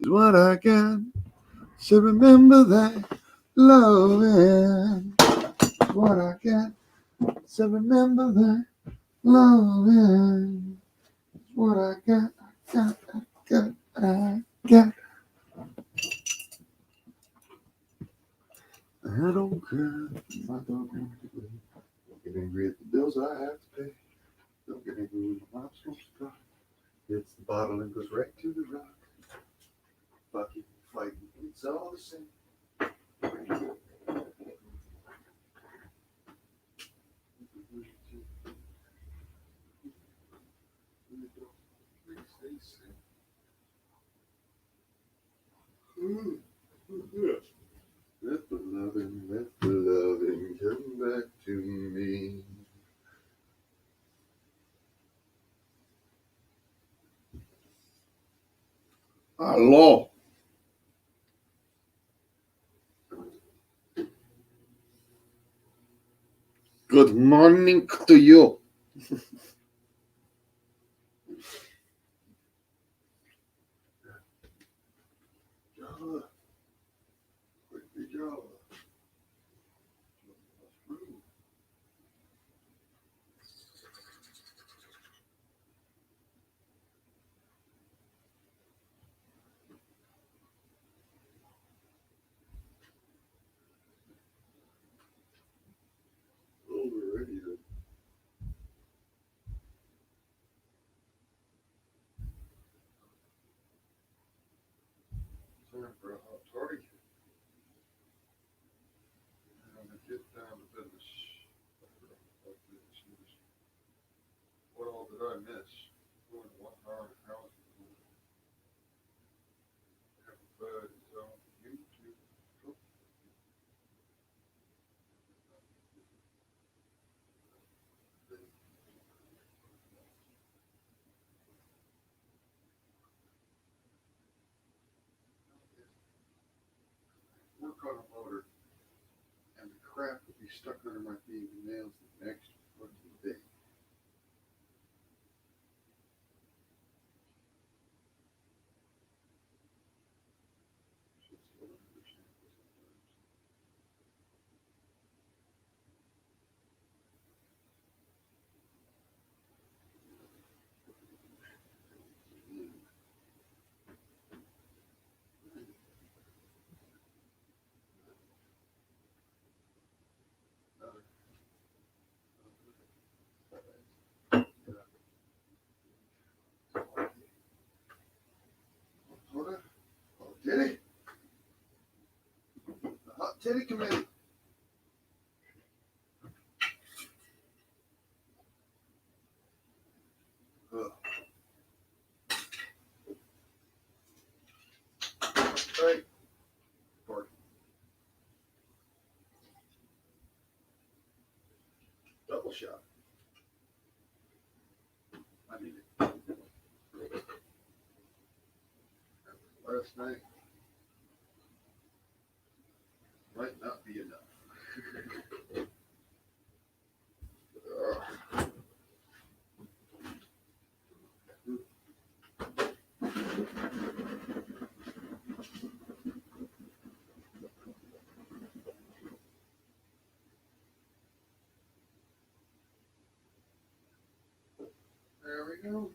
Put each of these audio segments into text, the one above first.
is what I got. So remember that loving is what I got. So remember that loving is what I got. I got. I don't care if my dog wants to play. Don't get angry at the bills I have to pay. Don't get angry when my mom's supposed to cry. Hits the bottle and goes right to the rock. Fucking fighting, it's all the same. Let the loving come back to me. Hello. Good morning to you. Java, quickly Java. Already then. Time for a hot toddy. And I'm gonna get down to business. What all did I miss? Going 1 hour and a half. But YouTube. Work on a motor, and the crap will be stuck under my feet and nails the next fucking day. Shit's so understandable sometimes. Hold on. Oh, Titty? The Hot Titty Committee. Ugh. Hey, Park. Double shot. I need it. Last night might not be enough. Ugh. There we go.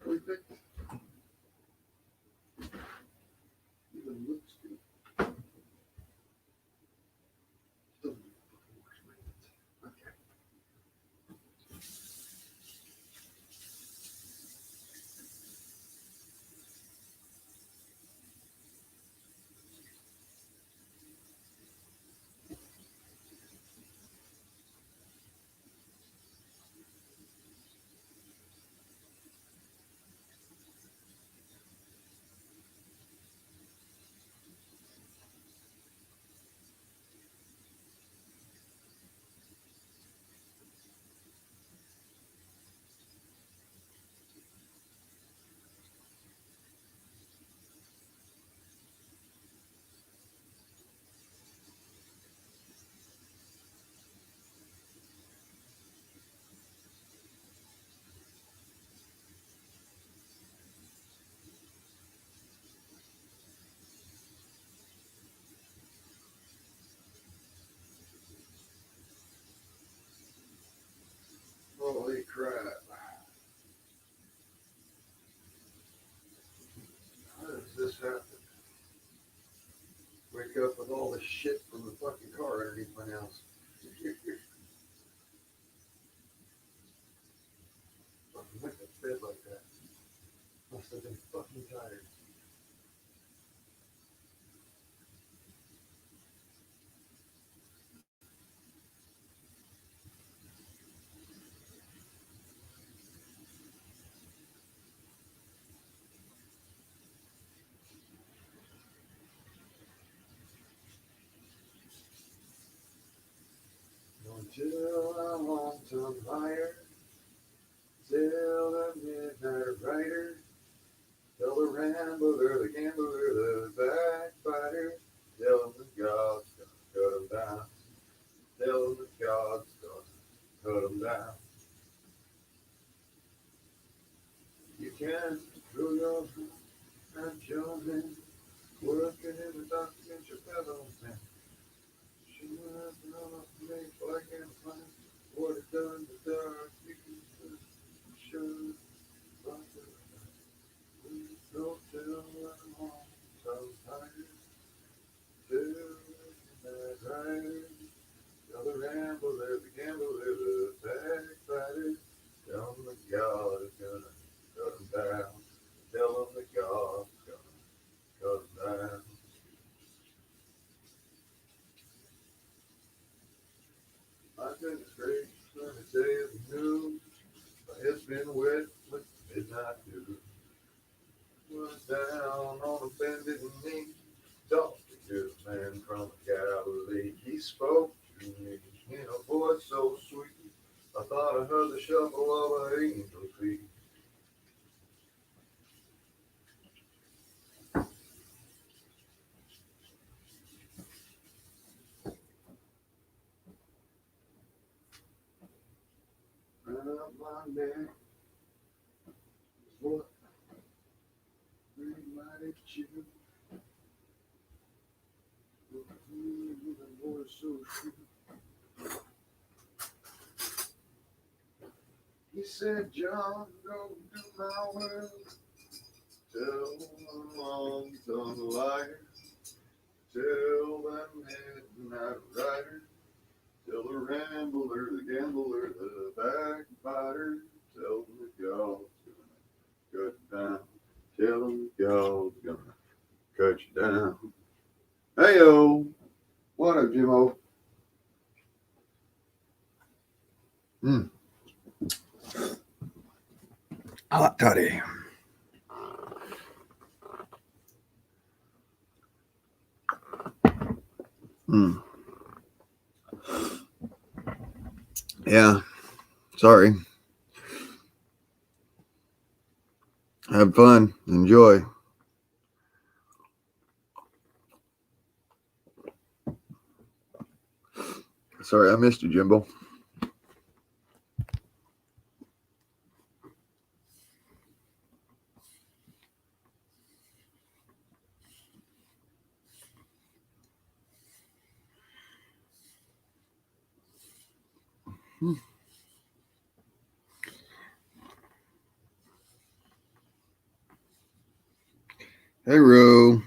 Perfect. Even looks good. Still need to wash my hands. Okay. Wake up with all the shit from the fucking car underneath my nails. Fucking went to bed like that. Must have been fucking tired. Until I'm on some higher, till the midnight rider, tell the rambler, the gambler, the backbiter, tell him the God's gonna cut him down, tell him the God's gonna cut him down. You can throw your hand at your man, working in the dark against your fellow man. She was not made black and fine, what it done the dark, you can show. Go tell them all, some tired, till that rider, tell the rambler, the gambler, the backbiter, tell them the God is gonna cut them down, tell them the God's gonna cut them down. My goodness gracious, when the day is new, my head's been wet with midnight dew. Was down on a bended knee, talking to a man from Galilee. He spoke to me in a voice so sweet, I thought I heard the shuffle of an angel's feet. Ran up my neck, what mighty chew. With a voice so sweet. He said, John, go do my will. Tell the long tongue liar. Tell the midnight rider. Tell the rambler, the gambler, the backbiter. Tell them the God's gonna cut you down. Tell them the God's gonna cut you down. Hey-o. What up, Jimmo? Hot toddy. Yeah, sorry. Have fun. Enjoy. Sorry, I missed you, Jimbo. Hey, Roo.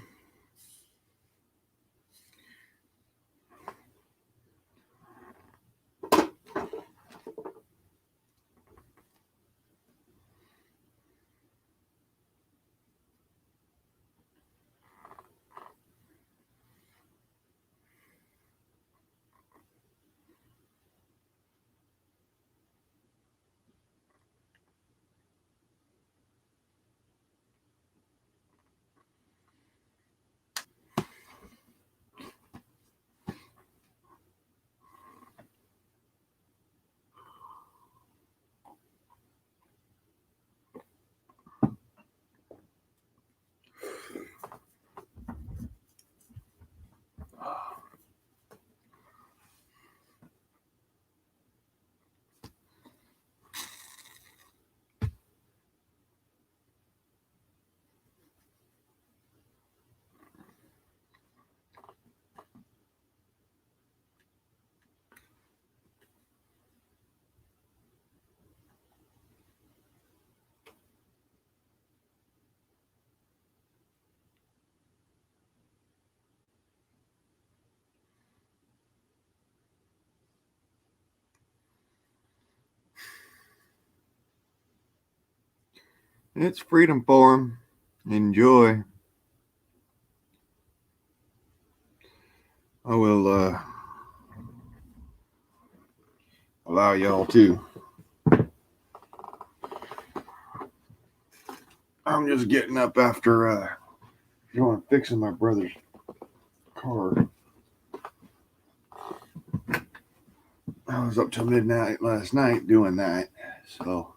It's freedom for him. Enjoy. I will allow y'all to. I'm just getting up after going fixing my brother's car. I was up till midnight last night doing that. So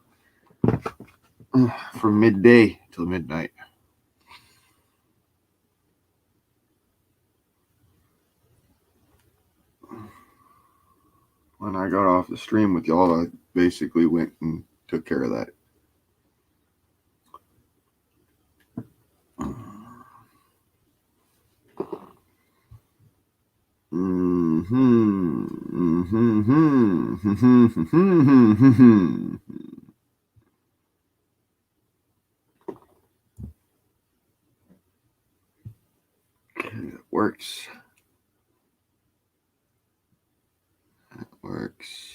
from midday till midnight. When I got off the stream with y'all, I basically went and took care of that. It works. It works.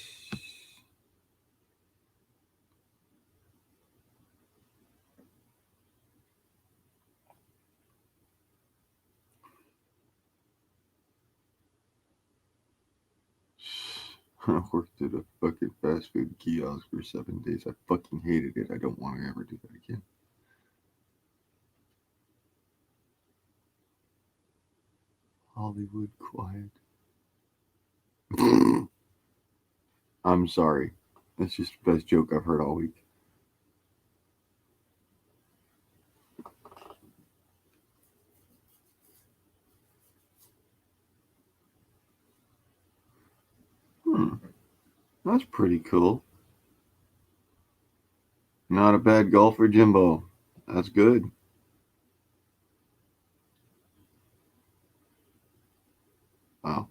I worked at a fucking fast food kiosk for 7 days. I fucking hated it. I don't want to ever do that again. Hollywood quiet. I'm sorry. That's just the best joke I've heard all week. That's pretty cool. Not a bad golfer, Jimbo. That's good. Wow.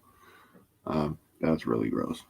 That's really gross.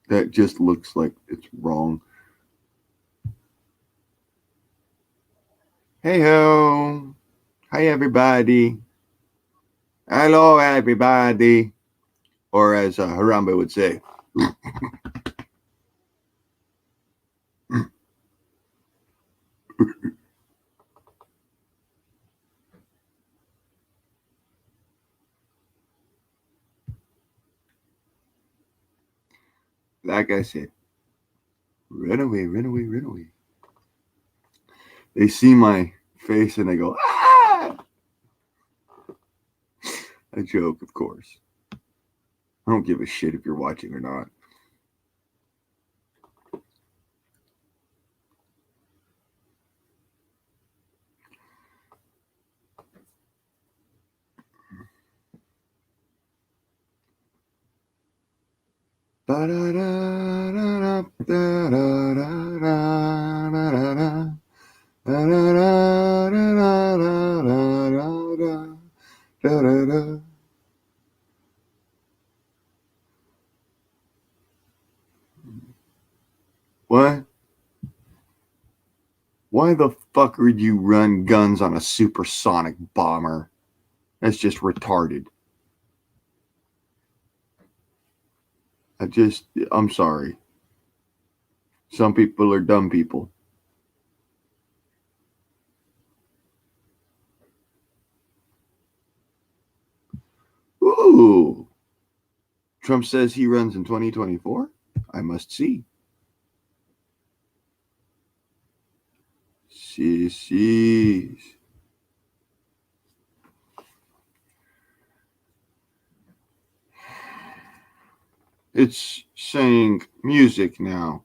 That just looks like it's wrong. Hey ho. Hi everybody. Hello everybody. Or as Harambe would say. Like I said, run away, run away, run away. They see my face and they go, ah! A joke, of course. I don't give a shit if you're watching or not. What? Why the fuck would you run guns on a supersonic bomber? That's just retarded. I'm sorry. Some people are dumb people. Ooh. Trump says he runs in 2024? I must see. Sissies. It's saying music now.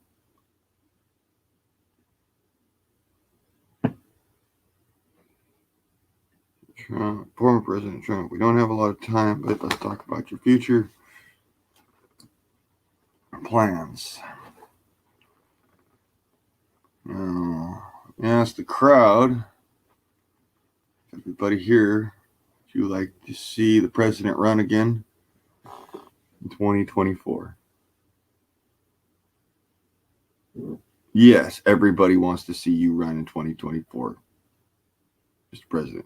Former President Trump, we don't have a lot of time, but let's talk about your future plans. Ask the crowd, everybody here, would you like to see the president run again in 2024? Yes, everybody wants to see you run in 2024, Mr. President.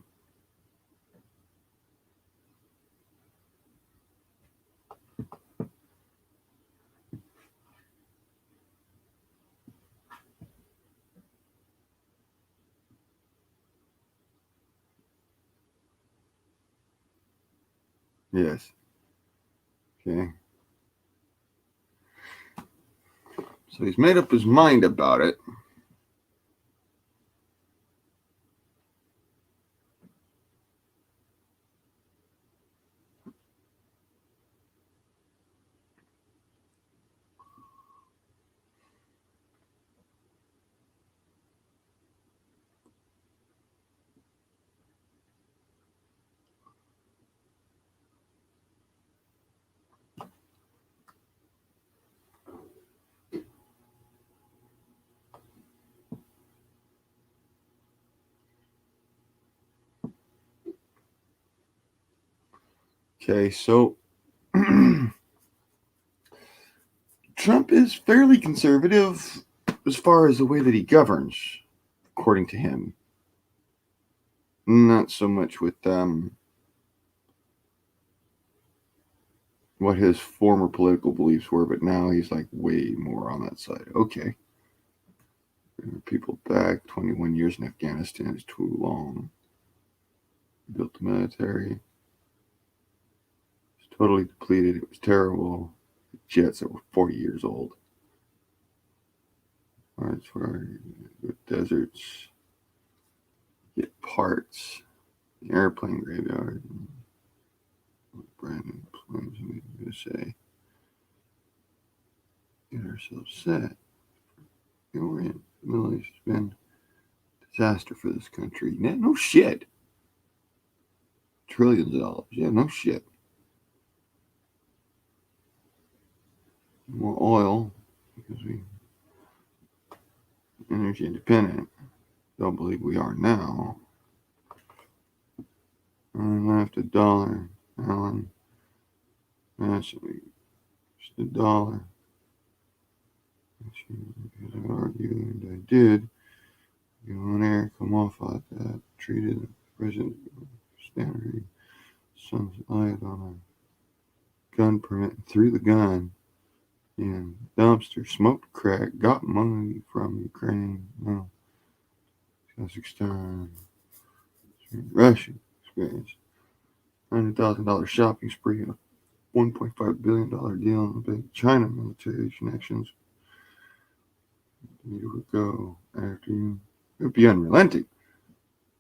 Yes. Okay. So he's made up his mind about it. Okay, so Trump is fairly conservative as far as the way that he governs, according to him. Not so much with what his former political beliefs were, but now he's like way more on that side. Okay. People back, 21 years in Afghanistan is too long. Built the military. It's totally depleted. It was terrible. Jets that were 40 years old. That's where the deserts get parts. The airplane graveyard. Brand new planes in the USA. Get ourselves set. The Orient, the Middle East has been a disaster for this country. No shit. Trillions of dollars. Yeah, no shit. More oil because we energy independent. Don't believe we are now. And left $1, Alan. Actually, just $1. Because I argue, and I did. Go on air, come off like that. Treated the president standard. Son's eyed on a gun permit, threw the gun in dumpster, smoked crack, got money from Ukraine, no, Kazakhstan, Russian experience, $100,000 shopping spree, a $1.5 billion deal on the big China military connections. You would go after you. It would be unrelenting.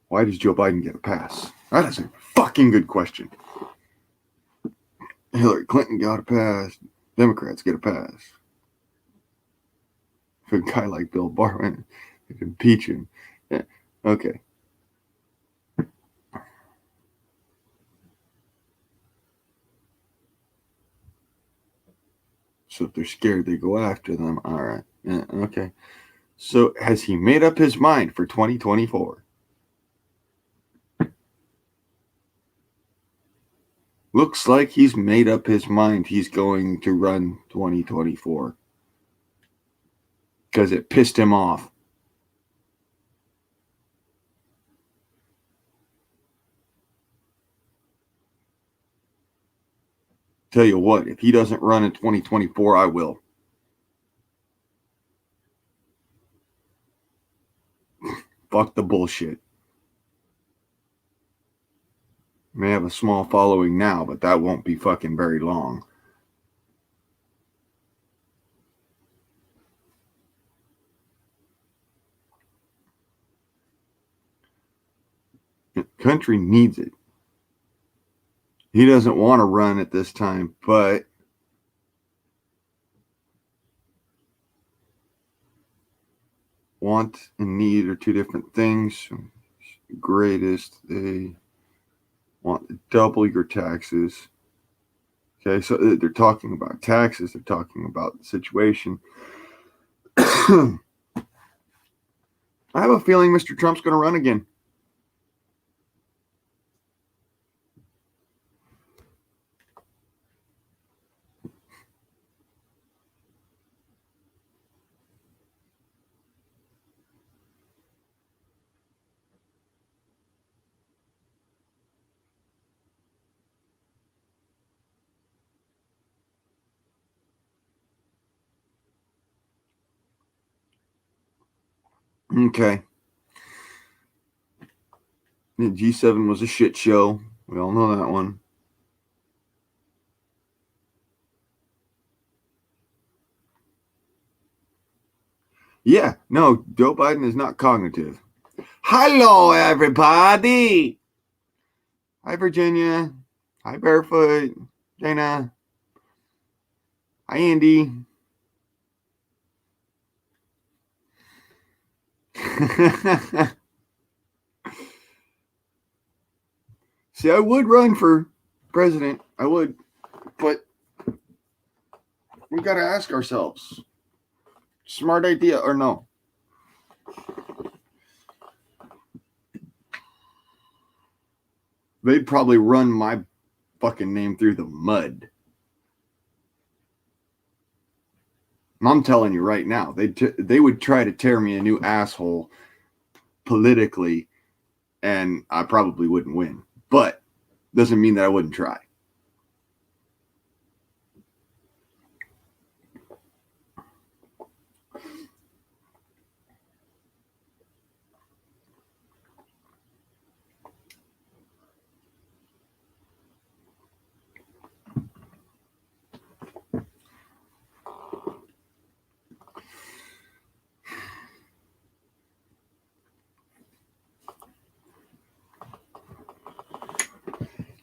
Why does Joe Biden get a pass? That is a fucking good question. Hillary Clinton got a pass. Democrats get a pass. If a guy like Bill Barr went, they could impeach him. Yeah. Okay. So if they're scared, they go after them. All right. Yeah, okay. So has he made up his mind for 2024? Looks like he's made up his mind he's going to run 2024. Because it pissed him off. Tell you what, if he doesn't run in 2024, I will. Fuck the bullshit. May have a small following now, but that won't be fucking very long. The country needs it. He doesn't want to run at this time, but want and need are two different things. Greatest, they want to double your taxes. Okay, so they're talking about taxes. They're talking about the situation. I have a feeling Mr. Trump's going to run again. Okay. G7 was a shit show. We all know that one. Yeah, no, Joe Biden is not cognitive. Hello, everybody. Hi, Virginia. Hi, Barefoot. Dana. Hi, Andy. See, I would run for president. I would. But we got to ask ourselves, smart idea or no? They'd probably run my fucking name through the mud. I'm telling you right now, they would try to tear me a new asshole politically, and I probably wouldn't win. But doesn't mean that I wouldn't try.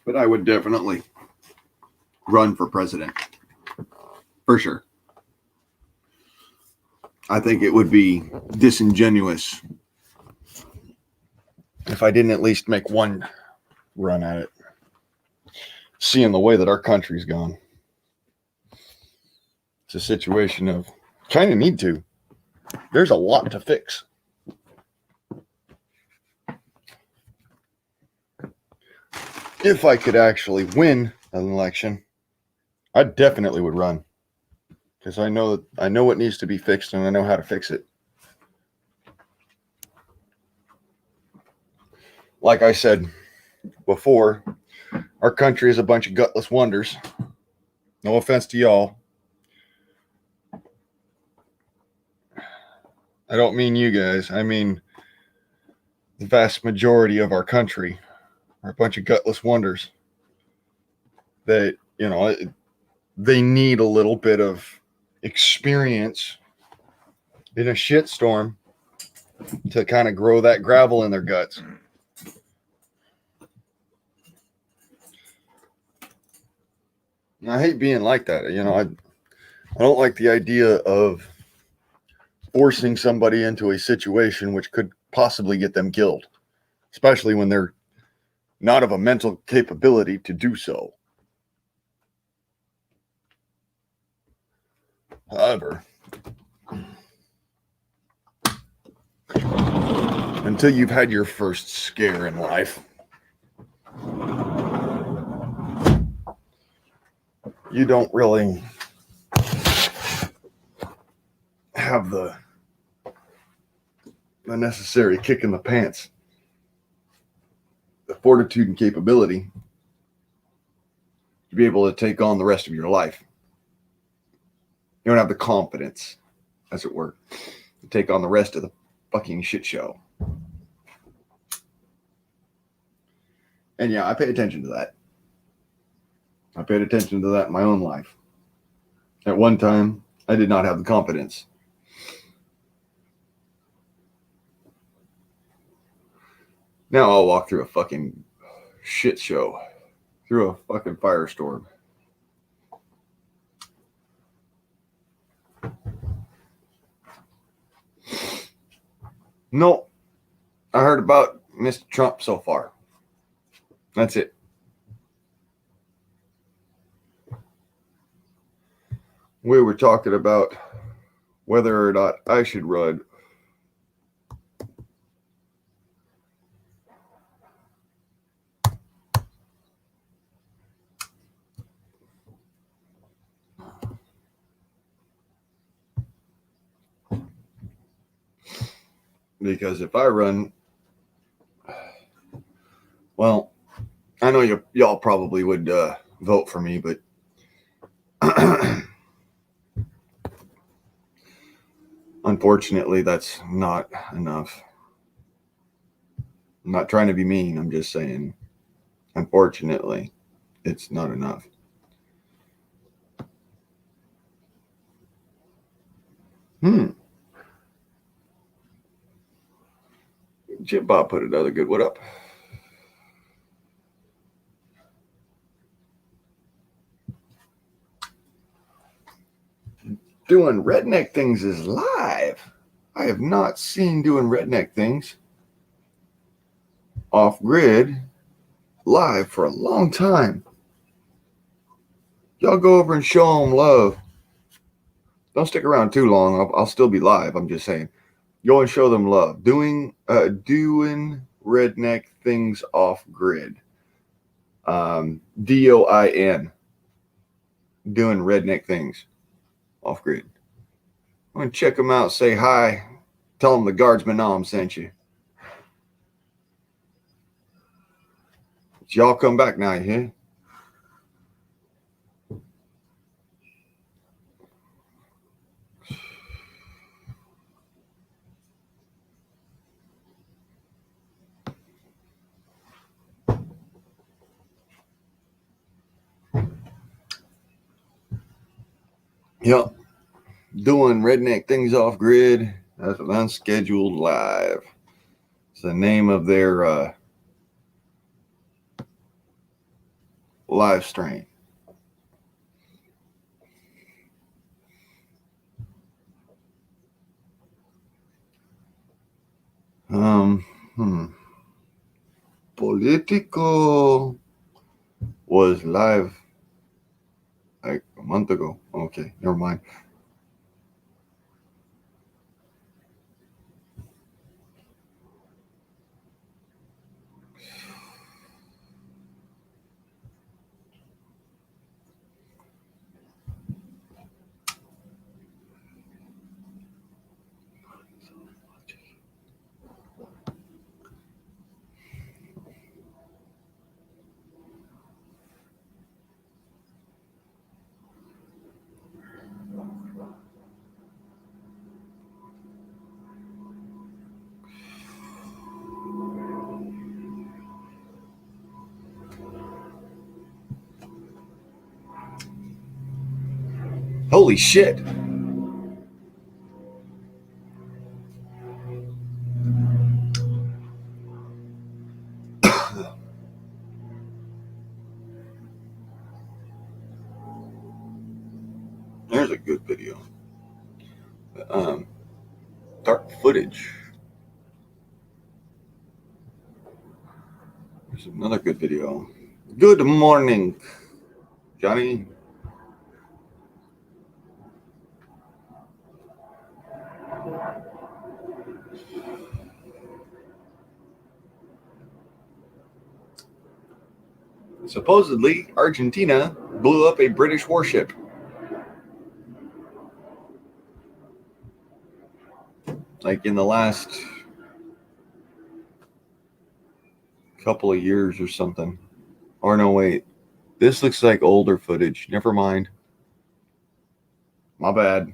But I would definitely run for president. For sure. I think it would be disingenuous if I didn't at least make one run at it. Seeing the way that our country's gone. It's a situation of kind of need to. There's a lot to fix. If I could actually win an election, I definitely would run. Because I know what needs to be fixed and I know how to fix it. Like I said before, our country is a bunch of gutless wonders. No offense to y'all. I don't mean you guys. I mean the vast majority of our country are a bunch of gutless wonders that, they need a little bit of experience in a shitstorm to kind of grow that gravel in their guts. And I hate being like that. I don't like the idea of forcing somebody into a situation which could possibly get them killed, especially when they're not of a mental capability to do so. However, until you've had your first scare in life, you don't really have the necessary kick in the pants, the fortitude and capability to be able to take on the rest of your life. You don't have the confidence, as it were, to take on the rest of the fucking shit show. And yeah, I pay attention to that. I paid attention to that in my own life. At one time, I did not have the confidence. Now I'll walk through a fucking shit show, through a fucking firestorm. No, I heard about Mr. Trump so far. That's it. we were talking about whether or not I should run. Because if I run, well, I know y'all probably would vote for me, but unfortunately, that's not enough. I'm not trying to be mean. I'm just saying, unfortunately, it's not enough. Jim Bob put another good one up. Doing redneck things is live. I have not seen doing redneck things off grid live for a long time. Y'all go over and show them love. Don't stick around too long. I'll still be live. I'm just saying. Go and show them love. Doing redneck things off grid. DOIN. Doing redneck things off grid. I'm gonna check them out. Say hi. Tell them the guardsman Nom sent you. Y'all come back now, you hear? Yep. Doing redneck things off grid. That's an unscheduled live. It's the name of their live stream. Politico was live like a month ago. Okay, never mind. Holy shit. There's a good video. Dark footage. There's another good video. Good morning, Johnny. Supposedly, Argentina blew up a British warship. Like in the last couple of years or something. Or no, wait. This looks like older footage. Never mind. My bad.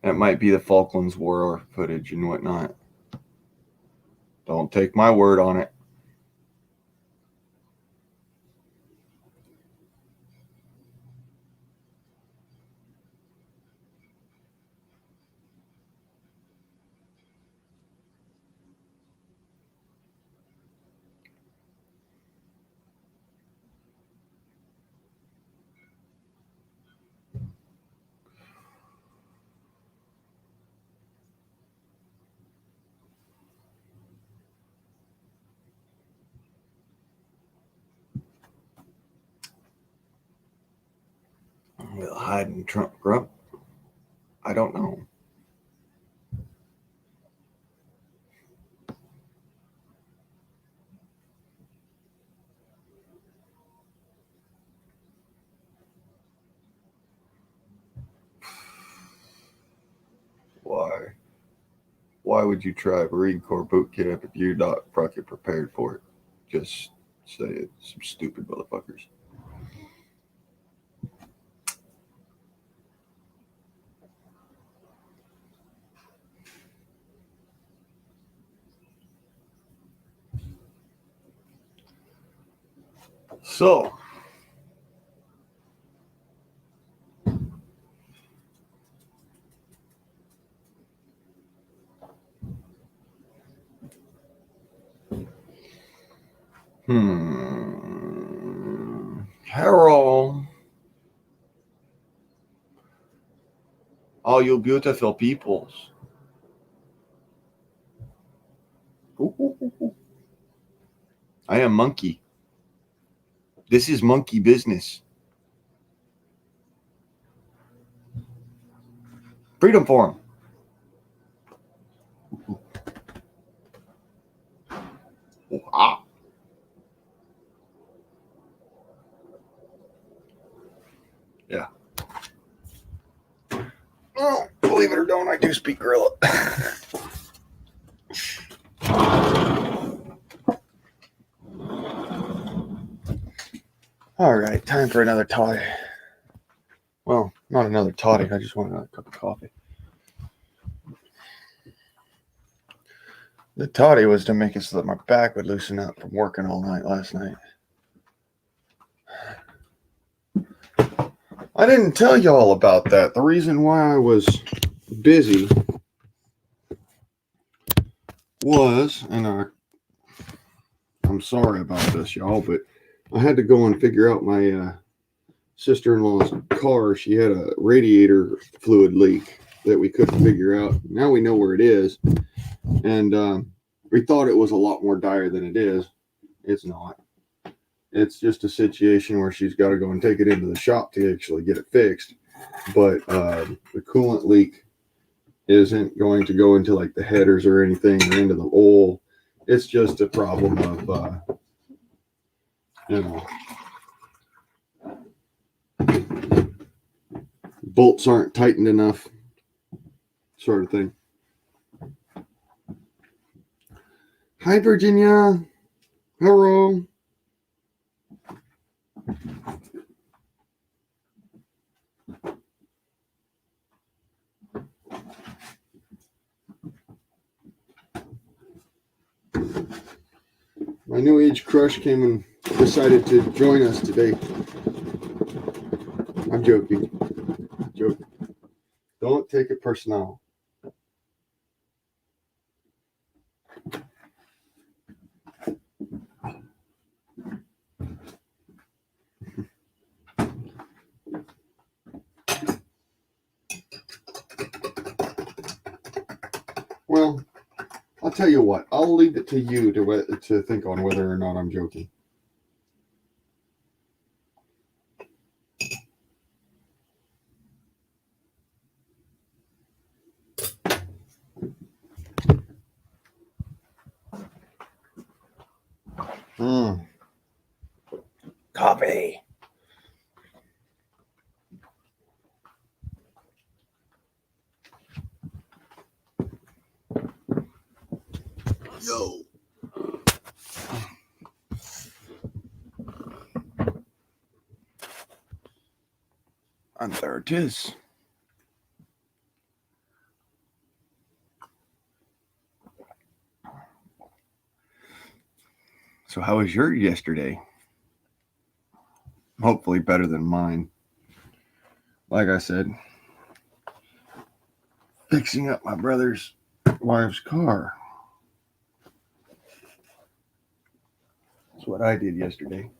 That might be the Falklands War footage and whatnot. Don't take my word on it. Biden, Trump, Grump? I don't know. Why? Why would you try Marine Corps boot camp if you're not fucking prepared for it? Just say it. Some stupid motherfuckers. So, Harold, all you beautiful peoples. I am monkey. This is monkey business. Freedom Forum. Ah. Yeah. Well, believe it or don't, I do speak gorilla. All right, time for another toddy. Well, not another toddy. I just want another cup of coffee. The toddy was to make it so that my back would loosen up from working all night last night. I didn't tell y'all about that. The reason why I was busy was, and I'm sorry about this, y'all, but I had to go and figure out my sister-in-law's car. She had a radiator fluid leak that we couldn't figure out. Now we know where it is, and we thought it was a lot more dire than it is. It's not. It's just a situation where she's got to go and take it into the shop to actually get it fixed. But the coolant leak isn't going to go into like the headers or anything or into the oil. It's just a problem of, bolts aren't tightened enough, sort of thing. Hi, Virginia. Hello. My new age crush came and decided to join us today. I'm joking. Don't take it personal. Well, I'll tell you what. I'll leave it to you to think on whether or not I'm joking. Coffee. Yo. And there it is. So how was your yesterday? Hopefully better than mine. Like I said, fixing up my brother's wife's car. That's what I did yesterday.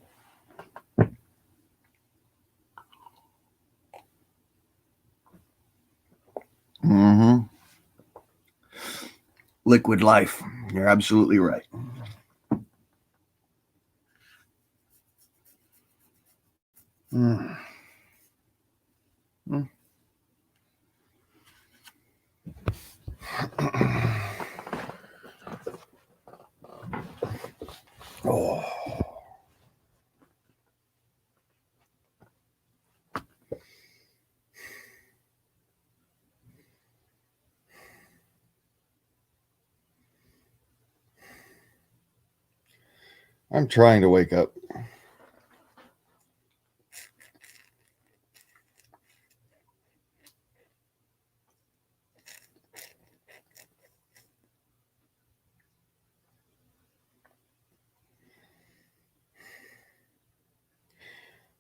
Liquid life. You're absolutely right. Oh. I'm trying to wake up.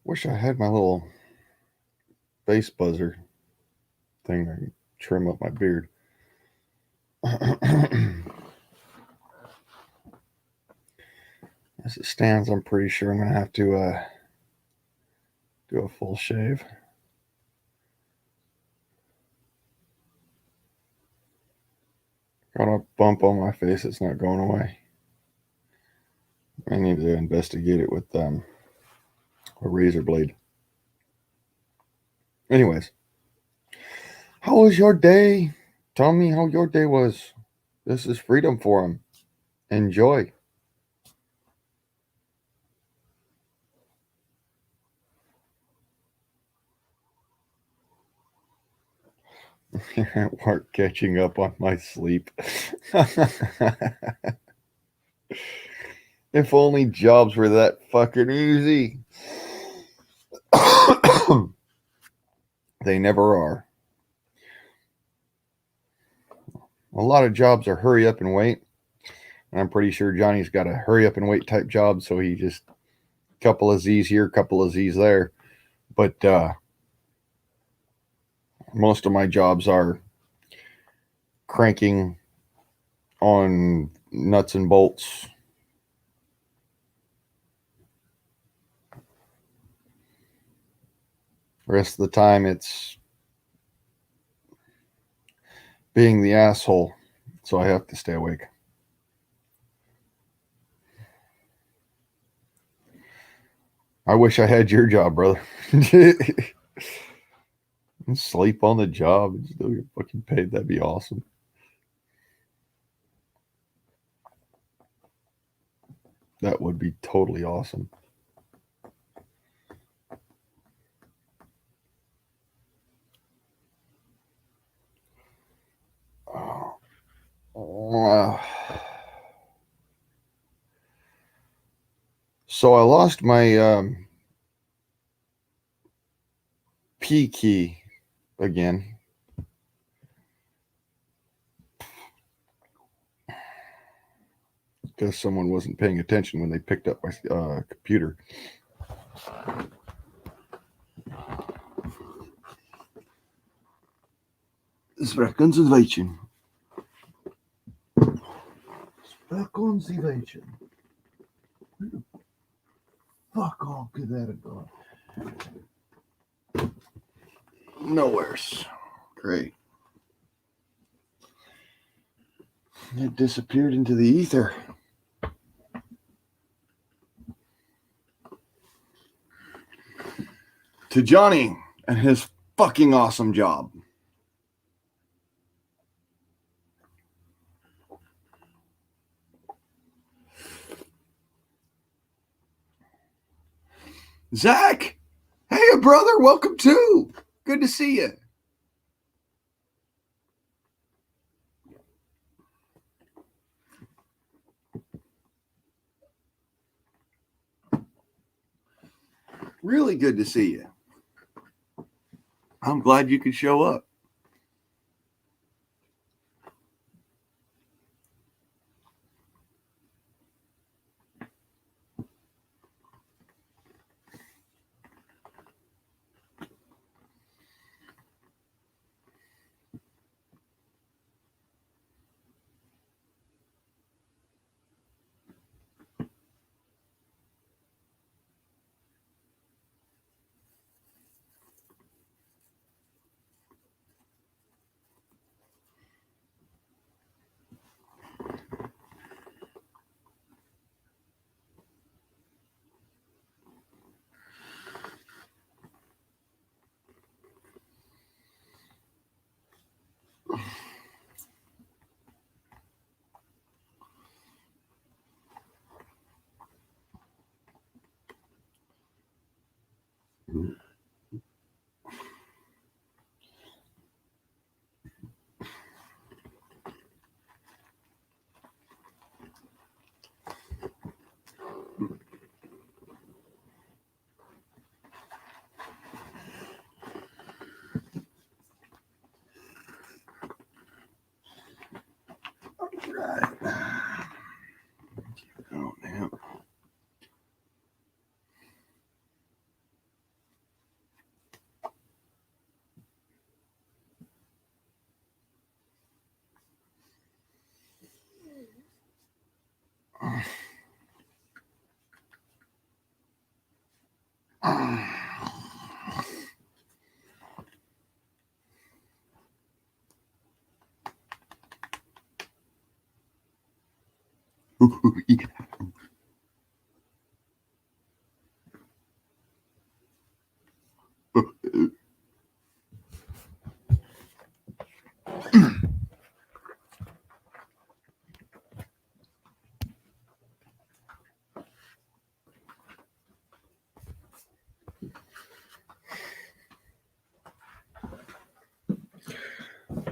Wish I had my little face buzzer thing I can trim up my beard. As it stands, I'm pretty sure I'm going to have to do a full shave. Got a bump on my face that's not going away. I need to investigate it with a razor blade. Anyways, how was your day? Tell me how your day was. This is Freedom Forum. Enjoy. Work catching up on my sleep. If only jobs were that fucking easy. They never are. A lot of jobs are hurry up and wait. And I'm pretty sure Johnny's got a hurry up and wait type job, so he just couple of Z's here, couple of Z's there. But most of my jobs are cranking on nuts and bolts. The rest of the time it's being the asshole, so I have to stay awake. I wish I had your job, brother. Sleep on the job and still get fucking paid. That'd be awesome. That would be totally awesome. So I lost my P key again. Because someone wasn't paying attention when they picked up my computer. Sprakonzivation. Sprakonzivation. Where the fuck off could that have gone? Nowhere's. Great. It disappeared into the ether. To Johnny and his fucking awesome job. Zach! Hey, brother, welcome too. Good to see you. Really good to see you. I'm glad you could show up.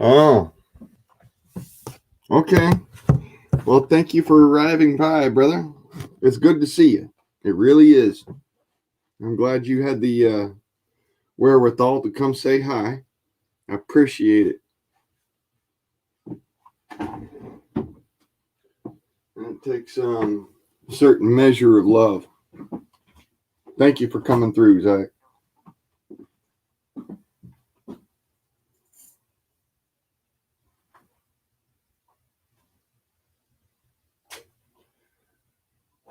Oh, okay. Well, thank you for arriving by, brother. It's good to see you. It really is. I'm glad you had the wherewithal to come say hi. I appreciate it. It takes a certain measure of love. Thank you for coming through, Zach.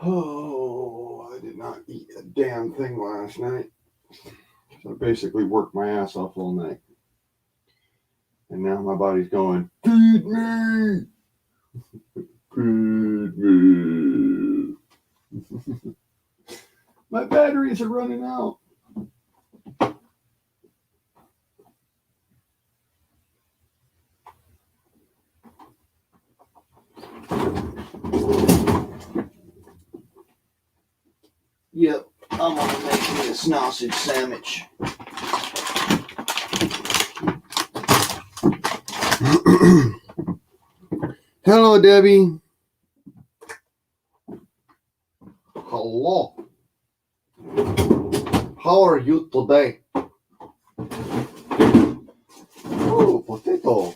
Oh, I did not eat a damn thing last night. So I basically worked my ass off all night. And now my body's going, feed me! Feed me! My batteries are running out. Yep, I'm gonna make me a sausage sandwich. Hello, Debbie. Hello. How are you today? Oh, potato.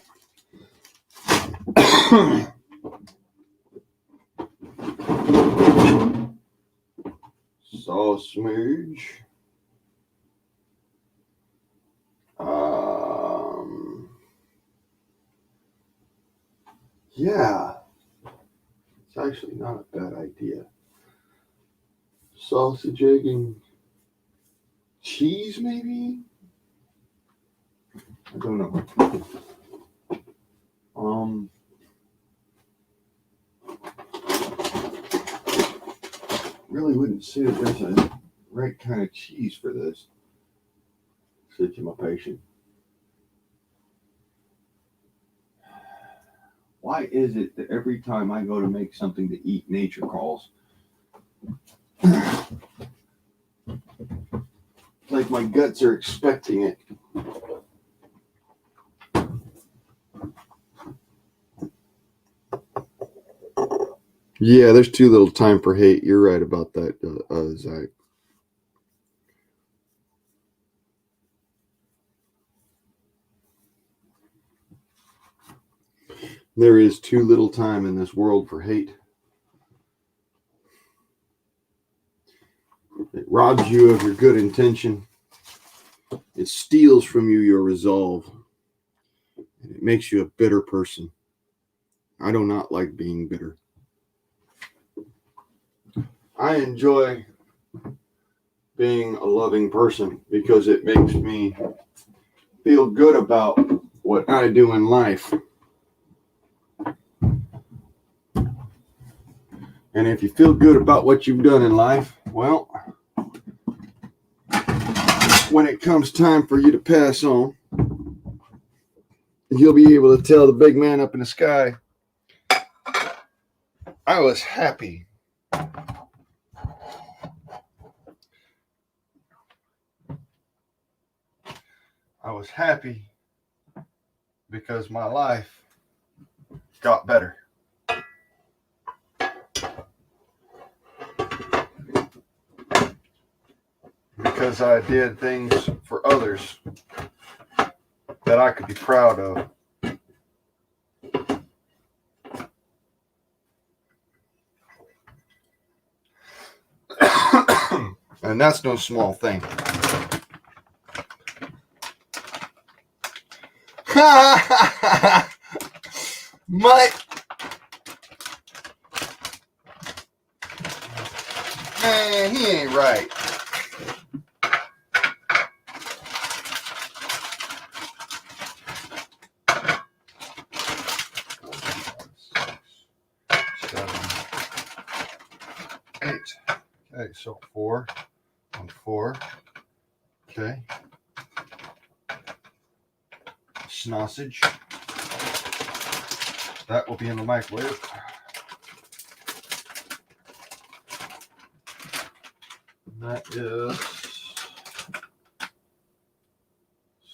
Sausage. Yeah, it's actually not a bad idea. Sausage, egg, and cheese, maybe? I don't know. Really wouldn't say that there's a right kind of cheese for this. Said to my patient. Why is it that every time I go to make something to eat, nature calls? Like my guts are expecting it. Yeah, there's too little time for hate. You're right about that, Zach. There is too little time in this world for hate. It robs you of your good intention. It steals from you your resolve. And it makes you a bitter person. I do not like being bitter. I enjoy being a loving person because it makes me feel good about what I do in life. And if you feel good about what you've done in life, well, when it comes time for you to pass on, you'll be able to tell the big man up in the sky, I was happy. I was happy because my life got better. Because I did things for others that I could be proud of. And that's no small thing. Mike. Man, he ain't right. Okay, so 4 on 4. Okay. Sausage. That will be in the microwave. And that is,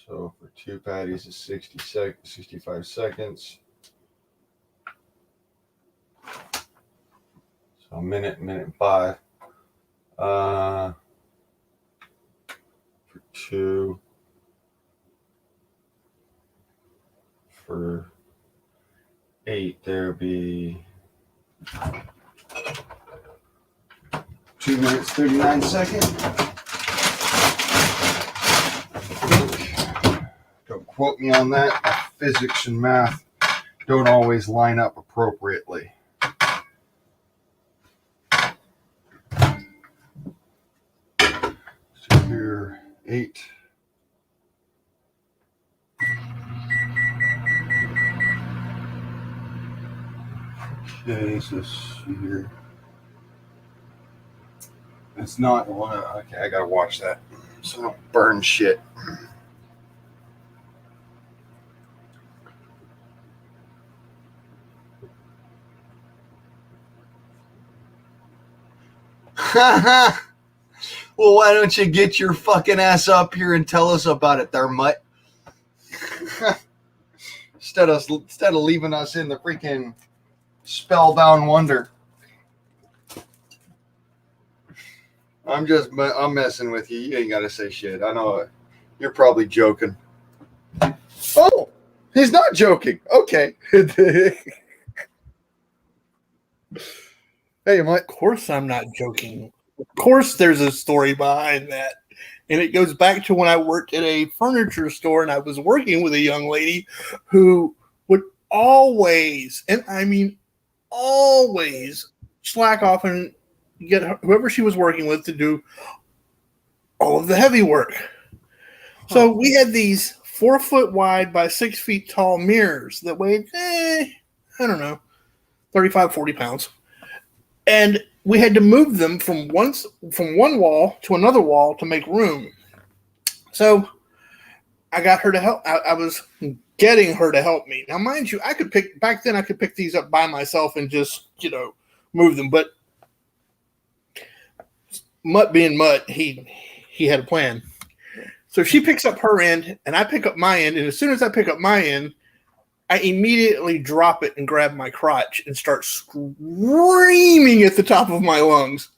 so for 2 patties is 65 seconds. So a minute and 5. For 2. For 8, there'll be 2 minutes, 39 seconds. Don't quote me on that. Physics and math don't always line up appropriately. So here, 8. Okay, so here. It's not the one. Okay, I gotta watch that so I don't burn shit. Well, why don't you get your fucking ass up here and tell us about it there, mutt? instead of leaving us in the freaking spellbound wonder. I'm messing with you. You ain't gotta say shit. I know it. You're probably joking. Oh, he's not joking. Okay. Hey, Mike. Of course I'm not joking. Of course there's a story behind that. And it goes back to when I worked at a furniture store and I was working with a young lady who would always, and I mean always, slack off and get whoever she was working with to do all of the heavy work. So we had these 4 foot wide by 6 feet tall mirrors that weighed, I don't know, 35, 40 pounds. And we had to move them from one wall to another wall to make room. So I got her to help. I was getting her to help me. Now, mind you, I could pick these up by myself and just, move them. But Mutt being Mutt, he had a plan. So she picks up her end and I pick up my end. And as soon as I pick up my end, I immediately drop it and grab my crotch and start screaming at the top of my lungs.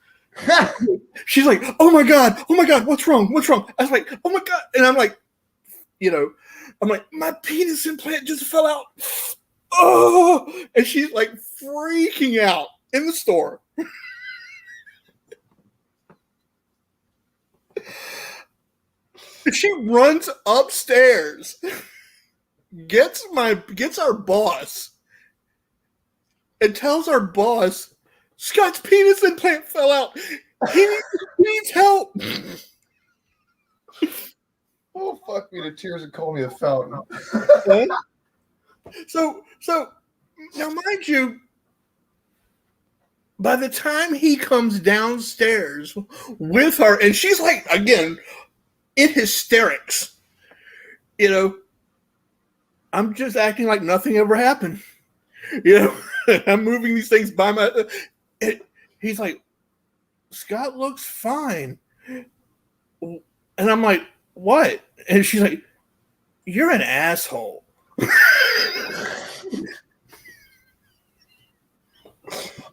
She's like, oh my God, what's wrong? I was like, oh my God. And I'm like, my penis implant just fell out. Oh, and she's like freaking out in the store. She runs upstairs. Gets our boss and tells our boss Scott's penis implant fell out. He needs help. Oh, fuck me to tears and call me a fountain. So now mind you, by the time he comes downstairs with her, and she's like, again, in hysterics, I'm just acting like nothing ever happened. I'm moving these things by my. He's like, Scott looks fine. And I'm like, what? And she's like, you're an asshole.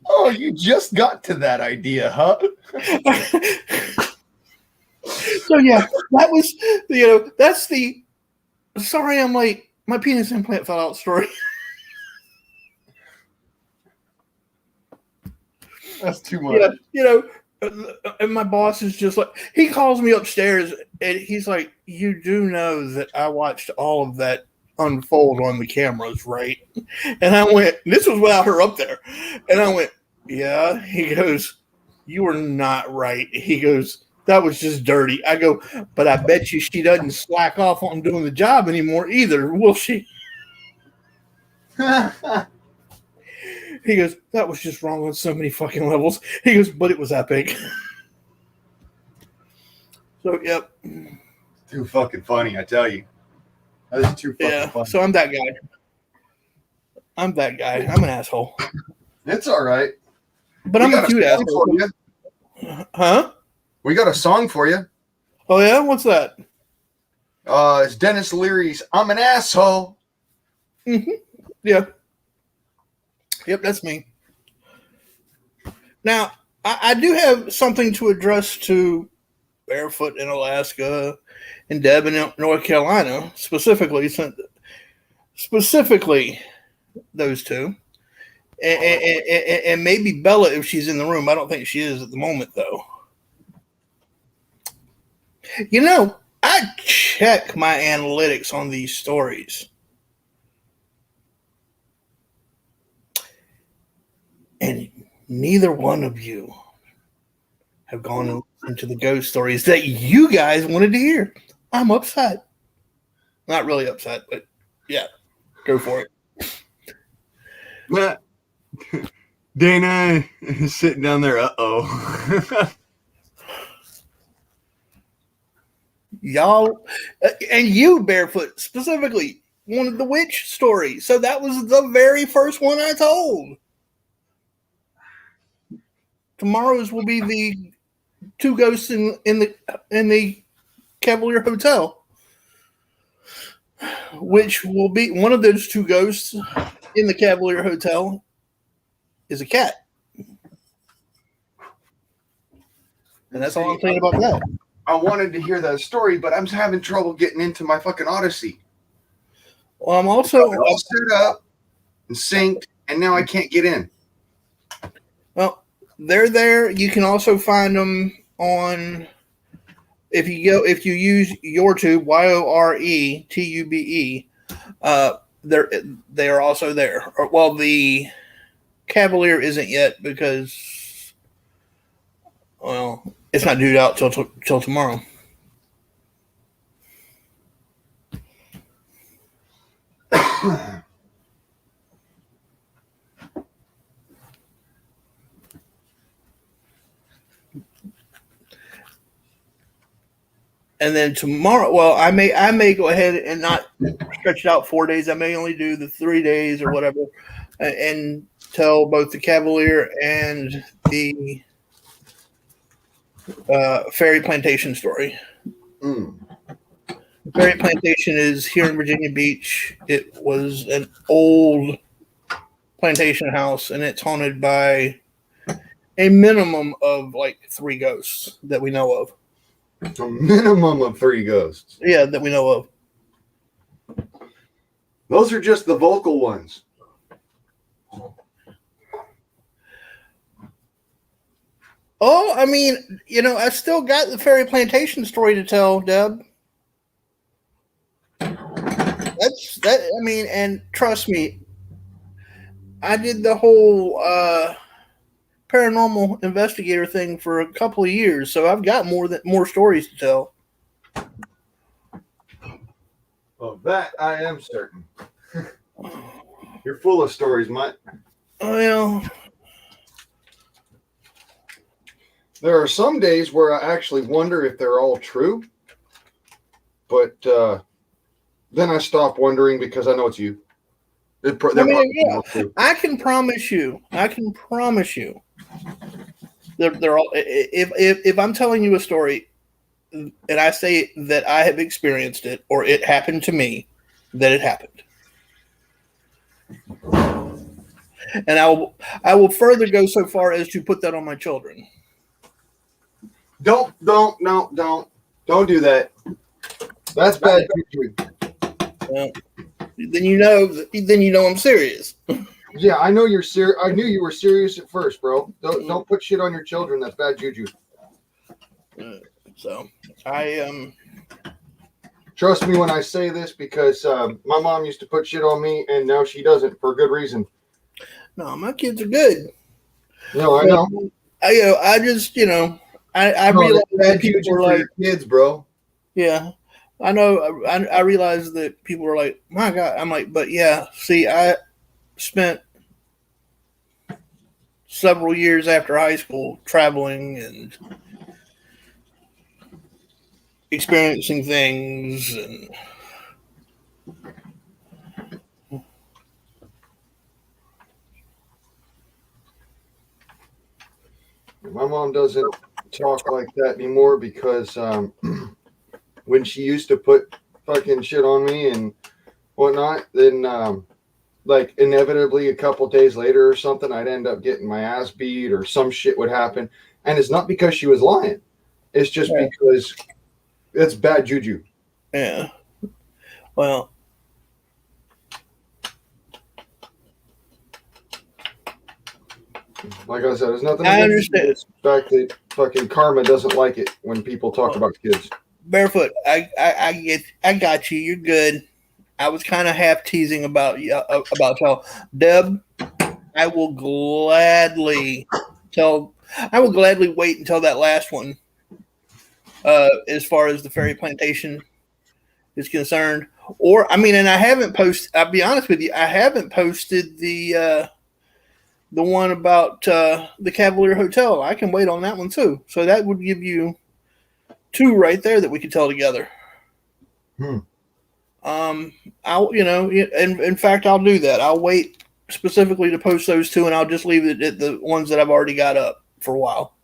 Oh, you just got to that idea, huh? So, yeah, that was, that's the sorry I'm late. My penis implant fell out story. That's too much. And my boss is just like, he calls me upstairs and he's like, you do know that I watched all of that unfold on the cameras, right? And I went, this was without her up there. And I went, yeah. He goes, you were not right. He goes, that was just dirty. I go, but I bet you she doesn't slack off on doing the job anymore either, will she? He goes, that was just wrong on so many fucking levels. He goes, but it was epic. So yep, Too fucking funny, I tell you. That is too fucking yeah. funny. So I'm that guy. I'm that guy. I'm an asshole. It's all right. But We I'm got a cute song asshole. for you. Huh? We got a song for you. Oh yeah? What's that? It's Dennis Leary's "I'm an Asshole." Mm-hmm. Yeah. Yep, that's me. Now, I do have something to address to Barefoot in Alaska and Deb in North Carolina, specifically those two. And maybe Bella if she's in the room. I don't think she is at the moment, though. You know, I check my analytics on these stories. And neither one of you have gone and listened to the ghost stories that you guys wanted to hear. I'm upset. Not really upset, but yeah, go for it. Dana is sitting down there. Uh-oh. Y'all, and you, Barefoot, specifically, wanted the witch story. So that was the very first one I told. Tomorrow's will be the two ghosts in the Cavalier Hotel, which will be one of those two ghosts in the Cavalier Hotel is a cat. And that's all I'm saying about that. I wanted to hear that story, but I'm having trouble getting into my fucking Odyssey. Well, I'm also all set up and synced, and now I can't get in. Well, they're there. You can also find them on if you use YourTube, YORETUBE. They are also there. Well, the Cavalier isn't yet because it's not due out till tomorrow. And then tomorrow, well, I may go ahead and not stretch it out 4 days. I may only do the 3 days or whatever, and tell both the Cavalier and the Fairy Plantation story. Fairy Plantation is here in Virginia Beach. It was an old plantation house, and it's haunted by a minimum of like 3 ghosts that we know of. A minimum of 3 ghosts. Yeah, that we know of. Those are just the vocal ones. Oh, I mean, I still got the Fairy Plantation story to tell, Deb. That's that. I mean, and trust me, I did the whole paranormal investigator thing for a couple of years, so I've got more stories to tell. Of that, I am certain. You're full of stories, Mike. Well, there are some days where I actually wonder if they're all true, but then I stop wondering because I know it's you. I can promise you. They're all. If I'm telling you a story, and I say that I have experienced it or it happened to me, that it happened. And I will further go so far as to put that on my children. Don't do that. That's bad. Well, then you know I'm serious. Yeah, I know you're serious. I knew you were serious at first, bro. Don't put shit on your children. That's bad juju. So I trust me when I say this because my mom used to put shit on me, and now she doesn't for good reason. No, my kids are good. No, I know. I just I realize that people are like your kids, bro. Yeah, I know. I realize that people are like, my God. I'm like, but yeah. See, I spent several years after high school traveling, and experiencing things. And My mom doesn't talk like that anymore because when she used to put fucking shit on me and whatnot, then like inevitably a couple days later or something, I'd end up getting my ass beat or some shit would happen. And it's not because she was lying. It's just because it's bad juju. yeah, well, Like I said, there's nothing I against understand. the fact that fucking karma doesn't like it when people talk about kids. Barefoot, I got you. You're good. I was kind of half teasing about y'all, Deb. I will gladly tell. I will gladly wait until that last one. As far as the fairy plantation is concerned, or I mean, and I haven't posted. I'll be honest with you, I haven't posted the one about the Cavalier Hotel. I can wait on that one too. So that would give you two right there that we could tell together. I'll in fact I'll do that. I'll wait specifically to post those two, and I'll just leave it at the ones that I've already got up for a while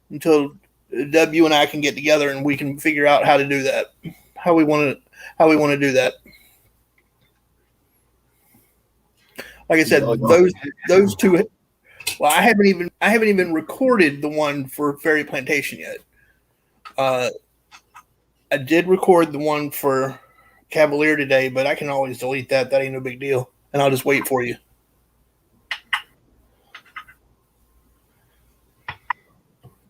until W and I can get together and we can figure out how to do that. How we want to do that. Like I said, those two. Well, I haven't even recorded the one for Fairy Plantation yet. I did record the one for Cavalier today, but I can always delete that. That ain't no big deal, and I'll just wait for you.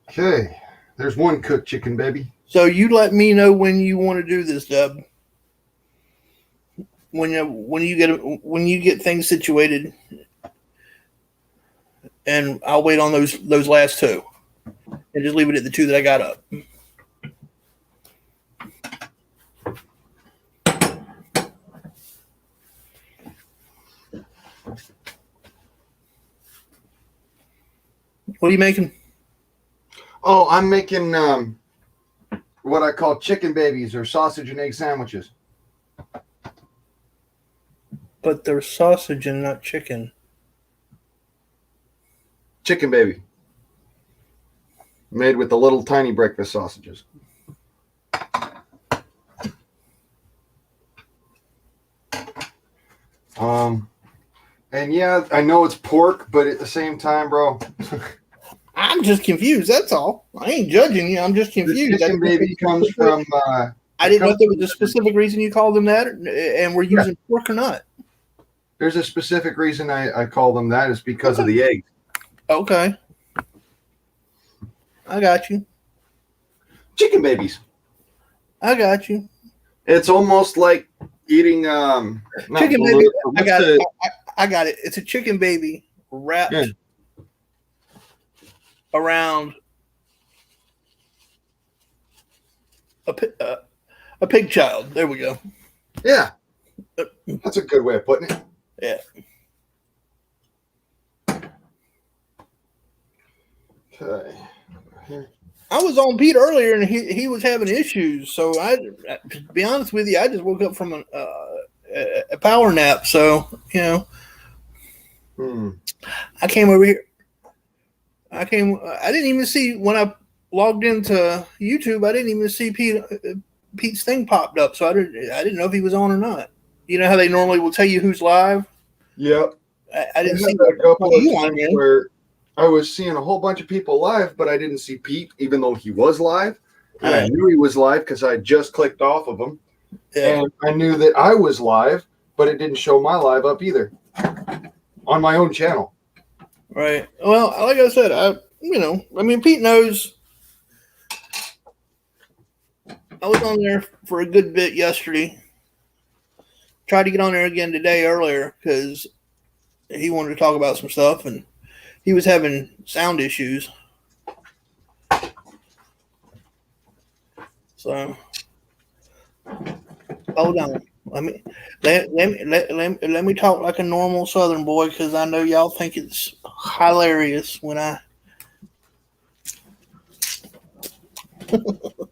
Okay, there's one cooked chicken, baby. So you let me know when you want to do this, Dub. When you get things situated, and I'll wait on those last two, and just leave it at the two that I got up. What are you making? Oh, I'm making what I call chicken babies or sausage and egg sandwiches. But they're sausage and not chicken. Chicken baby. Made with the little tiny breakfast sausages. And yeah, I know it's pork, but at the same time, bro. I'm just confused. That's all. I ain't judging you. I'm just confused. The chicken baby comes from. I didn't know if there was a specific reason you called them that, and we're using pork or not. There's a specific reason I call them that. Is because of the eggs. Okay. I got you. Chicken babies. I got you. It's almost like eating chicken baby. I got it. I got it. It's a chicken baby wrapped around a pig child. There we go. Yeah, that's a good way of putting it. Yeah. Okay. I was on Pete earlier, and he was having issues. So to be honest with you, I just woke up from a power nap. So I came over here. I didn't even see when I logged into YouTube. I didn't even see Pete's thing popped up. So I didn't know if he was on or not. You know how they normally will tell you who's live. Yep. I didn't see a couple of times where I was seeing a whole bunch of people live, but I didn't see Pete, even though he was live. And I knew he was live because I just clicked off of him. Yeah. And I knew that I was live, but it didn't show my live up either on my own channel. Right. Well, like I said, Pete knows. I was on there for a good bit yesterday. Tried to get on there again today earlier because he wanted to talk about some stuff, and he was having sound issues. So hold on. Let me talk like a normal Southern boy, because I know y'all think it's hilarious when I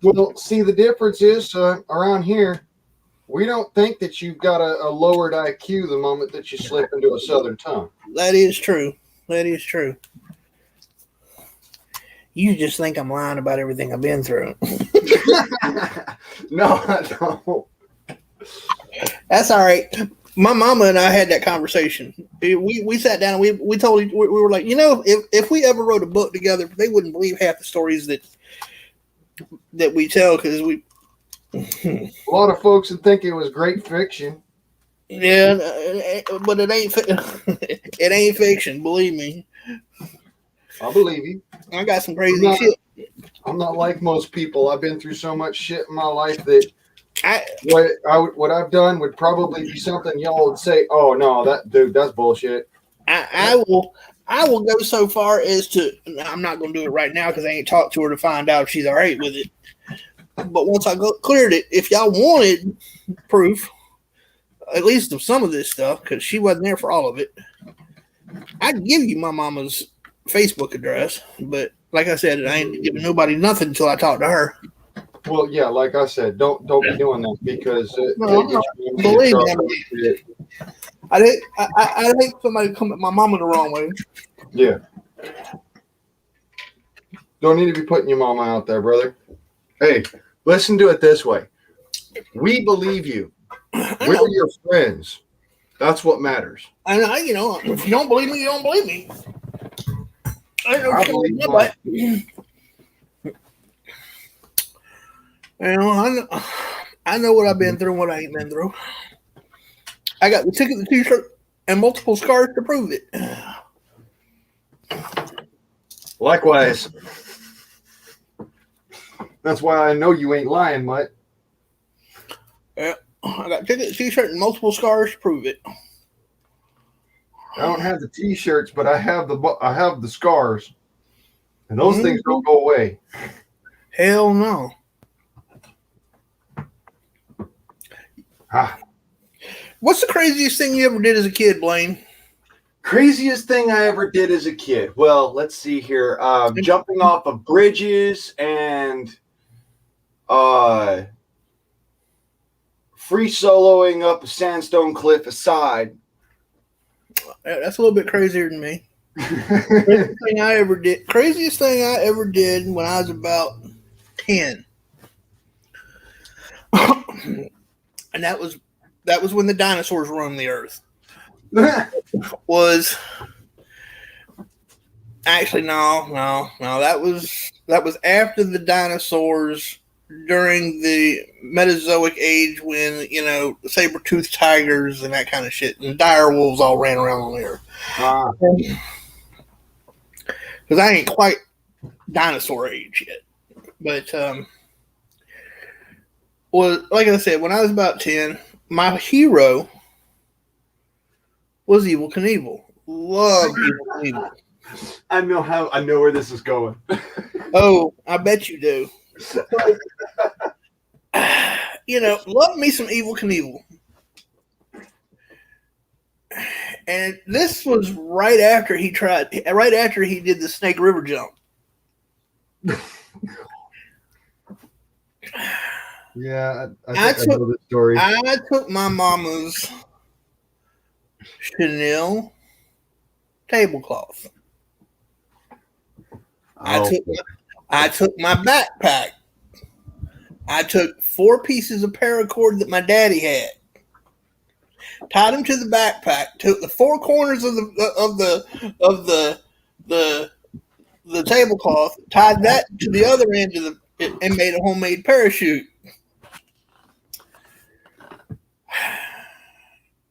Well, see, the difference is around here, we don't think that you've got a lowered IQ the moment that you slip into a Southern tongue. That is true. That is true. You just think I'm lying about everything I've been through. No, I don't. That's all right. My mama and I had that conversation. We sat down and we told we were like, if we ever wrote a book together, they wouldn't believe half the stories that we tell because we. A lot of folks would think it was great fiction. Yeah, but it ain't. It ain't fiction. Believe me. I believe you. I got some crazy shit. I'm not like most people. I've been through so much shit in my life that what I've done would probably be something y'all would say, "Oh no, that's bullshit." I will go so far as to. I'm not going to do it right now because I ain't talked to her to find out if she's all right with it. But once I cleared it, if y'all wanted proof, at least of some of this stuff, because she wasn't there for all of it, I'd give you my mama's Facebook address. But like I said, I ain't giving nobody nothing until I talk to her. Well, yeah, like I said, don't be doing that because believe me, I think somebody come at my mama the wrong way. Yeah, don't need to be putting your mama out there, brother. Hey, listen to it this way: we believe you. We're your friends. That's what matters. And if you don't believe me, you don't believe me. I believe nobody. I know what I've been through and what I ain't been through. I got the ticket, the t-shirt, and multiple scars to prove it. Likewise. That's why I know you ain't lying, Mutt. Yeah, I got ticket, t-shirt, and multiple scars to prove it. I don't have the t-shirts, but I have the scars, and those things don't go away. Hell no. What's the craziest thing you ever did as a kid, Blaine? Craziest thing I ever did as a kid? Well, let's see here. Jumping off of bridges and free soloing up a sandstone cliff aside. That's a little bit crazier than me. Craziest thing I ever did when I was about 10. And that was when the dinosaurs roamed the earth. Was actually no. That was after the dinosaurs during the Mesozoic age when saber-toothed tigers and that kind of shit and dire wolves all ran around on the earth. Because I ain't quite dinosaur age yet, but well, like I said, when I was about 10, my hero was Evel Knievel. Loved Evel Knievel. I know where this is going. Oh, I bet you do. Love me some Evel Knievel. And this was right after he did the Snake River jump. Yeah, I know this story. I took my mama's Chanel tablecloth. I took my backpack. I took 4 pieces of paracord that my daddy had, tied them to the backpack, took the 4 corners of the tablecloth, tied that to the other end of and made a homemade parachute.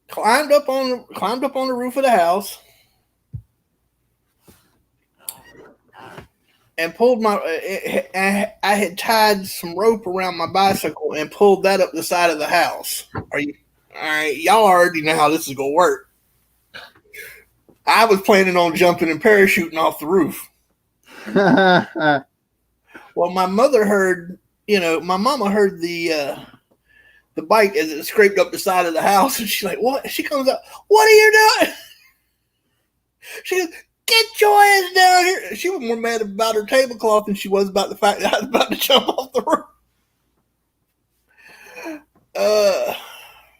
Climbed up on the roof of the house and pulled I had tied some rope around my bicycle and pulled that up the side of the house. All right, y'all already know how this is gonna work. I was planning on jumping and parachuting off the roof. Well, my mama heard the bike as it scraped up the side of the house, and she's like, "What?" She comes up, "What are you doing?" She goes, Get your ass down here. She was more mad about her tablecloth than she was about the fact that I was about to jump off the roof.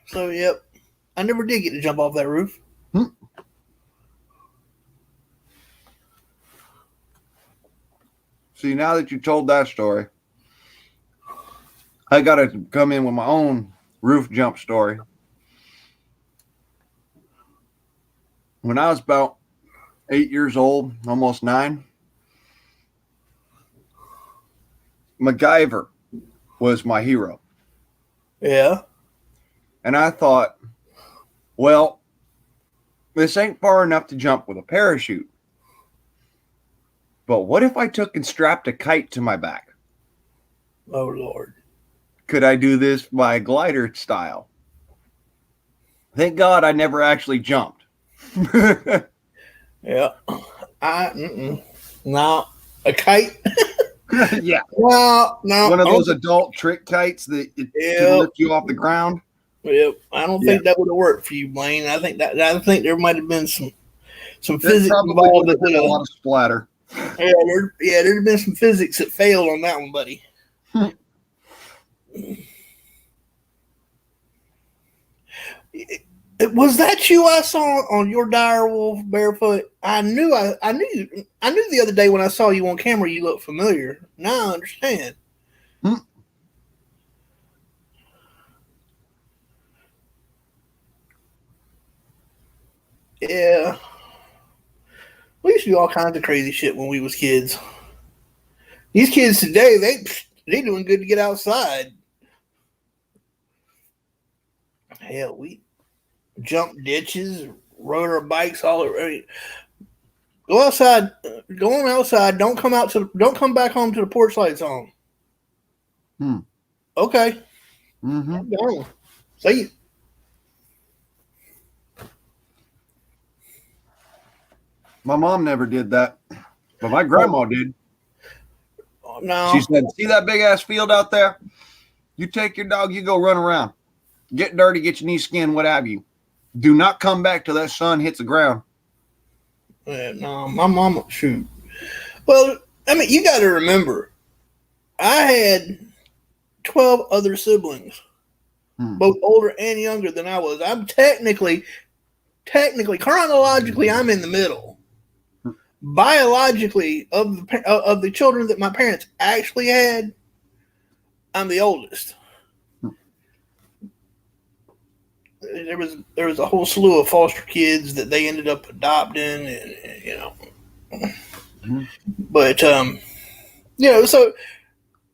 So, yep. I never did get to jump off that roof. See, now that you told that story, I got to come in with my own roof jump story. When I was about 8 years old, almost 9, MacGyver was my hero. Yeah. And I thought, well, this ain't far enough to jump with a parachute. But what if I took and strapped a kite to my back? Oh, Lord. Could I do this by glider style? Thank God I never actually jumped. Yeah. No. A kite? Yeah. No. One of those adult trick kites that can lift you off the ground. Yep. I don't think that would have worked for you, Blaine. I think there might have been some physics involved. Would have been a lot of splatter. Yeah, there'd have been some physics that failed on that one, buddy. Was that you I saw on your dire wolf barefoot? I knew the other day when I saw you on camera you looked familiar. Now I understand. Yeah. We used to do all kinds of crazy shit when we was kids. These kids today, they doing good to get outside. Hell, we jump ditches, rode our bikes all around. Go outside. Go on outside. Don't come back home till the porch lights on. Okay. Mm-hmm. See you. My mom never did that, but my grandma did. No. She said, see that big ass field out there? You take your dog, you go run around. Get dirty, get your knee skin, what have you. Do not come back till that sun hits the ground. Yeah, no, my mama, shoot. Well, I mean, you got to remember, I had 12 other siblings, both older and younger than I was. I'm technically, chronologically, I'm in the middle. Biologically, of the children that my parents actually had, I'm the oldest. There was a whole slew of foster kids that they ended up adopting, and you know. But you know, so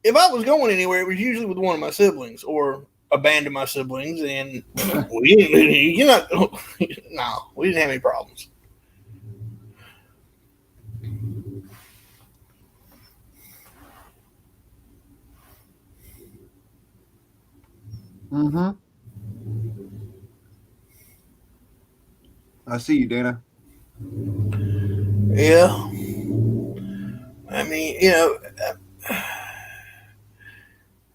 if I was going anywhere, it was usually with one of my siblings or a band of my siblings, and we didn't have any problems. Mm-hmm. I see you, Dana. Yeah. I mean, you know,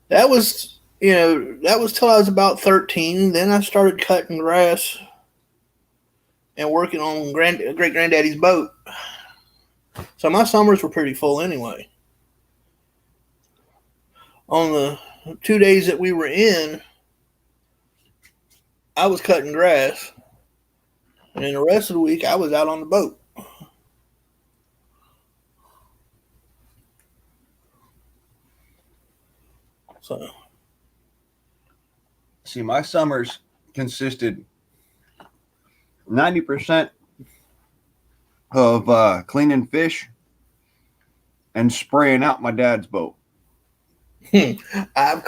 that was till I was about 13. Then I started cutting grass and working on great granddaddy's boat. So my summers were pretty full anyway. On the 2 days that we were in, I was cutting grass. And then the rest of the week, I was out on the boat. So, see, my summers consisted 90% of cleaning fish and spraying out my dad's boat. I've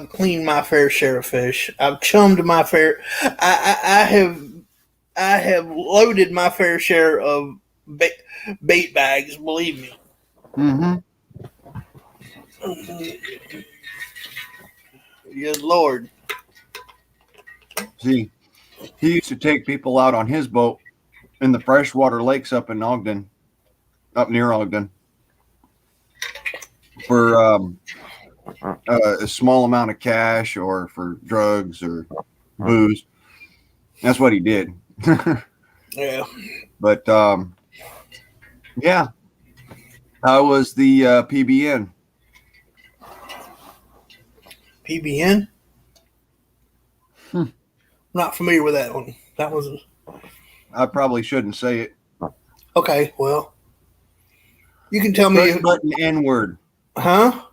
cleaned my fair share of fish. I've chummed my fair. I have loaded my fair share of bait bags. Believe me. Mm-hmm. Good Lord. See, he used to take people out on his boat in the freshwater lakes up in Ogden, up near Ogden, for a small amount of cash or for drugs or booze. That's what he did. Yeah. But Yeah, I was the PBN. PBN? Hmm. Not familiar with that one. That was I probably shouldn't say it. okay. Well, you can tell me, Push button N word. huh?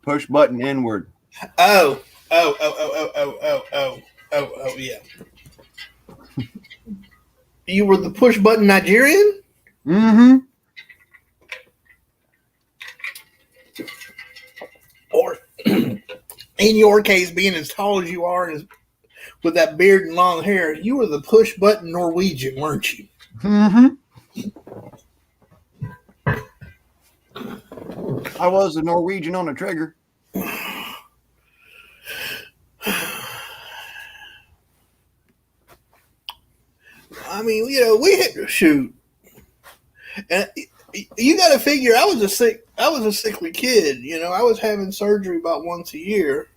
Push button N word. Oh, oh, yeah. You were the push button Nigerian, Mm-hmm. or in your case, being as tall as you are and with that beard and long hair, you were the push button Norwegian, weren't you? Mm-hmm. I was a Norwegian on the trigger. I mean, we had to shoot, and you got to figure I was a sickly kid. I was having surgery about once a year,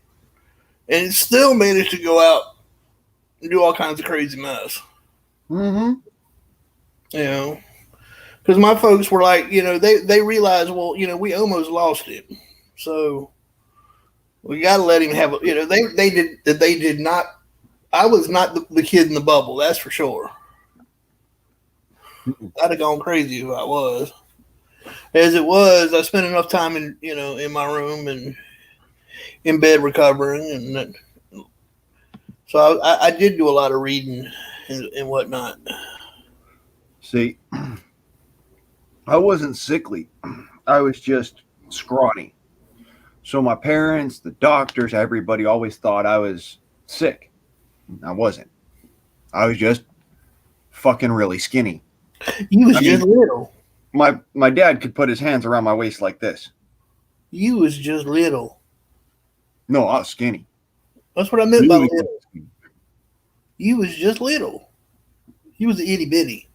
and still managed to go out and do all kinds of crazy mess. Mm-hmm. You know, because my folks were like, they realized, well, we almost lost him, so we got to let him have. They did not. I was not the kid in the bubble, that's for sure. I'd have gone crazy if I was. As it was, I spent enough time in my room and in bed recovering, and so I did do a lot of reading and whatnot. See, I wasn't sickly. I was just scrawny. So my parents, the doctors, everybody always thought I was sick. I wasn't. I was just fucking really skinny. You was I just mean, little. my dad could put his hands around my waist like this. You was just little. No, I was skinny. That's what I meant by Really little. skinny. You was just little. You was itty bitty.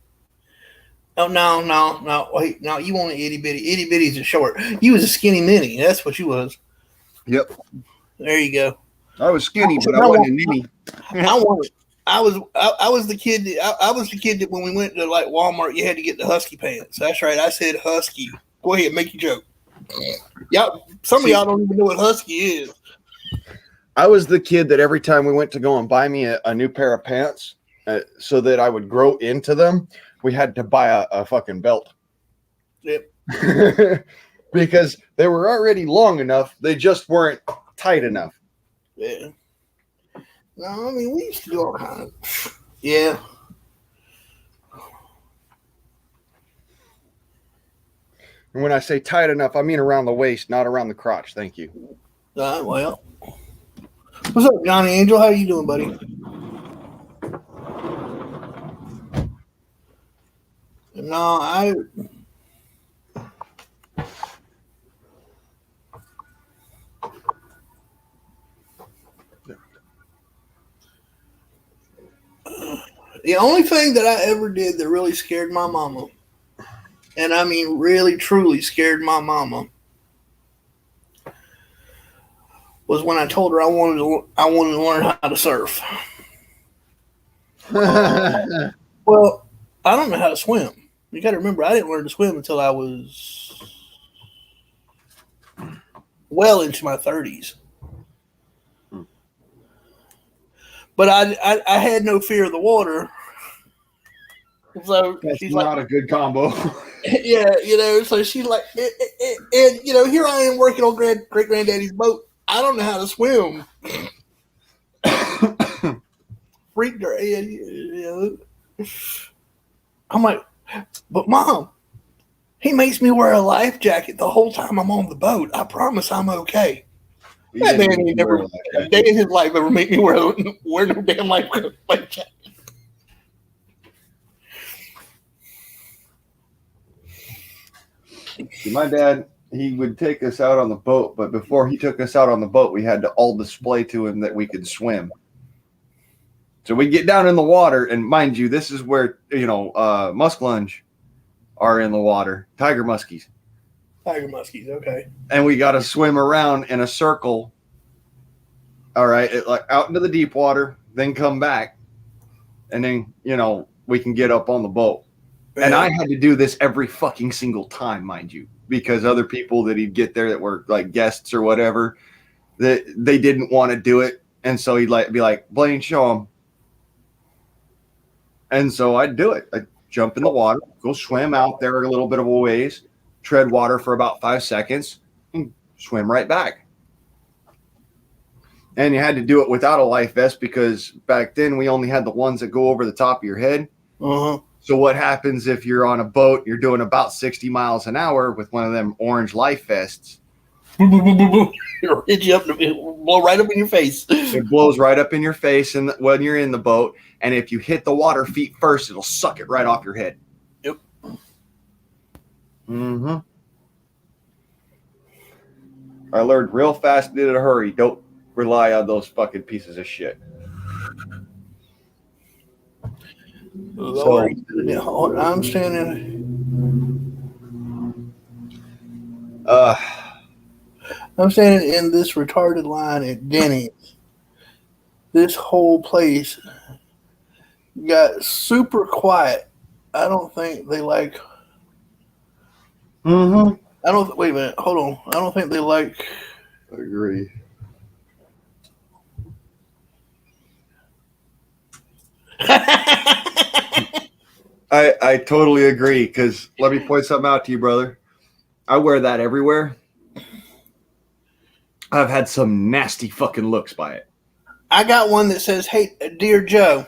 Oh no! Wait, no, you want an itty bitty? Itty bitty's a short. You was a skinny mini. That's what you was. Yep. There you go. I was skinny, but I wasn't a ninny. I was the kid. I was the kid that when we went to like Walmart, you had to get the husky pants. That's right. I said husky. Go ahead, make your joke. Y'all, some of y'all don't even know what husky is. I was the kid that every time we went to go and buy me a new pair of pants so that I would grow into them, we had to buy a fucking belt. Yep. Because they were already long enough. They just weren't tight enough. Yeah. No, I mean, we used to do all kinds of. Yeah. And when I say tight enough, I mean around the waist, not around the crotch. Thank you. Well. What's up, Johnny Angel? How you doing, buddy? No, the only thing that I ever did that really scared my mama, and I mean really truly scared my mama, was when I told her I wanted to learn how to surf. Well, I don't know how to swim. You got to remember, I didn't learn to swim until I was well into my 30s. But I had no fear of the water. So That's she's not like, a good combo. yeah, so she's like, and here I am working on great granddaddy's boat. I don't know how to swim. Freaked her. I'm like, but mom, he makes me wear a life jacket the whole time I'm on the boat. I promise I'm okay. That man ain't never a day in his life ever made me wear no damn life jacket. My dad, he would take us out on the boat, but before he took us out on the boat, we had to all display to him that we could swim. So we get down in the water, and mind you, this is where muskellunge are in the water, tiger muskies. Tiger muskies, okay. And we got to swim around in a circle. All right, like out into the deep water, then come back, and then we can get up on the boat. And I had to do this every fucking single time, mind you, because other people that he'd get there that were like guests or whatever, that they didn't want to do it. And so he'd be like, Blaine, show him. And so I'd do it. I'd jump in the water, go swim out there a little bit of a ways, tread water for about 5 seconds, and swim right back. And you had to do it without a life vest because back then we only had the ones that go over the top of your head. Uh-huh. So what happens if you're on a boat, you're doing about 60 miles an hour with one of them orange life vests? It'll hit you up, it'll blow right up in your face. It blows right up in your face and when you're in the boat. And if you hit the water feet first, it'll suck it right off your head. Yep. Mm-hmm. I learned real fast and in a hurry. Don't rely on those fucking pieces of shit. Lord, I'm standing. I'm standing in this retarded line at Denny's. This whole place got super quiet. I don't think they like. Mm-hmm. Wait a minute. Hold on. I don't think they like. I agree. I totally agree because let me point something out to you, brother. I wear that everywhere. I've had some nasty fucking looks by it. I got one that says, "Hey, dear Joe."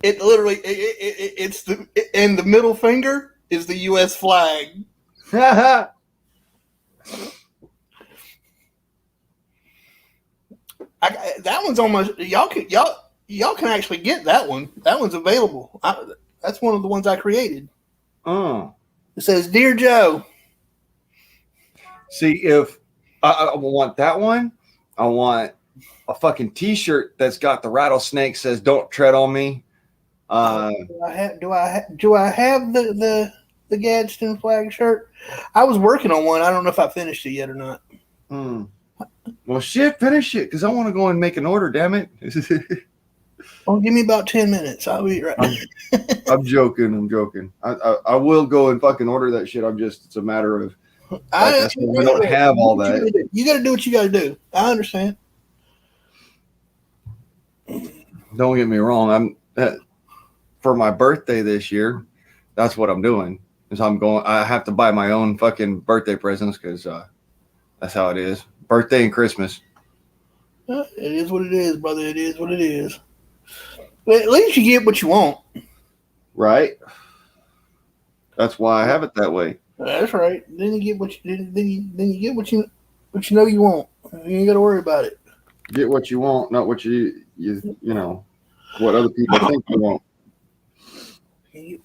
It literally, it's and the middle finger is the U.S. flag. That one's almost y'all can actually get that one. That one's available. That's one of the ones I created. Oh, it says, "Dear Joe." See, if I want that one, I want a fucking T-shirt that's got the rattlesnake says "Don't tread on me." Do I have the Gadsden flag shirt? I was working on one. I don't know if I finished it yet or not. Well, shit, finish it because I want to go and make an order. Damn it! Well, give me about 10 minutes. I'll be right. I'm joking. I will go and fucking order that shit. It's a matter of I don't have all that. You got to do what you got to do. I understand. Don't get me wrong. For my birthday this year, that's what I'm doing. Is I have to buy my own fucking birthday presents because that's how it is. Birthday and Christmas. It is what it is, brother. It is what it is. But at least you get what you want. Right. That's why I have it that way. That's right. Then you get what you get what you know you want. You ain't got to worry about it. Get what you want, not what you know what other people think you want. You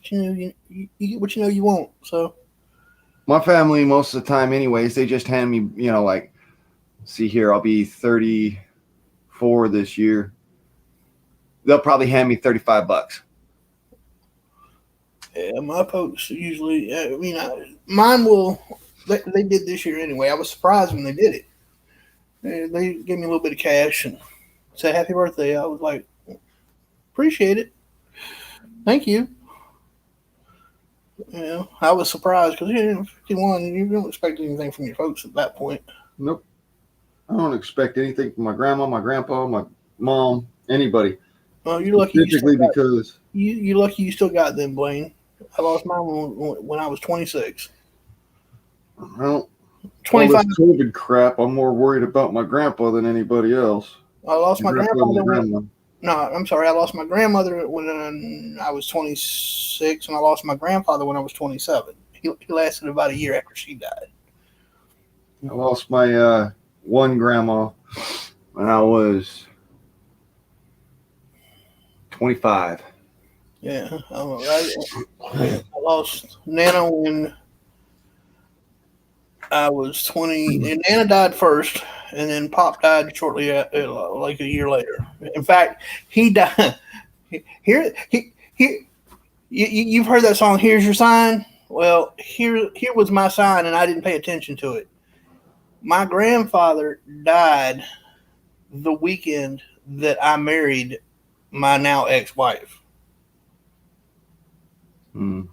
get what you know you want. So my family, most of the time, anyways, they just hand me, like, see here, I'll be 34 this year. They'll probably hand me $35. Yeah, my folks usually. Mine will. They did this year anyway. I was surprised when they did it. They gave me a little bit of cash and said happy birthday. I was like, appreciate it. Thank you. I was surprised because you're 51. You don't expect anything from your folks at that point. Nope. I don't expect anything from my grandma, my grandpa, my mom, anybody. Well, you're lucky. Because you're lucky you still got them, Blaine. I lost mine when I was 26. Well, 25. all this COVID crap, I'm more worried about my grandpa than anybody else. I lost my grandfather. No, I'm sorry. I lost my grandmother when I was 26, and I lost my grandfather when I was 27. He lasted about a year after she died. I lost my one grandma when I was 25. Yeah, I lost Nana when I was 20. And Nana died first, and then Pop died shortly, like a year later. In fact, he died. You've heard that song, "Here's Your Sign"? Well, here was my sign, and I didn't pay attention to it. My grandfather died the weekend that I married my now ex-wife. Mm.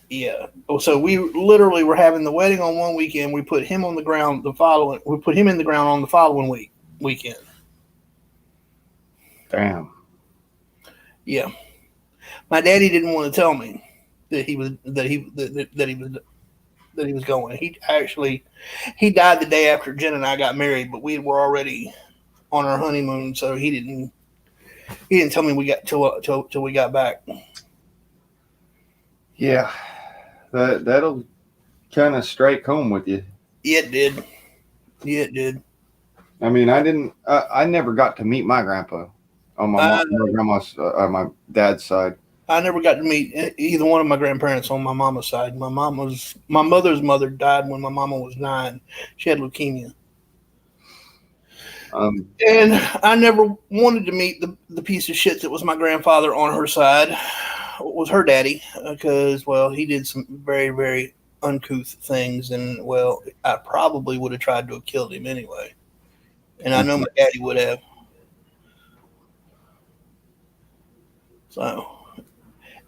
Yeah. So we literally were having the wedding on one weekend. We put him on the ground the following. We put him in the ground on the following weekend. Damn. Yeah. My daddy didn't want to tell me that he was going. He died the day after Jen and I got married, but we were already on our honeymoon, so he didn't tell me we got till we got back. Yeah, that'll kind of strike home with you. Yeah, it did. Yeah, it did. I mean, I never got to meet my grandpa on my grandma's my dad's side. I never got to meet either one of my grandparents on my mama's side. My mother's mother died when my mama was 9. She had leukemia. And I never wanted to meet the piece of shit that was my grandfather on her side, was her daddy, because, well, he did some very, very uncouth things, and, well, I probably would have tried to have killed him anyway. And I know my daddy would have. So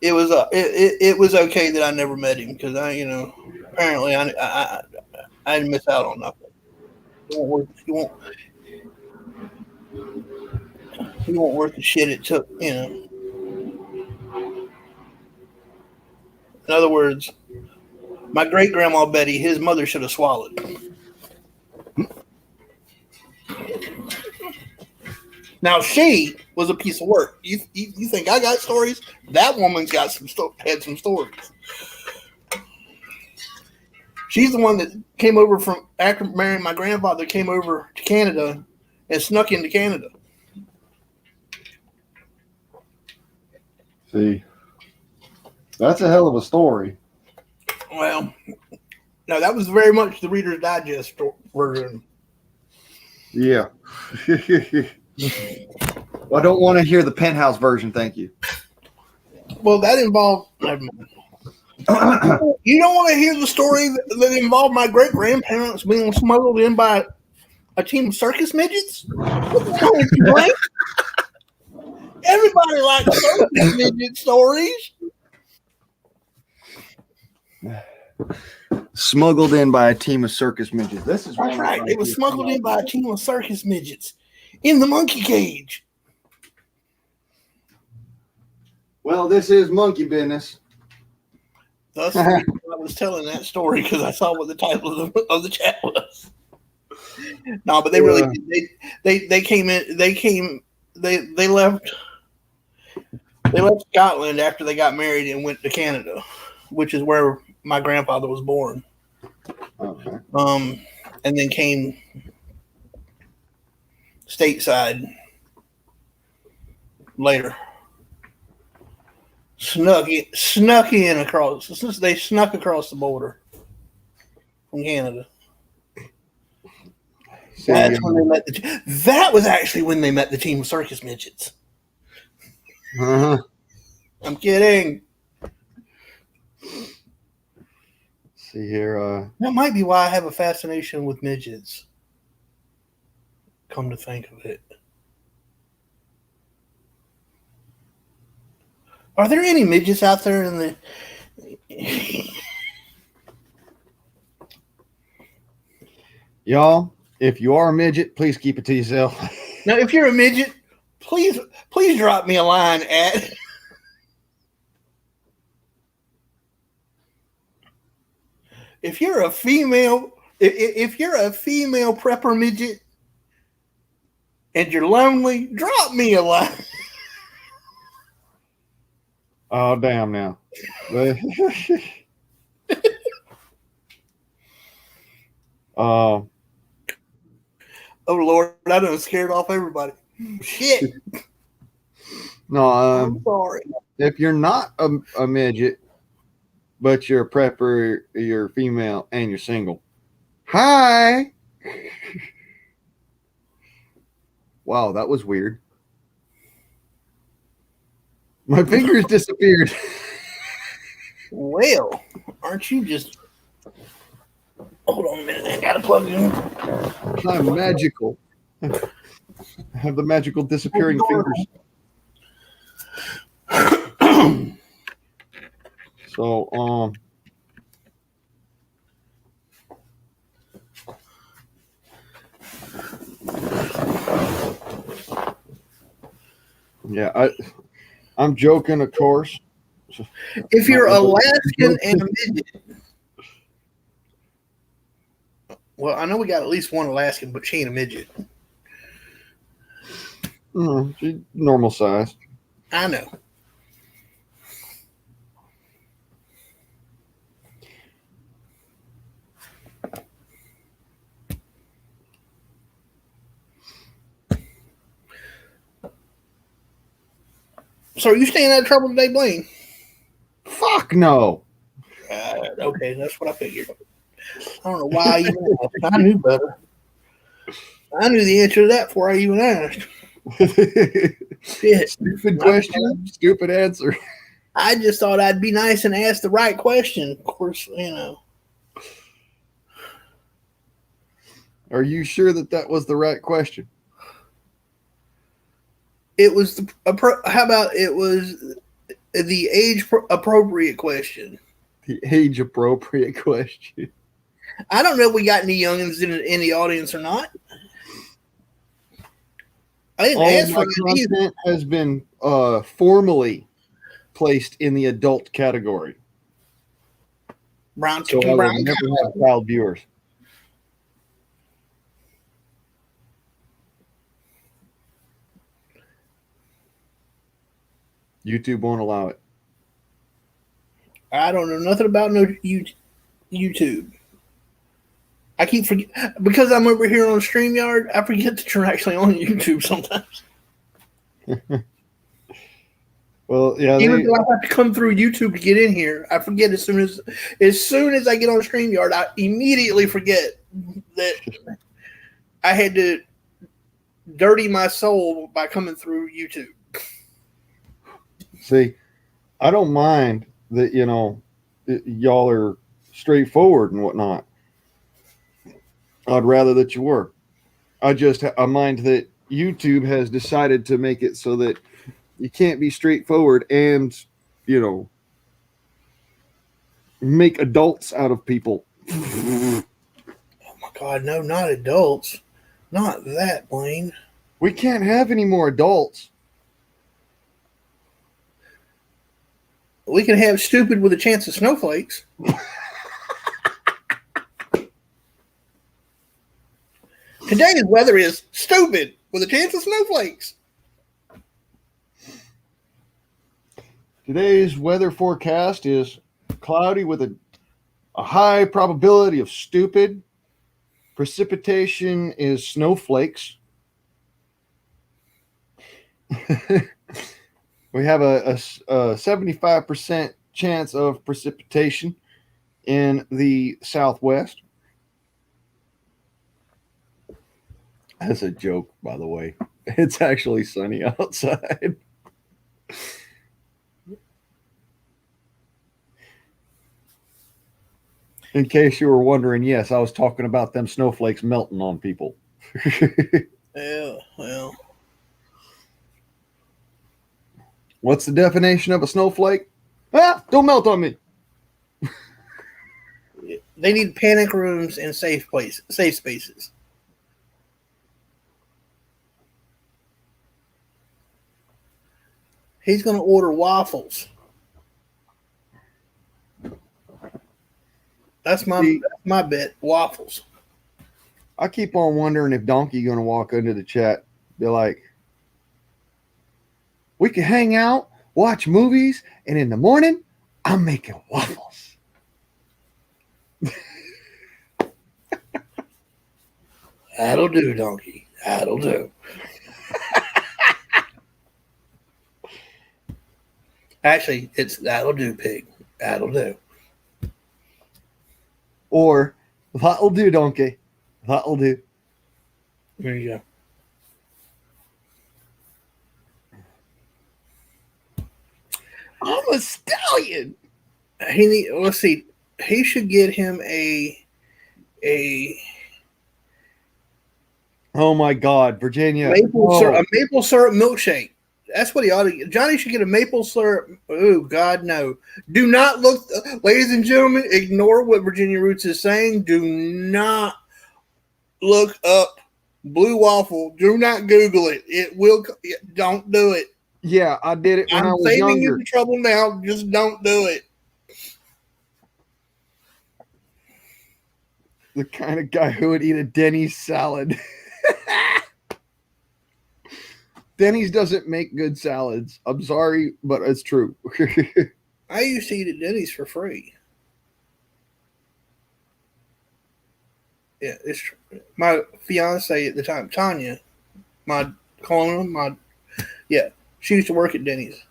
it was it was okay that I never met him, because apparently I didn't miss out on nothing. He won't worth the shit it took, In other words, my great grandma Betty, his mother should have swallowed. Now she was a piece of work. You think I got stories? That woman's got had some stories. She's the one that came over from after marrying my grandfather. Came over to Canada and snuck into Canada. See, that's a hell of a story. Well, no, that was very much the Reader's Digest version. Yeah. Well, I don't want to hear the Penthouse version, thank you. Well, that involved. You don't want to hear the story that involved my great grandparents being smuggled in by a team of circus midgets? Everybody likes circus midget stories. Smuggled in by a team of circus midgets. That's right. They were smuggled in by a team of circus midgets in the monkey cage. Well, this is monkey business. Thus, I was telling that story because I saw what the title of the chat was. No, but they really they came in. They left Scotland after they got married and went to Canada, which is where my grandfather was born. Okay. And then came stateside later. Snuck in across. They snuck across the border from Canada. That's when they met that was actually when they met the team of circus midgets. Uh-huh. I'm kidding. See here. That might be why I have a fascination with midgets. Come to think of it. Are there any midgets out there in the... Y'all, if you are a midget, please keep it to yourself. Now, if you're a midget, please drop me a line at... If you're a female prepper midget and you're lonely, drop me a line. Oh, damn now. Oh, Lord, I done scared off everybody. Shit. No, I'm sorry. If you're not a midget, but you're a prepper, you're female, and you're single. Hi. Wow, that was weird. My fingers disappeared. Well, aren't you just... Hold on a minute. I gotta plug it in. I'm magical. I have the magical disappearing fingers. So, yeah, I'm joking, of course. If you're Alaskan and a midget, well, I know we got at least one Alaskan, but she ain't a midget. She's normal size. I know. So are you staying out of trouble today, Blaine? Fuck no. Okay, that's what I figured. I don't know why I even asked. I knew better. I knew the answer to that before I even asked. Shit. Stupid question, stupid answer. I just thought I'd be nice and ask the right question. Of course, Are you sure that was the right question? It was how about it was the age appropriate question? The age appropriate question. I don't know if we got any youngins in the audience or not. I didn't ask for content either. Has been formally placed in the adult category. Brown chicken, brown never have child viewers. YouTube won't allow it. I don't know nothing about no YouTube. I keep forget because I'm over here on StreamYard. I forget that you're actually on YouTube sometimes. Well, yeah. Even though I have to come through YouTube to get in here, I forget as soon as I get on StreamYard, I immediately forget that I had to dirty my soul by coming through YouTube. See, I don't mind that, y'all are straightforward and whatnot. I'd rather that you were. I mind that YouTube has decided to make it so that you can't be straightforward and, make adults out of people. Oh my God, no, not adults. Not that, Blaine. We can't have any more adults. We can have stupid with a chance of snowflakes. Today's weather is stupid with a chance of snowflakes. Today's weather forecast is cloudy with a high probability of stupid. Precipitation is snowflakes. We have a 75% chance of precipitation in the southwest. That's a joke, by the way. It's actually sunny outside. In case you were wondering, yes, I was talking about them snowflakes melting on people. Yeah, well. What's the definition of a snowflake? Don't melt on me. They need panic rooms and safe spaces. He's going to order waffles. That's my bet. Waffles. I keep on wondering if Donkey going to walk into the chat, be like, we can hang out, watch movies, and in the morning, I'm making waffles. That'll do, Donkey. That'll do. Actually, it's that'll do, pig. That'll do. Or, that'll do, Donkey. That'll do. There you go. I'm a stallion. Let's see. He should get him a. Oh my God, Virginia! A maple syrup milkshake. That's what he ought to get. Johnny should get a maple syrup. Oh, God, no. Do not look, ladies and gentlemen, ignore what Virginia Roots is saying. Do not look up blue waffle. Do not Google it. It will, don't do it. Yeah, I did it when I I'm was saving you younger. the trouble now. Just don't do it. The kind of guy who would eat a Denny's salad. Denny's doesn't make good salads. I'm sorry, but it's true. I used to eat at Denny's for free. Yeah, it's true. My fiance at the time, Tanya, she used to work at Denny's,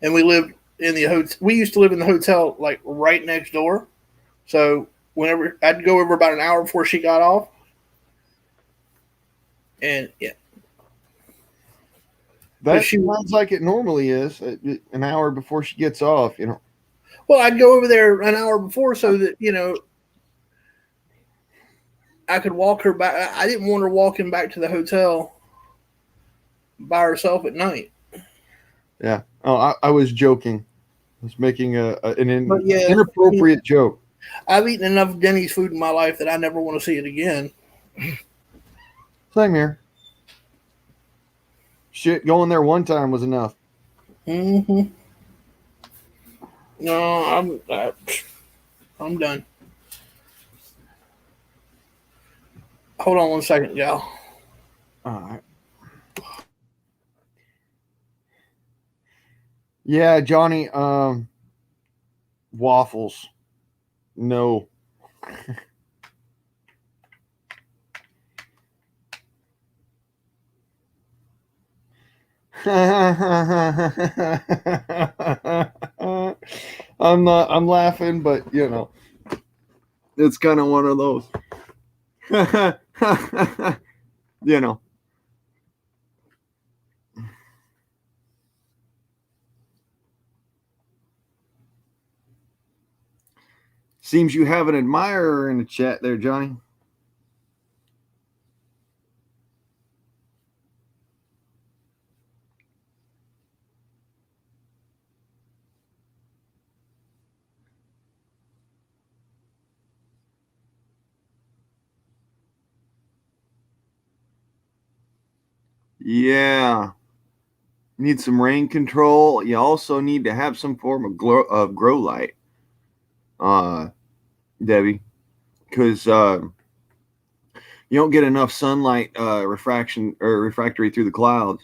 and we lived in the hotel. We used to live in the hotel like right next door. So whenever I'd go over about an hour before she got off, and yeah, That sounds like it normally is. An hour before she gets off, you know. well, I'd go over there an hour before so that I could walk her back. I didn't want her walking back to the hotel by herself at night. Yeah. Oh, I was joking. I was making an yeah, inappropriate joke. I've eaten enough Denny's food in my life that I never want to see it again. Same here. Shit, going there one time was enough. Mm-hmm. No, I'm done. Hold on 1 second, y'all. All right. Yeah, Johnny, waffles. No. I'm laughing, but it's kind of one of those. Seems you have an admirer in the chat there, Johnny. Yeah. Need some rain control. You also need to have some form of grow light, Debbie, because you don't get enough sunlight refraction or refractory through the clouds.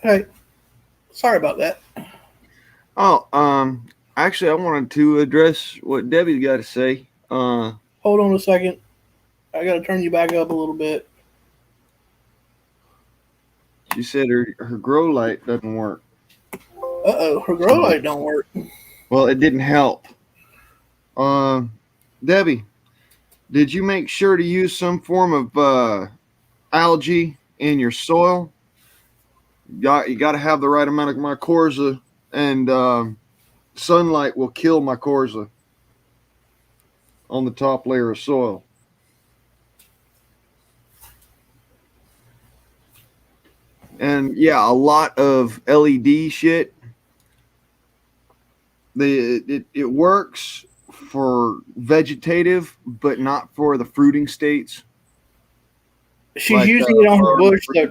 Hey, sorry about that. Oh, actually, I wanted to address what Debbie's got to say. Hold on a second. I got to turn you back up a little bit. She said her grow light doesn't work. Uh-oh, her grow light don't work. Well, it didn't help. Debbie, did you make sure to use some form of algae in your soil. You got to have the right amount of mycorrhiza, and sunlight will kill mycorrhiza on the top layer of soil. And yeah, a lot of LED shit. It works for vegetative, but not for the fruiting states. She's Like, using it on her or- bush, though,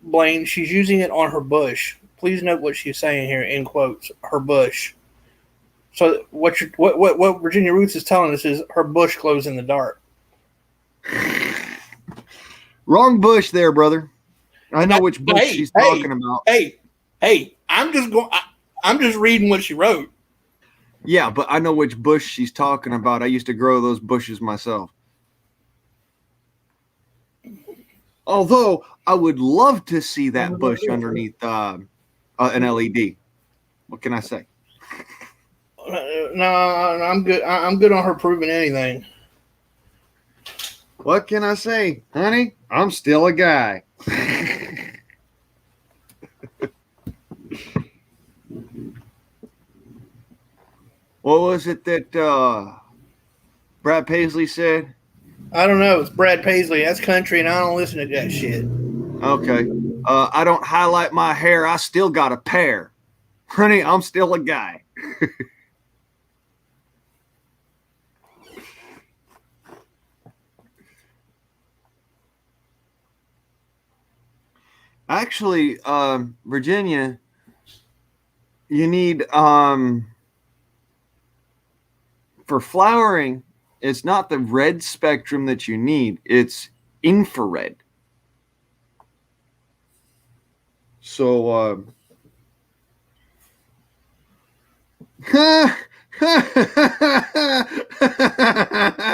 Blaine. She's using it on her bush. Please note what she's saying here in quotes. Her bush. So what Virginia Roots is telling us is her bush glows in the dark. Wrong bush there, brother. I know which bush she's talking about. Hey! I'm just reading what she wrote. Yeah, but I know which bush she's talking about. I used to grow those bushes myself. Although I would love to see that bush underneath an LED. What can I say? No, I'm good. I'm good on her proving anything. What can I say, honey? I'm still a guy. What was it that Brad Paisley said? I don't know. It's Brad Paisley. That's country, and I don't listen to that shit. Okay. I don't highlight my hair. I still got a pair. Honey, I'm still a guy. Actually, Virginia, you need for flowering, it's not the red spectrum that you need, it's infrared. So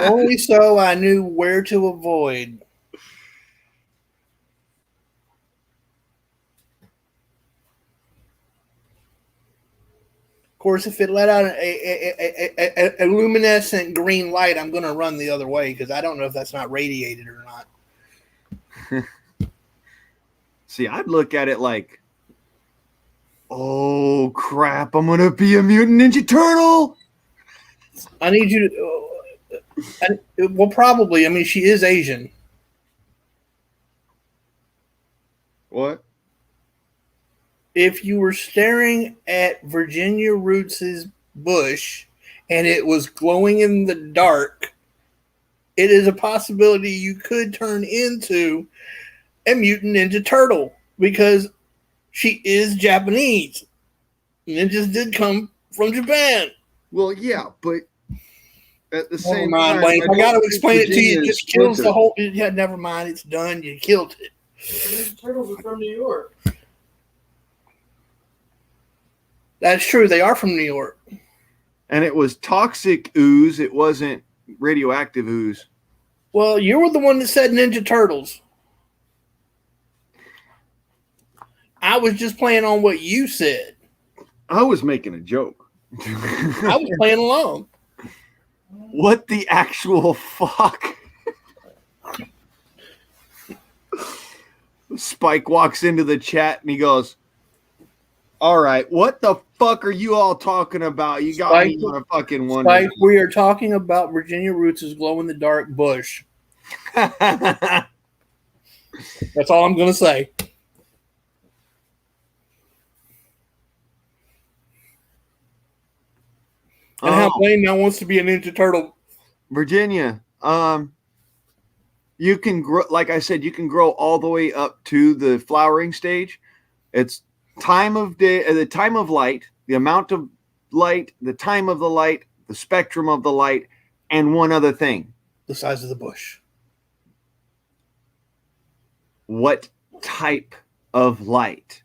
Only so I knew where to avoid. Of course, if it let out a luminescent green light, I'm going to run the other way because I don't know if that's not radiated or not. See, I'd look at it like, oh crap, I'm going to be a mutant Ninja Turtle. I need you to. Well, probably. I mean, she is Asian. What? If you were staring at Virginia Roots' bush and it was glowing in the dark, it is a possibility you could turn into a mutant Ninja Turtle because she is Japanese. Ninjas did come from Japan. Well, yeah, but at the Never same mind, time, Blaine. I got to explain it to you. It Virginia just is kills the splintered. whole. Yeah, never mind. It's done. You killed it. Ninja Turtles are from New York. That's true. They are from New York. And it was toxic ooze. It wasn't radioactive ooze. Well, you were the one that said Ninja Turtles. I was just playing on what you said. I was making a joke. I was playing along. What the actual fuck? Spike walks into the chat and he goes, all right, what the fuck are you all talking about? You got me on a fucking wonder. Spike, we are talking about Virginia Roots' glow-in-the-dark bush. That's all I'm going to say. And how Blaine now wants to be a Ninja Turtle. Virginia, you can grow, like I said, you can grow all the way up to the flowering stage. It's time of day, the time of light, the amount of light, the time of the light, the spectrum of the light, and one other thing. The size of the bush. What type of light?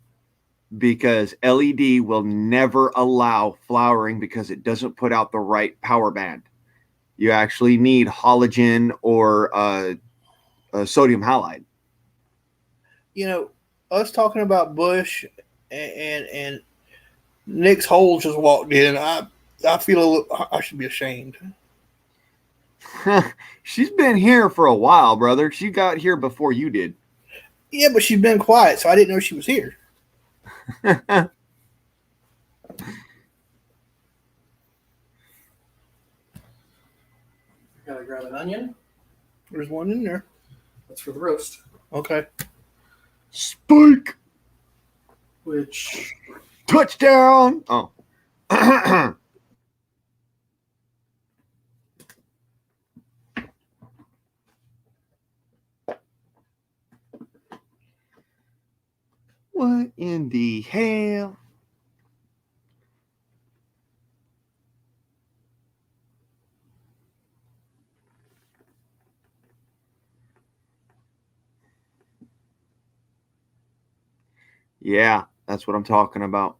Because LED will never allow flowering because it doesn't put out the right power band. You actually need halogen or sodium halide. You know, us talking about bush and Nick's hole just walked in. I feel I should be ashamed. She's been here for a while, brother. She got here before you did. Yeah, but she's been quiet, so I didn't know she was here. Gotta grab an onion. There's one in there. That's for the roast. Okay. Spike. Which Touchdown. Oh. What in the hell? Yeah, that's what I'm talking about.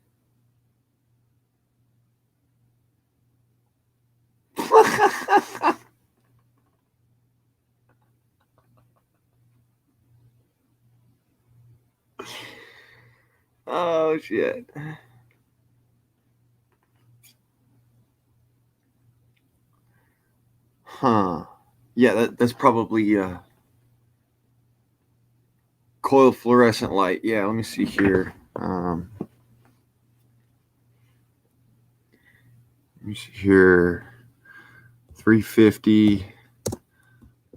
Oh shit. Huh. Yeah, that's probably coil fluorescent light. Yeah, let me see here. Let me see here. 350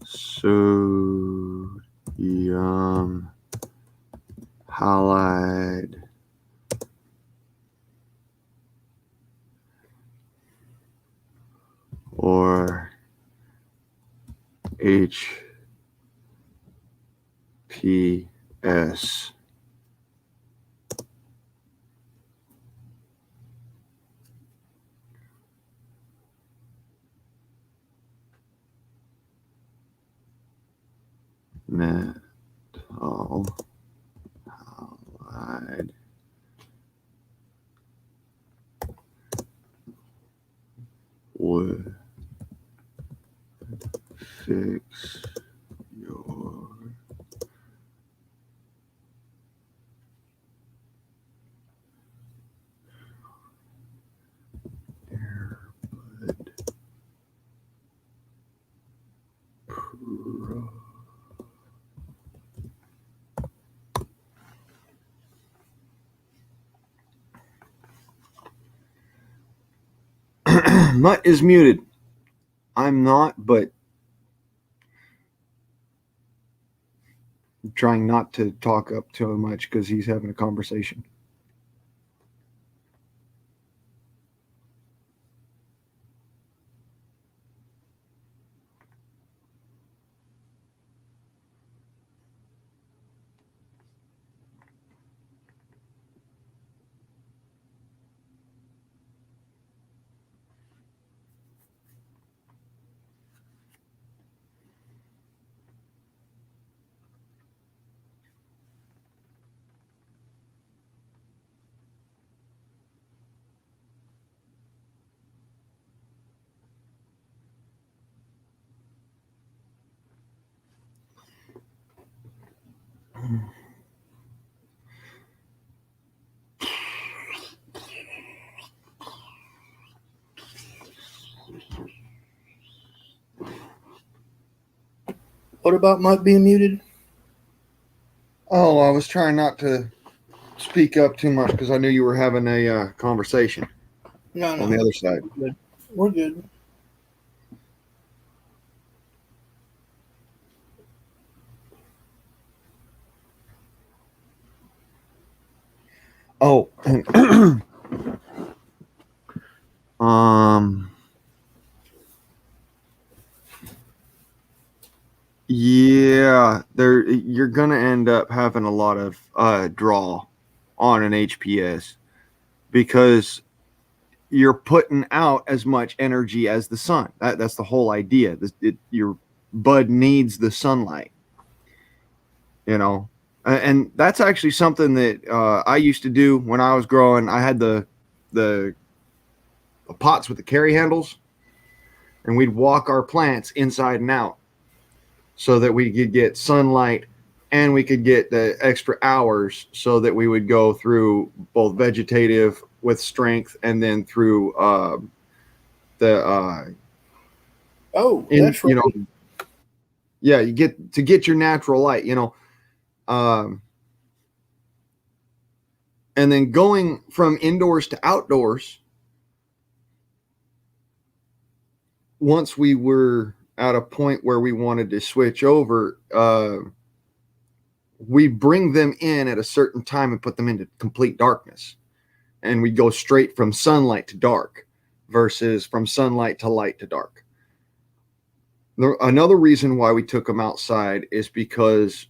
sodium halide. Or HPS. Metal halide would fix your earbud pro. Mutt is muted. I'm not, but I'm trying not to talk up too much because he's having a conversation. What about Mike being muted? Oh, I was trying not to speak up too much because I knew you were having a conversation No, on the other side. We're good. Oh, and yeah, you're gonna end up having a lot of draw on an HPS because you're putting out as much energy as the sun. That's the whole idea. Your bud needs the sunlight, you know, and that's actually something that I used to do when I was growing. I had the pots with the carry handles, and we'd walk our plants inside and out so that we could get sunlight and we could get the extra hours so that we would go through both vegetative with strength and then through the Oh, And that's right. yeah, you get your natural light, and then going from indoors to outdoors. Once we were at a point where we wanted to switch over, we bring them in at a certain time and put them into complete darkness, and we go straight from sunlight to dark versus from sunlight to light to dark. Another reason why we took them outside is because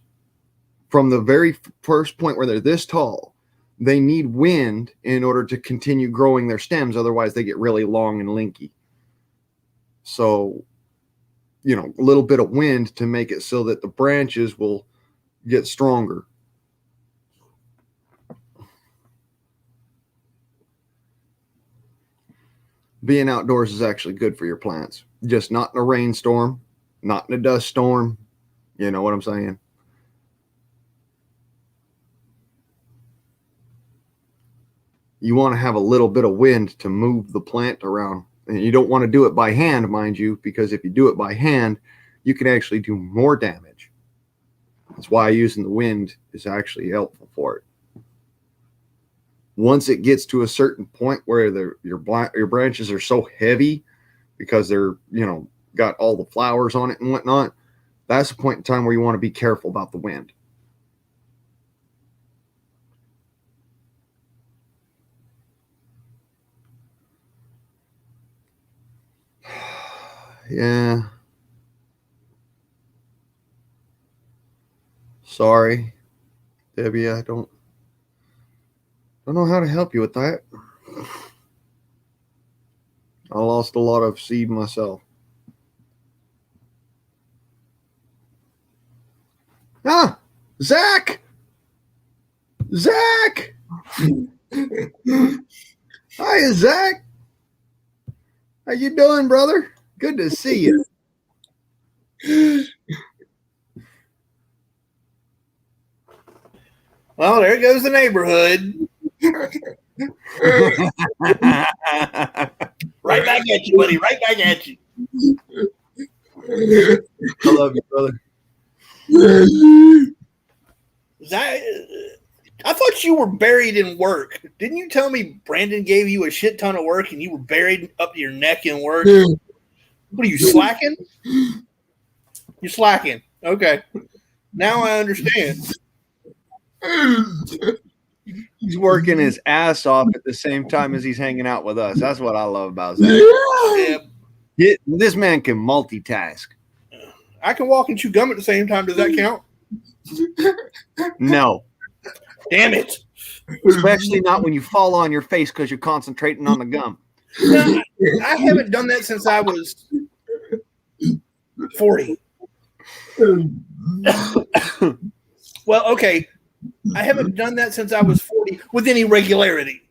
from the very first point where they're this tall, they need wind in order to continue growing their stems. Otherwise, they get really long and linky. So, a little bit of wind to make it so that the branches will get stronger. Being outdoors is actually good for your plants. Just not in a rainstorm, not in a dust storm. You know what I'm saying? You want to have a little bit of wind to move the plant around. And you don't want to do it by hand, mind you, because if you do it by hand, you can actually do more damage. That's why using the wind is actually helpful for it. Once it gets to a certain point where your branches are so heavy because they're, got all the flowers on it and whatnot, that's a point in time where you want to be careful about the wind. Yeah. Sorry, Debbie, I don't know how to help you with that. I lost a lot of seed myself. Ah, Zach! Hi, Zach. How you doing, brother? Good to see you. Well, there goes the neighborhood. Right back at you, buddy. Right back at you. I love you, brother. I thought you were buried in work. Didn't you tell me Brandon gave you a shit ton of work and you were buried up to your neck in work? What are you, slacking? You're slacking. Okay. Now I understand. He's working his ass off at the same time as he's hanging out with us. That's what I love about Zach. Yeah, this man can multitask. I can walk and chew gum at the same time. Does that count? No. Damn it. Especially not when you fall on your face because you're concentrating on the gum. No, I haven't done that since I was 40. Well, okay. I haven't done that since I was 40 with any regularity.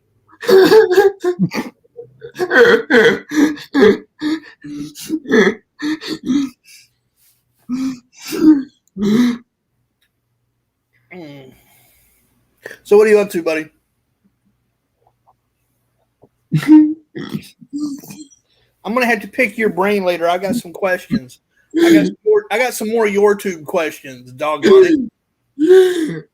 So what are you up to, buddy? I'm gonna have to pick your brain later. I got some questions. I got some more your tube questions. Doggone it.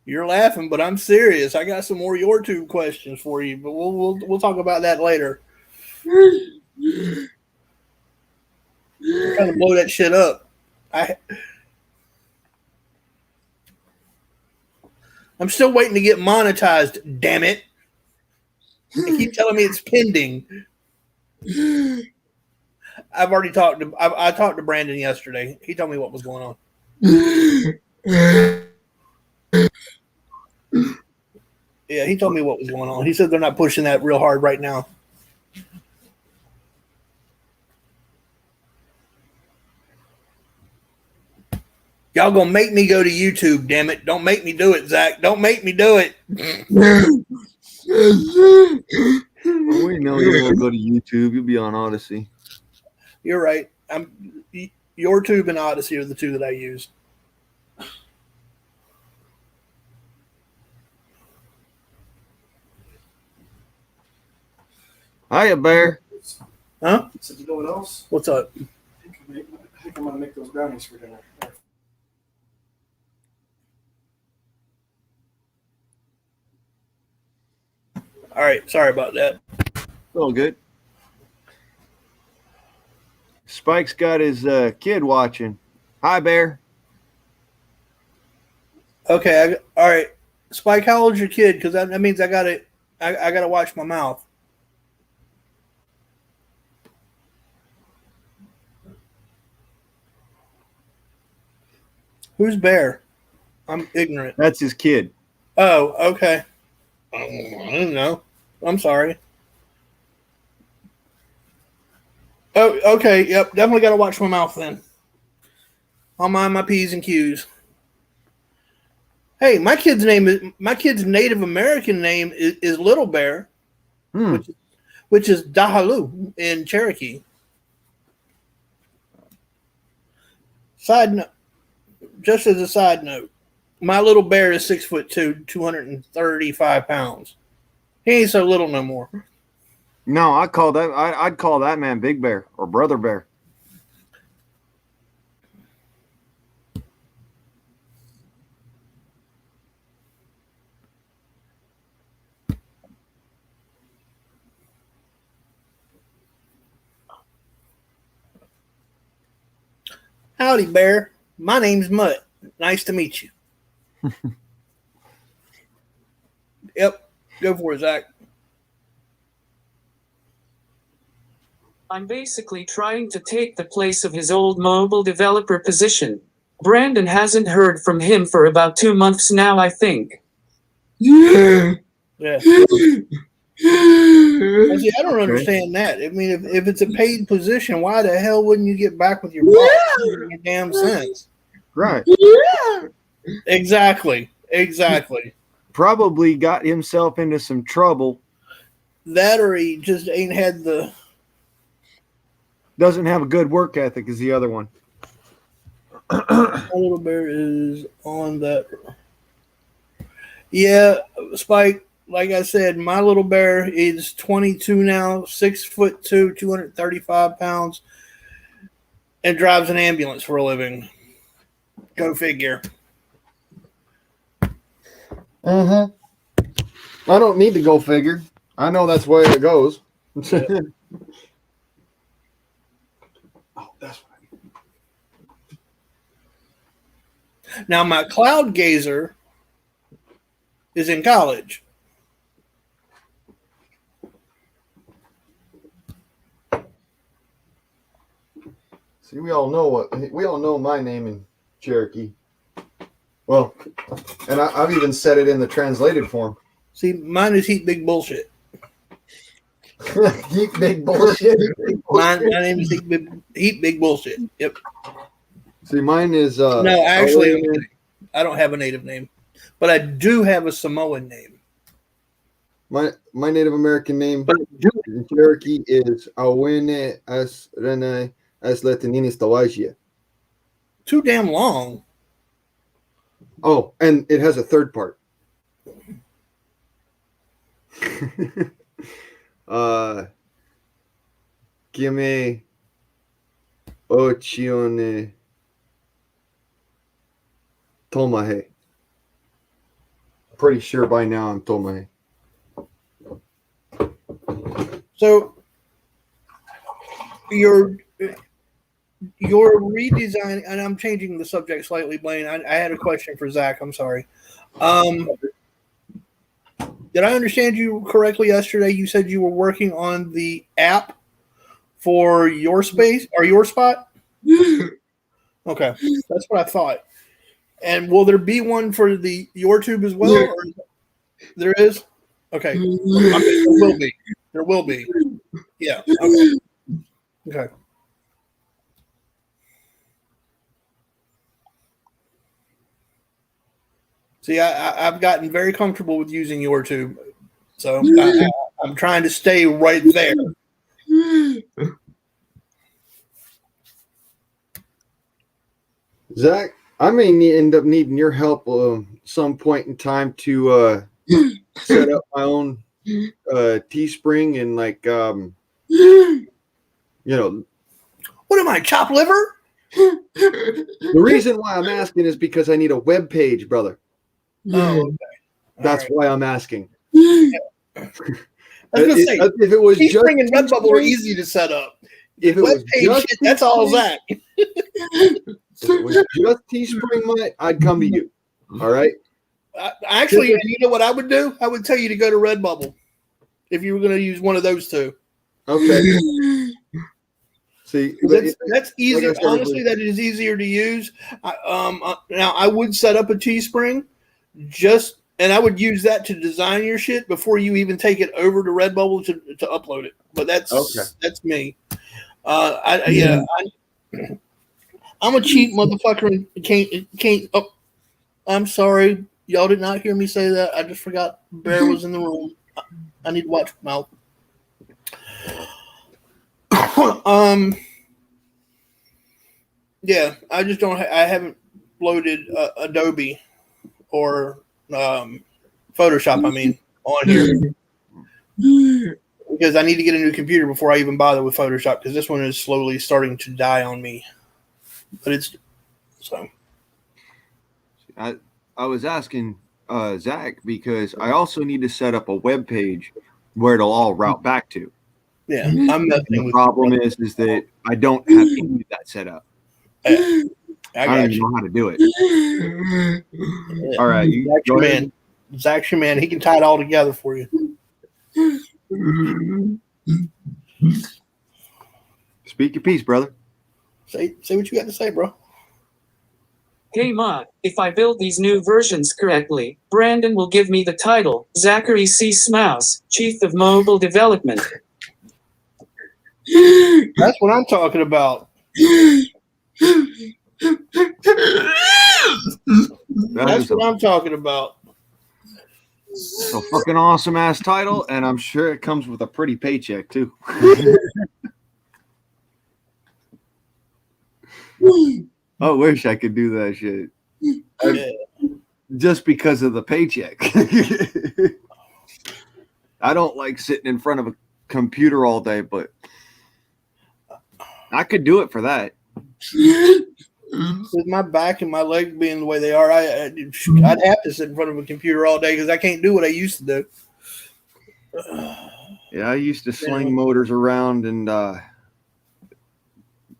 You're laughing, but I'm serious. I got some more your tube questions for you, but we'll talk about that later. I'm trying to blow that shit up. I'm still waiting to get monetized. Damn it! They keep telling me it's pending. I've already talked to. I talked to Brandon yesterday. He told me what was going on. Yeah, he told me what was going on. He said they're not pushing that real hard right now. Y'all gonna make me go to YouTube, damn it. Don't make me do it, Zach. Don't make me do it. We know you won't go to YouTube. You'll be on Odyssey. You're right. Your tube and Odyssey are the two that I use. Hiya, Bear. Huh? So you know what else? What's up? I think I'm gonna make those brownies for dinner. All right. Sorry about that. All good. Spike's got his kid watching. Hi, Bear. Okay. All right. Spike, how old's your kid? Because that means I got to. I got to watch my mouth. Who's Bear? I'm ignorant. That's his kid. Oh, okay. I don't know. I'm sorry. Oh, okay. Yep. Definitely got to watch my mouth then. I'll mind my P's and Q's. Hey, my kid's Native American name is Little Bear, which is Dahalu in Cherokee. Side note, just as a side note, my little bear is 6'2", 235 pounds. He ain't so little no more. No, I'd call that man Big Bear or Brother Bear. Howdy, Bear. My name's Mutt. Nice to meet you. Yep. Go for it, Zach. I'm basically trying to take the place of his old mobile developer position. Brandon hasn't heard from him for about 2 months now, I think. Yeah. See, I don't understand that. I mean, if it's a paid position, why the hell wouldn't you get back with your boss? Your damn sense. Right. Exactly. Probably got himself into some trouble. That or he just ain't had the... Doesn't have a good work ethic is the other one. My little bear is on that. Yeah, Spike, like I said, my little bear is 22 now, 6'2", 235 pounds, and drives an ambulance for a living. Go figure. I don't need to go figure. I know that's the way it goes. Oh, that's right. Now, my cloud gazer is in college. See, we all know my name in Cherokee. Well, and I've even said it in the translated form. See, mine is heat big bullshit. Heat big bullshit. My name is heat big bullshit. Yep. See, mine is No, actually, I don't have a native name, but I do have a Samoan name. my Native American name But in Cherokee is Awene as Rene as Letaninis Tawajia. too damn long. Oh, and it has a third part. Kime Ochione Tomahe. Pretty sure by now I'm Tomahe. So your redesign, and I'm changing the subject slightly, Blaine. I had a question for Zach. I'm sorry. Did I understand you correctly yesterday? You said you were working on the app for your space or your spot? Okay, that's what I thought. And will there be one for the your tube as well? Or there is? Okay. There will be. There will be. Yeah. Okay. Okay. See, I've gotten very comfortable with using your tube, so I'm trying to stay right there. Zach, I may end up needing your help some point in time to set up my own Teespring and like you know, What am I, chopped liver? the reason why I'm asking is because I need a web page, brother. Oh, okay. That's All why I'm asking. right. I was gonna say, If it was just Teespring and Redbubble are Teespring, easy to set up. if it Web was page just shit, that's all Teespring, Zach. if it was just Teespring, Mike, I'd come to you. All right. Actually, you know what I would do? I would tell you to go to Redbubble if you were going to use one of those two. Okay. See, That's easier. like I said, Honestly, that is easier to use. Now, I would set up a Teespring, and I would use that to design your shit before you even take it over to Redbubble to upload it. But that's me. I'm a cheap motherfucker and can't. Oh, I'm sorry, y'all did not hear me say that. I just forgot Bear was in the room. I need to watch my mouth. Yeah, I just don't. I haven't loaded Adobe or Photoshop. I mean, on here because I need to get a new computer before I even bother with Photoshop because this one is slowly starting to die on me. But it's so. I was asking Zach because I also need to set up a web page where it'll all route back to. Yeah, I'm messing The with problem is that I don't have any of that set up. I I got don't even you. know how to do it. All right, you Zach's go your ahead. man. Zach's your man. He can tie it all together for you. Speak your piece, brother. Say what you got to say, bro. Hey Ma, if I build these new versions correctly, Brandon will give me the title, Zachary C. Smouse, Chief of Mobile Development. That's what I'm talking about. That's what I'm talking about. It's a fucking awesome ass title, and I'm sure it comes with a pretty paycheck too. I wish I could do that shit. Just because of the paycheck. I don't like sitting in front of a computer all day, but I could do it for that. With my back and my legs being the way they are, I'd have to sit in front of a computer all day because I can't do what I used to do. Yeah, I used to sling motors around and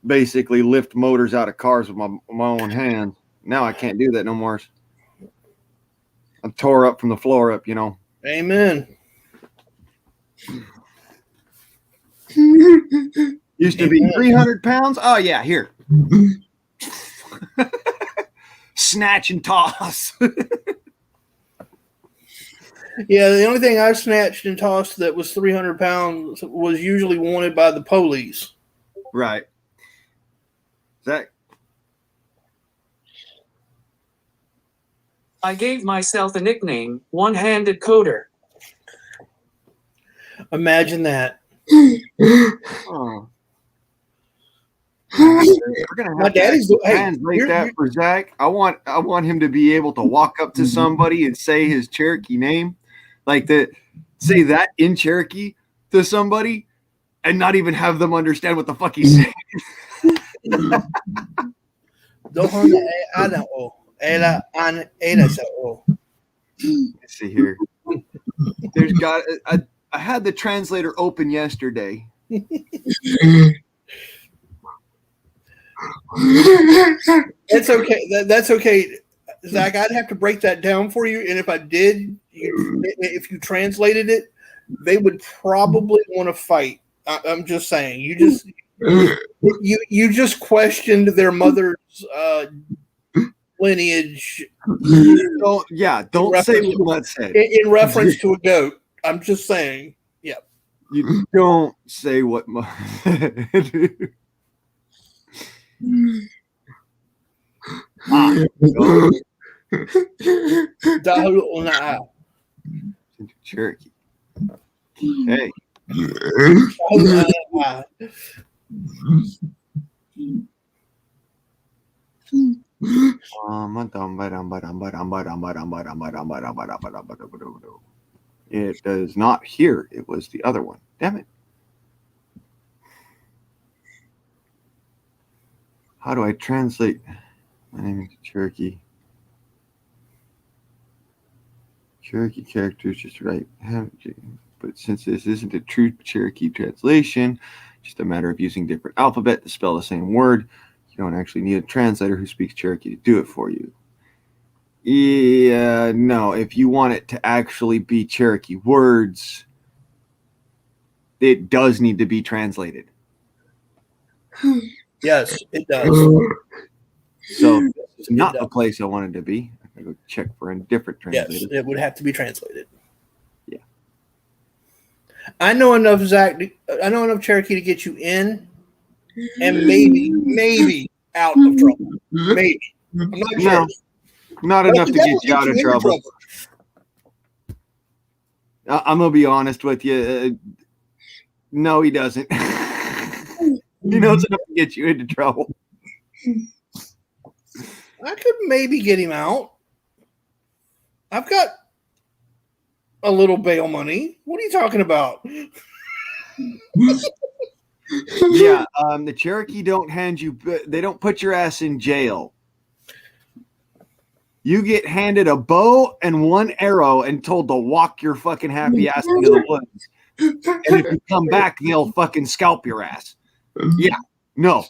basically lift motors out of cars with my own hands. Now I can't do that no more. I'm tore up from the floor up, you know. Amen. Used to be 300 pounds. Oh, yeah, here. Snatch and toss. Yeah, the only thing I snatched and tossed that was 300 pounds was usually wanted by the police. Right. Zach? I gave myself a nickname, One-Handed Coder. Imagine that. Oh. We're gonna My have daddy's to hey, translate that for Zach. I want him to be able to walk up to somebody and say his Cherokee name, like say that in Cherokee to somebody, and not even have them understand what the fuck he's saying. Let's see here. I had the translator open yesterday. That's okay. That's okay, Zach. I'd have to break that down for you, and if I did, if you translated it, they would probably want to fight. I'm just saying. You just questioned their mother's lineage. Don't say what I said. In reference to a goat. I'm just saying. Yeah. You don't say what Cherokee. Hey. It does not here. It was the other one. Damn it. How do I translate my name into Cherokee? Cherokee characters just right. But since this isn't a true Cherokee translation, just a matter of using different alphabet to spell the same word, you don't actually need a translator who speaks Cherokee to do it for you. Yeah, no. If you want it to actually be Cherokee words, it does need to be translated. Yes, it does. So this is not the place I wanted to be. I gotta go check for a different translator. Yes, it would have to be translated. Yeah. I know enough, Zach. I know enough Cherokee to get you in, and maybe out of trouble. Maybe. I'm not sure. No, not enough to get you out of trouble. I'm gonna be honest with you. No, he doesn't. He knows enough to get you into trouble. I could maybe get him out. I've got a little bail money. What are you talking about? Yeah, the Cherokee don't hand you. They don't put your ass in jail. You get handed a bow and one arrow and told to walk your fucking happy ass into the woods. And if you come back, they'll fucking scalp your ass. Yeah, no.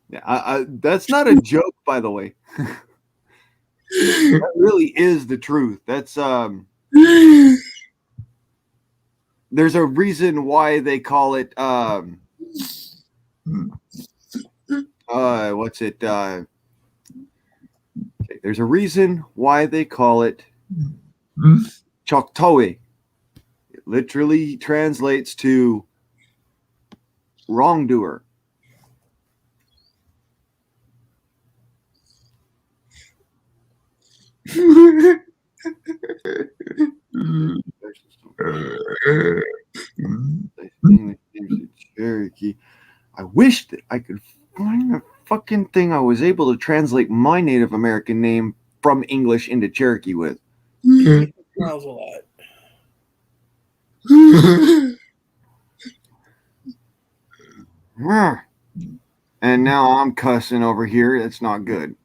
Yeah, that's not a joke, by the way. That really is the truth. That's there's a reason why they call it what's it okay, there's a reason why they call it Choctaw. It literally translates to wrongdoer. Cherokee. I wish that I could find a fucking thing I was able to translate my Native American name from English into Cherokee with. That was a lot. And now I'm cussing over here. That's not good.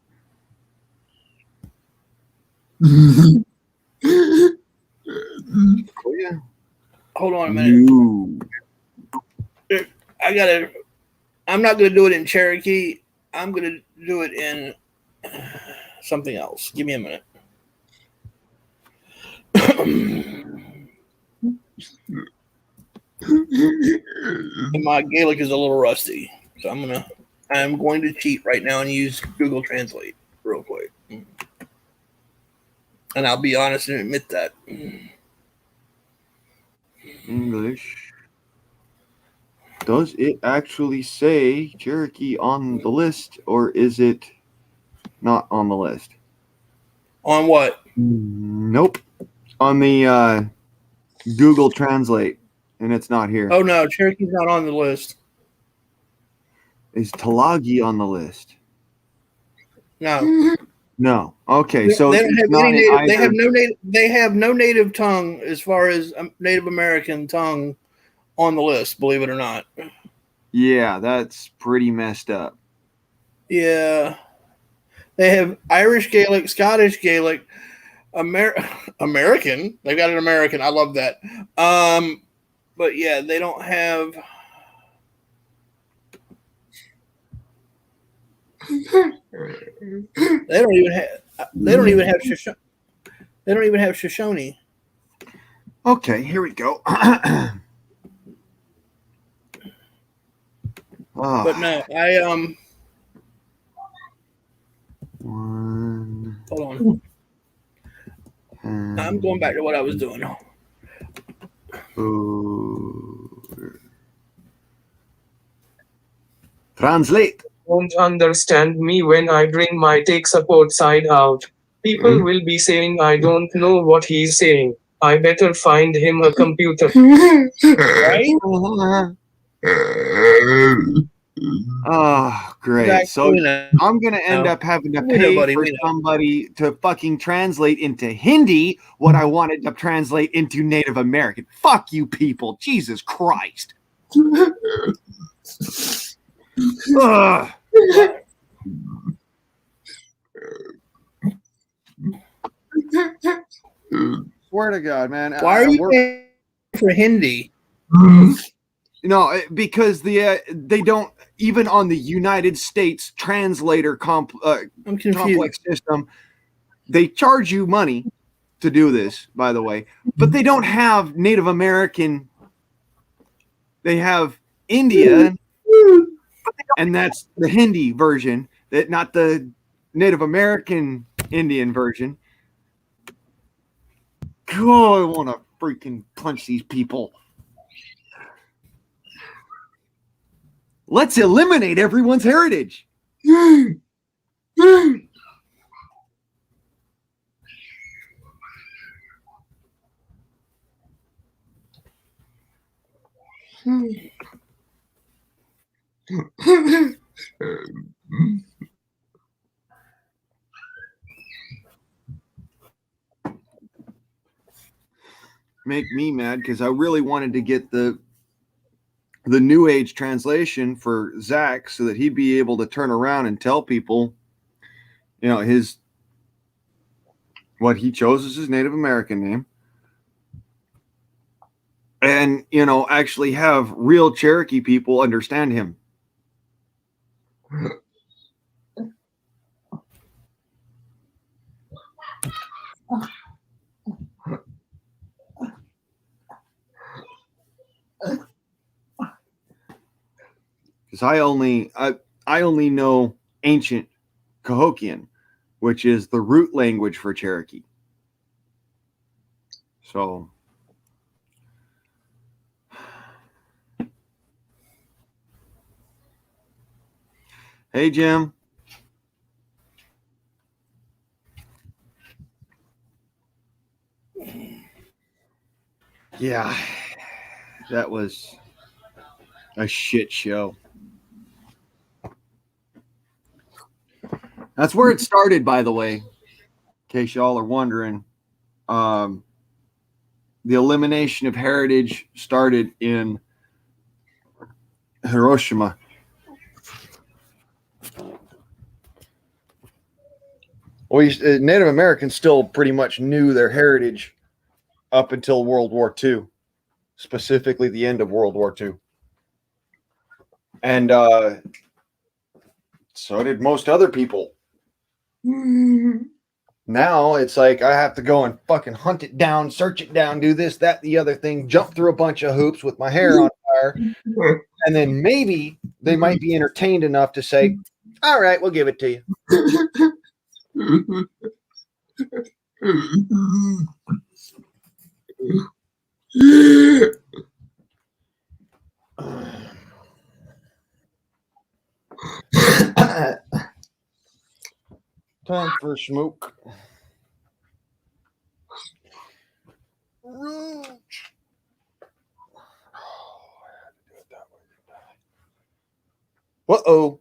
Oh, yeah. Hold on a minute. No. I'm not gonna do it in Cherokee. I'm gonna do it in something else. Give me a minute. And my Gaelic is a little rusty, so I'm going to cheat right now and use Google Translate real quick. And I'll be honest and admit that. English. Does it actually say Cherokee on the list, or is it not on the list? On what? Nope. On the Google Translate, and it's not here. Oh no, Cherokee's not on the list. Is Talagi on the list? No. No. Okay, so they don't have not any in native, they have either- no native. They have no native tongue as far as Native American tongue on the list. Believe it or not. Yeah, that's pretty messed up. Yeah, they have Irish Gaelic, Scottish Gaelic, American. They've got an American. I love that. But yeah, they don't have. They don't even have. They don't even have Shoshone. They don't even have Shoshone. Okay, here we go. But no, I One. hold on. I'm going back to what I was doing. Translate. Won't understand me when I bring my tech support side out. People will be saying I don't know what he's saying. I better find him a computer. Right? Oh, great. Zach, So we know. I'm going to end No. up having to We know, pay buddy, for we know. somebody to fucking translate into Hindi what I wanted to translate into Native American. Fuck you people. Jesus Christ. Ugh. Swear to God, man. Why are I you work. paying for Hindi? No, because they don't, even on the United States translator I'm confused. complex system, they charge you money to do this, by the way, but they don't have Native American. They have India, and that's the Hindi version, that not the Native American Indian version. God, I want to freaking punch these people. Let's eliminate everyone's heritage. Make me mad because I really wanted to get the New Age translation for Zach so that he'd be able to turn around and tell people, you know, what he chose as his Native American name, and you know, actually have real Cherokee people understand him. Because I only know ancient Cahokian, which is the root language for Cherokee. So hey Jim. Yeah, that was a shit show. That's where it started, by the way, in case y'all are wondering. The elimination of heritage started in Hiroshima. Well, Native Americans still pretty much knew their heritage up until World War II, specifically the end of World War II. And so did most other people. Now it's like I have to go and fucking hunt it down, search it down, do this, that, the other thing, jump through a bunch of hoops with my hair on fire. And then maybe they might be entertained enough to say, all right, we'll give it to you. Time for a smoke. Uh-oh.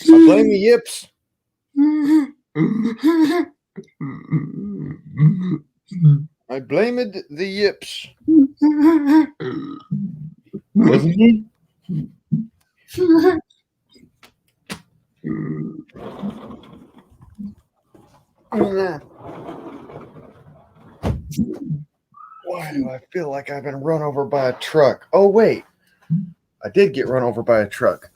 I blame the yips. I blamed the yips. Wasn't he? Why do I feel like I've been run over by a truck? Oh, wait. I did get run over by a truck.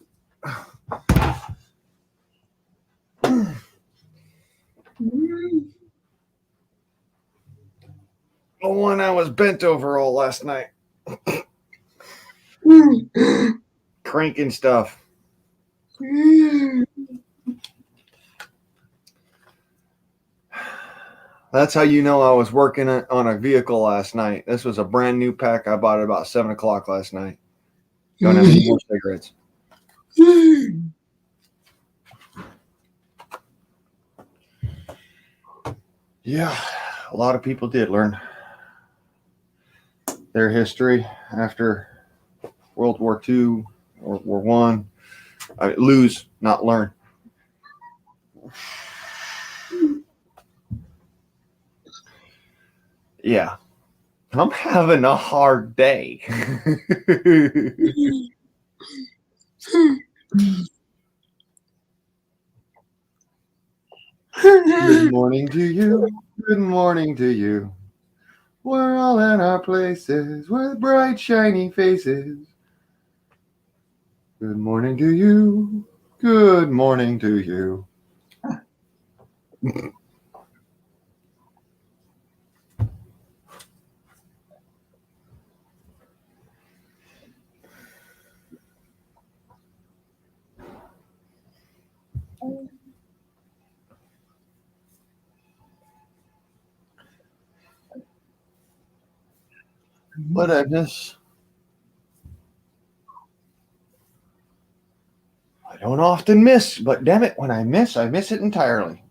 The one I was bent over all last night. Cranking stuff. That's how you know I was working on a vehicle last night. This was a brand new pack. I bought it about 7 o'clock last night. Don't have any more cigarettes. Yeah, a lot of people did learn their history after World War II We're one. Lose, not learn. Yeah. I'm having a hard day. Good morning to you. Good morning to you. We're all in our places with bright, shiny faces. Good morning to you. Good morning to you. But I don't often miss, but damn it, when I miss it entirely.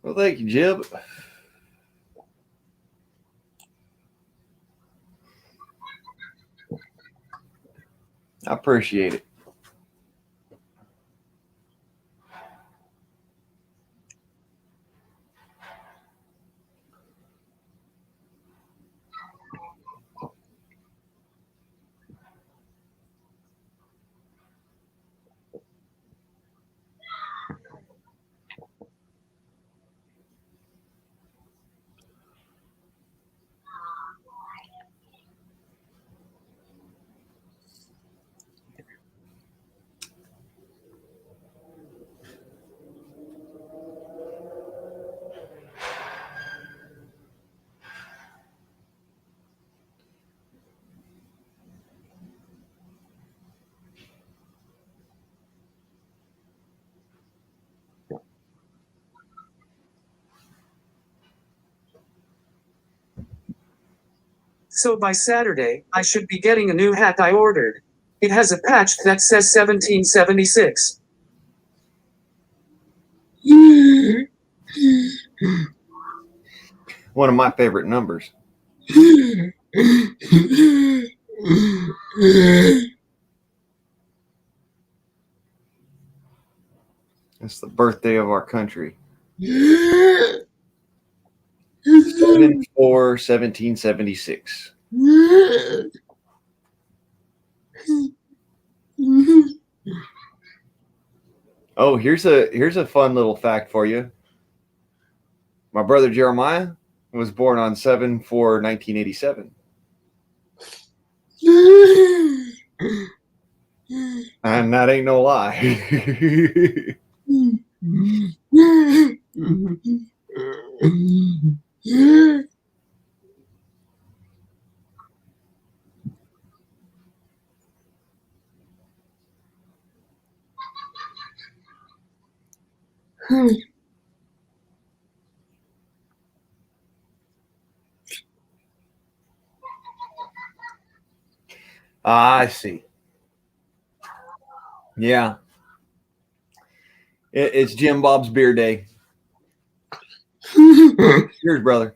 Well, thank you, Jib. I appreciate it. So by Saturday, I should be getting a new hat I ordered. It has a patch that says 1776. One of my favorite numbers. It's the birthday of our country. 7/4/1776. Oh, here's a fun little fact for you. My brother Jeremiah was born on 7/4/1987. And that ain't no lie. I see. Yeah. It's Jim Bob's beer day. Cheers, brother.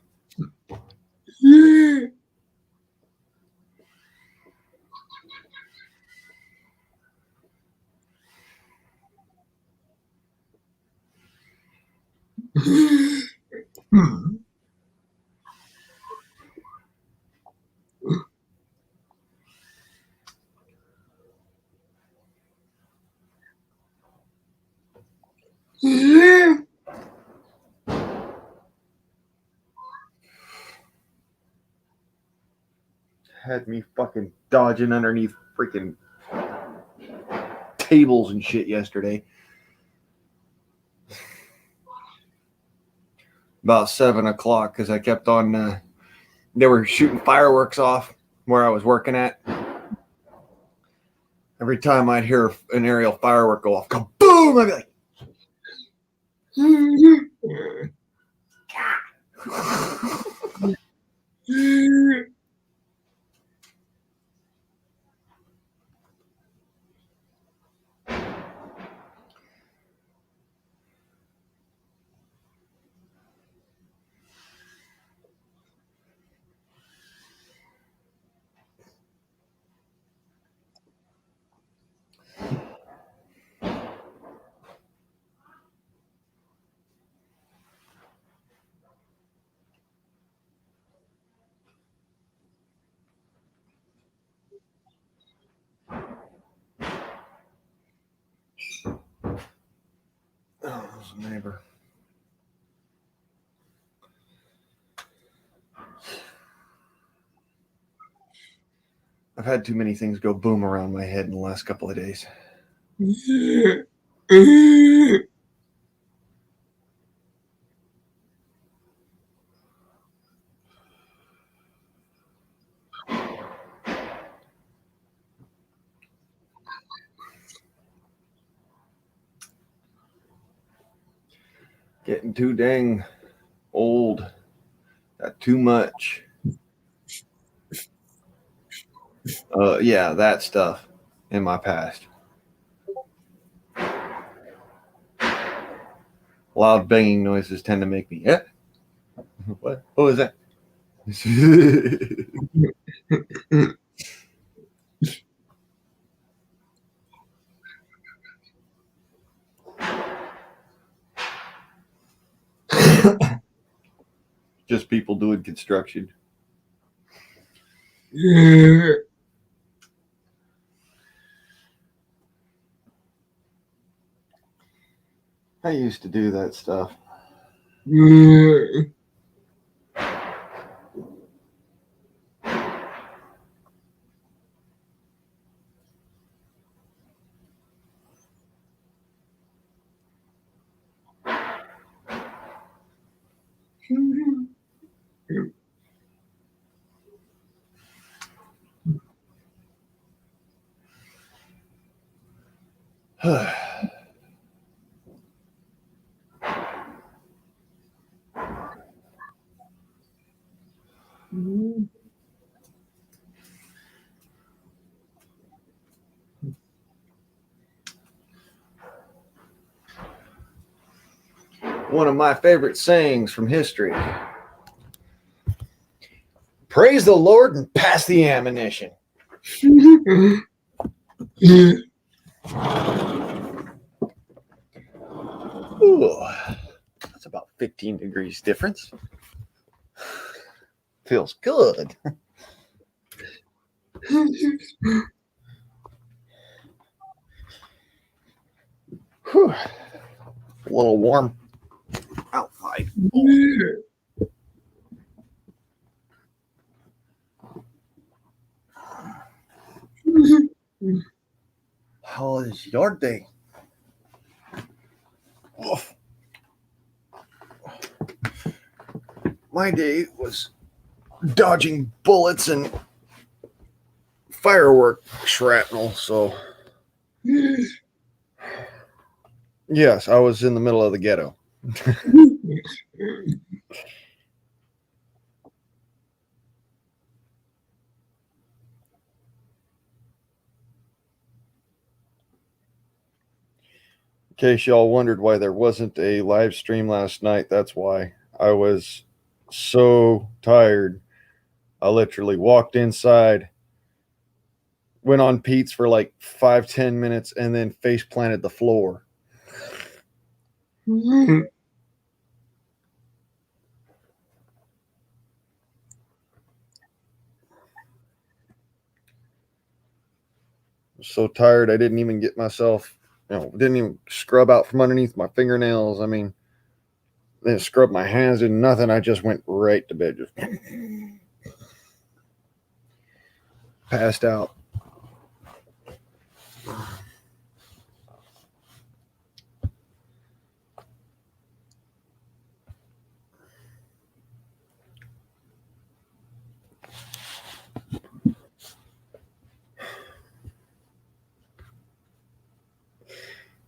Had me fucking dodging underneath freaking tables and shit yesterday. About 7 o'clock, because I kept on. They were shooting fireworks off where I was working at. Every time I'd hear an aerial firework go off, kaboom! I'd be like, Oh, there's a neighbor. I've had too many things go boom around my head in the last couple of days. Getting too dang old. Got too much. Yeah, that stuff in my past. Loud banging noises tend to make me. Yeah. What? What was that? Just people doing construction. I used to do that stuff. One of my favorite sayings from history. Praise the Lord and pass the ammunition. Ooh, that's about 15 degrees difference. Feels good. Whew. A little warm outside. How is your day? Oof. My day was dodging bullets and firework shrapnel, so yes, I was in the middle of the ghetto. In case y'all wondered why there wasn't a live stream last night, that's why. I was so tired. I literally walked inside, went on Pete's for like 5-10 minutes, and then face planted the floor. So tired I didn't even get myself, didn't even scrub out from underneath my fingernails. I mean, didn't scrub my hands, did nothing. I just went right to bed, just passed out.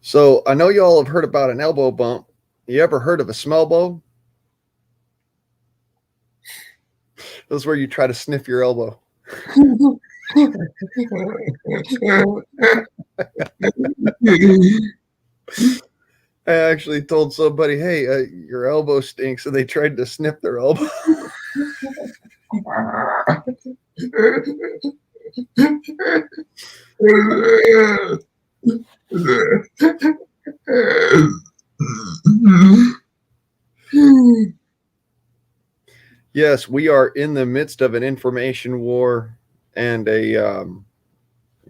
So I know y'all have heard about an elbow bump You ever heard of a smell bone? That's where you try to sniff your elbow. I actually told somebody, "Hey, your elbow stinks," and they tried to sniff their elbow. Yes, we are in the midst of an information war and a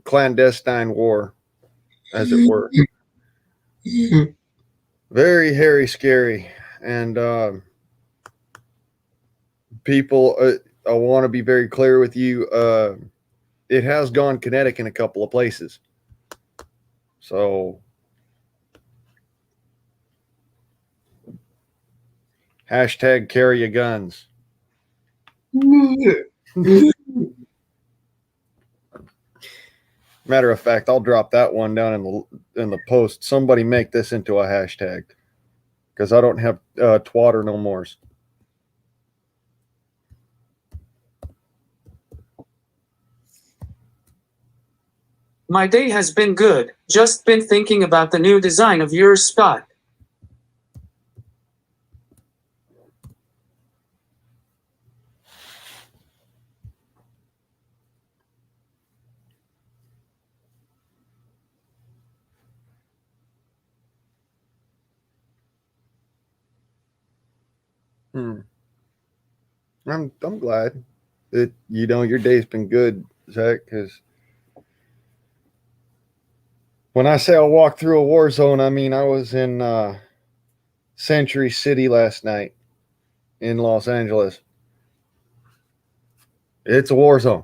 clandestine war, as it were. Very hairy, scary, and people. I want to be very clear with you. It has gone kinetic in a couple of places, so hashtag carry your guns. Matter of fact, I'll drop that one down in the post. Somebody make this into a hashtag because I don't have twatter no mores. My day has been good, just been thinking about the new design of your spot. I'm glad that your day's been good, Zach, because when I say I'll walk through a war zone, I mean I was in Century City last night in Los Angeles. It's a war zone.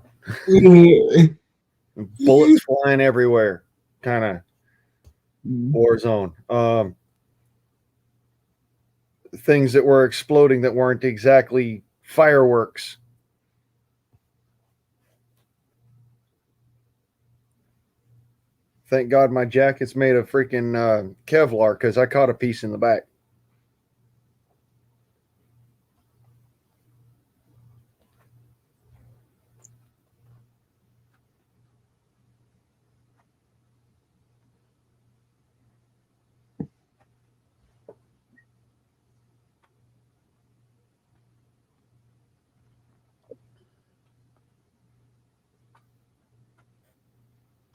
Bullets flying everywhere, kind of war zone. Things that were exploding that weren't exactly fireworks. Thank God my jacket's made of freaking Kevlar because I caught a piece in the back.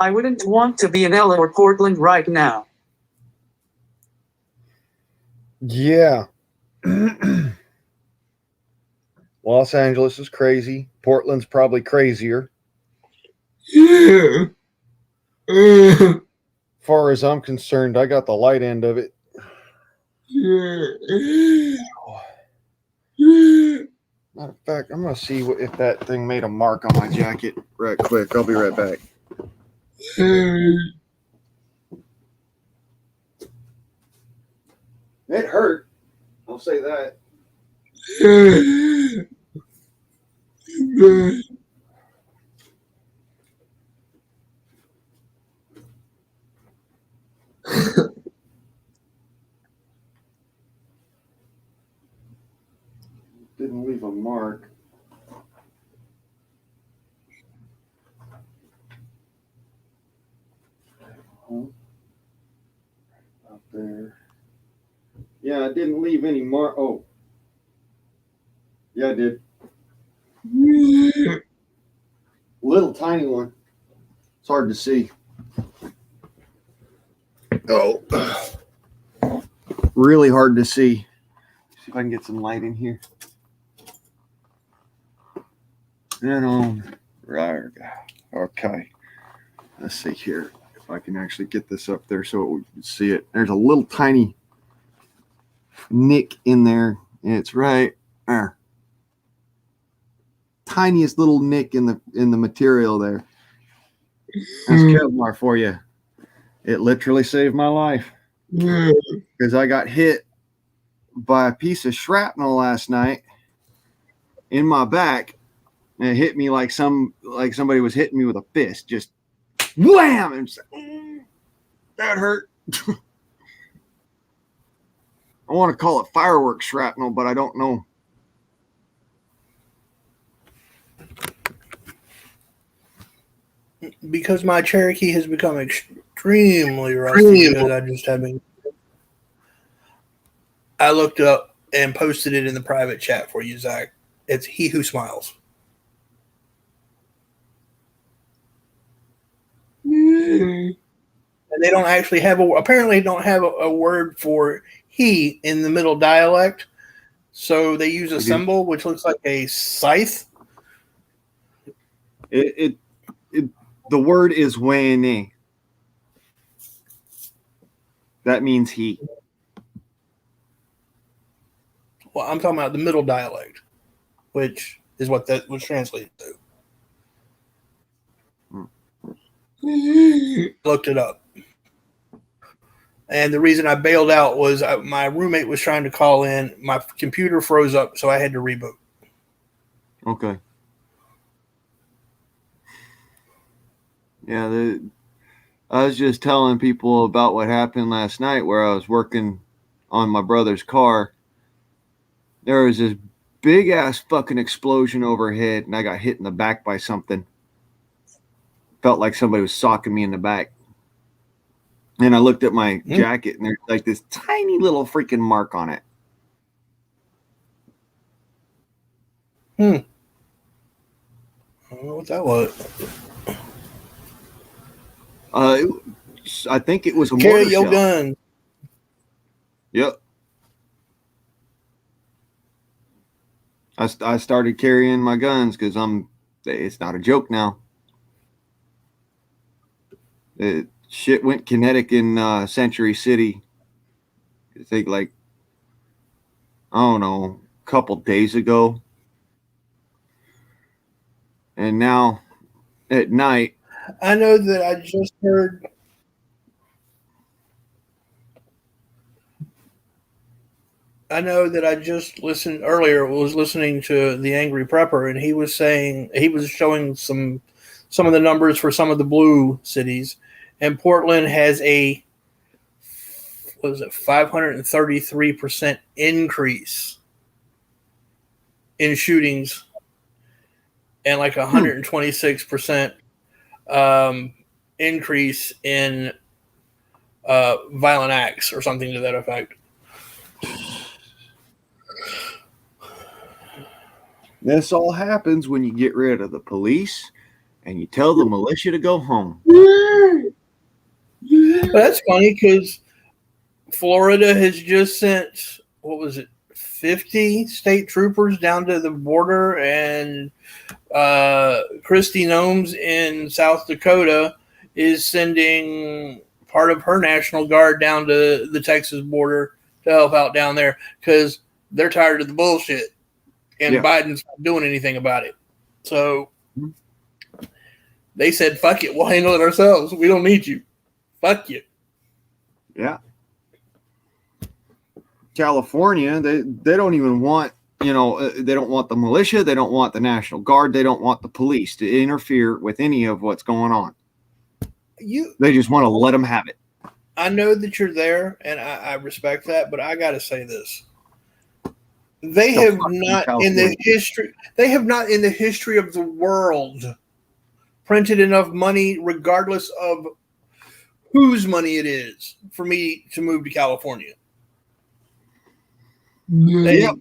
I wouldn't want to be in LA or Portland right now. Yeah. Los Angeles is crazy. Portland's probably crazier. Far as I'm concerned, I got the light end of it. Matter of fact, I'm going to see if that thing made a mark on my jacket right quick. I'll be right back. It hurt. I'll say that. Didn't leave a mark. Up there. Yeah, I didn't leave any mark. Oh. Yeah, I did. Little tiny one. It's hard to see. Oh. Really hard to see. See if I can get some light in here. Right. Okay. Let's see here if I can actually get this up there so we can see it. There's a little tiny nick in there, and it's right there. Tiniest little nick in the material there. That's Kevlar for you. It literally saved my life because I got hit by a piece of shrapnel last night in my back, and it hit me like somebody was hitting me with a fist, just wham! And that hurt. I want to call it fireworks shrapnel, but I don't know. Because my Cherokee has become extremely rusty because I just have been. I looked up and posted it in the private chat for you, Zach. It's He Who Smiles. And they don't actually have apparently don't have a word for he in the middle dialect. So they use a symbol which looks like a scythe. The word is wene. That means he. Well, I'm talking about the middle dialect, which is what that was translated to. Looked it up. And the reason I bailed out was my roommate was trying to call in. My computer froze up, so I had to reboot. Okay. Yeah, I was just telling people about what happened last night where I was working on my brother's car. There was this big-ass fucking explosion overhead, and I got hit in the back by something. Felt like somebody was socking me in the back. And I looked at my jacket, and there's like this tiny little freaking mark on it. I don't know what that was. I think it was a Carry mortar your shell. gun. Yep. I started carrying my guns because it's not a joke now. Shit went kinetic in Century City. I think I don't know, a couple days ago. And now at night. I know that I just heard. I know that I just listened earlier. Was listening to the Angry Prepper, and he was saying he was showing some of the numbers for some of the blue cities, and Portland has a 533% increase in shootings, and like 126% increase in violent acts, or something to that effect. This all happens when you get rid of the police and you tell the militia to go home. But that's funny because Florida has just sent, 50 state troopers down to the border, and Kristi Noem in South Dakota is sending part of her National Guard down to the Texas border to help out down there because they're tired of the bullshit. And Biden's not doing anything about it. So they said, fuck it, we'll handle it ourselves. We don't need you. Fuck you. Yeah. California, they don't even want, they don't want the militia. They don't want the National Guard. They don't want the police to interfere with any of what's going on. They just want to let them have it. I know that you're there, and I respect that, but I got to say this. They have not in the history of the world printed enough money, regardless of whose money it is, for me to move to California. There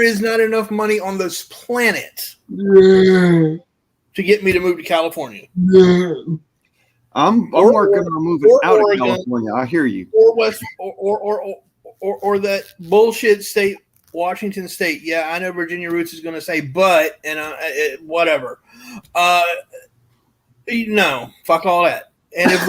is not enough money on this planet to get me to move to California. I'm working on moving out of California. I hear you. Or that bullshit state, Washington State. Yeah, I know Virginia Roots is going to say, but, and whatever. No, fuck all that. And if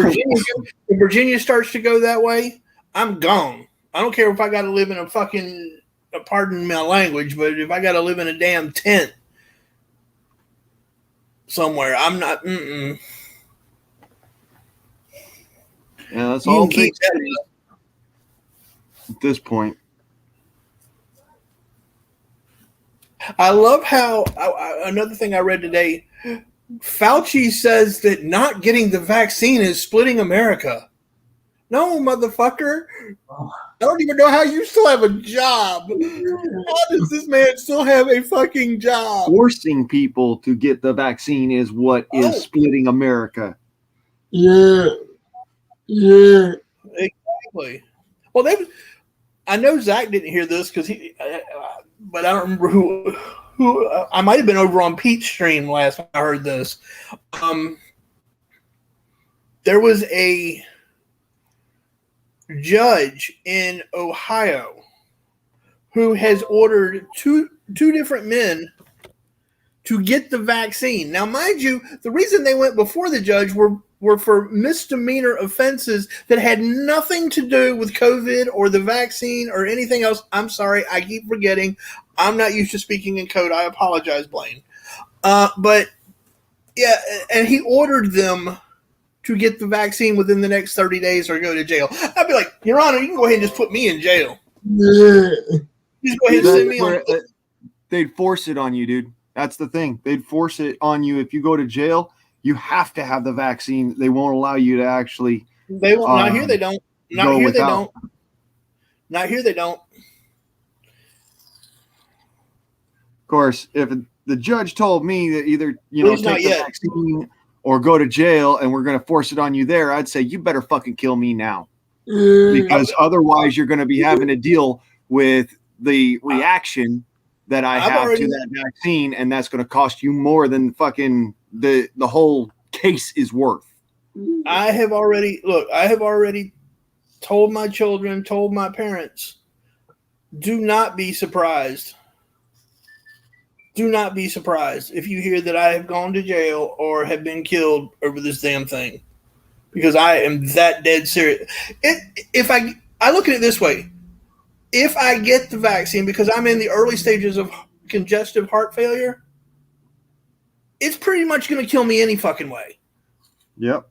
Virginia starts to go that way, I'm gone. I don't care if I got to live in a fucking, pardon my language, but if I got to live in a damn tent somewhere, I'm not. Yeah, that's all. At this point, I love how another thing I read today, Fauci says that not getting the vaccine is splitting America. No, motherfucker. I don't even know how you still have a job. How does this man still have a fucking job? Forcing people to get the vaccine is what is splitting America. Yeah. Yeah. Exactly. Well, I know Zach didn't hear this because but I don't remember who. I might have been over on Pete's stream last time I heard this. There was a judge in Ohio who has ordered two different men to get the vaccine. Now, mind you, the reason they went before the judge were for misdemeanor offenses that had nothing to do with COVID or the vaccine or anything else. I'm sorry, I keep forgetting. I'm not used to speaking in code. I apologize, Blaine. But yeah, and he ordered them to get the vaccine within the next 30 days or go to jail. I'd be like, Your Honor, you can go ahead and just put me in jail. Just go ahead and send me on. They'd force it on you, dude. That's the thing. They'd force it on you. If you go to jail, you have to have the vaccine. They won't allow you to actually. They won't. Not here. They don't. Not here. They don't. Not here. They don't. Of course, if the judge told me that either take the vaccine or go to jail, and we're going to force it on you there, I'd say you better fucking kill me now, because otherwise you're going to be having to deal with the reaction that I have to that vaccine, and that's going to cost you more than fucking the whole case is worth. I have already told my children, told my parents, do not be surprised. Do not be surprised if you hear that I have gone to jail or have been killed over this damn thing, because I am that dead serious. If I look at it this way, if I get the vaccine, because I'm in the early stages of congestive heart failure, it's pretty much going to kill me any fucking way. Yep.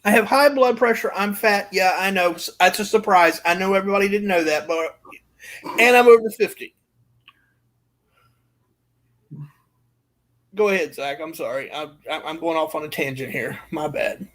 I have high blood pressure. I'm fat. Yeah, I know. That's a surprise. I know everybody didn't know that, and I'm over 50. Go ahead, Zach. I'm sorry. I'm going off on a tangent here. My bad.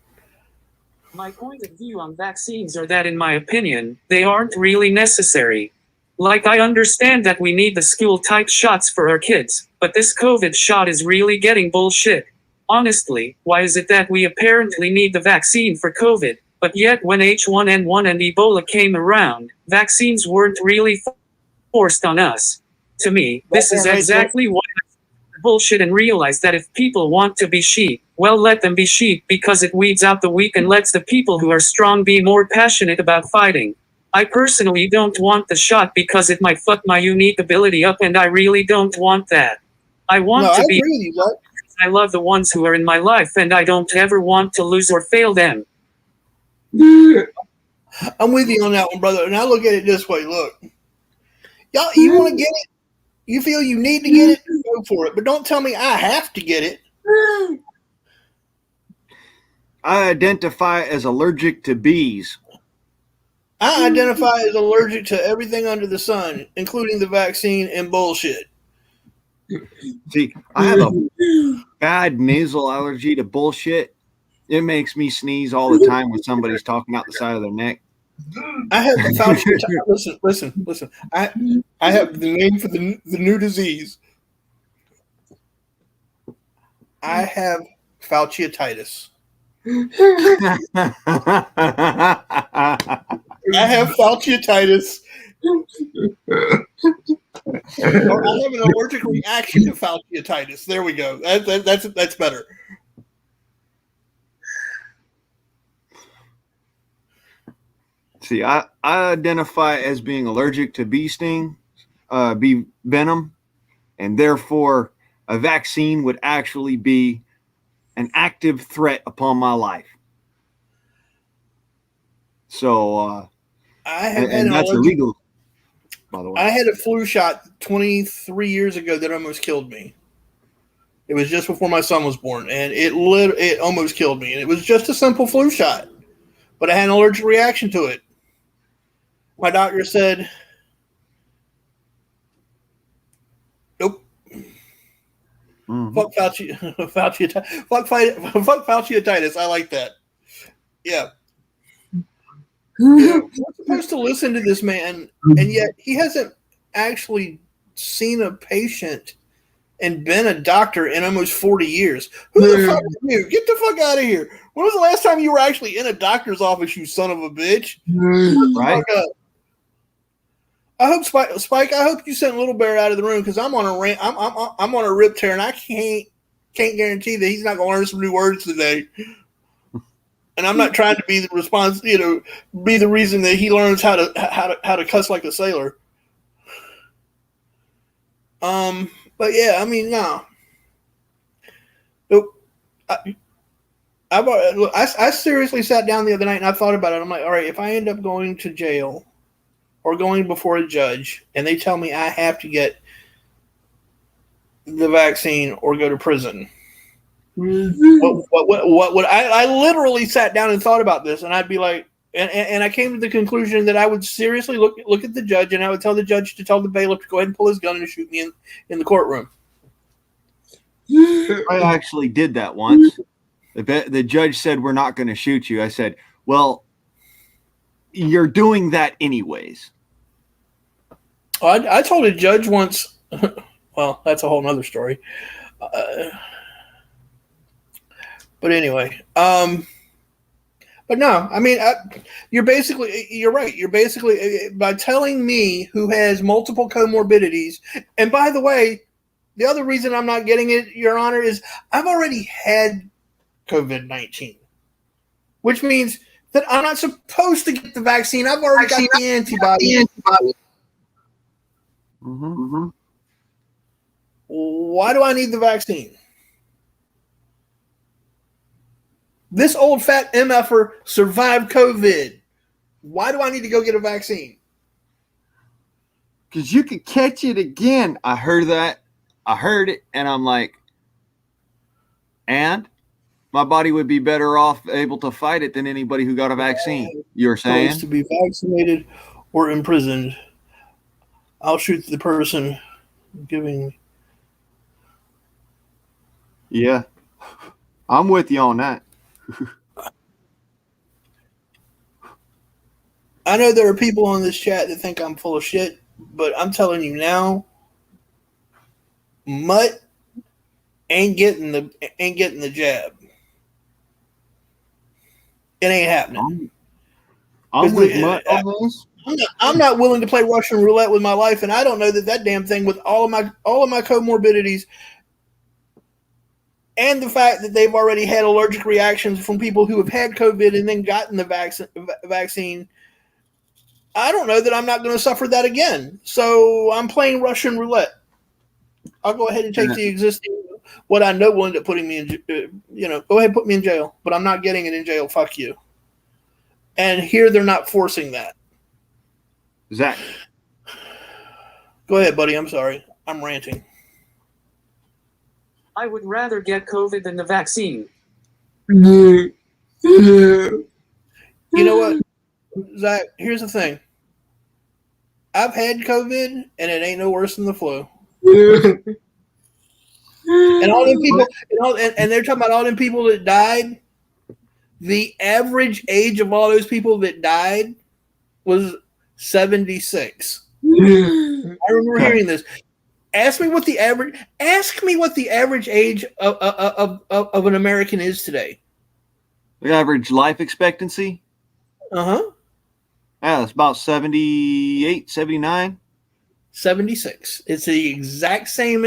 My point of view on vaccines are that, in my opinion, they aren't really necessary. Like, I understand that we need the school-type shots for our kids, but this COVID shot is really getting bullshit. Honestly, why is it that we apparently need the vaccine for COVID, but yet when H1N1 and Ebola came around, vaccines weren't really forced on us? To me, this is exactly why I bullshit and realize that if people want to be sheep, well, let them be sheep, because it weeds out the weak and lets the people who are strong be more passionate about fighting. I personally don't want the shot because it might fuck my unique ability up, and I really don't want that. I want to be. Agree with you, I love the ones who are in my life, and I don't ever want to lose or fail them. I'm with you on that one, brother. And I look at it this way. Look, y'all, you want to get it? You feel you need to get it? Go for it. But don't tell me I have to get it. I identify as allergic to bees. I identify as allergic to everything under the sun, including the vaccine and bullshit. See, I have a bad nasal allergy to bullshit. It makes me sneeze all the time when somebody's talking out the side of their neck. I have the Fauci. Listen. I have the name for the new disease. I have Fauciitis. I have Fauciitis. Or I have an allergic reaction to Fauciitis. There we go. That's better. See, I identify as being allergic to bee sting, bee venom, and therefore a vaccine would actually be an active threat upon my life. So, and that's illegal, by the way. I had a flu shot 23 years ago that almost killed me. It was just before my son was born, and it almost killed me. And it was just a simple flu shot, but I had an allergic reaction to it. My doctor said, "Nope, fuck Fauciitis. I like that." Yeah. We're supposed to listen to this man, and yet he hasn't actually seen a patient and been a doctor in almost 40 years. Who the fuck are you? Get the fuck out of here. When was the last time you were actually in a doctor's office, you son of a bitch? Right? I hope Spike. I hope you sent Little Bear out of the room because I'm on a rant. I'm on a rip tear, and I can't guarantee that he's not going to learn some new words today. And I'm not trying to be the response, be the reason that he learns how to cuss like a sailor. But yeah, I mean, no. Look, I seriously sat down the other night and I thought about it. I'm like, all right, if I end up going to jail or going before a judge and they tell me I have to get the vaccine or go to prison, what would I literally sat down and thought about this, and I'd be like, and I came to the conclusion that I would seriously look at the judge, and I would tell the judge to tell the bailiff to go ahead and pull his gun and shoot me in the courtroom. I actually did that once. The judge said, "We're not going to shoot you." I said, "Well, you're doing that anyways." I told a judge once. Well, that's a whole nother story. But anyway, but no, I mean, you're right. You're basically, by telling me who has multiple comorbidities, and by the way, the other reason I'm not getting it, Your Honor, is I've already had COVID-19, which means that I'm not supposed to get the vaccine. I've already got the antibody. Mm-hmm. Why do I need the vaccine? This old fat MFer survived COVID. Why do I need to go get a vaccine? Because you could catch it again. I heard that. I heard it, and I'm like, and my body would be better off able to fight it than anybody who got a vaccine. You're saying? To be vaccinated or imprisoned, I'll shoot the person giving. Yeah, I'm with you on that. I know there are people on this chat that think I'm full of shit, but I'm telling you now, Mutt ain't getting the jab. It ain't happening. I'm with Mutt on this. I'm not willing to play Russian roulette with my life, and I don't know that damn thing with all of my comorbidities and the fact that they've already had allergic reactions from people who have had COVID and then gotten the vaccine. I don't know that I'm not going to suffer that again. So I'm playing Russian roulette. I'll go ahead and take the existing, what I know will end up putting me in, go ahead and put me in jail, but I'm not getting it in jail. Fuck you. And here they're not forcing that. Zach. Go ahead, buddy. I'm sorry. I'm ranting. I would rather get COVID than the vaccine. You know what, Zach? Here's the thing. I've had COVID, and it ain't no worse than the flu. And all them people, and they're talking about all them people that died. The average age of all those people that died was 76. I remember hearing this. Ask me what the average age of an American is today. The average life expectancy? Uh-huh. Yeah, it's about 78, 79. 76. It's the exact same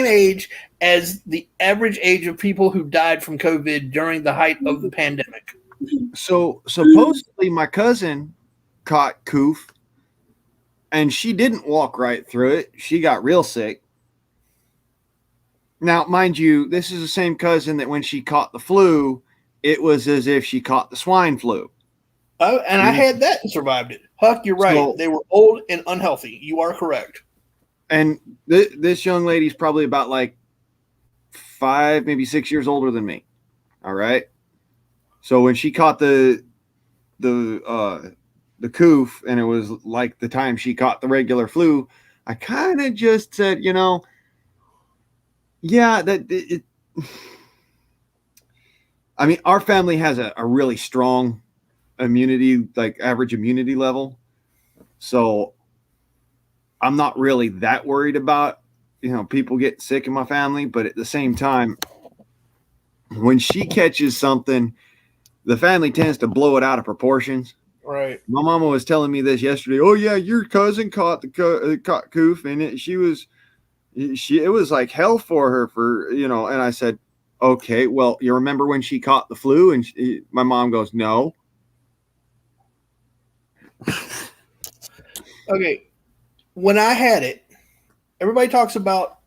age as the average age of people who died from COVID during the height of the pandemic. So supposedly my cousin caught coof, and she didn't walk right through it. She got real sick. Now, mind you, this is the same cousin that when she caught the flu, it was as if she caught the swine flu. Oh, and I had that and survived it. Huck, you're right. So, they were old and unhealthy. You are correct. And this young lady's probably about like 5, maybe 6 years older than me. All right. So when she caught the coof, and it was like the time she caught the regular flu, I kind of just said, yeah, I mean, our family has a really strong immunity, like average immunity level. So I'm not really that worried about, people getting sick in my family. But at the same time, when she catches something, the family tends to blow it out of proportions. Right. My mama was telling me this yesterday. Oh yeah, your cousin caught caught coof, and it was like hell for her And I said, okay, well, you remember when she caught the flu? And my mom goes, no. Okay. When I had it, everybody talks about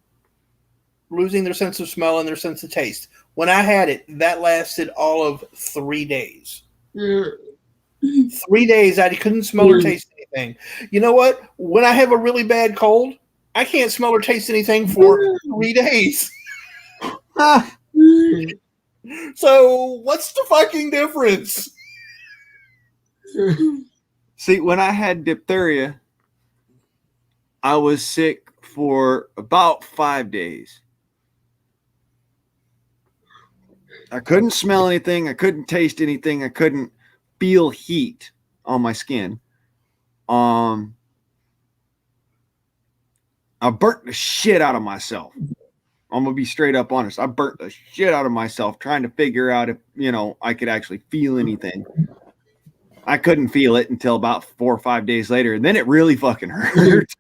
losing their sense of smell and their sense of taste. When I had it, that lasted all of 3 days. Yeah. 3 days, I couldn't smell or taste anything. You know what? When I have a really bad cold, I can't smell or taste anything for 3 days. So what's the fucking difference? See, when I had diphtheria, I was sick for about 5 days. I couldn't smell anything. I couldn't taste anything. I couldn't feel heat on my skin. I burnt the shit out of myself. I'm gonna be straight up honest. I burnt the shit out of myself trying to figure out if I could actually feel anything. I couldn't feel it until about 4 or 5 days later, and then it really fucking hurt.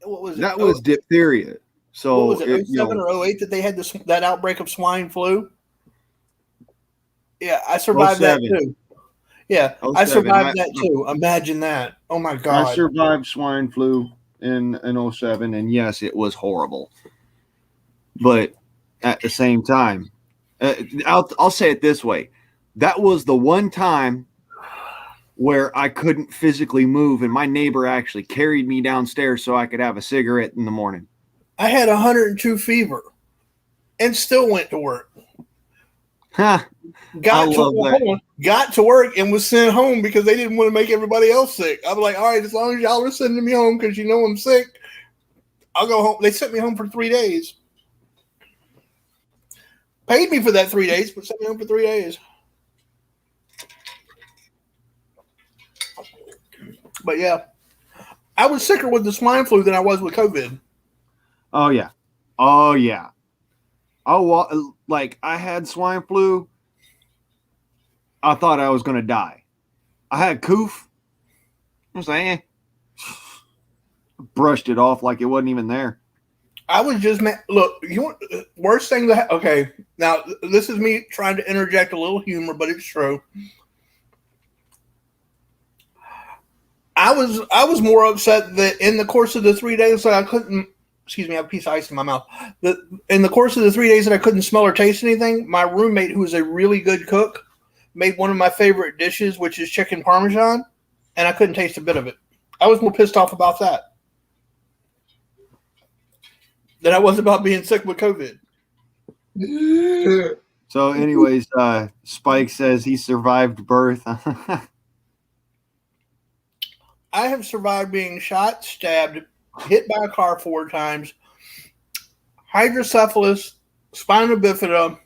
What was it? That was diphtheria. So what was it, 07 or 08 that they had that outbreak of swine flu? Yeah, I survived that 07. too. Yeah, I 07. survived that too. Imagine that. Oh my God. I survived swine flu in 07, and yes, it was horrible. But at the same time, I'll say it this way. That was the one time where I couldn't physically move, and my neighbor actually carried me downstairs so I could have a cigarette in the morning. I had 102 fever and still went to work. Ha! Got to work and was sent home because they didn't want to make everybody else sick. I was like, all right, as long as y'all are sending me home because I'm sick, I'll go home. They sent me home for 3 days. Paid me for that 3 days, but sent me home for 3 days. But yeah, I was sicker with the swine flu than I was with COVID. Oh yeah. I had swine flu. I thought I was going to die. I had coof. I was like, brushed it off like it wasn't even there. I was just look. You want worst thing that? Okay, now this is me trying to interject a little humor, but it's true. I was more upset that in the course of the 3 days that I couldn't. Excuse me, I have a piece of ice in my mouth. In the course of the 3 days that I couldn't smell or taste anything, my roommate, who is a really good cook, made one of my favorite dishes, which is chicken parmesan, and I couldn't taste a bit of it. I was more pissed off about that than I was about being sick with COVID. So, anyways, Spike says he survived birth. I have survived being shot, stabbed, hit by a car 4 times, hydrocephalus, spinal bifida,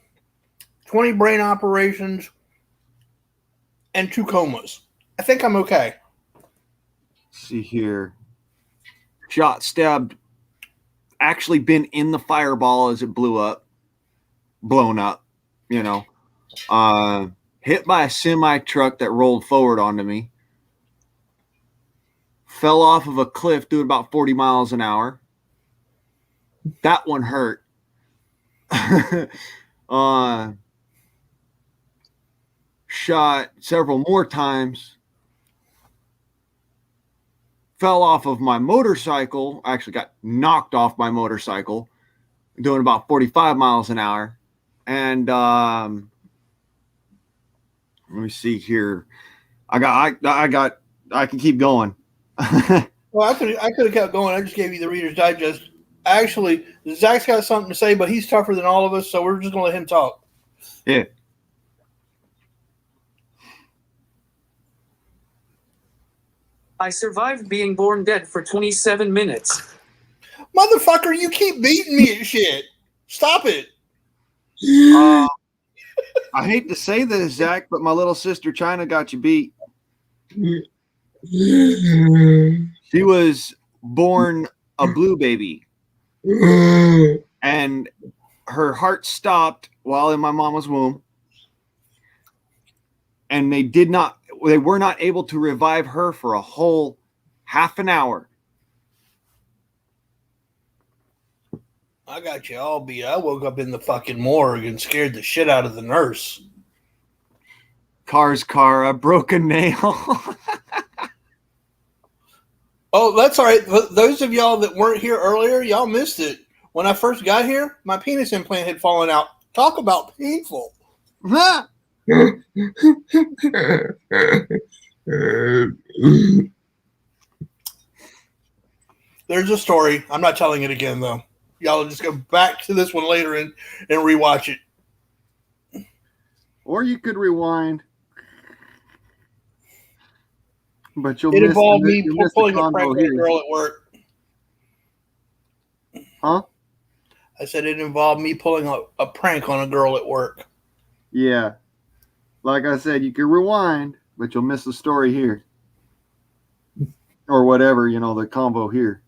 20 brain operations, and 2 comas. I think I'm okay. Let's see here. Shot, stabbed, actually been in the fireball as it blown up, hit by a semi truck that rolled forward onto me. Fell off of a cliff doing about 40 miles an hour. That one hurt. Shot several more times. Fell off of my motorcycle. I actually got knocked off my motorcycle doing about 45 miles an hour. And let me see here. I can keep going. Well, I could have kept going. I just gave you the Reader's Digest. Actually, Zach's got something to say, but he's tougher than all of us, so we're just going to let him talk. Yeah. I survived being born dead for 27 minutes. Motherfucker, you keep beating me at shit. Stop it. I hate to say this, Zach, but my little sister China got you beat. She was born a blue baby, and her heart stopped while in my mama's womb, and they were not able to revive her for a whole half an hour. I got you all beat. I woke up in the fucking morgue and scared the shit out of the nurse. Car's car, a broken nail. Oh, that's all right. Those of y'all that weren't here earlier, y'all missed it. When I first got here, my penis implant had fallen out. Talk about painful. There's a story. I'm not telling it again, though. Y'all just go back to this one later and rewatch it. Or you could rewind. But you'll It miss involved me you'll miss the pulling a combo prank on a here. girl at work. Huh? I said it involved me pulling a prank on a girl at work. Yeah. Like I said, you can rewind, but you'll miss the story here. Or whatever, the combo here.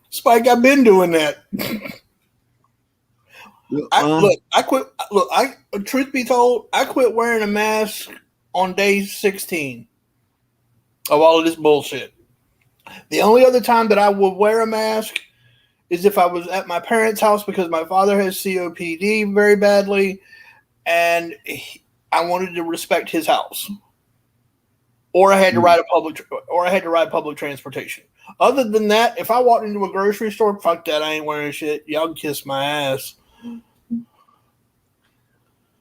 Spike, I've been doing that. I quit. Look, truth be told, I quit wearing a mask on day 16 of all of this bullshit. The only other time that I would wear a mask is if I was at my parents' house because my father has COPD very badly, and I wanted to respect his house, or I had to ride public transportation. Other than that, if I walked into a grocery store, fuck that, I ain't wearing shit. Y'all can kiss my ass.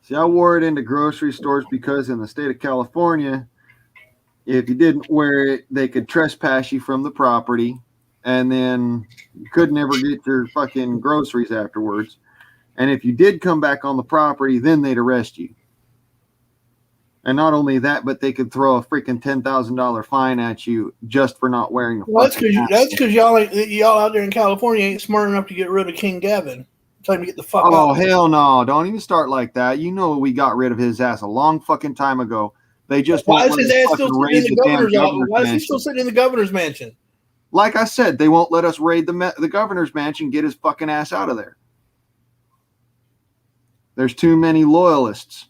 See, I wore it into grocery stores because in the state of California, if you didn't wear it, they could trespass you from the property, and then you could never get your fucking groceries afterwards. And if you did come back on the property, then they'd arrest you. And not only that, but they could throw a freaking $10,000 fine at you just for not wearing a Well, fucking mask. that's because y'all out there in California ain't smart enough to get rid of King Gavin. Tell him to get the fuck out. Oh, hell no. Don't even start like that. You know we got rid of his ass a long fucking time ago. They just Why won't is let his us ass still fucking sitting in raid the the damn governor's office? governor's Why is he mansion. still sitting in the governor's mansion? Like I said, they won't let us raid the governor's mansion, get his fucking ass out of there. There's too many loyalists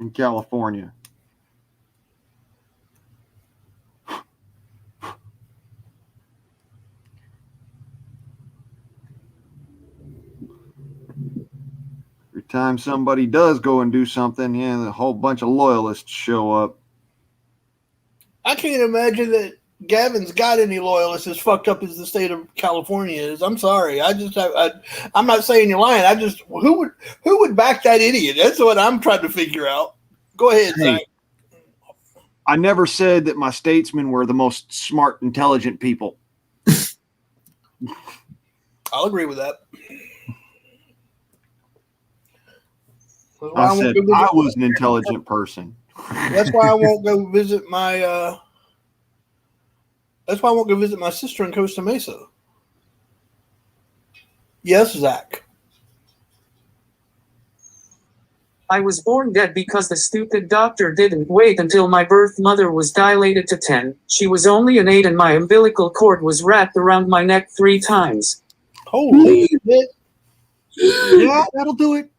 in California. Every time somebody does go and do something, a whole bunch of loyalists show up. I can't imagine that Gavin's got any loyalists as fucked up as the state of California is. I'm sorry. I'm not saying you're lying. Who would back that idiot? That's what I'm trying to figure out. Go ahead, Zach. I never said that my statesmen were the most smart, intelligent people. I'll agree with that. I said I was an intelligent person. That's why I won't go visit my. That's why I won't go visit my sister in Costa Mesa. Yes, Zach. I was born dead because the stupid doctor didn't wait until my birth mother was dilated to 10. She was only an 8 and my umbilical cord was wrapped around my neck 3 times. Holy shit. Yeah, that'll do it.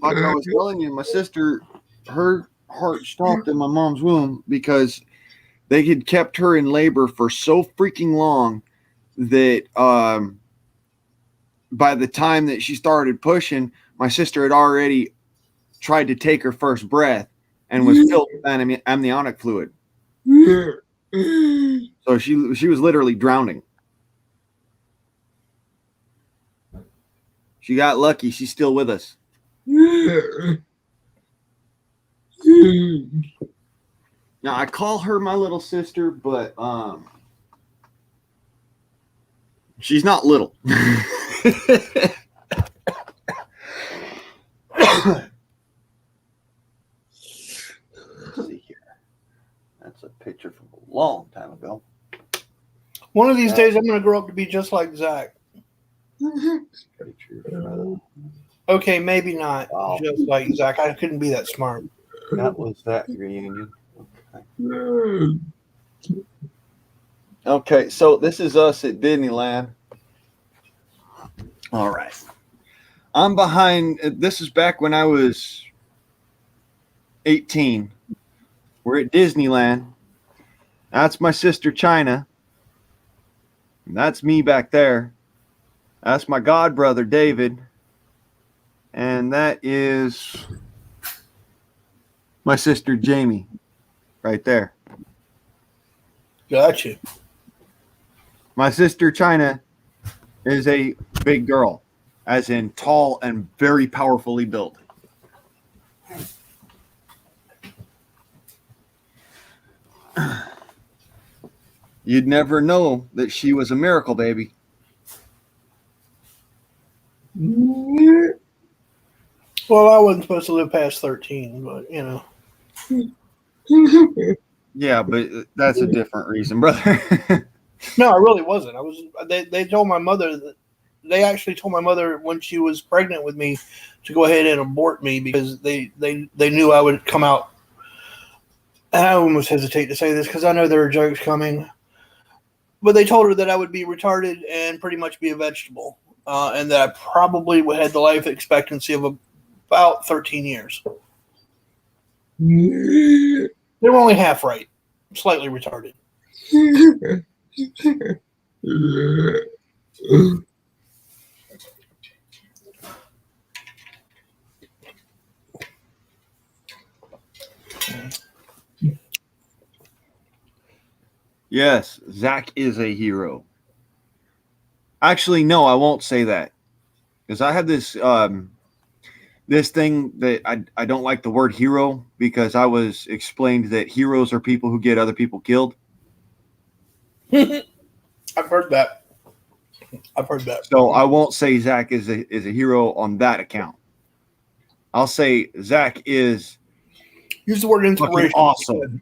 Like I was telling you, my sister, her heart stopped in my mom's womb because they had kept her in labor for so freaking long that by the time that she started pushing, my sister had already tried to take her first breath and was filled with amniotic fluid. So she was literally drowning. She got lucky. She's still with us. Now I call her my little sister, but she's not little. Let's see here. That's a picture from a long time ago. One of these days, I'm going to grow up to be just like Zach. Pretty true. Okay, maybe not Wow. just like Zach. I couldn't be that smart. That was that reunion. Okay, so this is us at Disneyland. All right. I'm behind. This is back when I was 18. We're at Disneyland. That's my sister China. And that's me back there. That's my god brother David. And that is my sister Jamie right there. Gotcha. My sister China is a big girl, as in tall and very powerfully built. You'd never know that she was a miracle baby. Well, I wasn't supposed to live past 13, but you know. Yeah, but that's a different reason, brother. No, I really wasn't. I was. They told my mother that they actually told my mother when she was pregnant with me to go ahead and abort me because they knew I would come out. And I almost hesitate to say this because I know there are jokes coming, but they told her that I would be retarded and pretty much be a vegetable, and that I probably had the life expectancy of about 13 years. They were only half right, slightly retarded. Yes, Zach is a hero. Actually, no, I won't say that. Because I have this this thing that I don't like the word hero because I was explained that heroes are people who get other people killed. I've heard that. So I won't say Zach is a hero on that account. I'll say Zach is Use the word inspiration. awesome. Instead.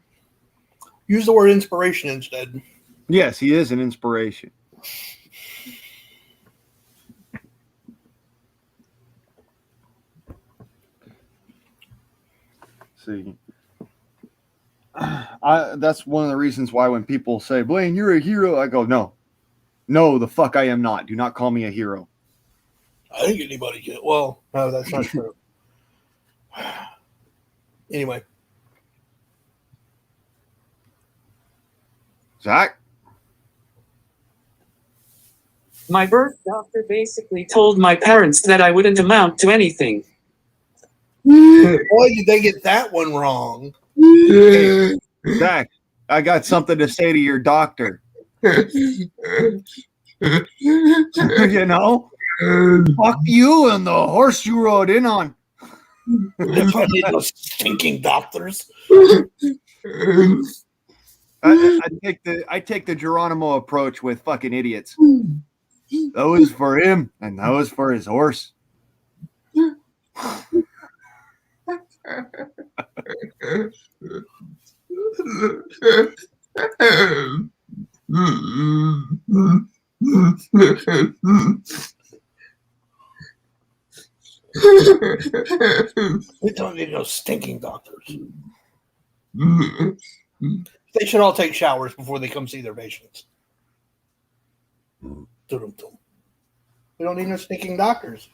Use the word inspiration instead. Yes, he is an inspiration. See, that's one of the reasons why when people say, Blaine, you're a hero, I go, no, the fuck I am not. Do not call me a hero. I didn't get anybody killed. Well, no, that's not true. Anyway. Zach? My birth doctor basically told my parents that I wouldn't amount to anything. Boy, did they get that one wrong. Zach, I got something to say to your doctor. You know? Fuck you and the horse you rode in on. Those stinking doctors. I take the Geronimo approach with fucking idiots. That was for him, and that was for his horse. We don't need no stinking doctors. They should all take showers before they come see their patients. We don't need no stinking doctors.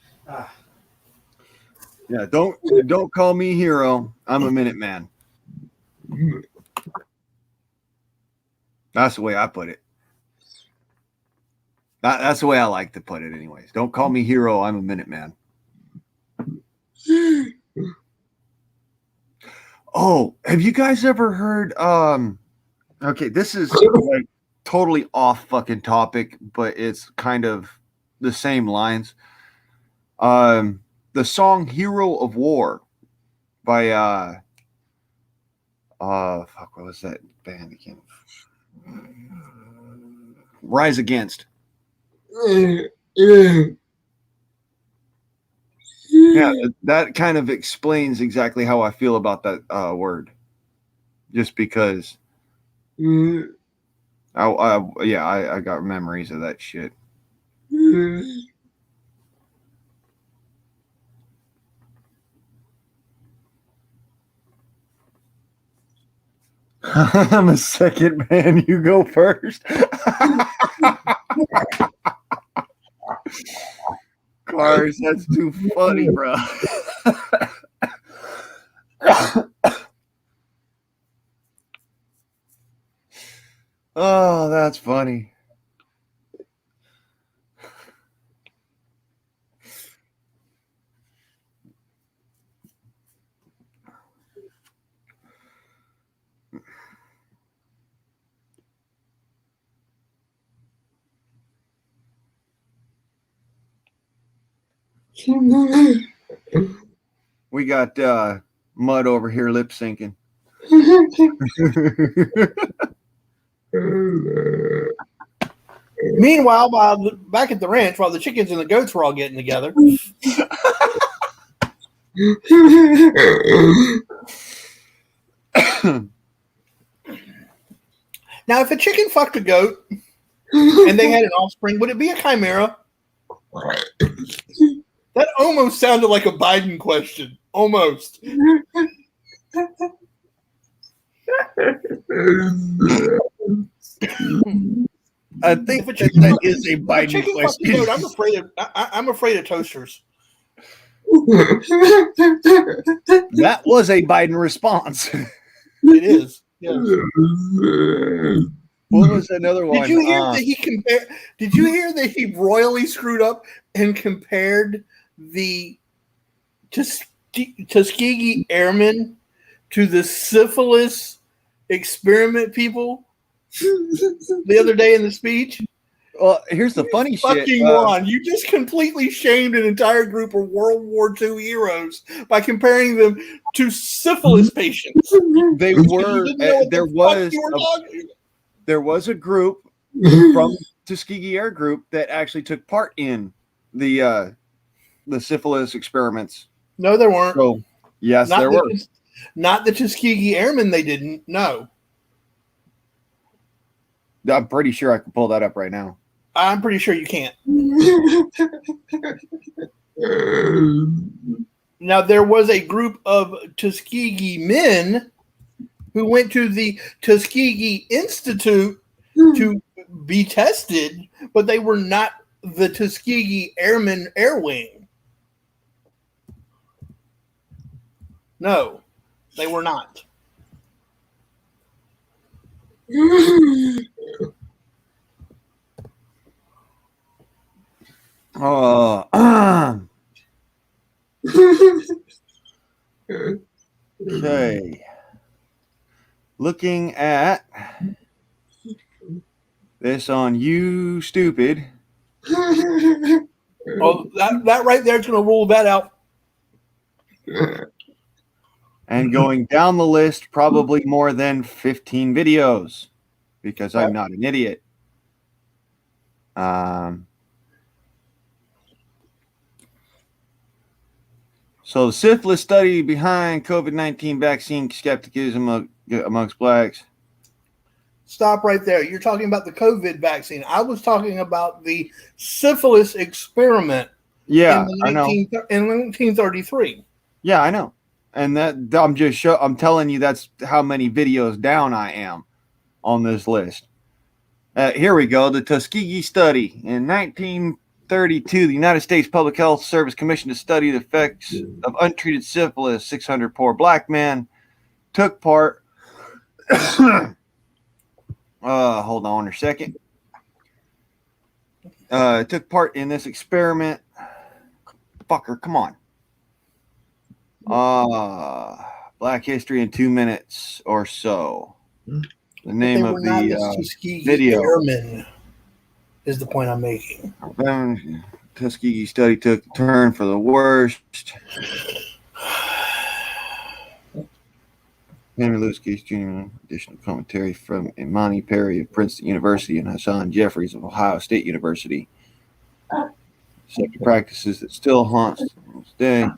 Yeah, don't call me hero. I'm a minute man. That's the way I put it. That's the way I like to put it anyways. Don't call me hero. I'm a minute man. Oh, have you guys ever heard okay, this is like totally off fucking topic, but it's kind of the same lines. The song Hero of War by fuck, what was that band again? Rise Against. Yeah, that kind of explains exactly how I feel about that word. Just because I got memories of that shit. I'm a second man. You go first. Cars, that's too funny, bro. Oh, that's funny. We got Mud over here lip syncing. Meanwhile, back at the ranch, while the chickens and the goats were all getting together. Now, if a chicken fucked a goat and they had an offspring, would it be a chimera? That almost sounded like a Biden question. Almost. I think If a chicken that is a if a Biden chicken fucked a goat, question. I'm afraid of toasters. That was a Biden response. It is. Yes. What was another one? Did you hear that he compared? Did you hear that he royally screwed up and compared the Tuskegee Airmen to the syphilis experiment people the other day in the speech? Well, here's the funny shit. Fucking moron! You just completely shamed an entire group of World War II heroes by comparing them to syphilis patients. They were. There was a group from Tuskegee Air Group that actually took part in the syphilis experiments. No, there weren't. So yes, there were. Not the Tuskegee Airmen. They didn't. No. I'm pretty sure I can pull that up right now. I'm pretty sure you can't. Now, there was a group of Tuskegee men who went to the Tuskegee Institute to be tested, but they were not the Tuskegee Airmen Air Wing. No, they were not. Okay. Looking at this on You Stupid. Oh, that right there is going to rule that out. And going down the list, probably more than 15 videos because I'm not an idiot. So the syphilis study behind COVID-19 vaccine skepticism amongst blacks. Stop right there. You're talking about the COVID vaccine. I was talking about the syphilis experiment. Yeah, I know. In 1933. Yeah, I know. And that I'm telling you that's how many videos down I am on this list. Here we go. The Tuskegee study in 1932, the United States Public Health Service commissioned a study of the effects of untreated syphilis. 600 poor black men took part. Hold on a second. Took part in this experiment. Fucker, come on. Black History in 2 minutes or so. The name of the video Airmen is the point I'm making. Tuskegee study took a turn for the worst. Henry Louis Gates Jr. Additional commentary from Imani Perry of Princeton University and Hassan Jeffries of Ohio State University. Subject practices that still haunts to this day.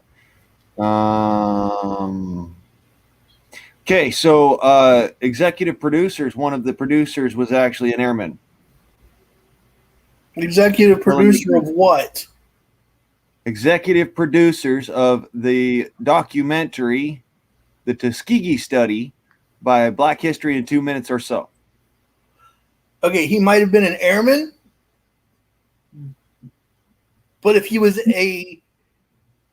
Okay, so executive producers, one of the producers was actually an airman. Executive producer of what? Executive producers of the documentary, The Tuskegee Study, by Black History in 2 minutes or so. Okay, he might have been an airman, but if he was an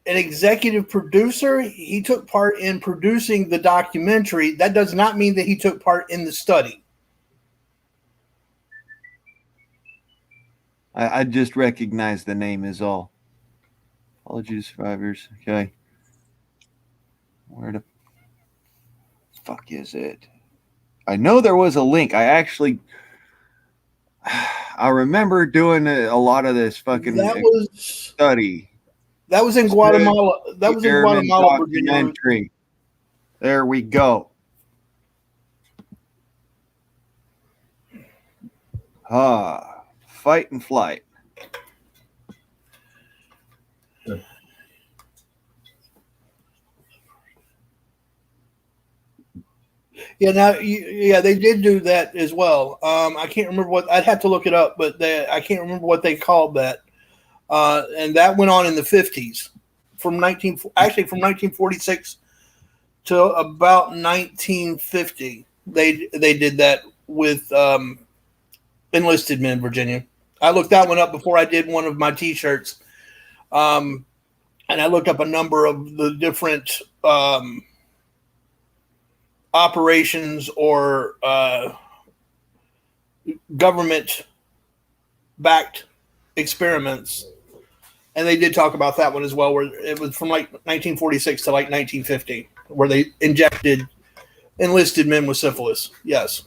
executive producer, he took part in producing the documentary. That does not mean that he took part in the study. I just recognize the name is all. Apologies, survivors. Okay. Where the fuck is it? I know there was a link. I remember doing a lot of this fucking study. That was in Guatemala. That was in Airman Guatemala, Virginia. documentary. There we go. Fight and flight. Yeah, they did do that as well. I can't remember what. I'd have to look it up, but I can't remember what they called that. And that went on in the 50s, from 1946 to about 1950. They did that with enlisted men, Virginia. I looked that one up before I did one of my T-shirts, and I looked up a number of the different operations or government-backed experiments, and they did talk about that one as well, where it was from like 1946 to like 1950, where they injected enlisted men with syphilis. Yes.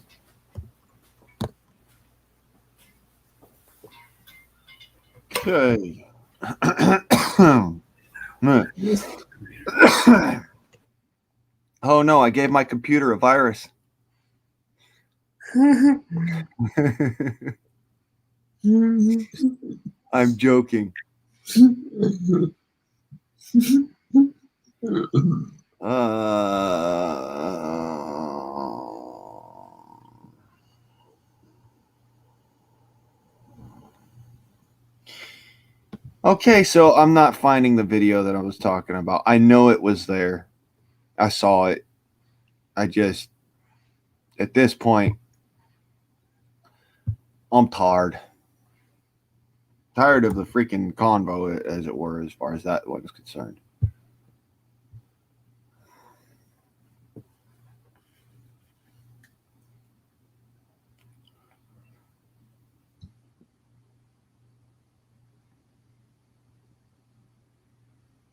Okay. Oh no, I gave my computer a virus. I'm joking. Okay, so I'm not finding the video that I was talking about. I know it was there. I saw it. I just, at this point, I'm tired. Tired of the freaking convo, as it were, as far as that one is concerned.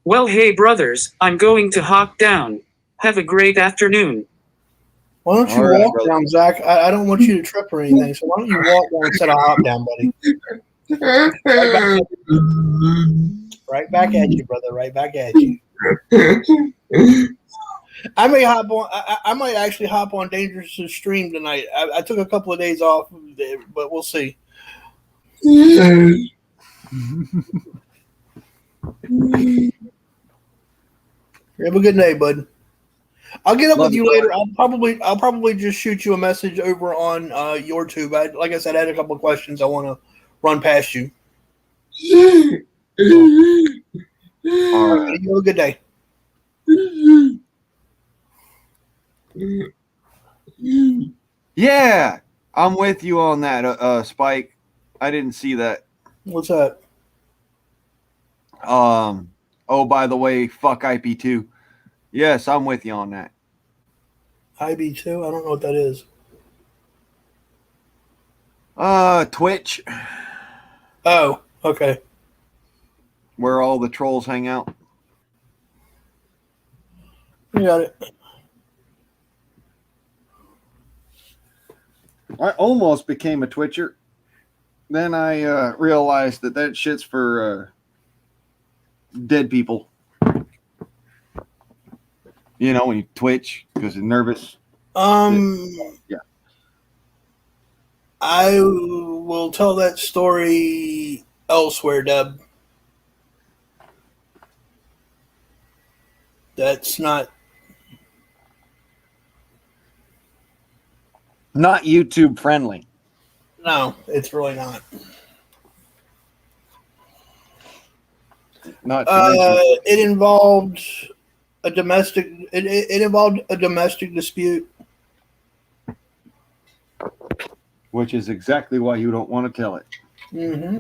Well, hey, brothers, I'm going to hop down. Have a great afternoon. Why don't you walk down, Zach? I don't want you to trip or anything, so why don't you walk down instead of hop down, buddy? Right back at you, brother. Right back at you. I may hop on. I might actually hop on Dangerous' stream tonight. I took a couple of days off, but we'll see. Have a good night, bud. I'll get up with you later. I'll probably just shoot you a message over on your tube. Like I said, I had a couple of questions I want to run past you. All right, you have a good day. Yeah, I'm with you on that, Spike. I didn't see that. What's that? Oh, by the way, fuck IP2. Yes, I'm with you on that. IB2? I don't know what that is. Twitch. Oh, okay. Where all the trolls hang out. You got it. I almost became a Twitcher. Then I realized that shit's for dead people. You know, when you twitch because you're nervous. Yeah. I will tell that story elsewhere, Deb. That's not Not YouTube friendly. No, it's really not. Not to mention, It involved a domestic. It involved a domestic dispute. which is exactly why you don't want to tell it. Mm-hmm.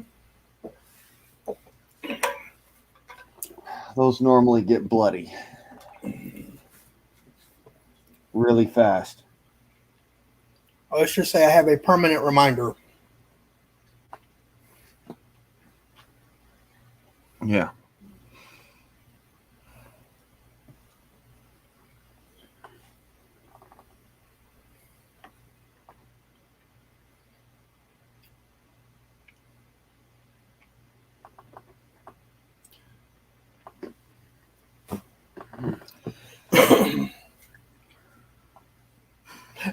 Those normally get bloody really fast. Let's just say I have a permanent reminder. Yeah.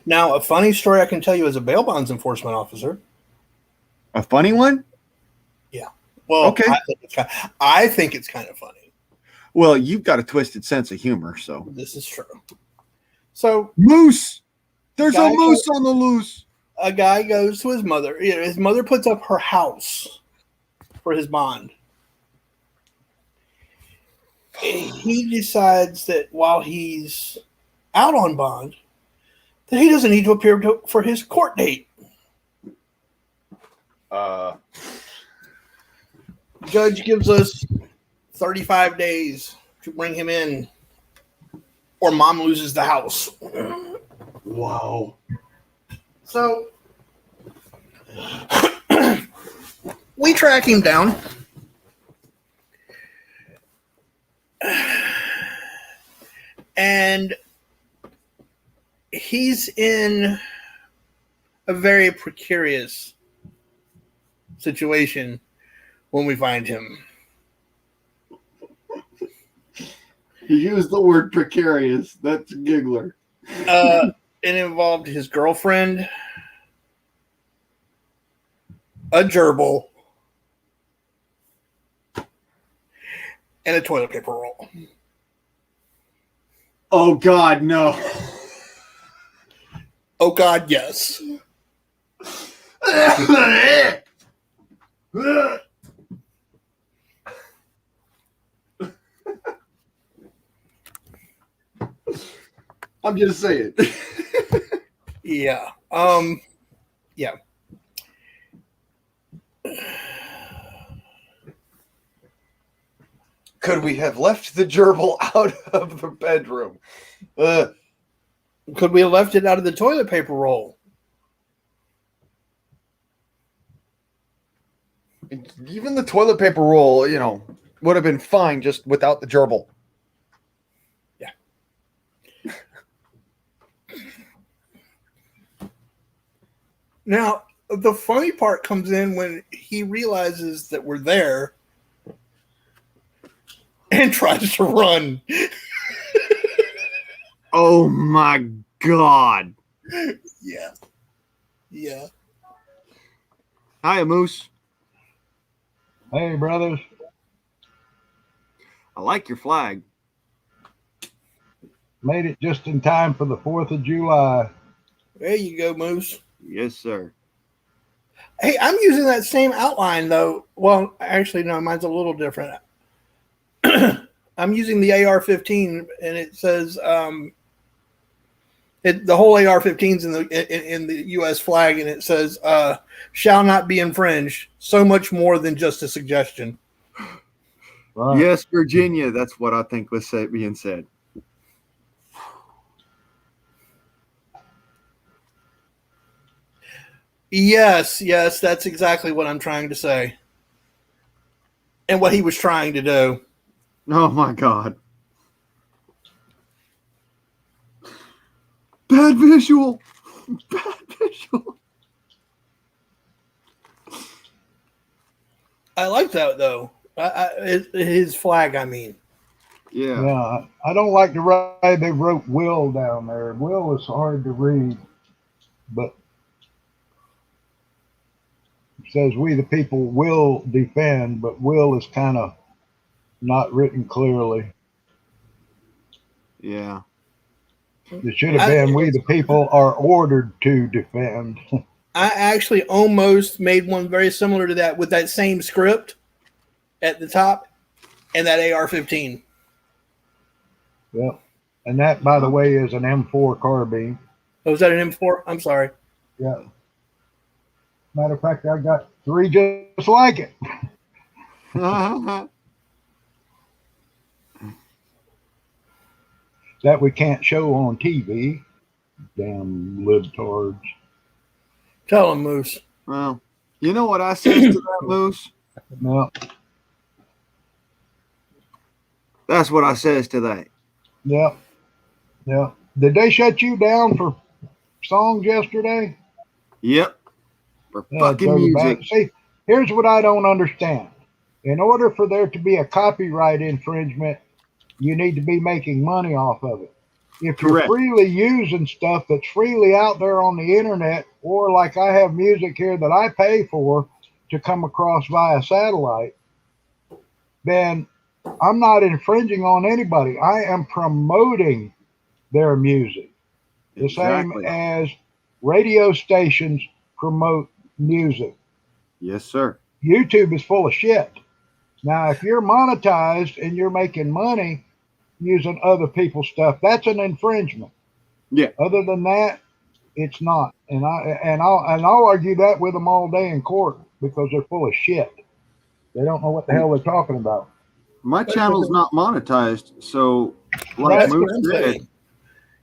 Now, a funny story I can tell you as a bail bonds enforcement officer. A funny one? Well, Okay. I think it's kind of funny. Well, you've got a twisted sense of humor, so. This is true. So, Moose! There's Guy a moose on the loose. a guy goes to his mother. You know, his mother puts up her house for his bond. He decides that while he's out on bond, that he doesn't need to appear for his court date. Judge gives us 35 days to bring him in, or mom loses the house. Wow. So we track him down. And he's in a very precarious situation when we find him. He used the word precarious. That's a giggler. It involved his girlfriend, a gerbil, and a toilet paper roll. Oh, God, no. Oh, God, yes. I'm just saying. Yeah. Yeah. Could we have left the gerbil out of the bedroom? Could we have left it out of the toilet paper roll? Even the toilet paper roll, you know, would have been fine just without the gerbil. Yeah. Now, the funny part comes in when he realizes that we're there and tries to run. Oh my God. Yeah. Yeah. Hi, Moose. Hey, brothers. I like your flag. Made it just in time for the 4th of July. There you go, Moose. Yes, sir. Hey, I'm using that same outline, though. Well, actually, no, mine's a little different. I'm using the AR-15, and it says the whole AR-15's in the U.S. flag, and it says "shall not be infringed." So much more than just a suggestion. Right. Yes, Virginia. That's what I think was being said. Yes, that's exactly what I'm trying to say, and what he was trying to do. Oh my God. Bad visual. Bad visual. I like that though. His flag, I mean. Yeah. Yeah, I don't like the way they wrote Will down there. Will is hard to read, but it says we the people will defend, but will is kind of not written clearly. Yeah. It should have been we the people are ordered to defend. I actually almost made one very similar to that with that same script at the top and that AR-15. Yep. And that, by the way, is an M4 carbine. Oh, was that an M4? I'm sorry. Yeah. Matter of fact, I got 3 just like it. That we can't show on TV. Damn libtards. Tell him, Moose. Well, you know what I says to that, Moose? No. That's what I says to that. Yep. Yep. Did they shut you down for songs yesterday? Yep. For fucking music. See, here's what I don't understand. In order for there to be a copyright infringement, you need to be making money off of it. If you're Correct. freely using stuff that's freely out there on the internet, or like I have music here that I pay for to come across via satellite, then I'm not infringing on anybody. I am promoting their music. The Exactly. same as radio stations promote music. Yes, sir. YouTube is full of shit. Now, if you're monetized and you're making money using other people's stuff, that's an infringement. Yeah. Other than that, it's not. And I'll argue that with them all day in court because they're full of shit. They don't know what the hell they're talking about. My channel's not monetized, so like That's Moose what I'm said, saying.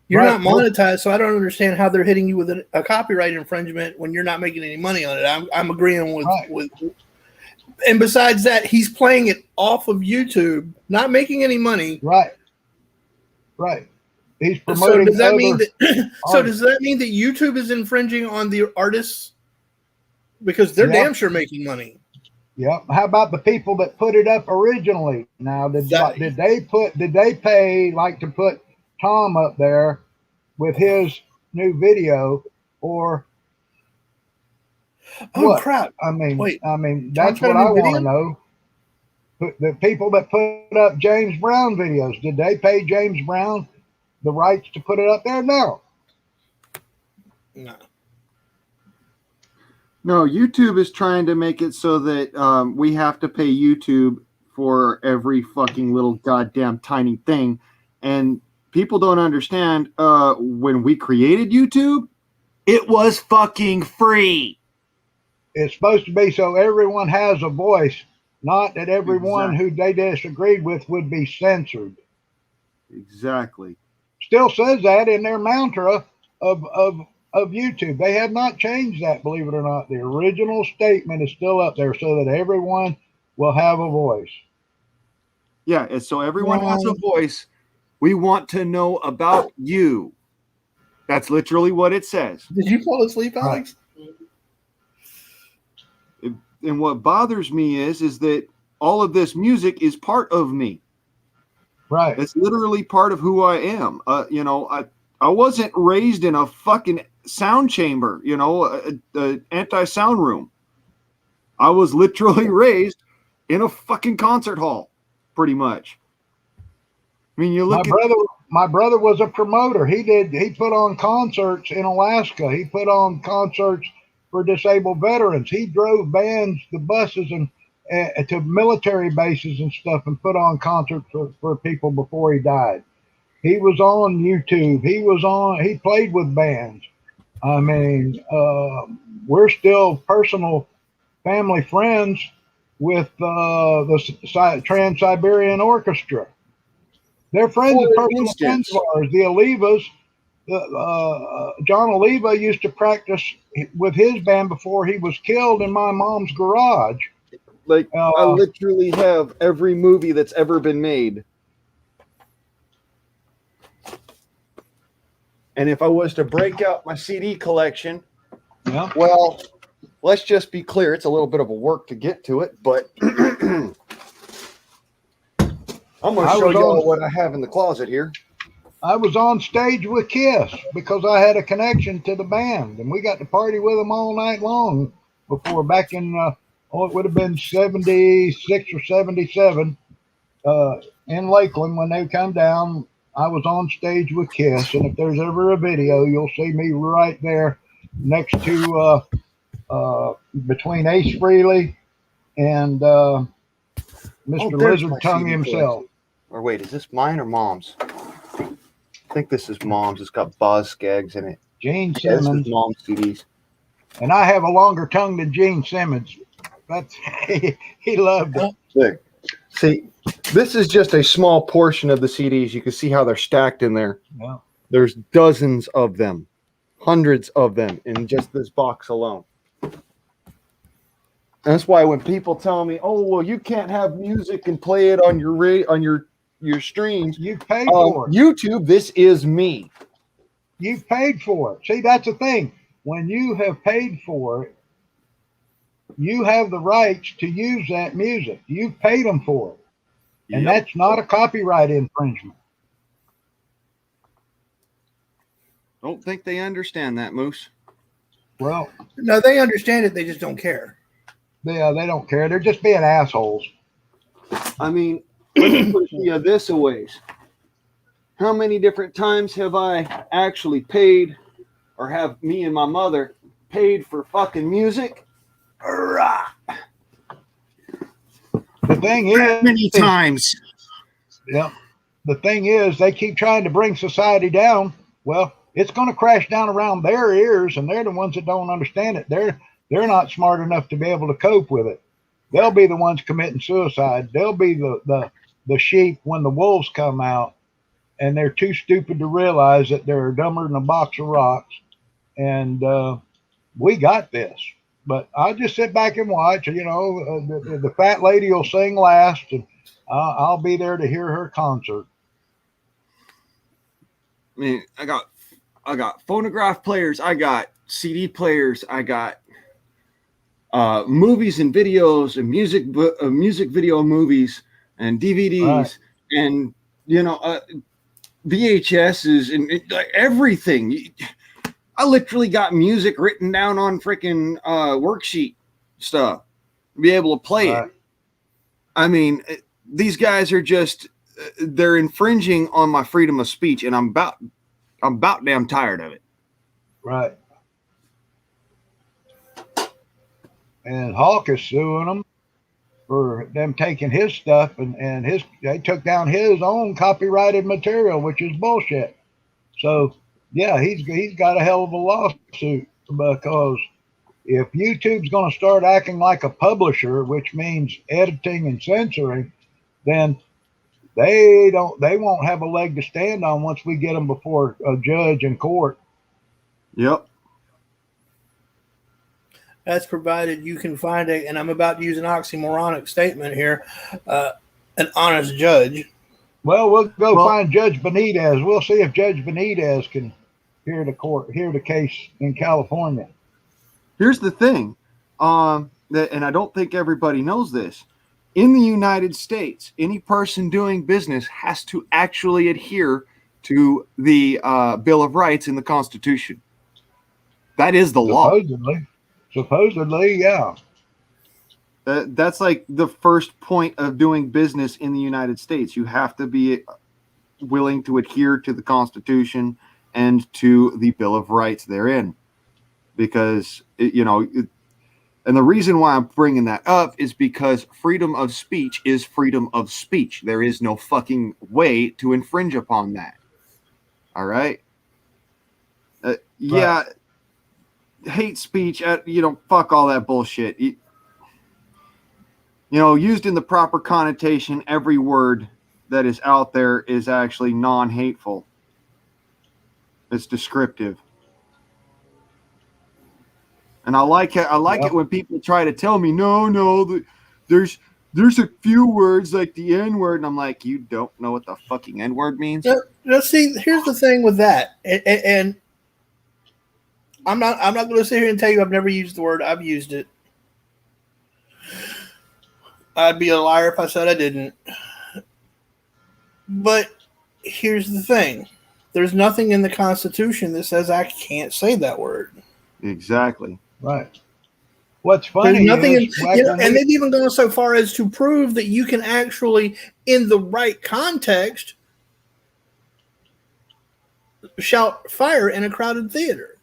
You're Right. not monetized, so I don't understand how they're hitting you with a copyright infringement when you're not making any money on it. I'm agreeing with. And besides that, he's playing it off of YouTube, not making any money. Right. Right. He's So promoting does that other mean that? So artists. does that mean that YouTube is infringing on the artists because they're Yeah. damn sure making money? Yep. How about the people that put it up originally? Now, did That- they pay like to put Tom up there with his new video, or Oh what? crap! I mean, Wait. that's got what a new I want video? to know. The people that put up James Brown videos, did they pay James Brown the rights to put it up there? No. No. no, YouTube is trying to make it so that we have to pay YouTube for every fucking little goddamn tiny thing. And people don't understand when we created YouTube, it was fucking free. It's supposed to be so everyone has a voice, not that everyone who they disagreed with would be censored. Exactly. Still says that in their mantra of YouTube. They have not changed that, believe it or not. The original statement is still up there so that everyone will have a voice. Yeah, and so everyone has a voice. We want to know about you. That's literally what it says. Did you fall asleep, Alex? And what bothers me is that all of this music is part of me. Right. It's literally part of who I am. I wasn't raised in a fucking sound chamber, a anti-sound room. I was literally raised in a fucking concert hall, pretty much. I mean, you look my brother was a promoter. He put on concerts in Alaska. He put on concerts for disabled veterans. He drove bands, the buses, and to military bases and stuff, and put on concerts for people before he died. He was on YouTube. He played with bands. I mean, we're still personal family friends with the Trans-Siberian Orchestra. They're friends, personal friends of ours. The Olivas, John Oliva used to practice with his band before he was killed in my mom's garage. like I literally have every movie that's ever been made. And if I was to break out my CD collection, Yeah. well, let's just be clear, it's a little bit of a work to get to it, but I'm going to show y'all what I have in the closet here. I was on stage with Kiss because I had a connection to the band, and we got to party with them all night long before, back in it would have been 76 or 77 in Lakeland when they come down. I was on stage with Kiss, and if there's ever a video, you'll see me right there next to between Ace Frehley and Mr. there's my Lizard Tongue CD himself. collection. Or wait, is this mine or Mom's? I think this is Mom's. It's got Boz Skaggs in it. Gene Yeah, this Simmons, is Mom's CDs. and I have a longer tongue than Gene Simmons. That's he loved it. Sick. See, this is just a small portion of the CDs. You can see how they're stacked in there. Yeah. There's dozens of them, hundreds of them in just this box alone. And that's why when people tell me, "Oh, well, you can't have music and play it on your streams," You paid for it. YouTube, this is me. You've paid for it. See, that's the thing. When you have paid for it, you have the rights to use that music. You've paid them for it. And Yep. that's not a copyright infringement. Don't think they understand that, Moose. Well, No, they understand it. They just don't care. they don't care. They're just being assholes. I mean, let me put it this a ways. How many different times have I actually paid, or have me and my mother paid for fucking music? Hurrah! The thing is, Many times. yeah. The thing is, they keep trying to bring society down. Well, it's going to crash down around their ears, and they're the ones that don't understand it. They're not smart enough to be able to cope with it. They'll be the ones committing suicide. They'll be the sheep when the wolves come out, and they're too stupid to realize that they're dumber than a box of rocks. And we got this. But I'll just sit back and watch. You know, the fat lady will sing last, and I'll be there to hear her concert. I mean, I got phonograph players, I got CD players, I got movies and videos and music video movies and DVDs, Right. and VHSs and like everything. I literally got music written down on freaking worksheet stuff to be able to play Right. it. I mean, these guys are just they're infringing on my freedom of speech, and I'm about damn tired of it. Right. And Hawk is suing them for them taking his stuff, and they took down his own copyrighted material, which is bullshit. So yeah, he's got a hell of a lawsuit, because if YouTube's going to start acting like a publisher, which means editing and censoring, then they won't have a leg to stand on once we get them before a judge in court. Yep. That's provided you can find and I'm about to use an oxymoronic statement here, an honest judge. Well, we'll go find Judge Benitez. We'll see if Judge Benitez can hear the case in California. Here's the thing, and I don't think everybody knows this. In the United States, any person doing business has to actually adhere to the Bill of Rights in the Constitution. That is the law. Supposedly, yeah. That's like the first point of doing business in the United States. You have to be willing to adhere to the Constitution and to the Bill of Rights therein, because and the reason why I'm bringing that up is because freedom of speech is freedom of speech. There is no fucking way to infringe upon that. All right. Yeah. Hate speech, fuck all that bullshit. Used in the proper connotation, every word that is out there is actually non-hateful. It's descriptive. And I like it. It when people try to tell me, no, there's a few words like the N-word, and I'm like, you don't know what the fucking N-word means? Now, see, here's the thing with that, and I'm not going to sit here and tell you I've never used the word. I've used it. I'd be a liar if I said I didn't. But here's the thing. There's nothing in the Constitution that says I can't say that word. Exactly. Right. What's funny There's nothing is, and they've even gone so far as to prove that you can actually, in the right context, shout fire in a crowded theater.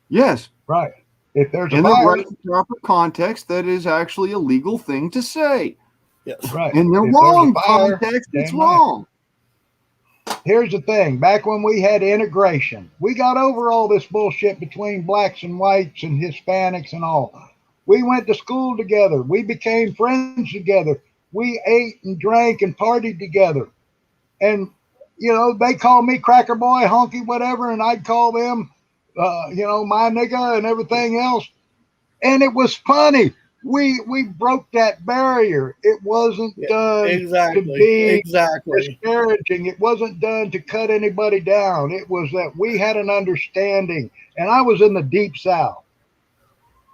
Yes. Right. If there's a In the fire, right and proper context, that is actually a legal thing to say. Yes. right. In the If there's a wrong fire, context, it's damn right. wrong. Here's the thing. Back when we had integration, we got over all this bullshit between blacks and whites and Hispanics and all. We went to school together. We became friends together. We ate and drank and partied together. And, you know, they call me cracker boy, honky, whatever, and I'd call them, my nigga and everything else. And it was funny. We broke that barrier. It wasn't done to be disparaging. It wasn't done to cut anybody down. It was that we had an understanding. And I was in the deep South.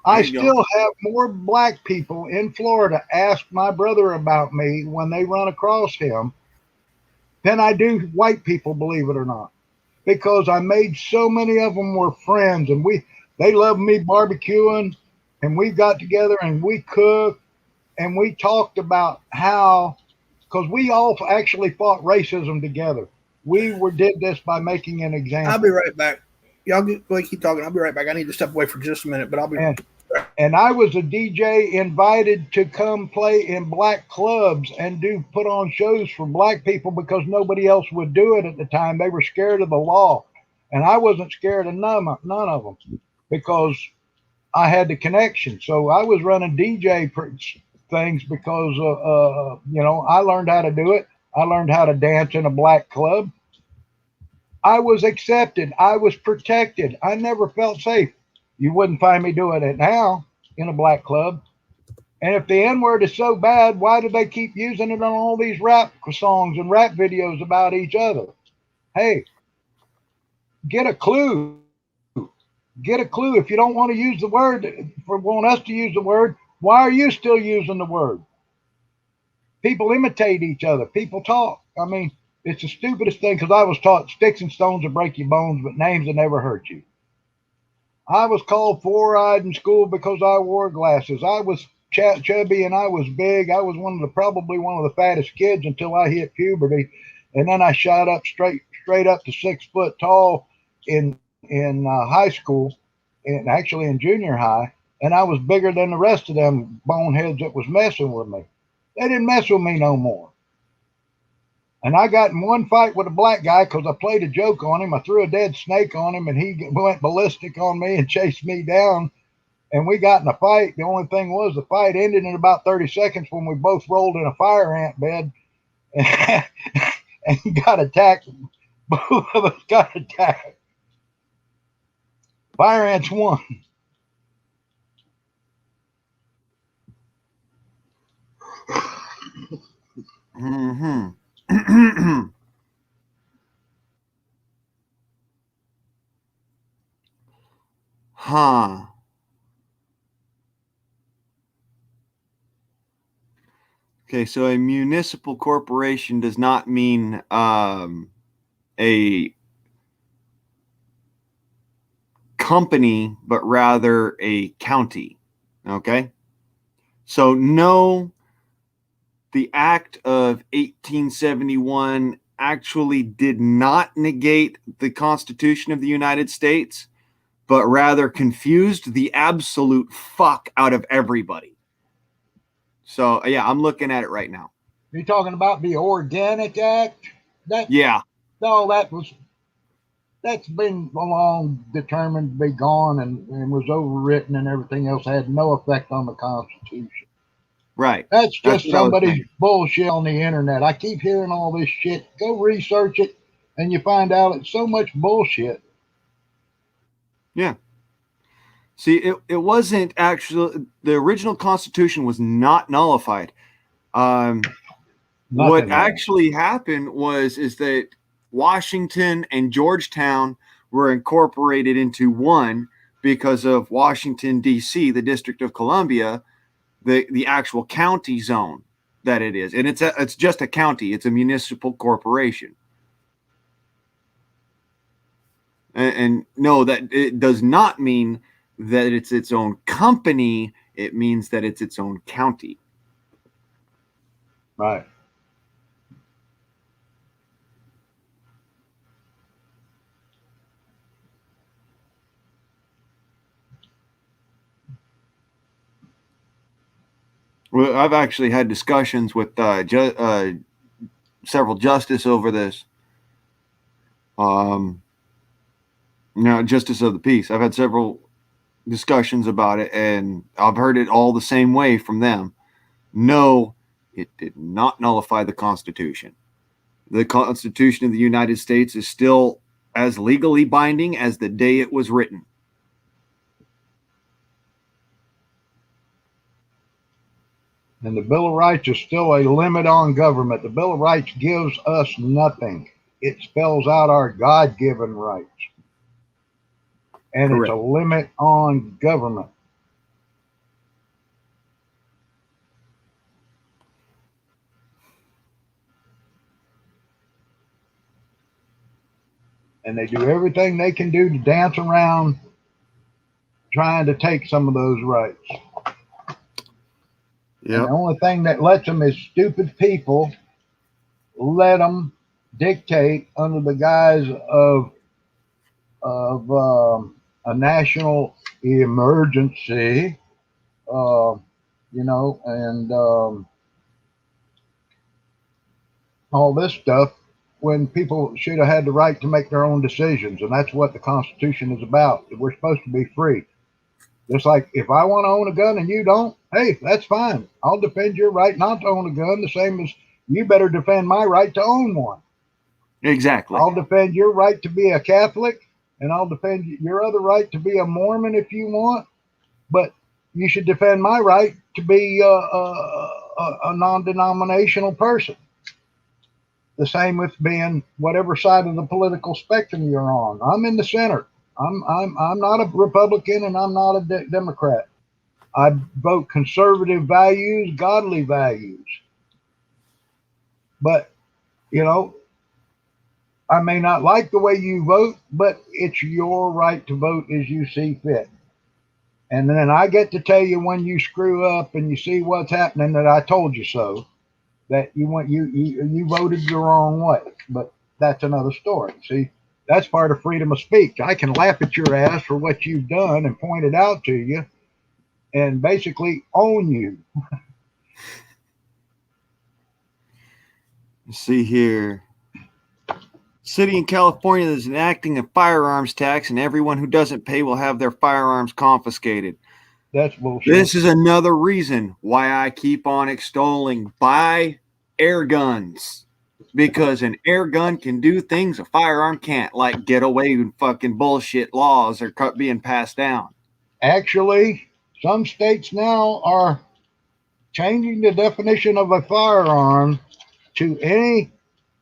I still have more black people in Florida ask my brother about me when they run across him than I do white people, believe it or not. Because I made so many of them were friends, and they loved me barbecuing, and we got together and we cooked and we talked about how, because we all actually fought racism together. Did this by making an example. I'll be right back. Y'all keep talking. I'll be right back. I need to step away for just a minute, but I'll be. And I was a DJ invited to come play in black clubs and put on shows for black people because nobody else would do it at the time. They were scared of the law, and I wasn't scared of none of them because I had the connection. So I was running DJ things because I learned how to do it. I learned how to dance in a black club. I was accepted. I was protected. I never felt safe. You wouldn't find me doing it now in a black club. And if the N-word is so bad, why do they keep using it on all these rap songs and rap videos about each other? Hey, get a clue. Get a clue. If you don't want to use the word, want us to use the word, why are you still using the word? People imitate each other. People talk. I mean, it's the stupidest thing because I was taught sticks and stones will break your bones, but names will never hurt you. I was called four-eyed in school because I wore glasses. I was chubby and I was big. I was probably one of the fattest kids until I hit puberty, and then I shot up straight up to 6 foot tall in high school, and actually in junior high, and I was bigger than the rest of them boneheads that was messing with me. They didn't mess with me no more. And I got in one fight with a black guy because I played a joke on him. I threw a dead snake on him, and he went ballistic on me and chased me down. And we got in a fight. The only thing was the fight ended in about 30 seconds when we both rolled in a fire ant bed and got attacked. Both of us got attacked. Fire ants won. Mm-hmm. Huh. Okay, so a municipal corporation does not mean a company, but rather a county. Okay? So, no, the Act of 1871 actually did not negate the Constitution of the United States, but rather confused the absolute fuck out of everybody. So, yeah, I'm looking at it right now. You're talking about the Organic Act? Yeah. No, that's been long determined to be gone and was overwritten and everything else, had no effect on the Constitution. Right. That's just somebody's bullshit on the internet. I keep hearing all this shit. Go research it, and you find out it's so much bullshit. Yeah. See, it wasn't actually, the original Constitution was not nullified. What actually happened is that Washington and Georgetown were incorporated into one because of Washington, D.C., the District of Columbia, the actual county zone that it is. And it's just a county. It's a municipal corporation. And no, that it does not mean that it's its own company. It means that it's its own county. Right. Well, I've actually had discussions with several justices over this. Justice of the peace. I've had several discussions about it, and I've heard it all the same way from them. No, it did not nullify the Constitution. The Constitution of the United States is still as legally binding as the day it was written. And the Bill of Rights is still a limit on government. The Bill of Rights gives us nothing. It spells out our God-given rights. And Correct. It's a limit on government. And they do everything they can do to dance around trying to take some of those rights. Yeah. And the only thing that lets them is stupid people let them dictate under the guise of a national emergency, and all this stuff when people should have had the right to make their own decisions. And that's what the Constitution is about. We're supposed to be free. Just like if I want to own a gun and you don't, hey, that's fine. I'll defend your right not to own a gun, the same as you better defend my right to own one. Exactly. I'll defend your right to be a Catholic, and I'll defend your other right to be a Mormon if you want. But you should defend my right to be a non-denominational person. The same with being whatever side of the political spectrum you're on. I'm in the center. I'm not a Republican and I'm not a Democrat. I vote conservative values, godly values. But, I may not like the way you vote, but it's your right to vote as you see fit. And then I get to tell you when you screw up and you see what's happening that I told you so, that you voted the wrong way. But that's another story. See, that's part of freedom of speech. I can laugh at your ass for what you've done and point it out to you and basically own you. Let's see here. City in California is enacting a firearms tax, and everyone who doesn't pay will have their firearms confiscated. That's bullshit. This is another reason why I keep on extolling buy air guns, because an air gun can do things a firearm can't, like get away with fucking bullshit laws are being passed down. Actually, some states now are changing the definition of a firearm to any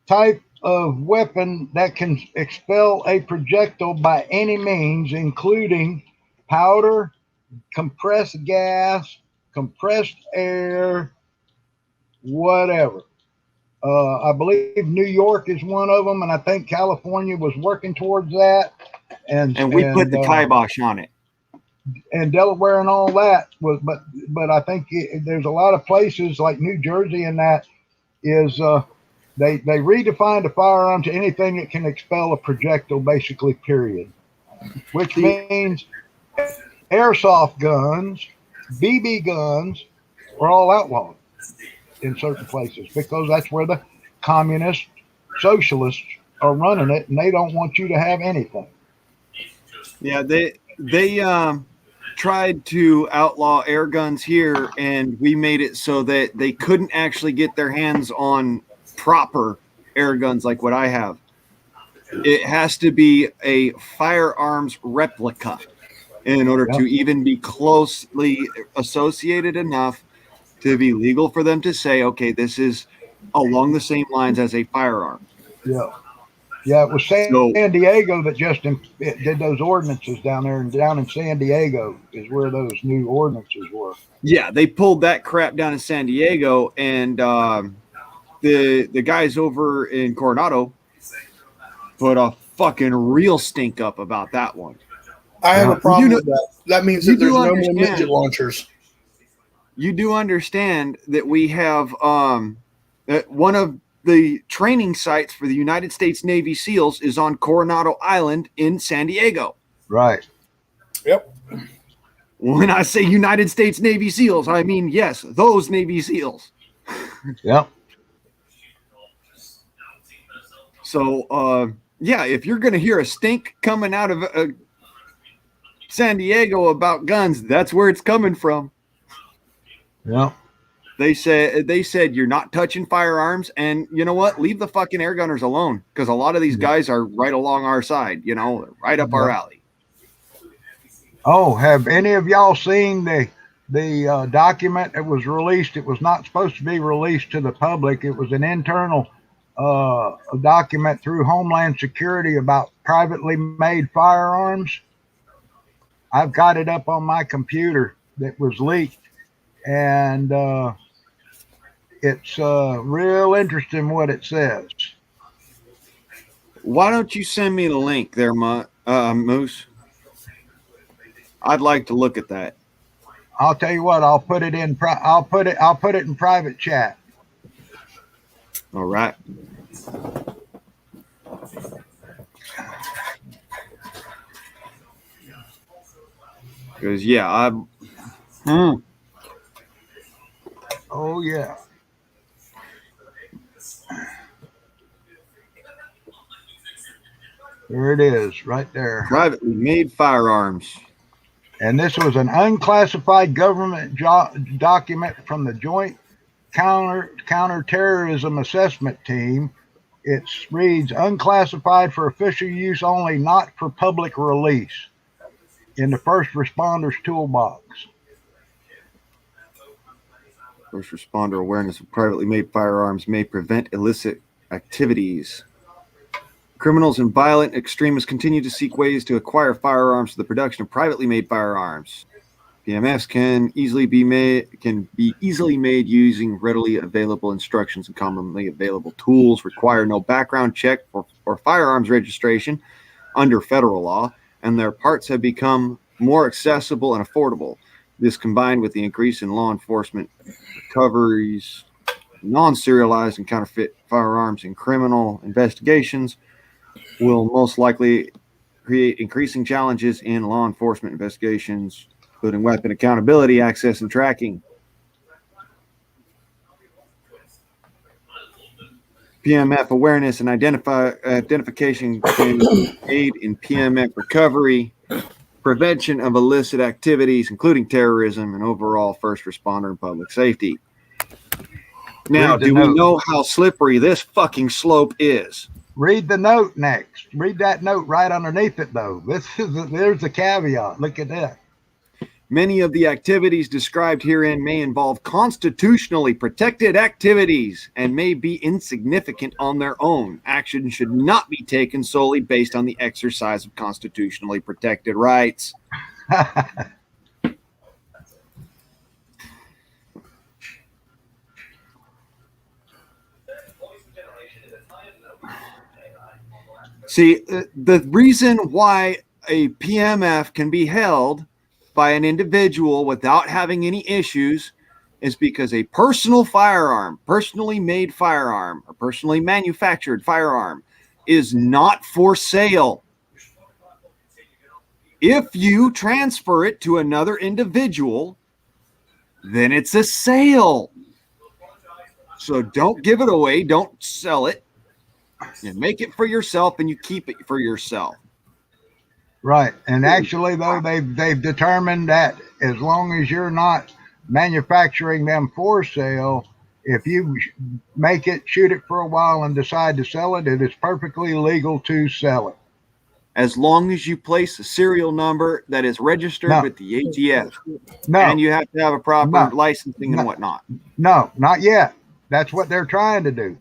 type of weapon that can expel a projectile by any means, including powder, compressed gas, compressed air, whatever. I believe New York is one of them, and I think California was working towards that. And we put the kibosh on it. And Delaware and all that was, but I think there's a lot of places like New Jersey and that is they redefined a firearm to anything that can expel a projectile, basically, period. Which means airsoft guns, BB guns are all outlawed in certain places because that's where the communist socialists are running it, and they don't want you to have anything. Yeah, they tried to outlaw air guns here, and we made it so that they couldn't actually get their hands on proper air guns like what I have. It has to be a firearms replica in order to even be closely associated enough to be legal for them to say, okay, this is along the same lines as a firearm. Yeah, it was San Diego that just did those ordinances down there, and down in San Diego is where those new ordinances were. Yeah, they pulled that crap down in San Diego, and the guys over in Coronado put a fucking real stink up about that one. I have a problem with that. That means that there's no more midget launchers. You do understand that we have one of the training sites for the United States Navy SEALs is on Coronado Island in San Diego. Right. Yep. When I say United States Navy SEALs, I mean, yes, those Navy SEALs. Yep. So, yeah, if you're going to hear a stink coming out of San Diego about guns, that's where it's coming from. Yep. They said you're not touching firearms, and you know what? Leave the fucking air gunners alone, because a lot of these guys are right along our side, right up our alley. Oh, have any of y'all seen the document that was released? It was not supposed to be released to the public. It was an internal document through Homeland Security about privately made firearms. I've got it up on my computer that was leaked, and it's real interesting what it says. Why don't you send me the link there, Moose? I'd like to look at that. I'll tell you what. I'll put it in private chat. All right. Because Oh yeah. There it is, right there. Privately made firearms. And this was an unclassified government document from the Joint Counterterrorism Assessment Team. It reads, unclassified for official use only, not for public release, in the first responders toolbox. First responder awareness of privately made firearms may prevent illicit activities. Criminals and violent extremists continue to seek ways to acquire firearms for the production of privately made firearms. PMFs can be easily made using readily available instructions and commonly available tools, require no background check or firearms registration under federal law, and their parts have become more accessible and affordable. This, combined with the increase in law enforcement recoveries, non-serialized and counterfeit firearms in criminal investigations, will most likely create increasing challenges in law enforcement investigations, including weapon accountability, access, and tracking. PMF awareness and identification can aid in PMF recovery, prevention of illicit activities, including terrorism, and overall first responder and public safety. Now, do we know how slippery this fucking slope is? Read the note next. Read that note right underneath it, though. There's the caveat. Look at that. Many of the activities described herein may involve constitutionally protected activities and may be insignificant on their own. Action should not be taken solely based on the exercise of constitutionally protected rights. See, the reason why a PMF can be held by an individual without having any issues is because a personal firearm, personally made firearm, or personally manufactured firearm is not for sale. If you transfer it to another individual, then it's a sale. So don't give it away. Don't sell it. You make it for yourself and you keep it for yourself. Right. And actually, though, they've determined that as long as you're not manufacturing them for sale, if you make it, shoot it for a while, and decide to sell it, it is perfectly legal to sell it. As long as you place a serial number that is registered with the ATF. No. And you have to have a proper licensing and whatnot. No, not yet. That's what they're trying to do.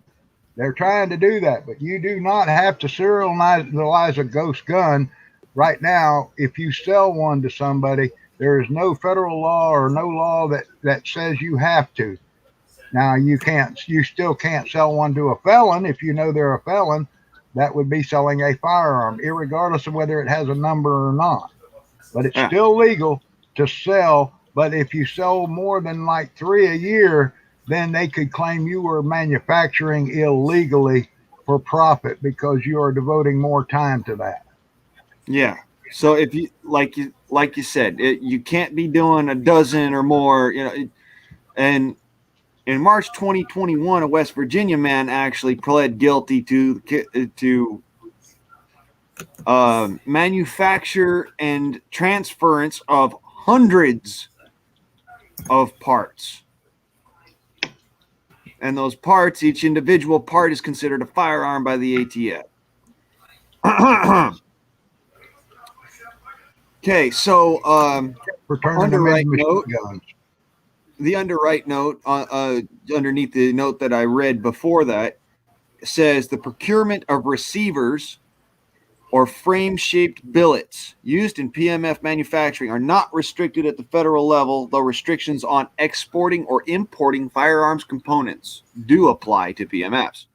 They're trying to do that, but you do not have to serialize a ghost gun right now. If you sell one to somebody, there is no federal law or no law that says you have to. Now you still can't sell one to a felon if you know they're a felon. That would be selling a firearm, irregardless of whether it has a number or not. But it's still legal to sell. But if you sell more than like 3 a year, then they could claim you were manufacturing illegally for profit because you are devoting more time to that. Yeah. So if you like you said, you can't be doing a dozen or more, and in March 2021, a West Virginia man actually pled guilty to manufacture and transference of hundreds of parts. And those parts, each individual part is considered a firearm by the ATF. Okay, so For turning them underwrite into machine note. guns. The underwrite note underneath the note that I read before that says the procurement of receivers or frame-shaped billets used in PMF manufacturing are not restricted at the federal level, though restrictions on exporting or importing firearms components do apply to PMFs.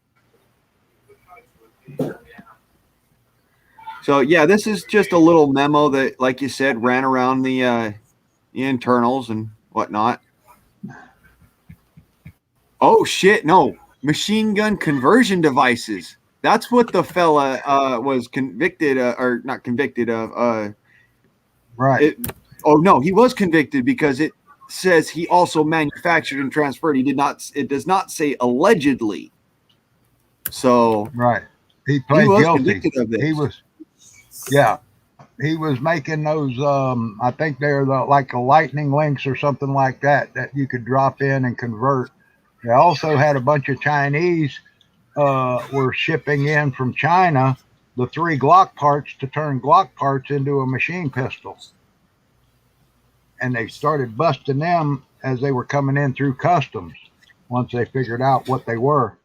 So yeah, this is just a little memo that, like you said, ran around the internals and whatnot. Oh shit, no. Machine gun conversion devices. That's what the fella was convicted or not convicted of. Right. Oh no, he was convicted because it says he also manufactured and transferred. It does not say allegedly. So Right. He he pled was guilty. convicted of this. He was making those. I think they're like a lightning links or something like that you could drop in and convert. They also had a bunch of Chinese were shipping in from China the 3 Glock parts to turn Glock parts into a machine pistol. And they started busting them as they were coming in through customs once they figured out what they were.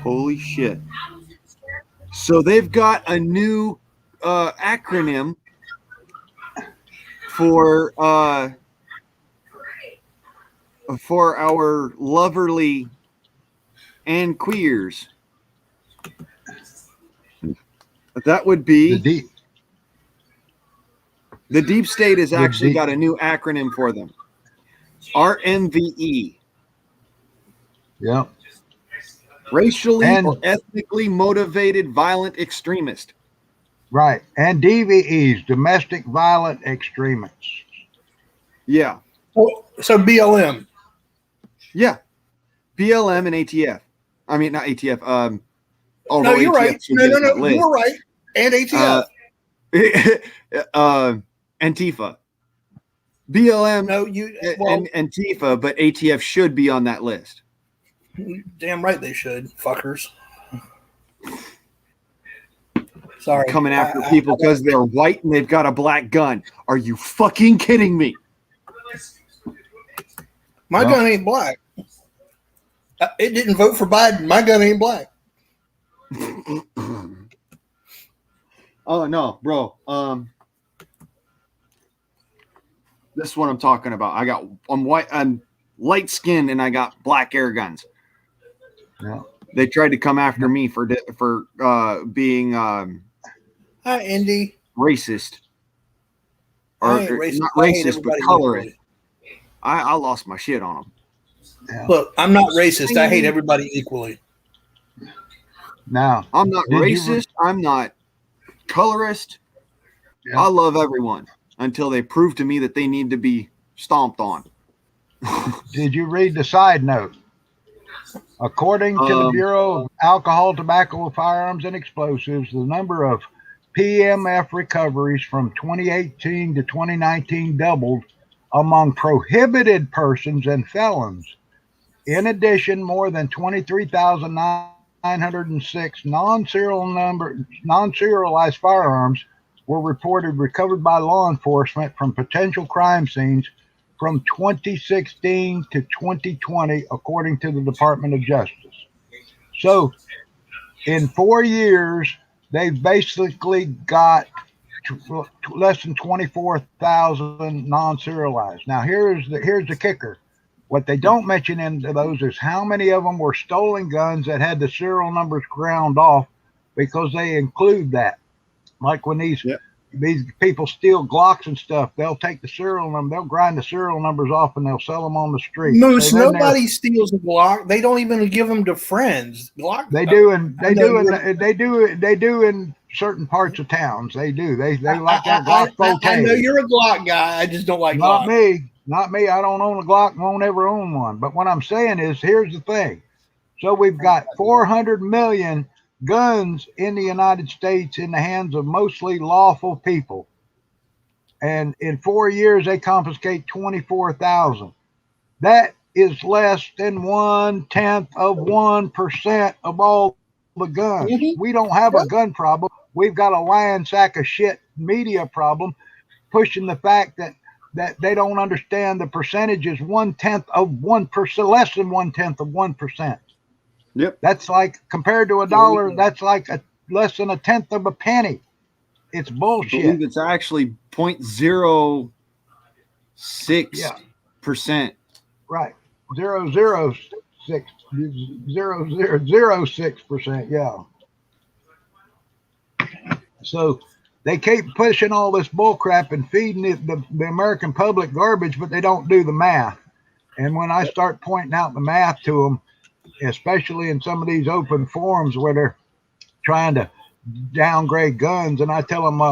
Holy shit. So they've got a new acronym for our loverly and queers. That would be the deep state has actually got a new acronym for them. RMVE. Yep. Racially or ethnically motivated violent extremist. Right. And DVEs, domestic violent extremists. Yeah. So BLM. Yeah. BLM and ATF. I mean, not ATF. No, you're ATF right. No, you're right. And ATF. Antifa. BLM and Antifa, but ATF should be on that list. Damn right they should, fuckers. Sorry. Coming after people because they're white and they've got a black gun. Are you fucking kidding me? My gun ain't black. It didn't vote for Biden. My gun ain't black. Oh no, bro. This is what I'm talking about. I'm white, I'm light skinned, and I got black air guns. Yeah. They tried to come after me for being Hi, Indy. racist. I ain't racist. Not racist, but colorist. I lost my shit on them. Yeah. Look, I'm not racist. I hate everybody equally. Now, I'm not racist. I'm not colorist. Yeah. I love everyone until they prove to me that they need to be stomped on. Did you read the side note? According to the Bureau of Alcohol, Tobacco, Firearms, and Explosives, the number of PMF recoveries from 2018 to 2019 doubled among prohibited persons and felons. In addition, more than 23,906 non-serialized firearms were reported recovered by law enforcement from potential crime scenes from 2016 to 2020, according to the Department of Justice. So, in 4 years, they've basically got less than 24,000 non-serialized. Now, here's the kicker. What they don't mention into those is how many of them were stolen guns that had the serial numbers ground off, because they include that. Like when these people steal Glocks and stuff, they'll take the serial number, they'll grind the serial numbers off, and they'll sell them on the street. Moose, nobody steals a Glock. They don't even give them to friends. Glock. They do, and they do in certain parts of towns. They do. They like that Glock I know 4K. you're a Glock guy. I just don't like Not Glock. me. Not me. I don't own a Glock. Won't ever own one. But what I'm saying is, here's the thing. So we've got 400 million guns in the United States in the hands of mostly lawful people. And in 4 years, they confiscate 24,000. That is less than 0.1% of all the guns. Mhm. We don't have a gun problem. We've got a lion sack of shit media problem, pushing the fact that they don't understand the percentage is 0.1%, less than 0.1%. Yep. That's like compared to a dollar. That's like less than a tenth of a penny. It's I bullshit. believe it's actually 0.06%. Yeah. Right. 0.006%. Yeah. So they keep pushing all this bullcrap and feeding the American public garbage, but they don't do the math. And when I start pointing out the math to them, especially in some of these open forums where they're trying to downgrade guns, and I tell them,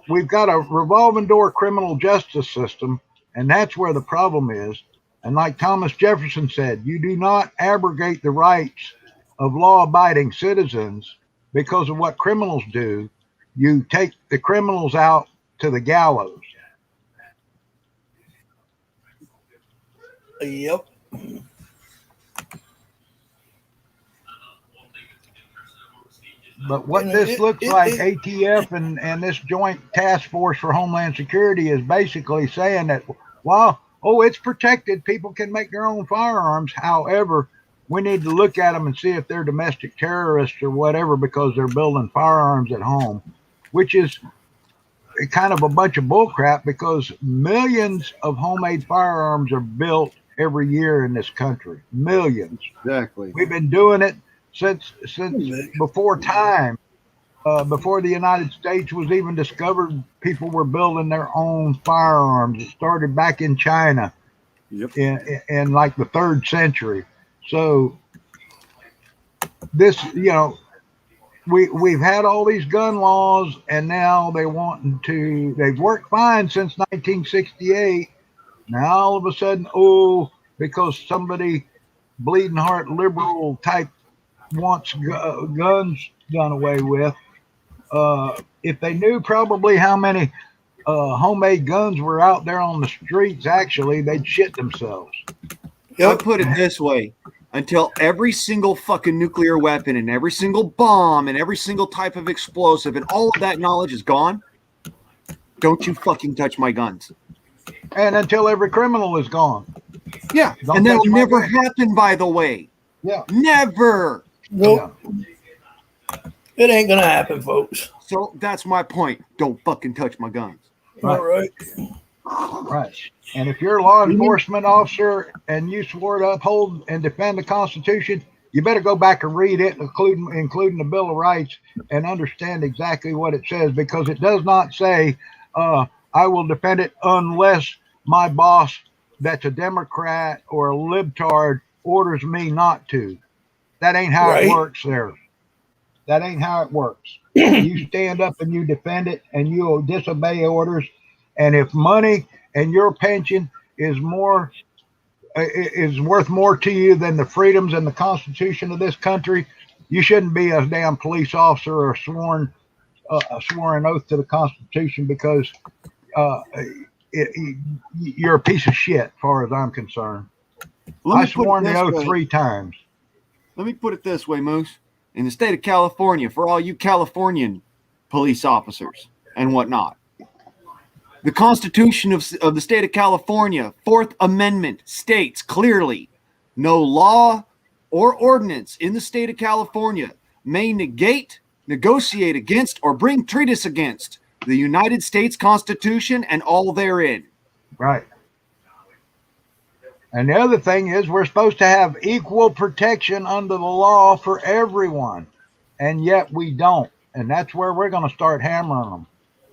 we've got a revolving door criminal justice system, and that's where the problem is. And like Thomas Jefferson said, you do not abrogate the rights of law-abiding citizens because of what criminals do. You take the criminals out to the gallows. Yep. But what this looks like, ATF and this Joint Task Force for Homeland Security is basically saying that, it's protected. People can make their own firearms. However, we need to look at them and see if they're domestic terrorists or whatever because they're building firearms at home, which is kind of a bunch of bullcrap because millions of homemade firearms are built every year in this country. Millions. Exactly. We've been doing it since before time, before the United States was even discovered. People were building their own firearms. It started back in China, in like the 3rd century. So this, we've had all these gun laws, and now they've worked fine since 1968. Now all of a sudden, because somebody bleeding heart liberal type wants guns done away with. If they knew probably how many homemade guns were out there on the streets, actually, they'd shit themselves. I put it this way. Until every single fucking nuclear weapon and every single bomb and every single type of explosive and all of that knowledge is gone, don't you fucking touch my guns. And until every criminal is gone. Yeah. Don't And that'll touch my never guns. happen, by the way. Yeah. Never. Nope. It ain't gonna happen, folks. So that's my point. Don't fucking touch my guns. Right. All right. Right. And if you're a law enforcement officer and you swore to uphold and defend the Constitution, you better go back and read it, including the Bill of Rights, and understand exactly what it says, because it does not say, I will defend it unless my boss, that's a Democrat or a libtard, orders me not to. That ain't how it works there. That ain't how it works. You stand up and you defend it, and you'll disobey orders. And if money and your pension is worth more to you than the freedoms and the Constitution of this country, you shouldn't be a damn police officer or sworn oath to the Constitution, because you're a piece of shit, as far as I'm concerned. I sworn the oath 3 times. Let me put it this way, Moose. In the state of California, for all you Californian police officers and whatnot, the Constitution of the state of California, 4th Amendment, states clearly, no law or ordinance in the state of California may negate, negotiate against, or bring treatise against the United States Constitution and all therein. Right. And the other thing is, we're supposed to have equal protection under the law for everyone, and yet we don't. And that's where we're going to start hammering them.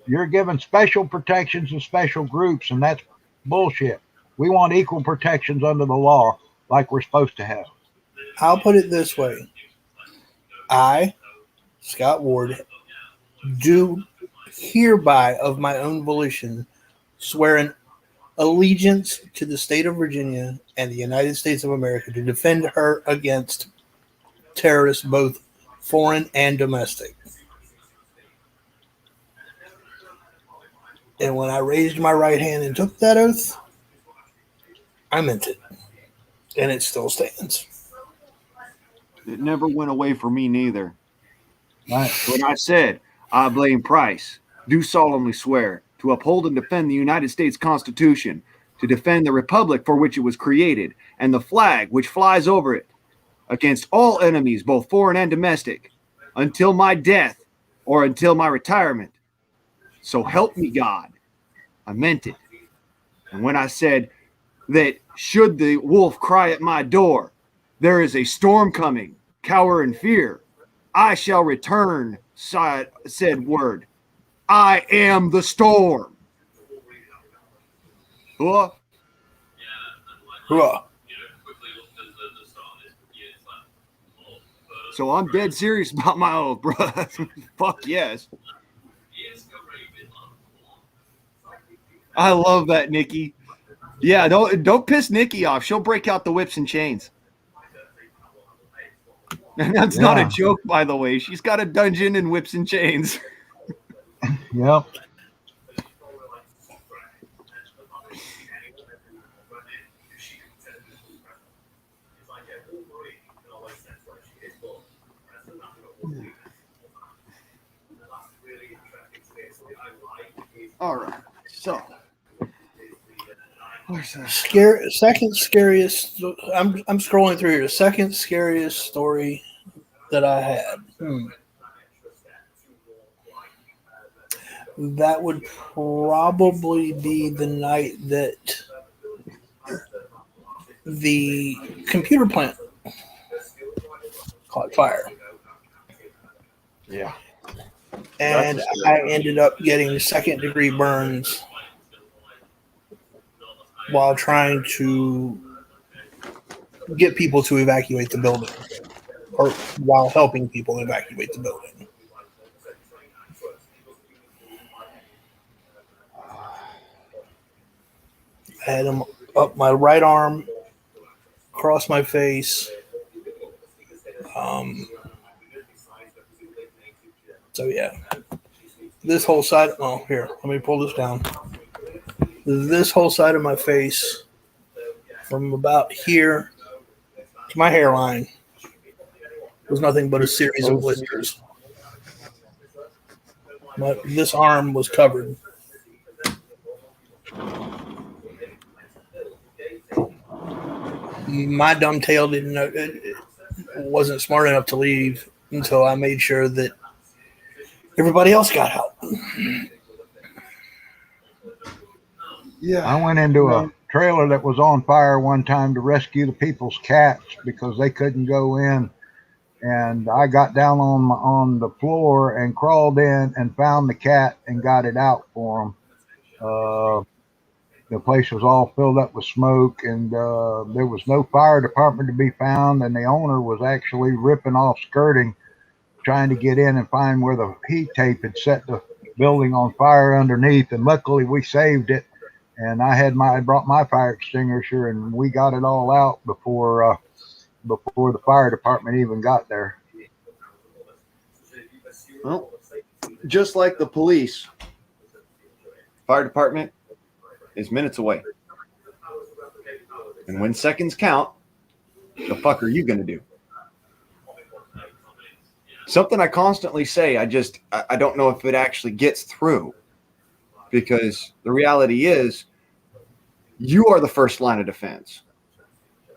You're giving special protections to special groups, and that's bullshit. We want equal protections under the law like we're supposed to have. I'll put it this way. I, Scott Ward, do hereby of my own volition swear an allegiance to the state of Virginia and the United States of America to defend her against terrorists, both foreign and domestic. And when I raised my right hand and took that oath, I meant it. And it still stands. It never went away for me neither. Right. When I said, I, Blaine Price, do solemnly swear to uphold and defend the United States Constitution, to defend the republic for which it was created, and the flag which flies over it, against all enemies, both foreign and domestic, until my death or until my retirement. So help me God. I meant it. And when I said that should the wolf cry at my door, there is a storm coming, cower in fear, I shall return, said word. I am the storm. Huh? Hurrah. So I'm dead serious about my oath, bro. Fuck yes. I love that, Nikki. Yeah, don't piss Nikki off. She'll break out the whips and chains. And that's not a Yeah. joke, by the way. She's got a dungeon and whips and chains. Yep. All right. So, where's that? Second scariest. I'm scrolling through here. The second scariest story that I had. That would probably be the night that the computer plant caught fire. Yeah. And That's a I ended up getting second degree burns while trying to get people to evacuate the building, or while helping people evacuate the building. I had them up my right arm, across my face. So yeah, this whole side. Oh, here, let me pull this down. This whole side of my face, from about here to my hairline, was nothing but a series of blisters. This arm was covered. My dumb tail didn't know. It wasn't smart enough to leave until I made sure that everybody else got help. Yeah. I went into a trailer that was on fire one time to rescue the people's cats because they couldn't go in. And I got down on the floor and crawled in and found the cat and got it out for them. The place was all filled up with smoke, and there was no fire department to be found. And the owner was actually ripping off skirting, trying to get in and find where the heat tape had set the building on fire underneath. And luckily, we saved it. And I brought my fire extinguisher, and we got it all out before the fire department even got there. Well, just like the police, fire department is minutes away. And when seconds count, the fuck are you going to do? Something I constantly say, I don't know if it actually gets through, because the reality is you are the first line of defense.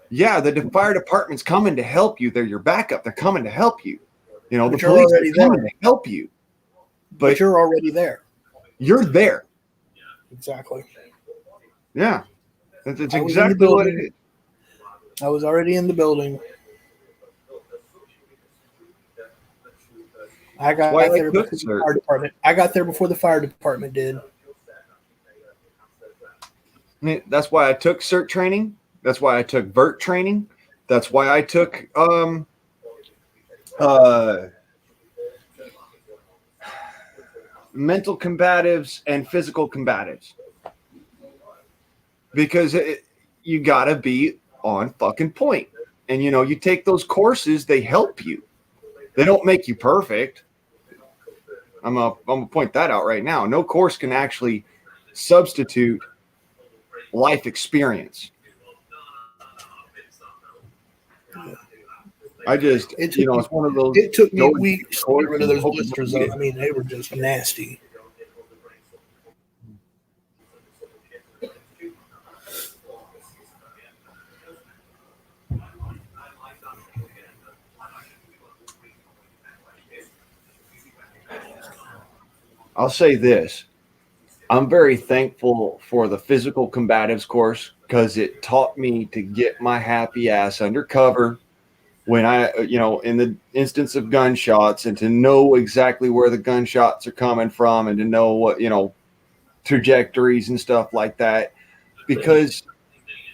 Yeah, the fire department's coming to help you. They're your backup. They're coming to help you. You know, But the you're police already are coming there. to help you. But you're already there. You're there. Exactly. Yeah. That's I was in the exactly what it building. is. I was already in the building. I got why I there took before the cert. fire department. I got there before the fire department did. I mean, that's why I took CERT training. That's why I took VERT training. That's why I took mental combatives and physical combatives, because you got to be on fucking point. And you take those courses, they help you. They don't make you perfect. I'm gonna point that out right now. No course can actually substitute life experience. I just, It took, it's one of those. it took me go and weeks to course get rid of and those hope you blisters, don't though. get I it. mean, they were just nasty. I'll say this. I'm very thankful for the physical combatives course because it taught me to get my happy ass under cover when in the instance of gunshots, and to know exactly where the gunshots are coming from, and to know what, trajectories and stuff like that, because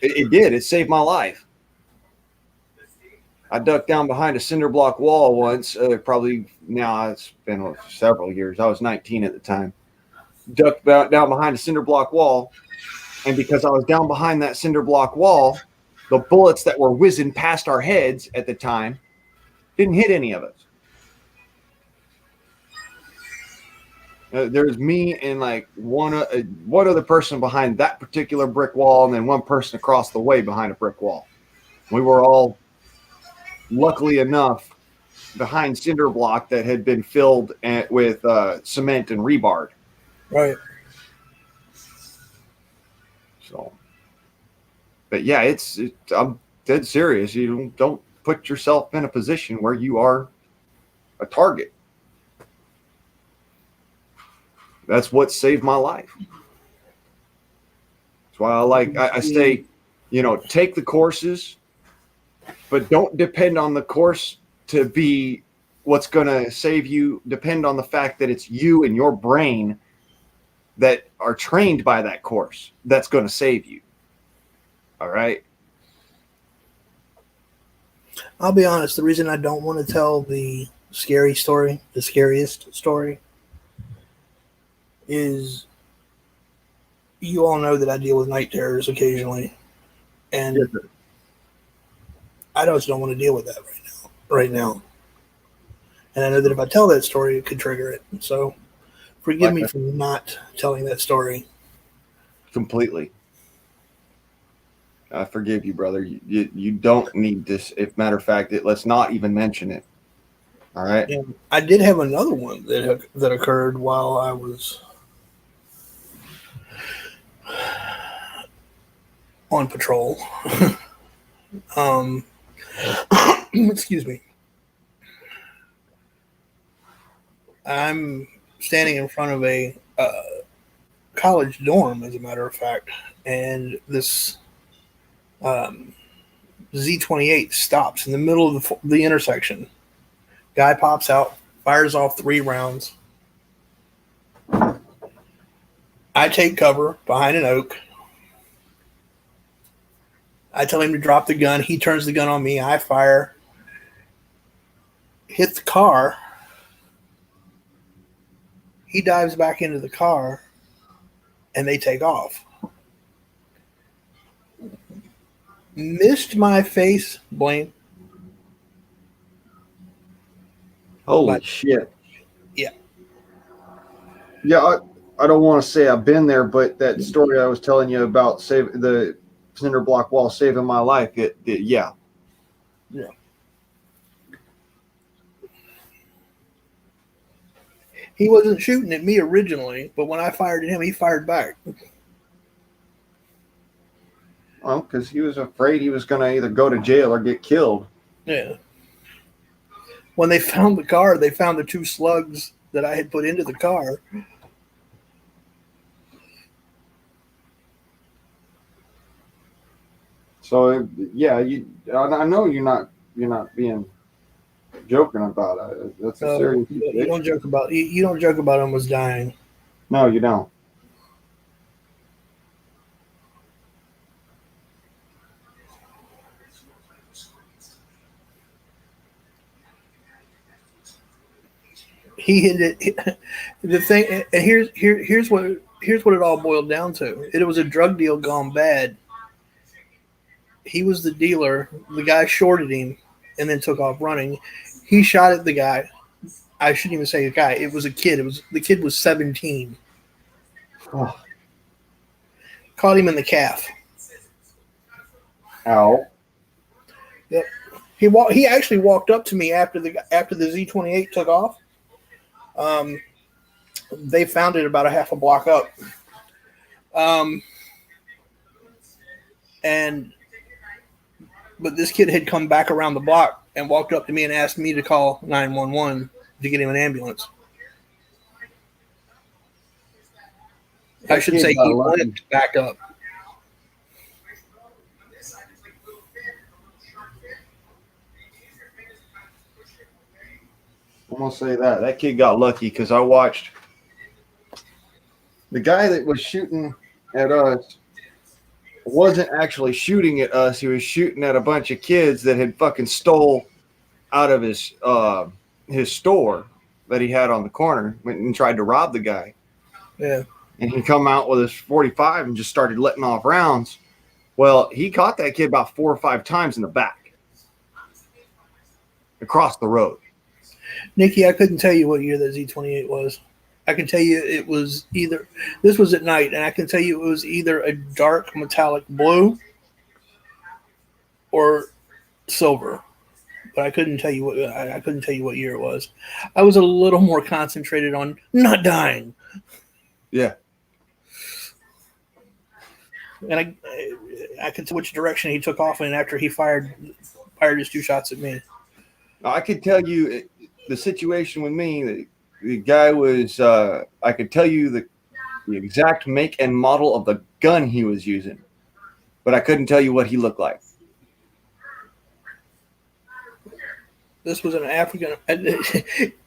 it saved my life. I ducked down behind a cinder block wall once, probably now it's been several years. I was 19 at the time. Ducked down behind a cinder block wall, and because I was down behind that cinder block wall, the bullets that were whizzing past our heads at the time didn't hit any of us. There's me and like one other person behind that particular brick wall, and then one person across the way behind a brick wall. We were all, luckily enough, behind cinder block that had been filled with cement and rebar. Right. So, but yeah, I'm dead serious. You don't put yourself in a position where you are a target. That's what saved my life. That's why I say, take the courses, but don't depend on the course to be what's going to save you. Depend on the fact that it's you and your brain that are trained by that course that's going to save you. All right. I'll be honest. The reason I don't want to tell the scariest story, is you all know that I deal with night terrors occasionally, and Yes, sir. I just don't want to deal with that right now. And I know that if I tell that story, it could trigger it. So forgive me for not telling that story. Completely. I forgive you, brother. You don't need this. If matter of fact, let's not even mention it. All right. And I did have another one that occurred while I was on patrol. Excuse me. I'm standing in front of a college dorm, as a matter of fact, and this Z28 stops in the middle of the intersection. Guy pops out, fires off 3 rounds. I take cover behind an oak. I tell him to drop the gun. He turns the gun on me. I fire. Hit the car. He dives back into the car, and they take off. Missed my face, Blaine. Holy shit. Yeah. Yeah, I don't want to say I've been there, but that story I was telling you about the cinder block wall saving my life, yeah. Yeah. He wasn't shooting at me originally, but when I fired at him, he fired back. Well, because he was afraid he was going to either go to jail or get killed. Yeah. When they found the car, they found the 2 slugs that I had put into the car. So yeah, I know you're not being joking about it. That's a serious situation. You don't joke about almost dying. No, you don't. He hit it. The thing, and here's what it all boiled down to. It was a drug deal gone bad. He was the dealer. The guy shorted him, and then took off running. He shot at the guy. I shouldn't even say a guy. It was a kid. The kid was 17. Oh, Caught him in the calf. ow. Yep. He actually walked up to me after the Z28 took off. They found it about a half a block up. But this kid had come back around the block and walked up to me and asked me to call 911 to get him an ambulance. I should say he went back up. I'm gonna say that kid got lucky because I watched the guy that was shooting at us wasn't actually shooting at us. He was shooting at a bunch of kids that had fucking stole out of his store that he had on the corner. Went and tried to rob the guy. Yeah. And he come out with his 45 and just started letting off rounds. Well, he caught that kid about 4 or 5 times in the back across the road. Nikki, I couldn't tell you what year that Z28 was. I can tell you it was either, this was at night, and I can tell you it was either a dark metallic blue or silver. But I couldn't tell you what year it was. I was a little more concentrated on not dying. Yeah. And I could tell which direction he took off in after he fired his 2 shots at me. I could tell you the situation with me. The guy was, I could tell you the exact make and model of the gun he was using, but I couldn't tell you what he looked like. This was an African.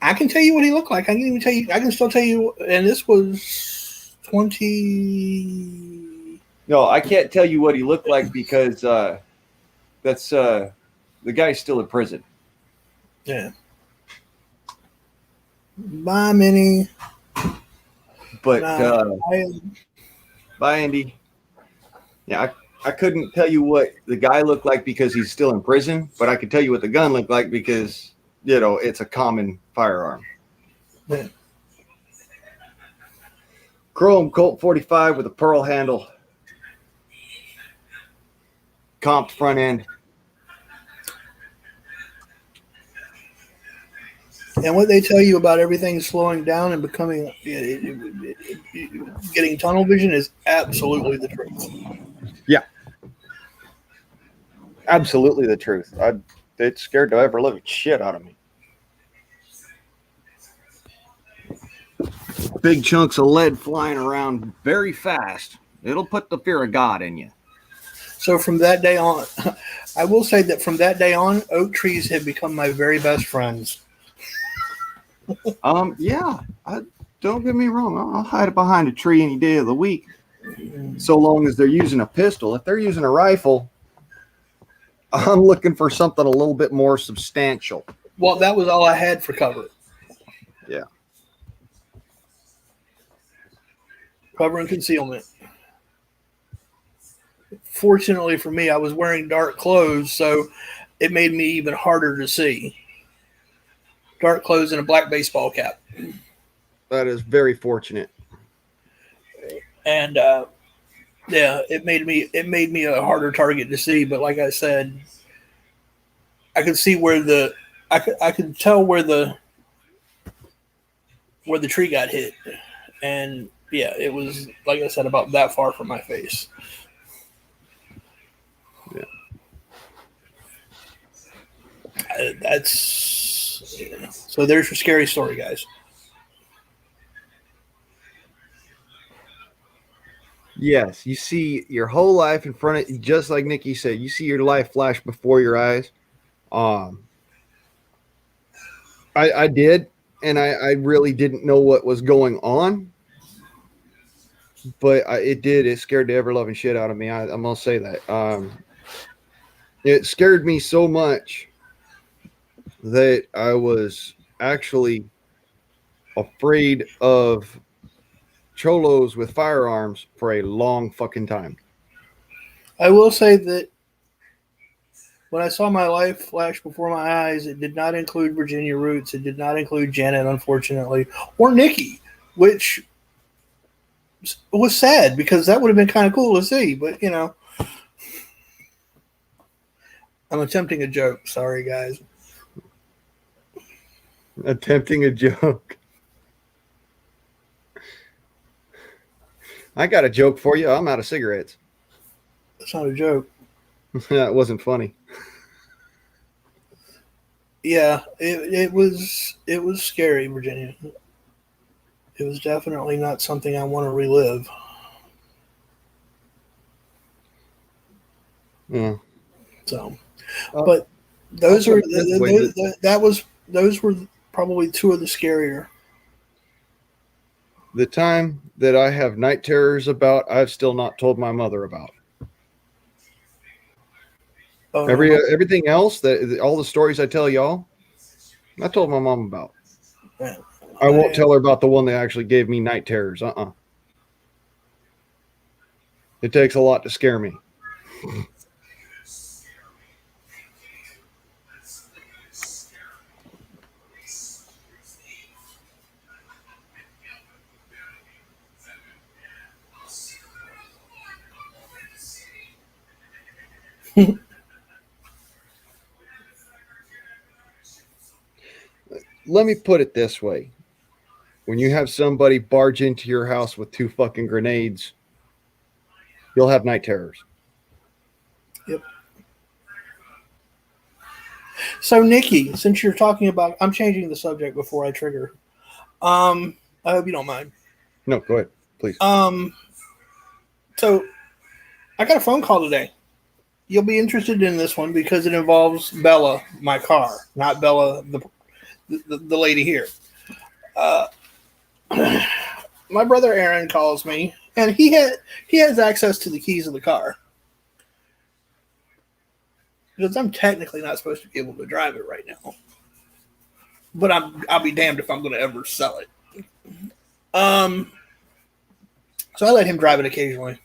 I can tell you what he looked like. I can even tell you. I can still tell you. And this was 20. No, I can't tell you what he looked like because that's the guy's still in prison. Yeah. Bye, Minnie. But bye, Andy. Yeah, I couldn't tell you what the guy looked like because he's still in prison, but I could tell you what the gun looked like because, it's a common firearm. Yeah. Chrome Colt 45 with a pearl handle. Comped front end. And what they tell you about everything slowing down and becoming, getting tunnel vision is absolutely the truth. Yeah. Absolutely the truth. It scared the ever living shit out of me. Big chunks of lead flying around very fast. It'll put the fear of God in you. So from that day on, I will say that from that day on, oak trees have become my very best friends. Yeah. Don't get me wrong. I'll hide behind a tree any day of the week, so long as they're using a pistol. If they're using a rifle, I'm looking for something a little bit more substantial. Well, that was all I had for cover. Yeah. Cover and concealment. Fortunately for me, I was wearing dark clothes, so it made me even harder to see. Dark clothes and a black baseball cap. That is very fortunate. And it made me a harder target to see. But like I said, I could see I could tell where the tree got hit, and yeah, it was, like I said, about that far from my face. Yeah. So there's your scary story, guys. Yes, you see your whole life in front of you, just like Nikki said. You see your life flash before your eyes. I did, and I really didn't know what was going on, but it did. It scared the ever-loving shit out of me. I'm gonna say that. It scared me so much that I was actually afraid of cholos with firearms for a long fucking time. I will say that when I saw my life flash before my eyes, it did not include Virginia Roots. It did not include Janet, unfortunately, or Nikki, which was sad because that would have been kind of cool to see. But, you know, I'm attempting a joke. Sorry, guys. Attempting a joke. I got a joke for you. I'm out of cigarettes. That's not a joke. That wasn't funny. Yeah, it was scary, Virginia. It was definitely not something I want to relive. Yeah. So, but those were probably two of the scarier. The time that I have night terrors about, I've still not told my mother about. Oh, no. Everything else, that all the stories I tell y'all, I told my mom about. Yeah. I won't tell her about the one that actually gave me night terrors. It takes a lot to scare me. Let me put it this way. When you have somebody barge into your house with 2 fucking grenades, you'll have night terrors. Yep. So, Nikki, since you're talking about, I'm changing the subject before I trigger. I hope you don't mind. No, go ahead, please. So I got a phone call today. You'll be interested in this one because it involves Bella, my car, not Bella, the lady here. My brother Aaron calls me, and he has access to the keys of the car because I'm technically not supposed to be able to drive it right now. But I'll be damned if I'm going to ever sell it. So I let him drive it occasionally.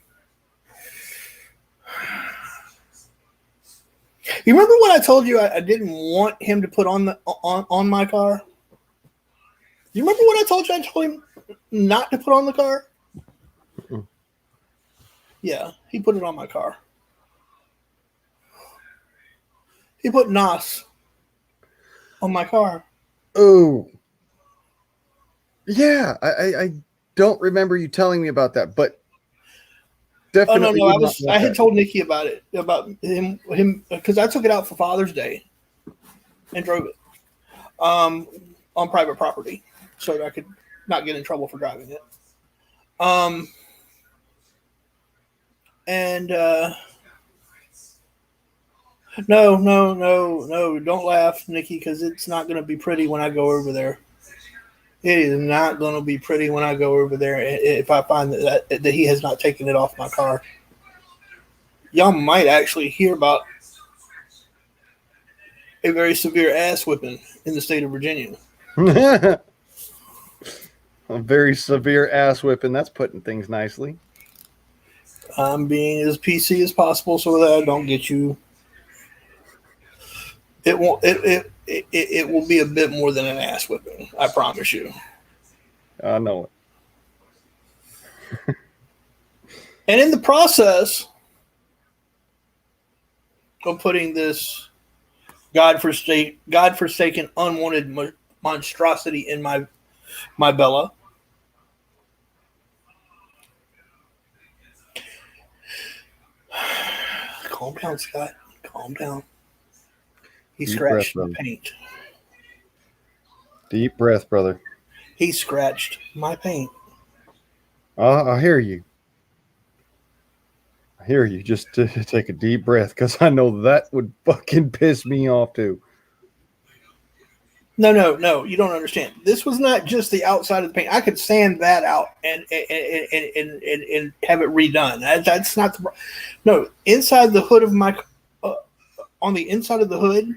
You remember when I told you I didn't want him to put on my car? You remember when I told him not to put on the car? Mm-mm. Yeah, he put it on my car. He put NOS on my car. Oh. Yeah, I don't remember you telling me about that, but definitely. Oh no, I had told Nikki about it, about him because I took it out for Father's Day and drove it on private property so that I could not get in trouble for driving it. And no, don't laugh, Nikki, because it's not going to be pretty when I go over there. It is not going to be pretty when I go over there if I find that he has not taken it off my car. Y'all might actually hear about a very severe ass whipping in the state of Virginia. A very severe ass whipping. That's putting things nicely. I'm being as PC as possible so that I don't get you. It won't. It will be a bit more than an ass whipping. I promise you. I know it. And in the process of putting this godforsaken, unwanted monstrosity in my Bella, calm down, Scott. Calm down. He scratched my paint. Deep breath, brother. He scratched my paint. I hear you. I hear you. Just take a deep breath because I know that would fucking piss me off too. No. You don't understand. This was not just the outside of the paint. I could sand that out and have it redone. That's not the. No, inside the hood of my, on the inside of the hood,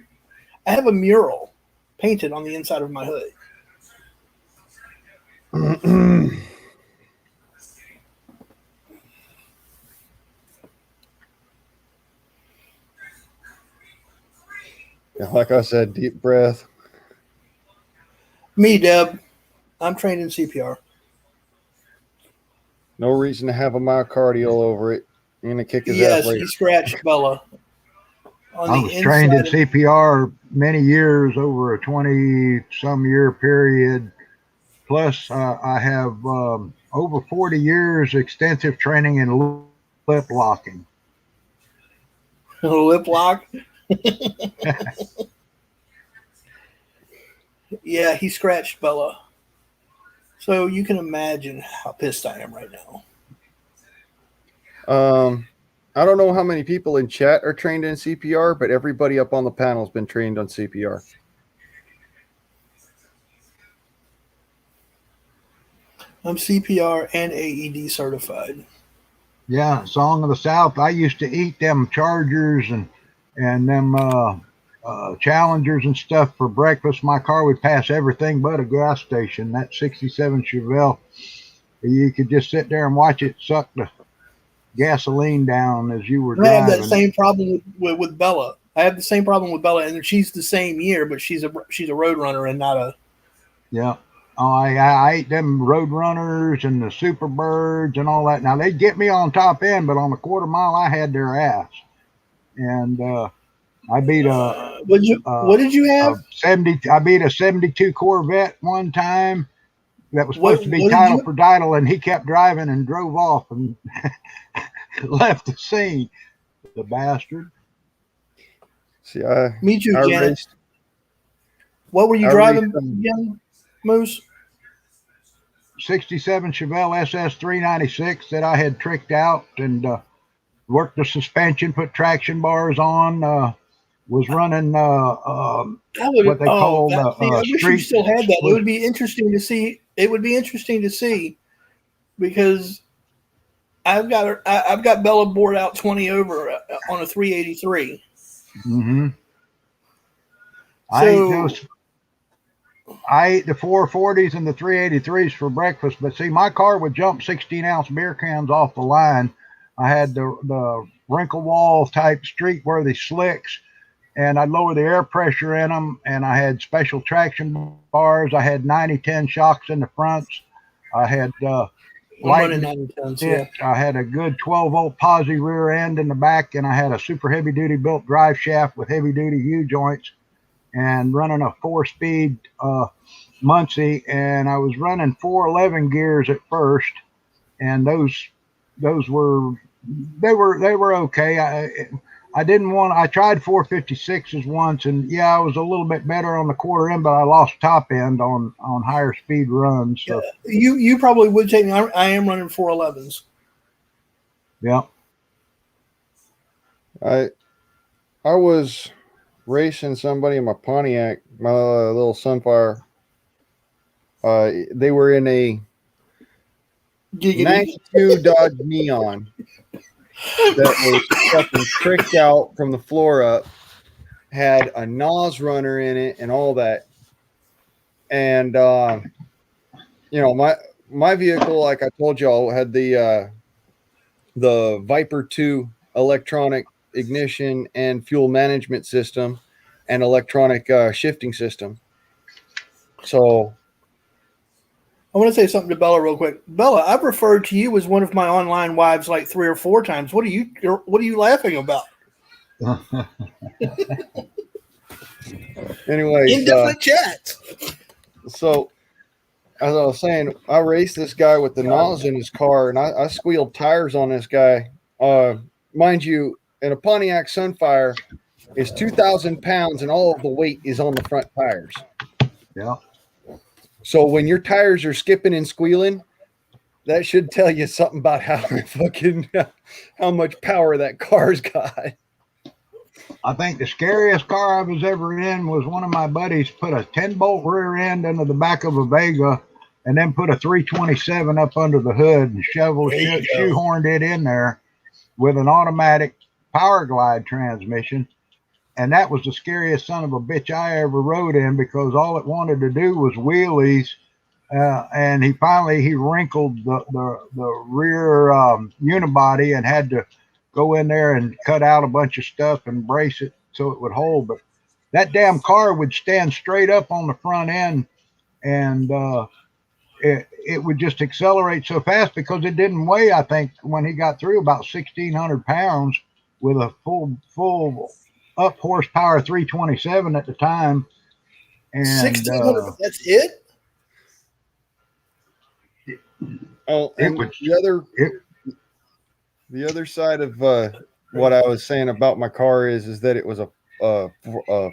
I have a mural painted on the inside of my hood. Yeah, like I said, deep breath. Me, Deb. I'm trained in CPR. No reason to have a myocardial over it. You're gonna kick his ass Yes, later. he scratched Bella on I the was trained in inside. CPR many years over a 20-some year period. Plus, I have over 40 years extensive training in lip locking. Lip lock. Yeah, he scratched Bella. So you can imagine how pissed I am right now. I don't know how many people in chat are trained in CPR, but everybody up on the panel has been trained on CPR. I'm CPR and AED certified. Yeah, Song of the South. I used to eat them Chargers and them Challengers and stuff for breakfast. My car would pass everything but a gas station. That '67 Chevelle, you could just sit there and watch it suck the gasoline down as you were I have that driving. same problem with Bella. I have the same problem with Bella, and she's the same year, but she's a road runner and not a. Yeah. Oh, I ate them Road Runners and the Super Birds and all that. Now they'd get me on top end, but on the quarter mile I had their ass, and I beat What did you a have? 70. I beat a '72 Corvette one time that was supposed to be What did title you? for title, and he kept driving and drove off and left the scene. The bastard. See, I Me too, I Janet. raced. What were you I driving, raced young Moose? '67 Chevelle SS 396 that I had tricked out and worked the suspension, put traction bars on. Was running I would. what they Oh, called I wish you street. still had that. It Was, would be interesting to see. It would be interesting to see because I've got Bella bored out 20 over on a 383. mm-hmm. So I ate the 440s and the 383s for breakfast, but see, my car would jump 16-ounce beer cans off the line. I had the wrinkle wall type street worthy slicks, and I'd lower the air pressure in them, and I had special traction bars. I had 90-10 shocks in the fronts. I had I'm running lightened 90 tons. it. Yeah. I had a good 12-volt posi rear end in the back, and I had a super heavy-duty built drive shaft with heavy-duty U joints, and running a 4-speed Muncie, and I was running 411 gears at first, and those were they were okay. I didn't want. I tried 456s once, and yeah, I was a little bit better on the quarter end, but I lost top end on higher speed runs. So You probably would take me. I am running 411s. yeah, I was racing somebody in my Pontiac, my little Sunfire. They were in a Giggity. 92 Dodge Neon that was fucking tricked out from the floor up, had a NOS runner in it and all that. And my vehicle, like I told y'all, had the Viper 2 electronic ignition and fuel management system and electronic shifting system. So I want to say something to Bella real quick. Bella, I've referred to you as one of my online wives like 3 or 4 times. What are you laughing about? anyways, In different chats. so as I was saying, I raced this guy with the NOS in his car, and I squealed tires on this guy. Mind you, in a Pontiac Sunfire is 2,000 pounds, and all of the weight is on the front tires. yeah. So when your tires are skipping and squealing, that should tell you something about how much power that car's got. I think the scariest car I was ever in was one of my buddies put a 10-bolt rear end into the back of a Vega and then put a 327 up under the hood and shoehorned it in there with an automatic power glide transmission. And that was the scariest son of a bitch I ever rode in because all it wanted to do was wheelies and he wrinkled the rear unibody and had to go in there and cut out a bunch of stuff and brace it so it would hold. But that damn car would stand straight up on the front end, and it would just accelerate so fast because it didn't weigh. I think when he got through about 1,600 pounds with a full up horsepower 327 at the time, and 1,600. That's it. Oh, it and was the other side of what I was saying about my car is that it was a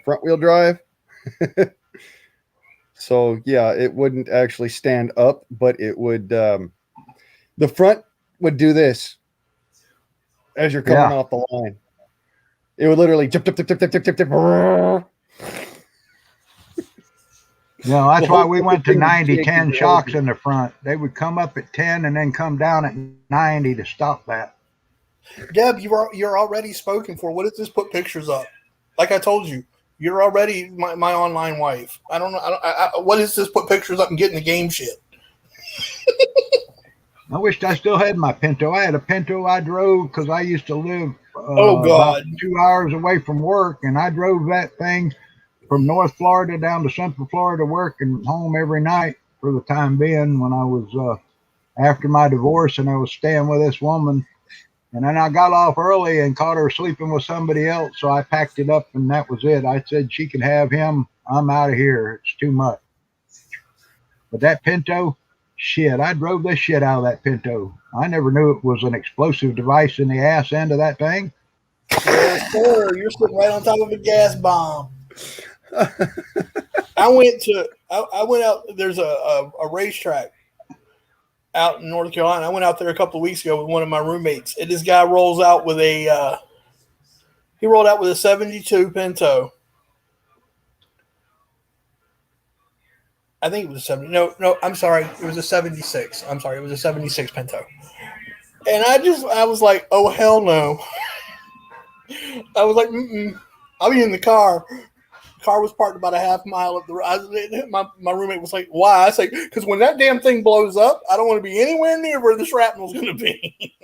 front wheel drive. So yeah, it wouldn't actually stand up, but it would. The front would do this as you're coming off the line. It would literally tip, tip, tip, tip, tip, tip, tip, tip. That's why we went to 90-10 shocks in the front. They would come up at 10 and then come down at 90 to stop that. Deb, you're already spoken for. What does this put pictures up? Like I told you, you're already my online wife. I don't know. What is this put pictures up and get in the game shit? I wished I still had my Pinto. I had a Pinto I drove because I used to live God, about 2 hours away from work, and I drove that thing from North Florida down to Central Florida, work and home every night for the time being. When I was after my divorce, and I was staying with this woman, and then I got off early and caught her sleeping with somebody else, so I packed it up, and that was it. I said she can have him. I'm out of here. It's too much. But that Pinto, shit, I drove the shit out of that Pinto. I never knew it was an explosive device in the ass end of that thing. Yes, sir. You're sitting right on top of a gas bomb. I went out. There's a racetrack out in North Carolina. I went out there a couple of weeks ago with one of my roommates, and this guy rolls out with a. He rolled out with a 72 Pinto. I think it was a 70. No, I'm sorry. It was a 76. I'm sorry. It was a 76 Pinto. And I was like, oh, hell no. I was like, I'll be in the car. The car was parked about a half mile up the road. My roommate was like, why? I say, because when that damn thing blows up, I don't want to be anywhere near where the shrapnel's going to be.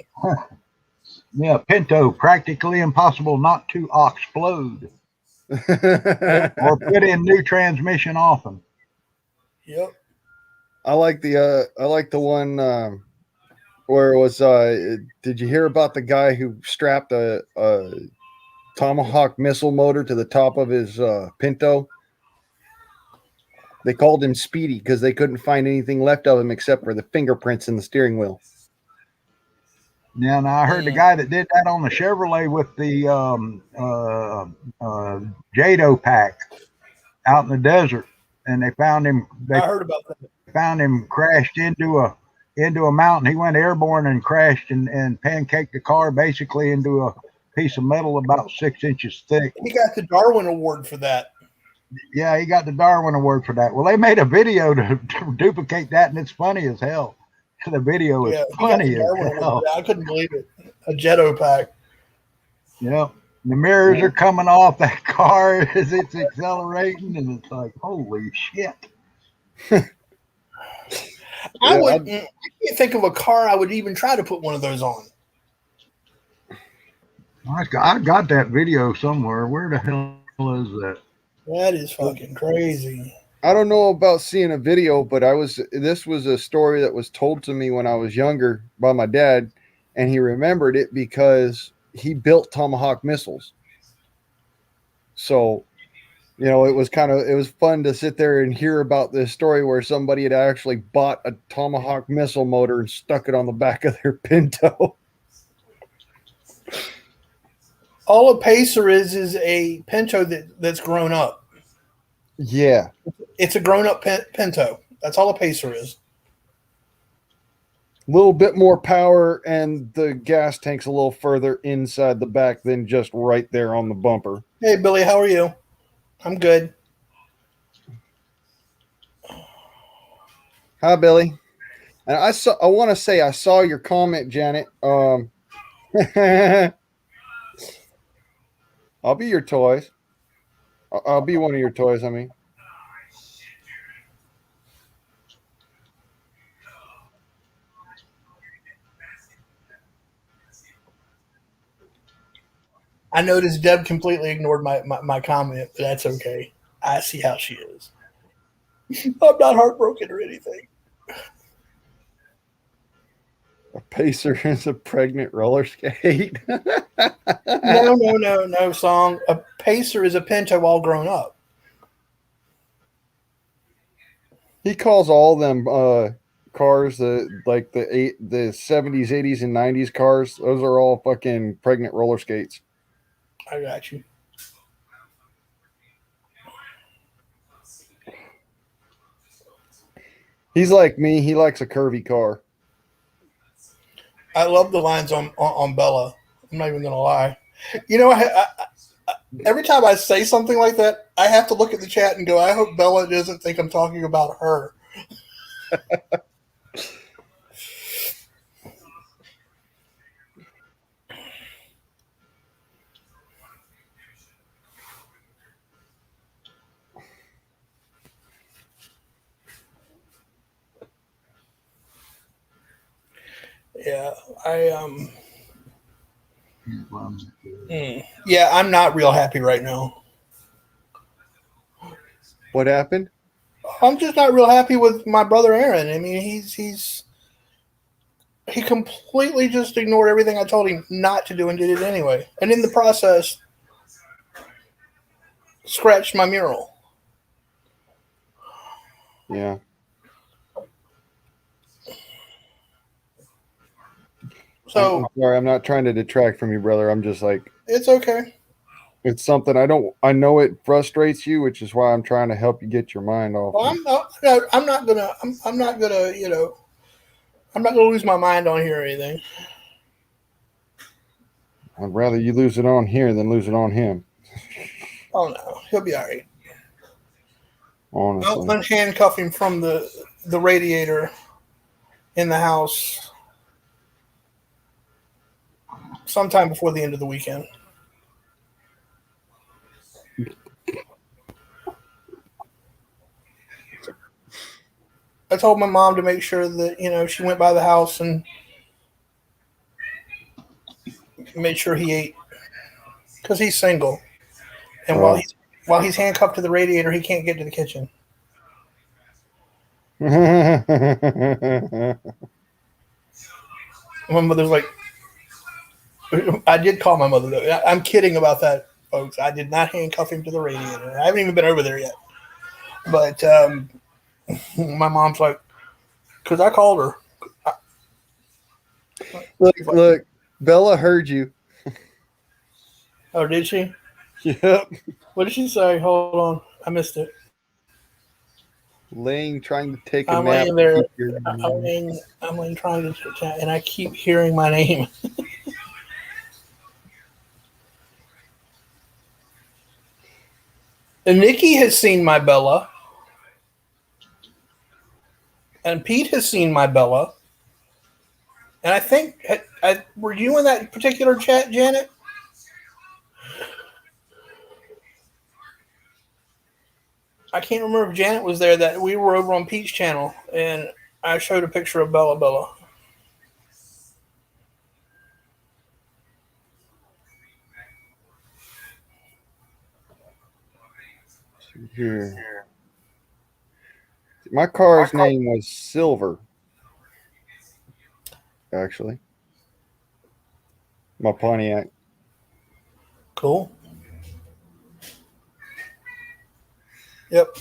Yeah, Pinto, practically impossible not to explode or put in new transmission often. Yep. I like the one where it was. Did you hear about the guy who strapped a Tomahawk missile motor to the top of his Pinto? They called him Speedy because they couldn't find anything left of him except for the fingerprints in the steering wheel. Yeah, now I heard the guy that did that on the Chevrolet with the Jado pack out in the desert, and they found him. I heard about that. Found him crashed into a mountain. He went airborne and crashed and pancaked the car basically into a piece of metal about 6 inches thick. He got the Darwin Award for that. Yeah, he got the Darwin Award for that. Well, they made a video to duplicate that, and it's funny as hell. The video is funny as hell. I couldn't believe it. A Jetto pack. Yeah. The mirrors are coming off that car as it's accelerating, and it's like, holy shit. I can't think of a car I would even try to put one of those on. I got that video somewhere. Where the hell is that? That is fucking crazy. I don't know about seeing a video, but this was a story that was told to me when I was younger by my dad, and he remembered it because he built Tomahawk missiles. So, it was fun to sit there and hear about this story where somebody had actually bought a Tomahawk missile motor and stuck it on the back of their Pinto. All a Pacer is a Pinto that's grown up. Yeah. It's a grown-up Pinto. That's all a Pacer is. A little bit more power, and the gas tank's a little further inside the back than just right there on the bumper. Hey, Billy, how are you? I'm good. Hi, Billy. And I want to say I saw your comment, Janet. I'll be your toys. I'll be one of your toys, I mean. I noticed Deb completely ignored my comment, but that's okay. I see how she is. I'm not heartbroken or anything. A pacer is a pregnant roller skate. No, song. A pacer is a Pinto all grown up. He calls all them cars the 70s, 80s, and 90s cars. Those are all fucking pregnant roller skates. I got you. He's like me. He likes a curvy car. I love the lines on Bella. I'm not even gonna lie. Every time I say something like that, I have to look at the chat and go, I hope Bella doesn't think I'm talking about her. Yeah, yeah, I'm not real happy right now. What happened? I'm just not real happy with my brother Aaron. I mean, he completely just ignored everything I told him not to do and did it anyway. And in the process, scratched my mural. Yeah. So I'm sorry, I'm not trying to detract from you, brother. I'm just like, it's okay. it's something I know it frustrates you, which is why I'm trying to help you get your mind off. Well, I'm not gonna lose my mind on here or anything. I'd rather you lose it on here than lose it on him. Oh no, he'll be all right. Honestly. I'll unhandcuff him from the radiator in the house sometime before the end of the weekend. I told my mom to make sure that she went by the house and made sure he ate because he's single, and while he's handcuffed to the radiator, he can't get to the kitchen. My mother's like, I did call my mother though. I'm kidding about that, folks. I did not handcuff him to the radiator. I haven't even been over there yet. But my mom's like, because I called her. Look, Bella heard you. Oh, did she? Yep. What did she say? Hold on, I missed it. Trying to take a I'm nap. laying there. I'm laying trying to chat, and I keep hearing my name. And Nikki has seen my Bella. And Pete has seen my Bella. And I think, were you in that particular chat, Janet? I can't remember if Janet was there. That we were over on Pete's channel, and I showed a picture of Bella. Here. My car's name was Silver. Actually. My Pontiac. Cool. Yep.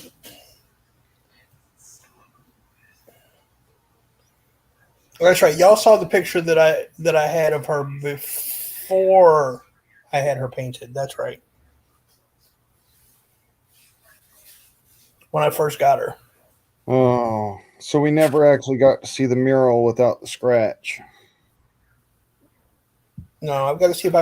That's right. Y'all saw the picture that I had of her before I had her painted. That's right. When I first got her. Oh, so we never actually got to see the mural without the scratch. No, I've got to see if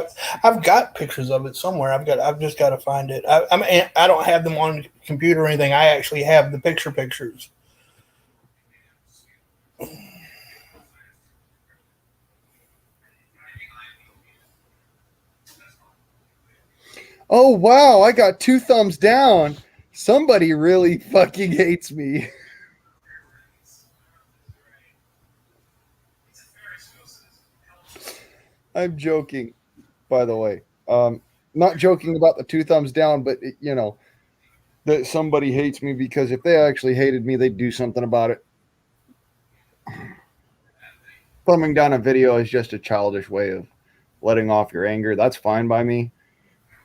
I've got pictures of it somewhere. I've just got to find it. I don't have them on the computer or anything. I actually have the pictures. Oh wow, I got 2 thumbs down. Somebody really fucking hates me. I'm joking, by the way. not joking about the 2 thumbs down, but you know that somebody hates me, because if they actually hated me, they'd do something about it. Thumbing down a video is just a childish way of letting off your anger. That's fine by me.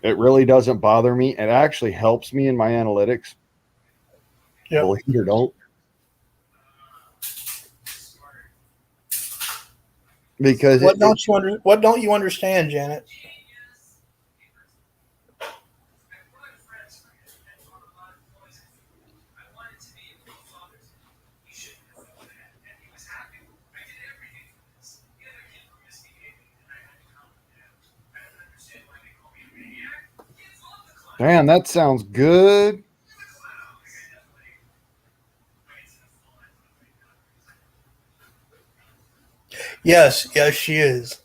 It really doesn't bother me. It actually helps me in my analytics. Yep. Believe it or don't. Because What don't you understand, Janet? damn, that sounds good. Yes, yes, she is.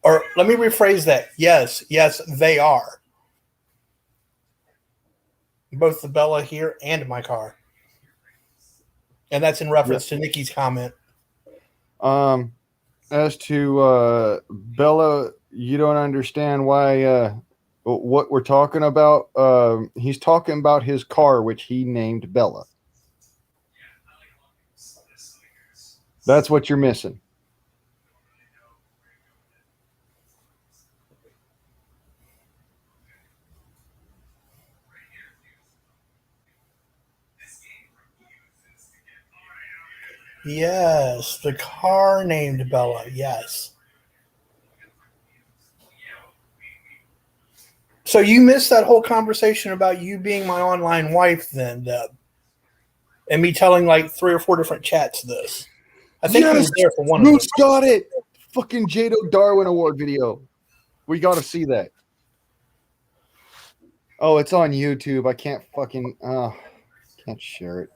Or let me rephrase that. Yes, yes, they are. Both the Bella here and my car. And that's in reference to Nikki's comment. As to Bella, you don't understand why what we're talking about. He's talking about his car, which he named Bella. That's what you're missing. Yes, the car named Bella. Yes. So you missed that whole conversation about you being my online wife, then, Deb, and me telling like 3 or 4 different chats this. I think you were there for one of them. Bruce got it. Fucking Jado Darwin Award video. We got to see that. Oh, it's on YouTube. I can't fucking can't share it.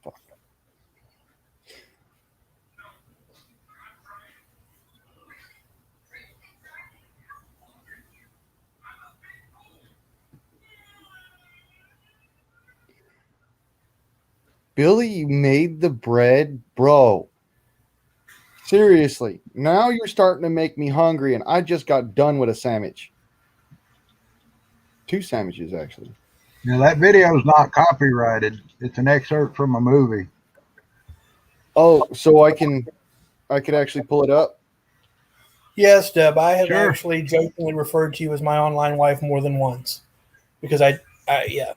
Fuck. Billy made the bread, bro. Seriously, now you're starting to make me hungry, and I just got done with a sandwich. 2 sandwiches, actually. Now that video is not copyrighted. It's an excerpt from a movie. Oh, so I could actually pull it up. Yes, Deb, I have Sure. actually jokingly referred to you as my online wife more than once. Because yeah.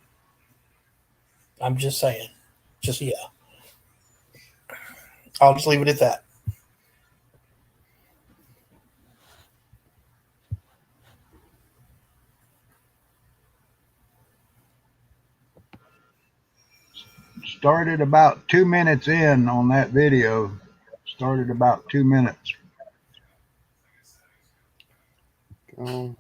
I'm just saying. Just, yeah. I'll just leave it at that. Started about 2 minutes in on that video. Started about 2 minutes. Go.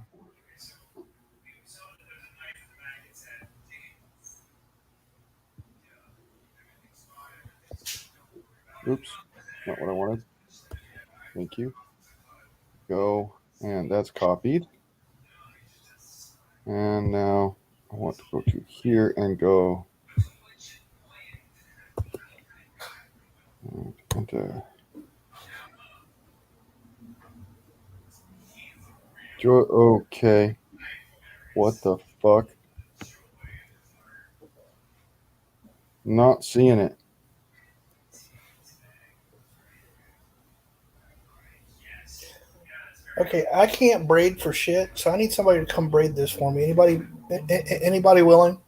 Oops, not what I wanted. Thank you. Go, and that's copied. And now I want to go to here and go into okay. What the fuck? Not seeing it. Okay, I can't braid for shit, so I need somebody to come braid this for me. Anybody willing?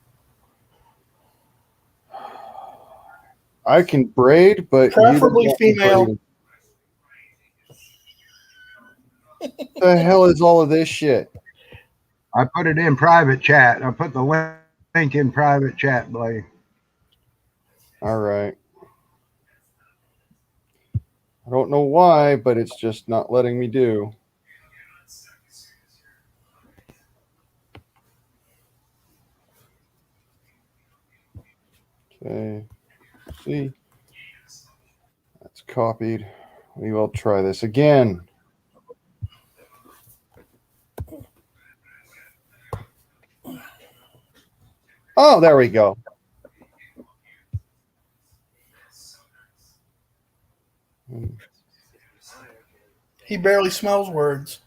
I can braid, but Preferably you don't want me female. braiding. The hell is all of this shit? I put it in private chat. I put the link in private chat, Blake. All right. I don't know why, but it's just not letting me do. Okay. See. That's copied. We will try this again. Oh, there we go. He barely smells words.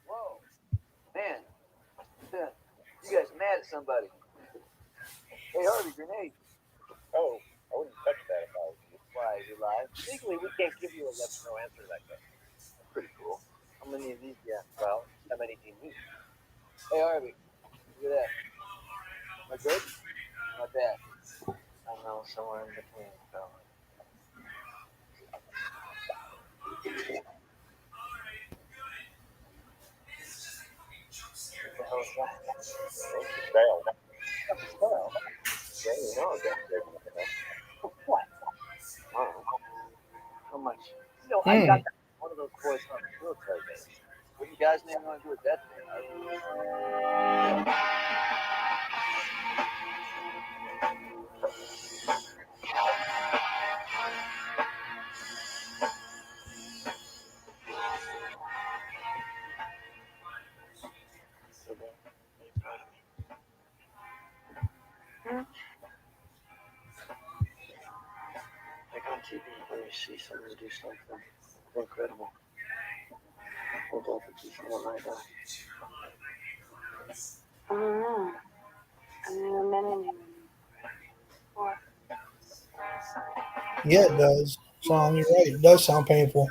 Whoa. Man. You guys are mad at somebody. Hey, Harvey, grenade. Oh, I wouldn't touch that if I was you. Why, is he live? Legally, we can't give you a yes or no answer to that question. That's pretty cool. How many of these do you have? Well, how many do you need? Hey, Harvey, look at that. Am I good? Not bad. I don't know, somewhere in between, so. What the hell is that? Style. That's a style. Yeah, you know that. What? I don't know. How much? You know, I got one of those boys on the military base. What do you guys name want to do with that thing? Like on TV, where you see somebody do something incredible. Hold on for someone like that. I don't know. I've never met anyone before. Yeah, it does. Song, you're right. It does sound painful.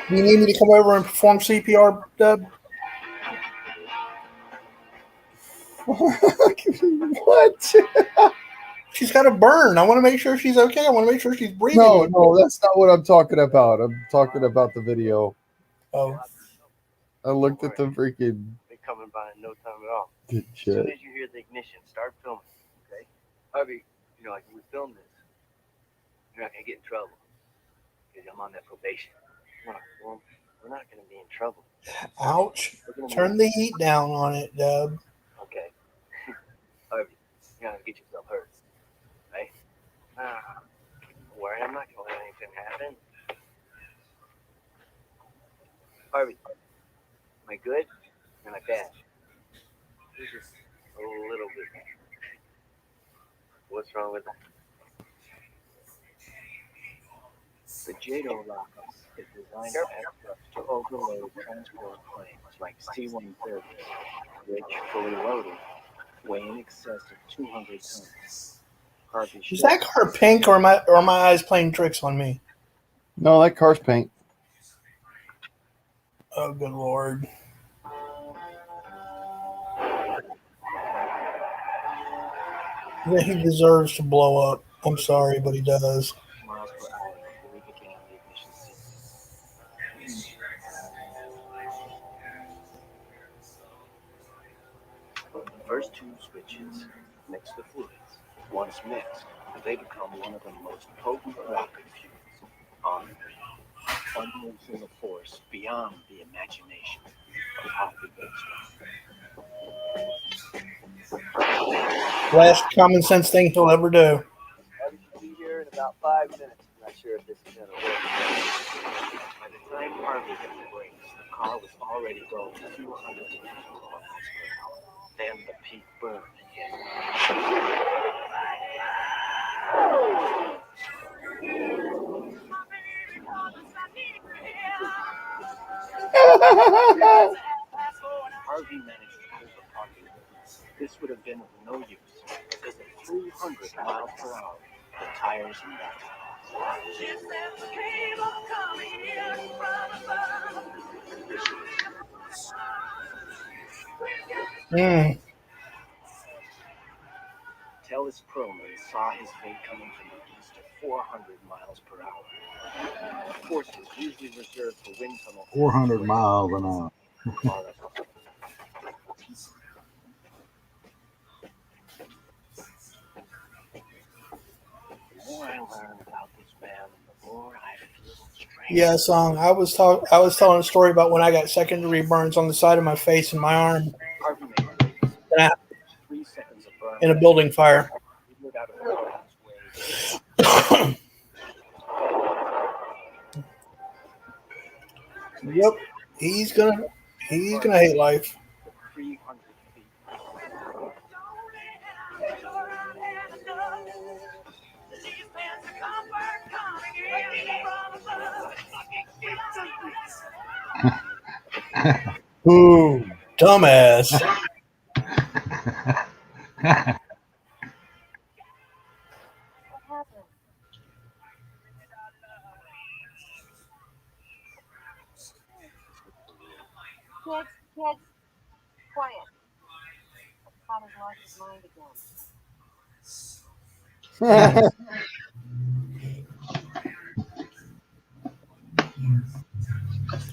Do you need me to come over and perform CPR, Dub? What? She's got a burn. I want to make sure she's okay. I want to make sure she's breathing. No, that's not what I'm talking about. I'm talking about the video. Oh, I looked at the freaking They're coming by in no time at all. shit. As soon as you hear the ignition, start filming, okay? Harvey, you know, like when we film this, you're not gonna get in trouble because I'm on that probation. Well, we're not gonna be in trouble. ouch. Turn the heat down on it, Dub. Okay. Harvey, you're not gonna get yourself hurt, right? Don't worry, I'm not gonna let anything happen. Harvey, am I good? Or am I bad? Just a little bit. What's wrong with that? The JADO rocket is designed to overload transport planes like C-130, which, fully loaded, weigh in excess of 200 tons. Harvey's Is that car pink, or are my eyes playing tricks on me? No, that car's paint. Oh, good Lord. Yeah, he deserves to blow up. I'm sorry, but he does. miles per hour before we began the ignition sequence. The first two switches mix the fluids. Once mixed, they become one of the most potent rocket fuels on Earth, unleashing a force beyond the imagination of Harvey Goldstein. Last common sense thing he'll ever do. Harvey should be here in about 5 minutes. I'm not sure if this is going to work. By the time Harvey hit the brakes, the car was already going 200 miles per hour. Then the peak burn hit. Harvey managed to pull the car. This would have been of no use because at 300 miles per hour, the tires and Tellis Perlman saw his fate coming from the east at 400 miles per hour. Forces usually reserved for wind tunnel. 400 miles an hour. The more I learn about this man, the more I feel strange. Yeah, song. I was telling a story about when I got secondary burns on the side of my face and my arm Harvey made in a, 3 seconds of burn. in a building fire. He moved out of the way. Yep, he's gonna hate life. 300 feet. Ooh, dumbass. What happened? Kids, quiet. Father's lost his mind again.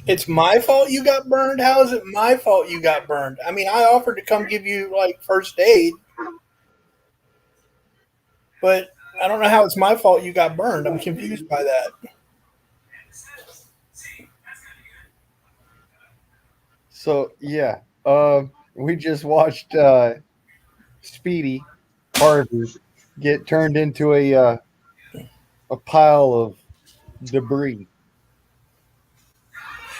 It's my fault you got burned. How is it my fault you got burned? I mean, I offered to come give you like first aid, but I don't know how it's my fault you got burned. I'm confused by that. So yeah, we just watched Speedy Harvey get turned into a pile of debris.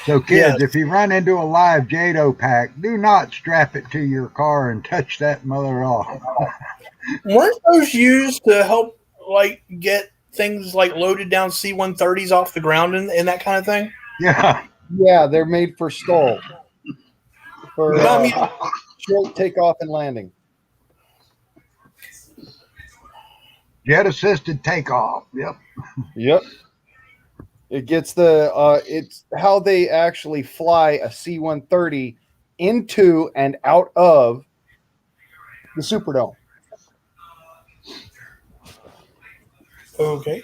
So, kids, if you run into a live Jado pack, do not strap it to your car and touch that mother off. Weren't those used to help like get things like loaded down C-130s off the ground and that kind of thing? Yeah. Yeah, they're made for stall. For No, I mean, short takeoff and landing. Jet assisted takeoff. Yep. Yep. It gets it's how they actually fly a C-130 into and out of the Superdome. okay.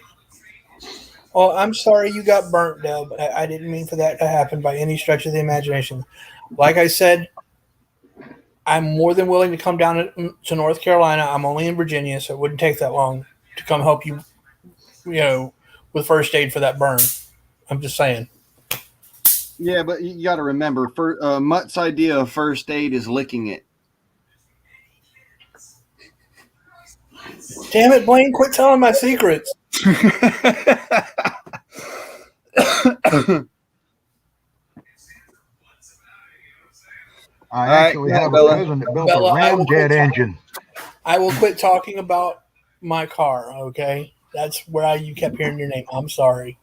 Well, I'm sorry you got burnt, Deb. I didn't mean for that to happen by any stretch of the imagination. Like I said, I'm more than willing to come down to North Carolina. I'm only in Virginia, so it wouldn't take that long to come help you, with first aid for that burn. I'm just saying. Yeah, but you got to remember, Mutt's idea of first aid is licking it. Damn it, Blaine! Quit telling my secrets. I right, actually yeah, have Bella. a cousin that built Bella, a ramjet engine. I will quit talking about my car, okay? That's where you kept hearing your name. I'm sorry.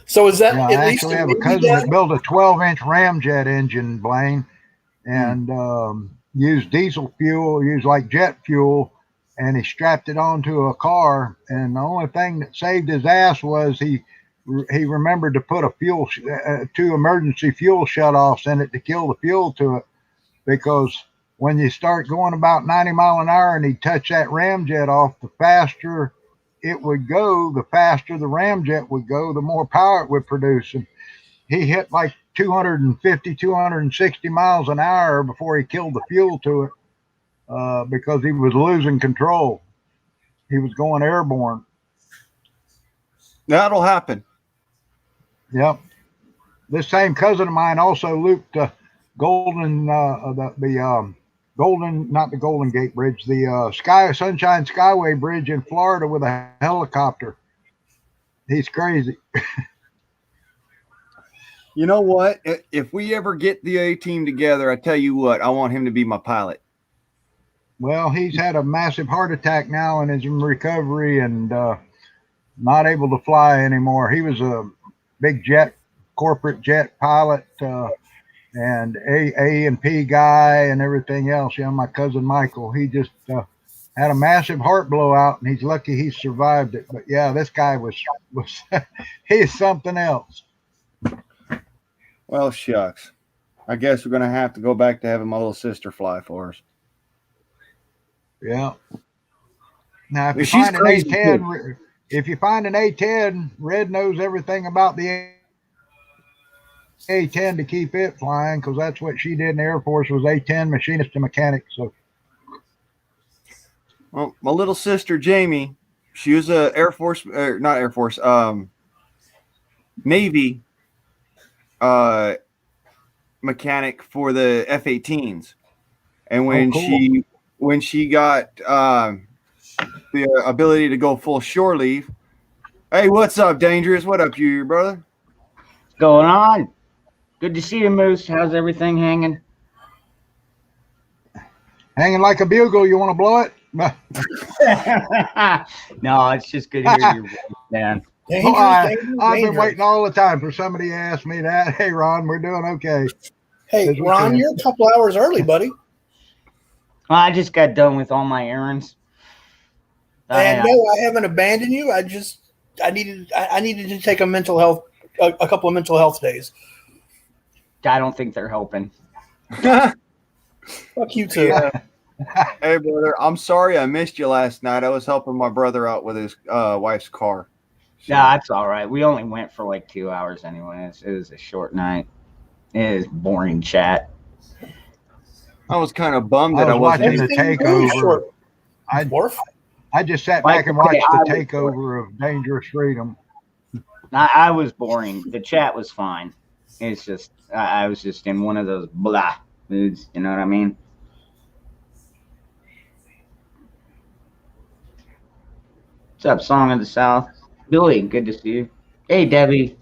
So is that Yeah, I at least actually a have a maybe, cousin Dad? that built a 12-inch ramjet engine, Blaine, and used diesel fuel, used like jet fuel, and he strapped it onto a car. And the only thing that saved his ass was he remembered to put a two emergency fuel shutoffs in it to kill the fuel to it, because when you start going about 90 mile an hour and he'd touch that ramjet off, the faster it would go, the faster the ramjet would go, the more power it would produce. And he hit like 250, 260 miles an hour before he killed the fuel to it, because he was losing control. He was going airborne. That'll happen. Yep. This same cousin of mine also looped Golden, Golden, not the Golden Gate Bridge, the Sunshine Skyway Bridge in Florida with a helicopter. He's crazy. You know what? If we ever get the A team together, I tell you what, I want him to be my pilot. Well, he's had a massive heart attack now and is in recovery and not able to fly anymore. He was a big corporate jet pilot, and A&P guy and everything else. My cousin Michael, he just had a massive heart blowout, and he's lucky he survived it. But yeah, this guy was he's something else. Well, shucks. I guess we're going to have to go back to having my little sister fly for us. Yeah. Now, if you She's find an crazy A10, if you find an A10, Red knows everything about the A10 to keep it flying, because that's what she did in the Air Force, was A10 machinist to mechanic. So, well, my little sister Jamie, she was a Navy mechanic for the F-18s, and when she got the ability to go full shore leave. Hey, what's up, Dangerous? What up, you brother? What's going on? Good to see you, Moose. How's everything hanging? hanging like a bugle. You want to blow it? No, it's just good to hear your voice, man. Dangerous, I've dangerous, been dangerous. waiting all the time for somebody to ask me that. Hey, Ron, we're doing okay. Hey, As we Ron, can. you're a couple hours early, buddy. I just got done with all my errands. And no, I haven't abandoned you. I needed to take a mental health, a couple of mental health days. I don't think they're helping. Fuck you too. Yeah. Hey, brother, I'm sorry I missed you last night. I was helping my brother out with his wife's car. So- Yeah, that's all right. We only went for like 2 hours anyways. It was a short night. It is boring chat. I was kind of bummed I that I was wasn't. watching the Everything very takeover. short. I Dwarf. I just sat Like, back and watched okay, the I was takeover of Dangerous Freedom. I was boring. The chat was fine. It's just I was just in one of those blah moods. You know what I mean? What's up, Song of the South? Billy, good to see you. Hey, Debbie.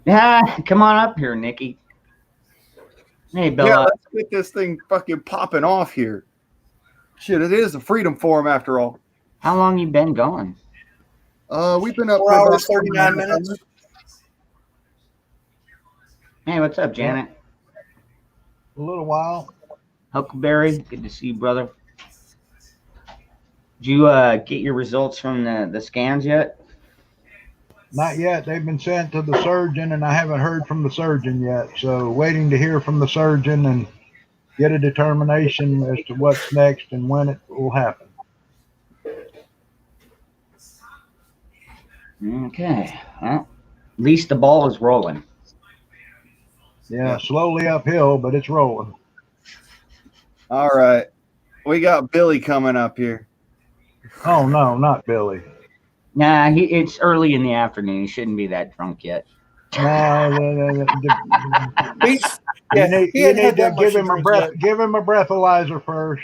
Yeah, come on up here, Nikki. Hey, Yeah, Bella. let's get this thing fucking popping off here. Shit, it is a freedom forum after all. How long you been going? We've been up 4 for about hours, 39 minutes. Hey, what's up, Janet? A little while. Huckleberry, good to see you, brother. Did you get your results from the scans yet? Not yet. They've been sent to the surgeon, and I haven't heard from the surgeon yet. So waiting to hear from the surgeon and get a determination as to what's next and when it will happen. Okay. Well, at least the ball is rolling. Yeah, slowly uphill, but it's rolling. All right. We got Billy coming up here. Oh no, not Billy. Nah, it's early in the afternoon. He shouldn't be that drunk yet. No, He's, yeah, you he need hadn't had to that much give to him a drink breath. yet. Give him a breathalyzer first.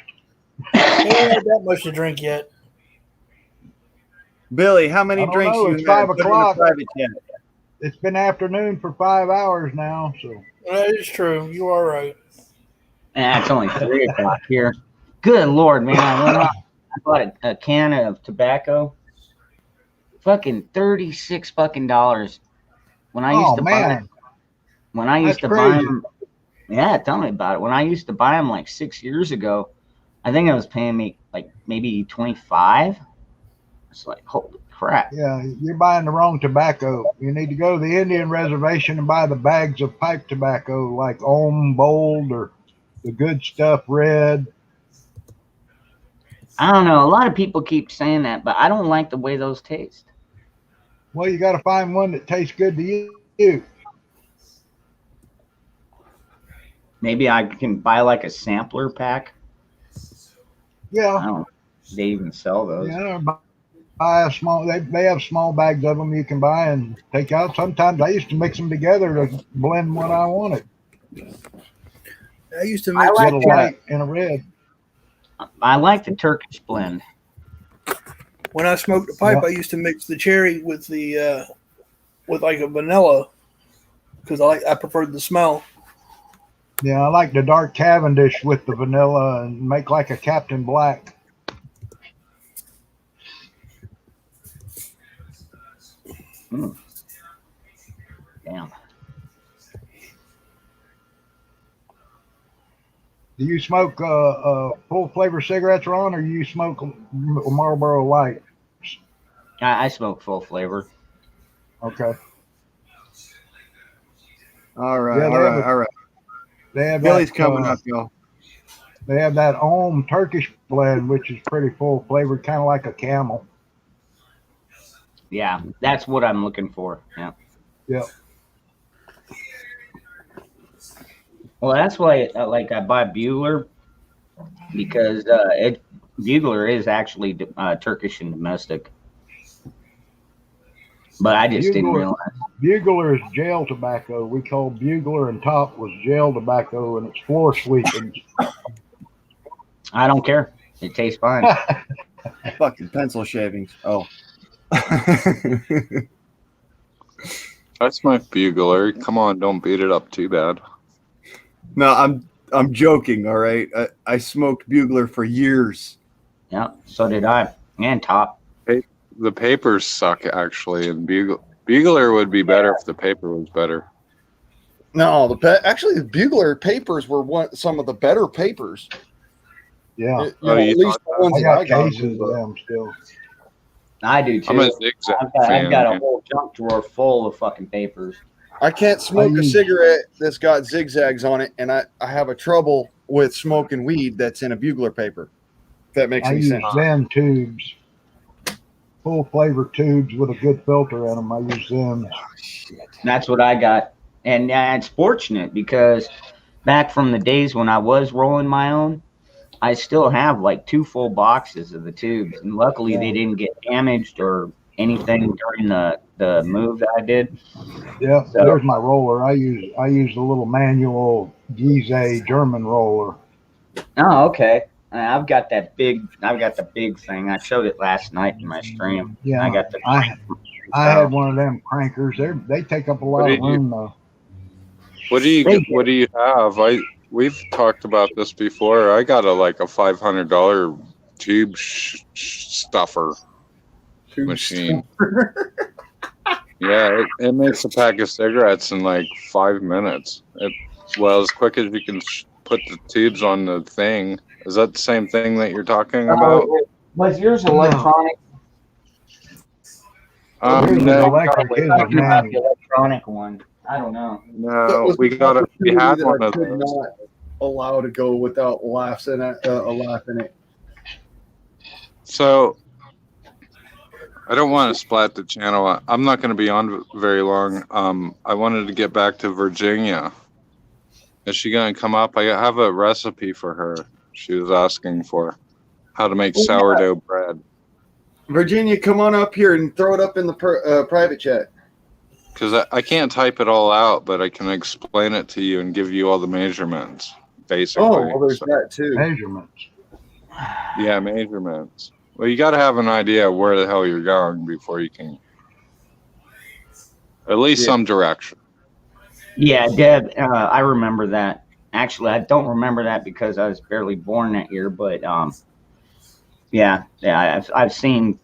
He hadn't had that much to drink yet. Billy, how many I don't drinks know, you it's had? 5 Put in the o'clock. private chat. It's been afternoon for 5 hours now, so That is true. You are right. It's only 3 o'clock here. Good Lord, man. I went out. I bought a can of tobacco. Fucking $36 fucking dollars. When I used to buy man, when I used that's to buy crazy. them, yeah, tell me about it. When I used to buy them like 6 years ago, I think I was paying me like maybe 25. It's like holy crap. Yeah, you're buying the wrong tobacco. You need to go to the Indian reservation and buy the bags of pipe tobacco like Ohm Bold or the Good Stuff Red. I don't know. A lot of people keep saying that, but I don't like the way those taste. Well, you got to find one that tastes good to you. Maybe I can buy like a sampler pack. I Yeah, don't. They even sell those. yeah. Buy a small. They have small bags of them you can buy and take out. Sometimes I used to mix them together to blend what I wanted. I used to I mix like Get a that. white and a red. I like the Turkish blend. when I smoked the pipe. Yeah. I used to mix the cherry with the with like a vanilla because I preferred the smell. Yeah, I like the dark Cavendish with the vanilla and make like a Captain Black. Damn. Do you smoke full flavor cigarettes, Ron, or you smoke Marlboro Light? I smoke full flavor. Okay. All right, Yeah, all right, all right. They have Billy's that, coming up, y'all. They have that Ohm Turkish blend, which is pretty full flavored, kind of like a Camel. Yeah, that's what I'm looking for. Yeah. Yep. Well, that's why I buy Bugler because Bugler is actually Turkish and domestic. But I just didn't realize. Bugler is jail tobacco. We call Bugler, and Top was jail tobacco, and it's floor sweepings. I don't care. It tastes fine. Fucking pencil shavings. Oh. That's my bugler. Come on, don't beat it up too bad. No, I'm joking. All right, I smoked Bugler for years. Yeah, so did I. and top. The papers suck actually, and Bugler would be better if the paper was better. No, actually the Bugler papers were some of the better papers. Yeah, You at least the thought ones I that got I got. cases of them still. I do too. I'm a Zigzag I've got a fan. whole junk drawer full of fucking papers. I can't smoke a use- cigarette that's got zigzags on it, and I have a trouble with smoking weed that's in a Bugler paper. If that makes I any use sense. them tubes, full flavor tubes with a good filter in them. I use them. That's what I got. And it's fortunate because back from the days when I was rolling my own, I still have like 2 full boxes of the tubes. And luckily they didn't get damaged or anything during the move that I did. Yeah, So- there's my roller. I use a little manual Giese German roller. Oh, okay. I've got the big thing. I showed it last night in my stream. Yeah, I got the I had one of them crankers. They take up a lot of room though. What do you have? We've talked about this before. I got a $500 tube stuffer machine. Yeah, it makes a pack of cigarettes in like 5 minutes. As quick as you can put the tubes on the thing. Is that the same thing that you're talking about? Was yours electronic? Yours is No, electric, his is The manual. electronic one. I don't know. no, we had one of could those. not allow to go without laughs in it, a laugh in it. So I don't want to splat the channel. I'm not going to be on very long. I wanted to get back to Virginia. Is she going to come up? I have a recipe for her. She was asking for how to make sourdough bread. Virginia, come on up here and throw it up in the private chat. Because I can't type it all out, but I can explain it to you and give you all the measurements, basically. Oh, well, there's So, that too. Measurements. yeah, measurements. Well, you got to have an idea of where the hell you're going before you can, at least some direction. Yeah, Deb, I remember that. Actually, I don't remember that because I was barely born that year. But yeah, I've seen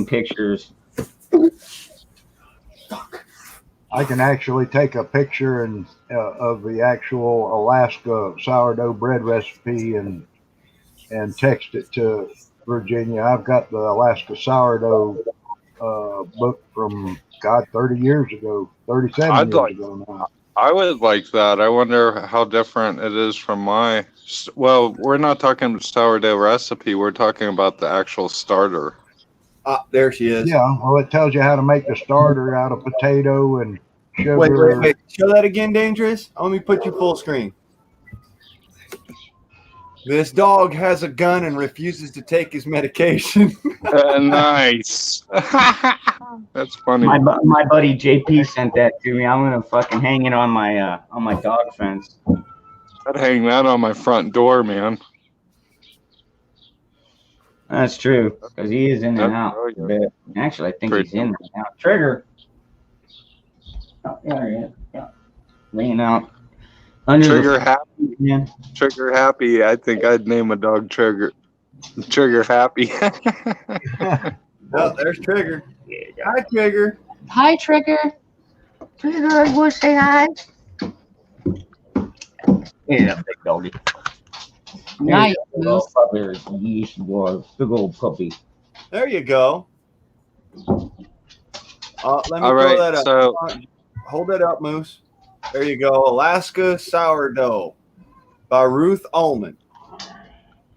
pictures. I can actually take a picture of the actual Alaska sourdough bread recipe and text it to Virginia. I've got the Alaska sourdough book from 30 years ago, 37 years ago now. I would like that. I wonder how different it is from my. Well, we're not talking sourdough recipe. We're talking about the actual starter. There she is. Yeah, well, it tells you how to make the starter out of potato and sugar. Wait. Show that again, Dangerous. Let me put you full screen. This dog has a gun and refuses to take his medication. Nice. That's funny. My buddy JP sent that to me. I'm gonna fucking hang it on my dog fence. I'd hang that on my front door, man. That's true because he is in and out. But actually, I think he's in right now. Trigger. Oh, there he is. Yeah. Laying out. Trigger Happy. Yeah. Trigger Happy. I think I'd name a dog Trigger. Trigger Happy. Oh, there's Trigger. Hi, Trigger. Hi, Trigger. Trigger, I want to say hi. Yeah, big doggy. Nice. Yeesh, big old puppy. There you go. Let me All throw right, that up. so Hold that up, Moose. There you go. Alaska Sourdough by Ruth Ullman.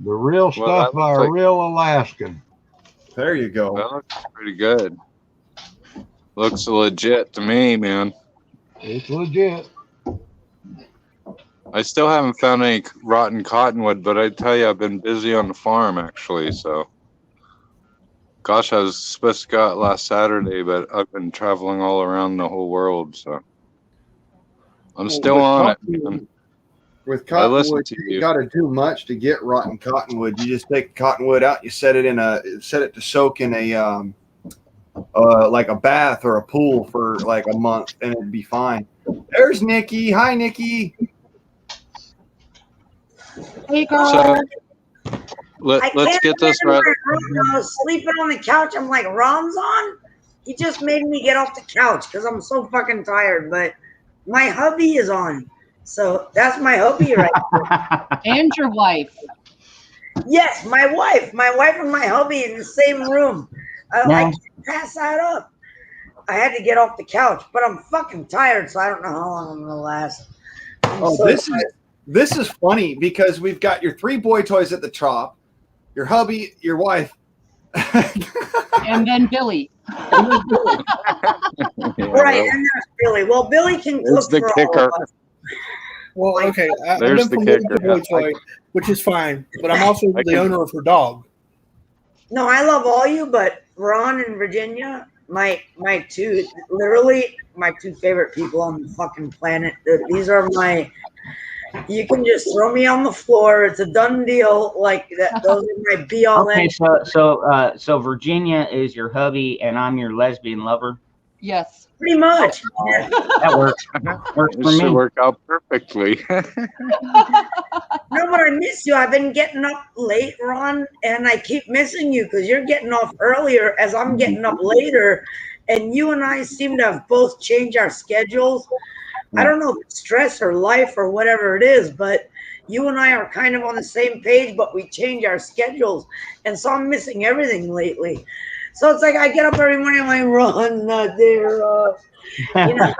The real stuff by a real Alaskan. There you go. that looks pretty good. Looks legit to me, man. It's legit. I still haven't found any rotten cottonwood, but I tell you, I've been busy on the farm actually. So, gosh, I was supposed to go out last Saturday, but I've been traveling all around the whole world. So, I'm still on it, man. With I listen cottonwood, to you you. got to do much to get rotten cottonwood. You just take cottonwood out, you set it to soak in a like a bath or a pool for like a month, and it'd be fine. There's Nikki. Hi, Nikki. Hey, girl. I let's can't get get this in my right. room. I was sleeping on the couch. I'm like, Ron's on? He just made me get off the couch because I'm so fucking tired. But my hubby is on. So that's my hubby right there. And your wife. Yes, my wife. My wife and my hubby in the same room. I Now, can't pass that up. I had to get off the couch, but I'm fucking tired, so I don't know how long I'm gonna last. I'm Oh, so tired. this is funny because we've got your 3 boy toys at the top, your hubby, your wife, And then Billy. Right, and there's Billy. Well, Billy can There's cook the for all kicker. of us. Well, okay, I've There's been the promoted to kicker. Boy Toy, which is fine, but I'm also I the can- owner of her dog. No, I love all you, but Ron and Virginia, my two, literally my two favorite people on the fucking planet. These are my. You can just throw me on the floor. It's a done deal. Like that. Those are my be all okay, end. so Virginia is your hubby, and I'm your lesbian lover. Yes. Pretty much. That works. Works It for should me. work out perfectly. No, but I miss you. I've been getting up late, Ron, and I keep missing you because you're getting off earlier as I'm getting up later. And you and I seem to have both changed our schedules. I don't know if it's stress or life or whatever it is, but you and I are kind of on the same page, but we change our schedules. And so I'm missing everything lately. So it's like I get up every morning and I run, not there. You know.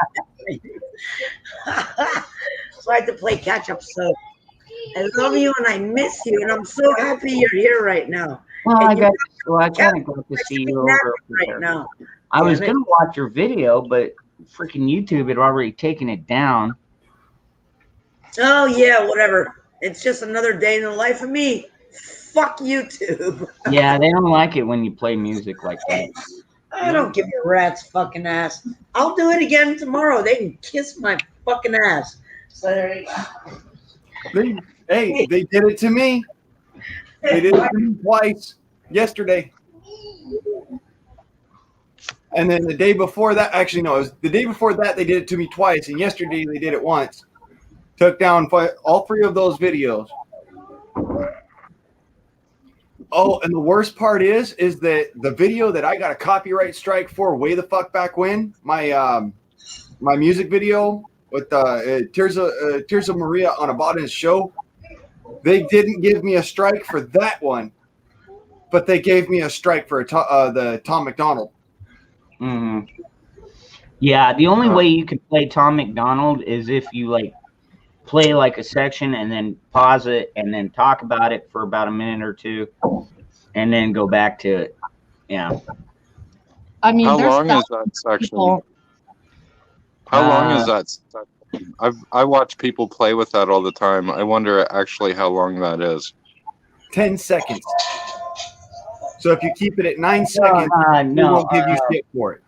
So I had to play catch up. So I love you and I miss you, and I'm so happy you're here right now. Well, And I you got. know, Well, I kind of got to see you over right there. now. I was Damn it. gonna watch your video, but freaking YouTube had already taken it down. Oh yeah, whatever. It's just another day in the life of me. Fuck YouTube. Yeah, they don't like it when you play music like that. I don't give a rat's fucking ass. I'll do it again tomorrow. They can kiss my fucking ass. So there you go. Hey, they did it to me. They did it to me twice yesterday. And then the day before that, actually, no, it was the day before that they did it to me twice. And yesterday they did it once. Took down all 3 of those videos. Oh, and the worst part is that the video that I got a copyright strike for way the fuck back when, my music video with Tears of Maria on Abada's show, they didn't give me a strike for that one, but they gave me a strike for the Tom McDonald. Hmm. Yeah, the only way you can play Tom McDonald is if you like play like a section and then pause it and then talk about it for about a minute or 2 and then go back to it. Yeah. I mean, How there's long is thousands that of section? people. How long is that section? I watch people play with that all the time. I wonder actually how long that is. 10 seconds. So if you keep it at 9 seconds, they No, won't give you shit for it.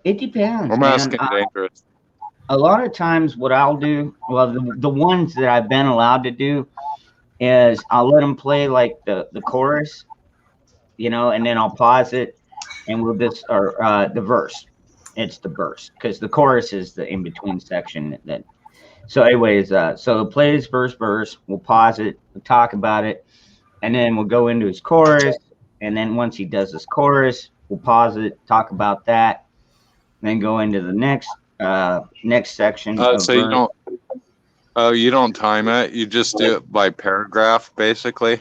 it depends, I'm man. asking dangerous. A lot of times what I'll do, well, the ones that I've been allowed to do is I'll let them play like the chorus, and then I'll pause it and we'll just, or the verse. It's the verse because the chorus is the in-between section. So anyways, so it plays verse, we'll pause it, we'll talk about it, and then we'll go into his chorus. And then once he does his chorus, we'll pause it, talk about that, then go into the next section. So you don't time it. You just do it by paragraph, basically.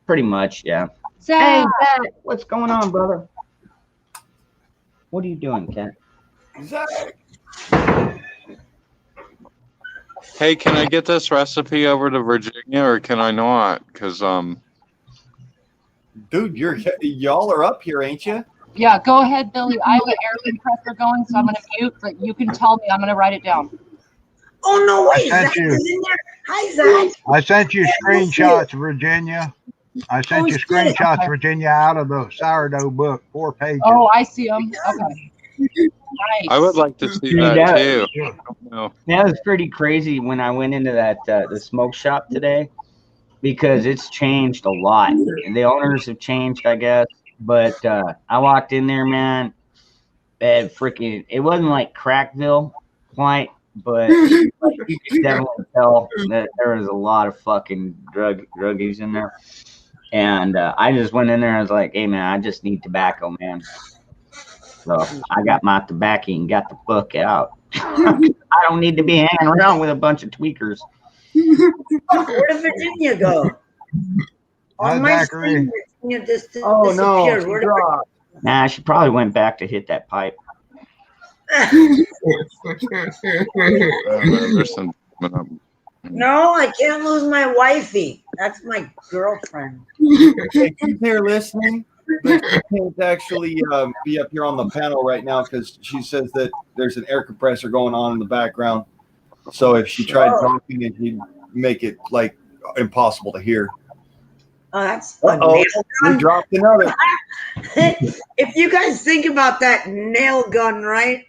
Pretty much, yeah. Zach. Hey, Zach, what's going on, brother? What are you doing, Ken? Zach. Hey, can I get this recipe over to Virginia, or can I not? Because Dude, y'all are up here, ain't you? Yeah, go ahead, Billy. I have an air compressor going, so I'm going to mute, but you can tell me. I'm going to write it down. Oh no, wait, I sent Zach you- is in there. Hi, Zach. I sent you screenshots, Virginia. I sent Oh, you shit. screenshots, Okay. Virginia, out of the sourdough book, 4 pages. Oh, I see them. Okay. Nice. I would like to see Dude, that that- too. Sure. I don't know. That was pretty crazy when I went into that the smoke shop today because it's changed a lot. And the owners have changed, I guess. But I walked in there, man. It wasn't like Crackville quite, but you could definitely tell that there was a lot of fucking druggies in there. And I just went in there and I was like, hey, man, I just need tobacco, man. So I got my tobacco and got the fuck out. I don't need to be hanging around with a bunch of tweakers. Where did Virginia go? On my screen, Virginia just disappeared. Where did Nah, she probably went back to hit that pipe. There's some coming up. No, I can't lose my wifey. That's my girlfriend. If she's here listening, but she can't actually be up here on the panel right now because she says that there's an air compressor going on in the background. So if she tried talking, it'd make it like impossible to hear. Oh, that's We dropped another. If you guys think about that nail gun, right?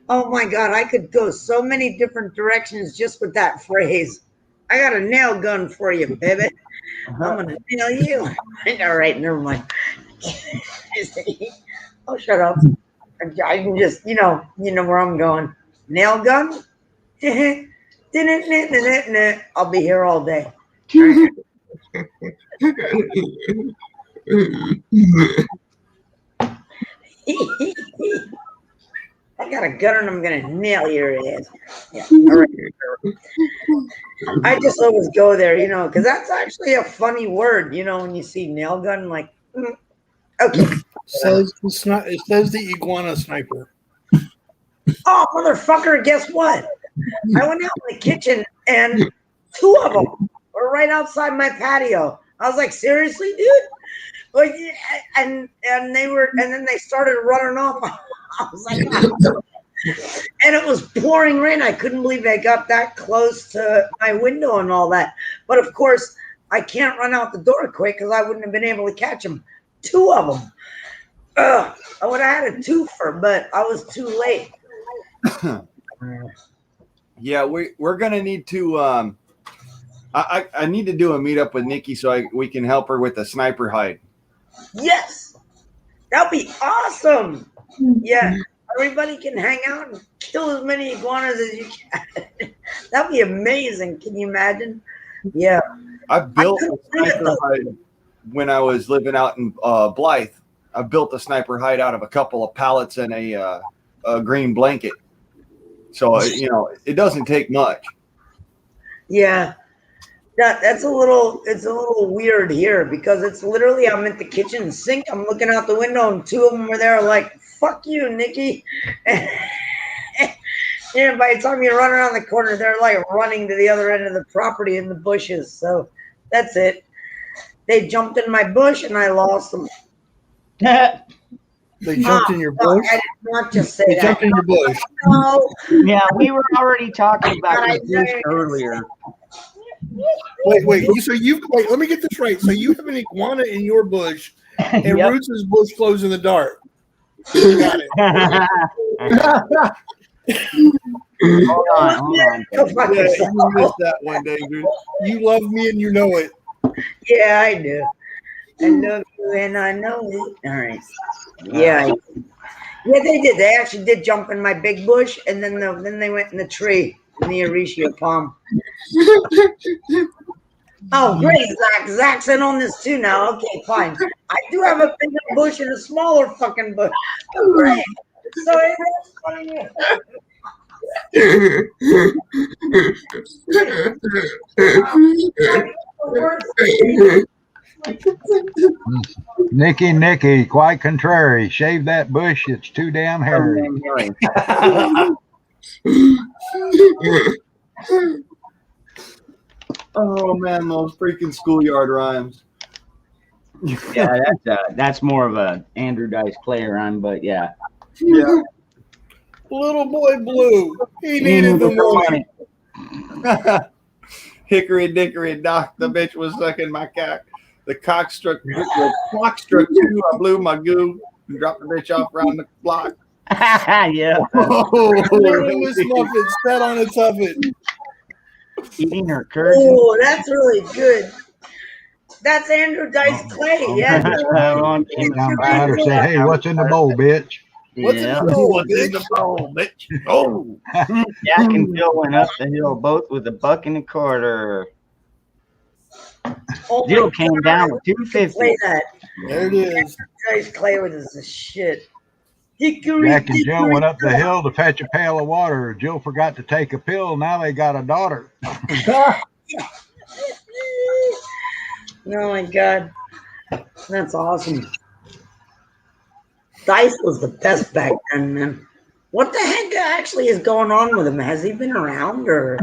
Oh my God, I could go so many different directions just with that phrase. I got a nail gun for you, baby. I'm gonna nail you. All right, never mind. Oh, shut up. I can just, you know where I'm going. Nail gun? I'll be here all day. I got a gun and I'm gonna nail your ass. Yeah. All right. I just always go there, because that's actually a funny word, when you see nail gun, like, okay. It says the iguana sniper. Oh, motherfucker, guess what? I went out in the kitchen and 2 of them were right outside my patio. I was like, seriously, dude? Like, and then they started running off. I was like, oh. And it was pouring rain. I couldn't believe I got that close to my window and all that. But of course, I can't run out the door quick because I wouldn't have been able to catch them. 2 of them. I would have had a twofer, but I was too late. Yeah, we're gonna need to. I need to do a meetup with Nikki so we can help her with the sniper hide. Yes, that'd be awesome. Yeah, everybody can hang out and kill as many iguanas as you can. That'd be amazing. Can you imagine? Yeah, I built a sniper hide when I was living out in Blythe. I built a sniper hide out of a couple of pallets and a green blanket. So it doesn't take much. Yeah. It's a little weird here because it's literally I'm at the kitchen sink. I'm looking out the window and 2 of them are there like, fuck you, Nikki. And by the time you run around the corner, they're like running to the other end of the property in the bushes. So that's it. They jumped in my bush and I lost them. They jumped in your bush? I did not just say they that. Jumped in your bush. No. Yeah, we were already talking about this bush earlier. Wait. Wait, let me get this right. So you have an iguana in your bush, and Yep. Roots' bush glows in the dark. Got it. Hold on. Yeah, you missed that one, David. You love me and you know it. Yeah, I do. I love you and I know it. All right. Yeah. Yeah, they did. They actually did jump in my big bush, and then they went in the tree in the Aretia palm. Oh, great, Zach. Zach's in on this too now. Okay, fine. I do have a bigger bush and a smaller fucking bush. Oh, great. So that's funny. Nikki, quite contrary. Shave that bush. It's too damn hairy. Oh man, those freaking schoolyard rhymes. Yeah, that's more of a Andrew Dice Clay run, but yeah. Yeah. Little boy Blue, he needed the money. Hickory dickory dock, the bitch was sucking my cock. The clock struck 2. I blew my goo and dropped the bitch off around the block. Yeah. This muffin sat on its oven. Eating her curd. Oh, that's really good. That's Andrew Dice Clay. Yeah. Down by her, say, hey, what's in the bowl, bitch? What's in the bowl, bitch? Oh. Jack and Jill went up the hill, both with $1.25. Oh Jill my came God, down with play 250. that. There it is. Trace Clay with this shit. Hickory Jack and Jill dickory went up the dock. hill to fetch a pail of water. Jill forgot to take a pill. Now they got a daughter. Oh my God. That's awesome. Dice was the best back then, man. What the heck actually is going on with him? Has he been around or?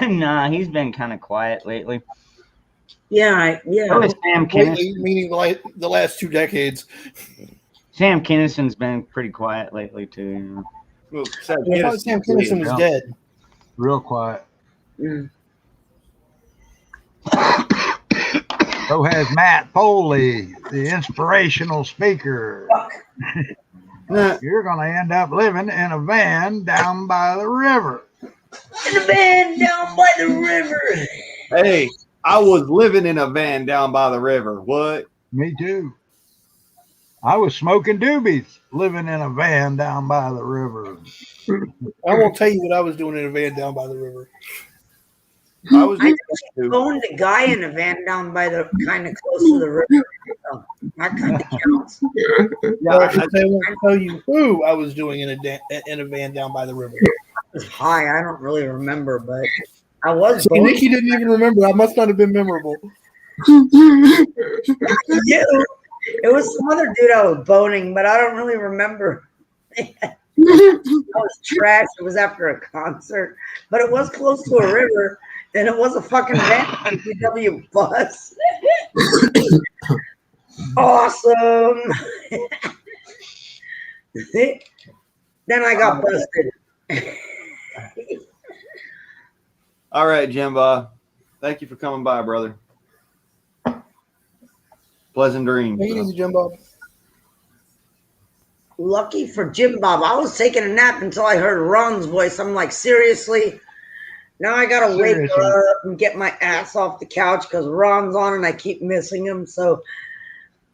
Nah, he's been kind of quiet lately. Yeah, So yeah. is Sam Lately, Kinison. meaning the last 2 decades. Sam Kinison's been pretty quiet lately too. Well, Sam I thought Kinison Sam was really Kinison was Yeah. dead. Real quiet. Mm. So has Matt Foley, the inspirational speaker. Nah, You're going to end up living in a van down by the river. In a van down by the river. hey, I was living in a van down by the river. What? Me too. I was smoking doobies living in a van down by the river. I won't tell you what I was doing in a van down by the river. I was I doing actually that too. owned a guy in a van down by the kind of close to the river. So that kind of counts. Yeah, I should say I won't tell you who I was doing in a van down by the river. It was high. I don't really remember, but I was See, boning Nikki didn't even remember. I must not have been memorable. you. It was some other dude I was boning, but I don't really remember. I was trash. It was after a concert, but it was close to a river, and it was a fucking van, VW bus. Awesome. Then I got busted. All right, Jimba. Thank you for coming by, brother. Pleasant dreams. Take it easy, Jimbo. Lucky for Jim Bob, I was taking a nap until I heard Ron's voice. I'm like, seriously? Now I gotta wake Seriously. up and get my ass off the couch because Ron's on and I keep missing him. So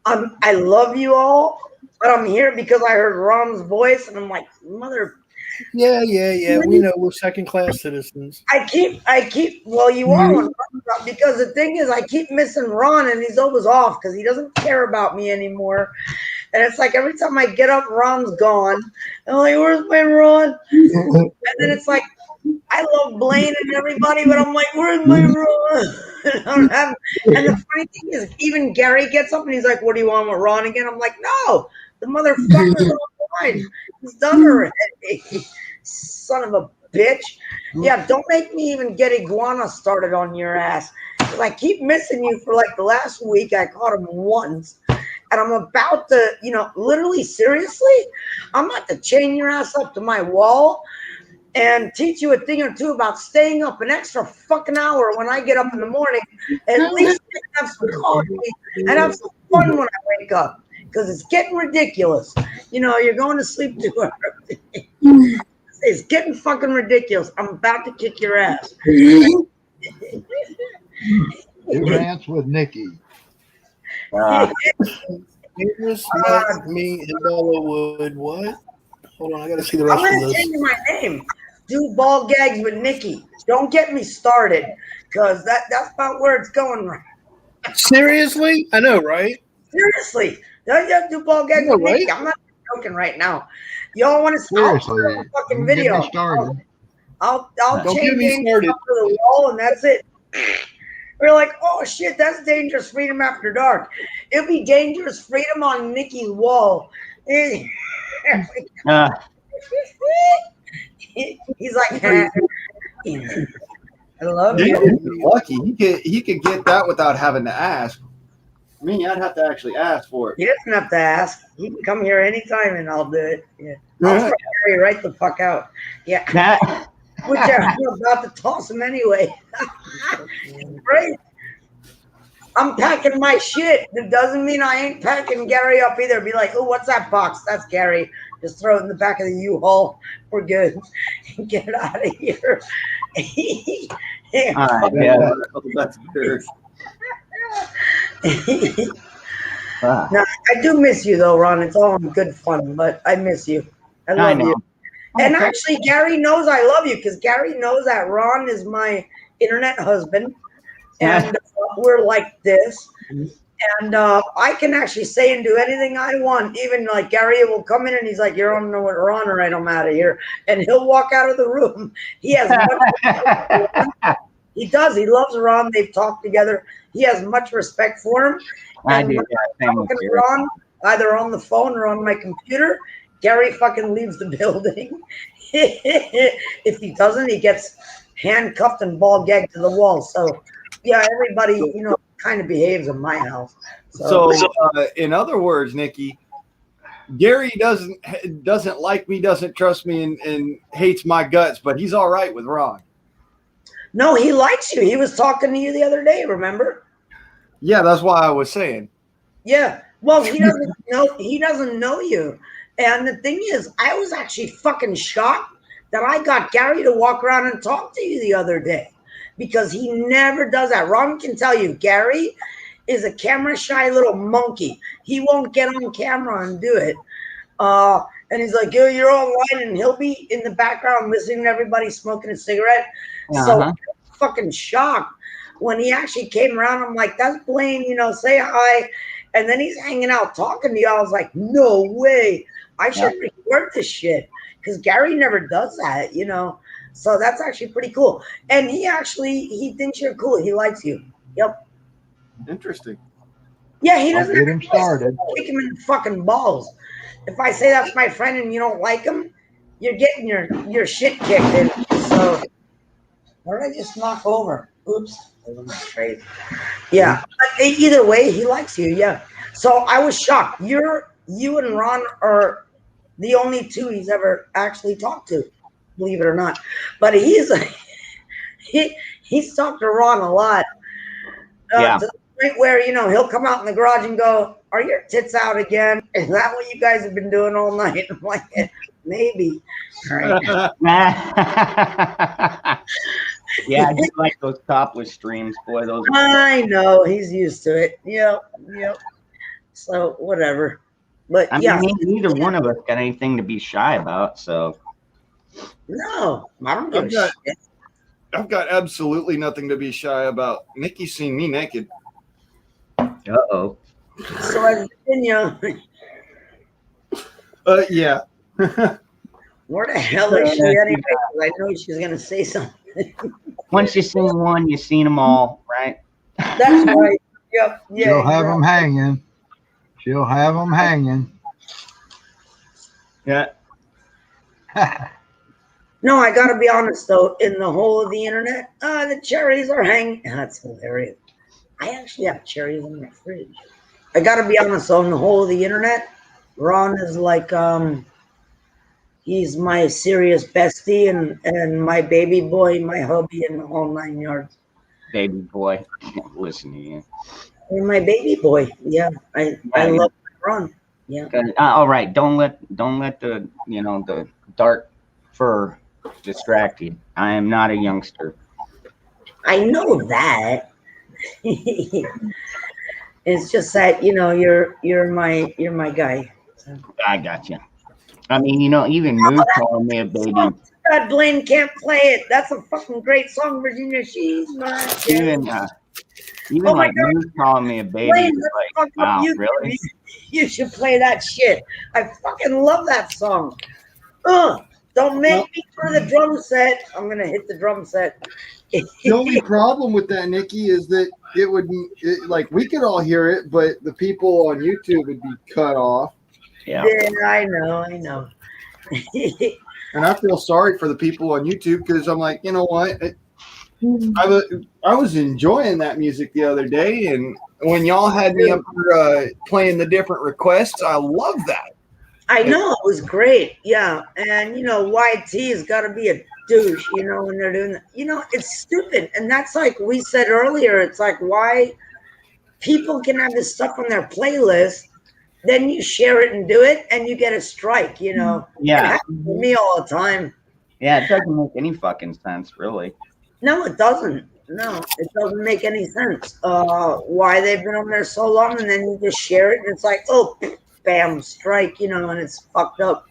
I love you all, but I'm here because I heard Ron's voice and I'm like, mother. Yeah. We know we're second-class citizens. I keep. Well, you are one because the thing is, I keep missing Ron and he's always off because he doesn't care about me anymore. And it's like every time I get up, Ron's gone. I'm like, where's my Ron? And then it's like, I love Blaine and everybody, but I'm like, where's my Ron? And the funny thing is, even Gary gets up and he's like, what do you want with Ron again? I'm like, no, the motherfucker's on the line. He's done already. Son of a bitch. Yeah, don't make me even get iguana started on your ass. Because I keep missing you for like the last week. I caught him once. And I'm about to, literally, seriously, I'm about to chain your ass up to my wall and teach you a thing or two about staying up an extra fucking hour when I get up in the morning. At least have some coffee and have some fun when I wake up. Because it's getting ridiculous. You're going to sleep too early. It's getting fucking ridiculous. I'm about to kick your ass. Two rants with Nikki. You just met me and Bella Wood. What? Hold on, I gotta see the I'm rest of going to this. change my name. Do ball gags with Nikki. Don't get me started. Because that's about where it's going right. Seriously? I know, right? Seriously. Don't you do ball gags Yeah, with Nikki? right? I'm not joking right now. Y'all want to Seriously. a fucking Don't get video. me started. I'll Don't chain get me James started. up to the wall and that's it. We're like, oh shit, that's Dangerous Freedom After Dark. It'll be Dangerous Freedom on Nikki's wall. He's like, I love He's you. lucky. He could get that without having to ask. Me, I'd have to actually ask for it. He doesn't have to ask. He can come here anytime and I'll do it. Yeah. I'll throw Harry right the fuck out. Yeah. Which I'm about to toss him anyway. Great. I'm packing my shit. It doesn't mean I ain't packing Gary up either. Be like, oh, what's that box? That's Gary. Just throw it in the back of the U-Haul. We're good. Get out of here. All right, yeah. That's good. No, I do miss you though, Ron. It's all in good fun, but I miss you. I love you. And actually, Gary knows I love you because Gary knows that Ron is my internet husband. and we're like this. And I can actually say and do anything I want. Even like Gary will come in and he's like, "You don't know what Ron, or I'm out of here," and he'll walk out of the room. He has much. He does. He loves Ron. They've talked together. He has much respect for him. I And do. when Yeah, I'm same with talking to Gary. Ron, either on the phone or on my computer, Gary fucking leaves the building. If he doesn't, he gets handcuffed and ball gagged to the wall. So, yeah, everybody, kind of behaves in my house. So, in other words, Nikki, Gary doesn't like me, doesn't trust me, and hates my guts, but he's all right with Ron. No, he likes you. He was talking to you the other day, remember? Yeah, that's why I was saying. Yeah. Well, he doesn't know. He doesn't know you. And the thing is, I was actually fucking shocked that I got Gary to walk around and talk to you the other day, because he never does that. Ron can tell you, Gary is a camera shy little monkey. He won't get on camera and do it. And he's like, "Yo, you're online," and he'll be in the background listening to everybody smoking a cigarette. So I'm fucking shocked when he actually came around. I'm like, "That's Blaine, say hi." And then he's hanging out talking to you. I was like, "No way. I should record this shit," because Gary never does that, So that's actually pretty cool. And he thinks you're cool. He likes you. Yep. Interesting. Yeah, he Don't doesn't get him started. kick him in the fucking balls. If I say that's my friend and you don't like him, you're getting your shit kicked in. So, what did I just knock over? Oops. Yeah. But either way, he likes you. Yeah. So I was shocked. You and Ron are the only two he's ever actually talked to, believe it or not. But he's talked to Ron a lot. To the point where he'll come out in the garage and go, "Are your tits out again? Is that what you guys have been doing all night?" I'm like, "Maybe." All right. Yeah, I do like those topless streams, boy. Those. I know, he's used to it. Yep. So whatever. But I mean, neither one of us got anything to be shy about. So. No, I don't give a shit. I've got absolutely nothing to be shy about. Nikki's seen me naked. Uh-oh. So has Virginia. Yeah. Where the hell is she anyway? I know she's gonna say something. Once you seen one, you've seen them all, right? That's right. Yep. Yeah. She'll have them hanging. She'll have them hanging. Yeah. No, I gotta be honest though. In the whole of the internet, the cherries are hanging. That's hilarious. I actually have cherries in my fridge. I gotta be honest though. In the whole of the internet, Ron is like, he's my serious bestie and my baby boy, my hubby, and the whole 9 yards. Baby boy, can't listen to you. And my baby boy, yeah. I love Ron. Yeah. All right, don't let the the dark fur distract you. I am not a youngster. I know that. It's just that you're my guy. So. I got you. I mean, even Moose calling me a baby. God, Blaine can't play it. That's a fucking great song, Virginia. She's my even like Moose calling me a baby. Blaine, Like, wow, really? You should play that shit. I fucking love that song. Don't make me for the drum set. I'm gonna hit the drum set. The only problem with that, Nikki, is that we could all hear it, but the people on YouTube would be cut off. Yeah, I know. And I feel sorry for the people on YouTube because I'm like, you know what? I was enjoying that music the other day, and when y'all had me up here playing the different requests, I love that. I know, it was great. Yeah. And, YT has got to be a douche, when they're doing that. It's stupid. And that's like we said earlier, it's like why people can have this stuff on their playlist, then you share it and do it, and you get a strike, Yeah. It happens to me all the time. Yeah, it doesn't make any fucking sense, really. No, it doesn't. No, it doesn't make any sense. Why they've been on there so long, and then you just share it, and it's like, oh, bam, strike, and it's fucked up.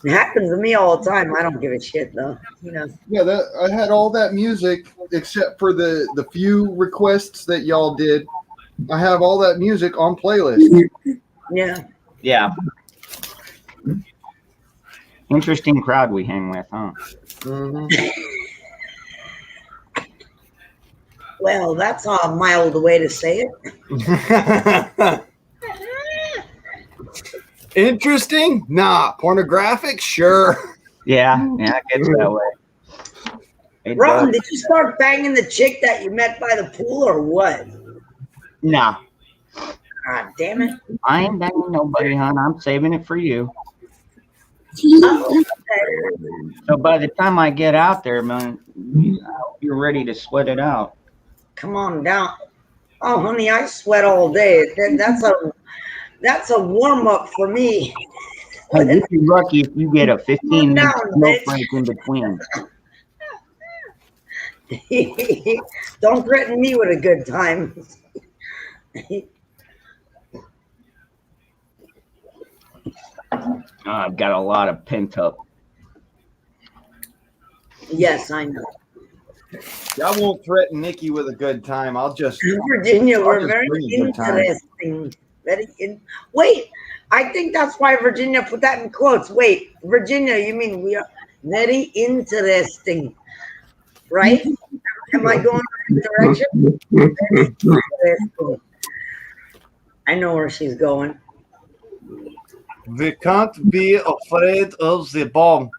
It happens to me all the time. I don't give a shit, though, Yeah, I had all that music except for the few requests that y'all did. I have all that music on playlist. Yeah. Yeah. Interesting crowd we hang with, huh? Mhm. Well, that's a mild way to say it. Interesting? Nah. Pornographic? Sure. Yeah, it gets that way. It Ron, does. did you start banging the chick that you met by the pool or what? Nah, God damn it. I ain't banging nobody, hon. I'm saving it for you. Oh, So by the time I get out there, man, you're ready to sweat it out. come on down. Oh, honey, I sweat all day. That's a warm up for me. Hey, you'd be lucky if you get a 15-minute down, smoke bitch. break in between. Don't threaten me with a good time. I've got a lot of pent up. Yes, I know. I won't threaten Nikki with a good time. I'll just Virginia, I'll we're just very bring a good time. interesting. Wait, I think that's why Virginia put that in quotes. Wait, Virginia, you mean we are very interesting, right? Am I going in the right direction? Very interesting. I know where she's going. We can't be afraid of the bomb.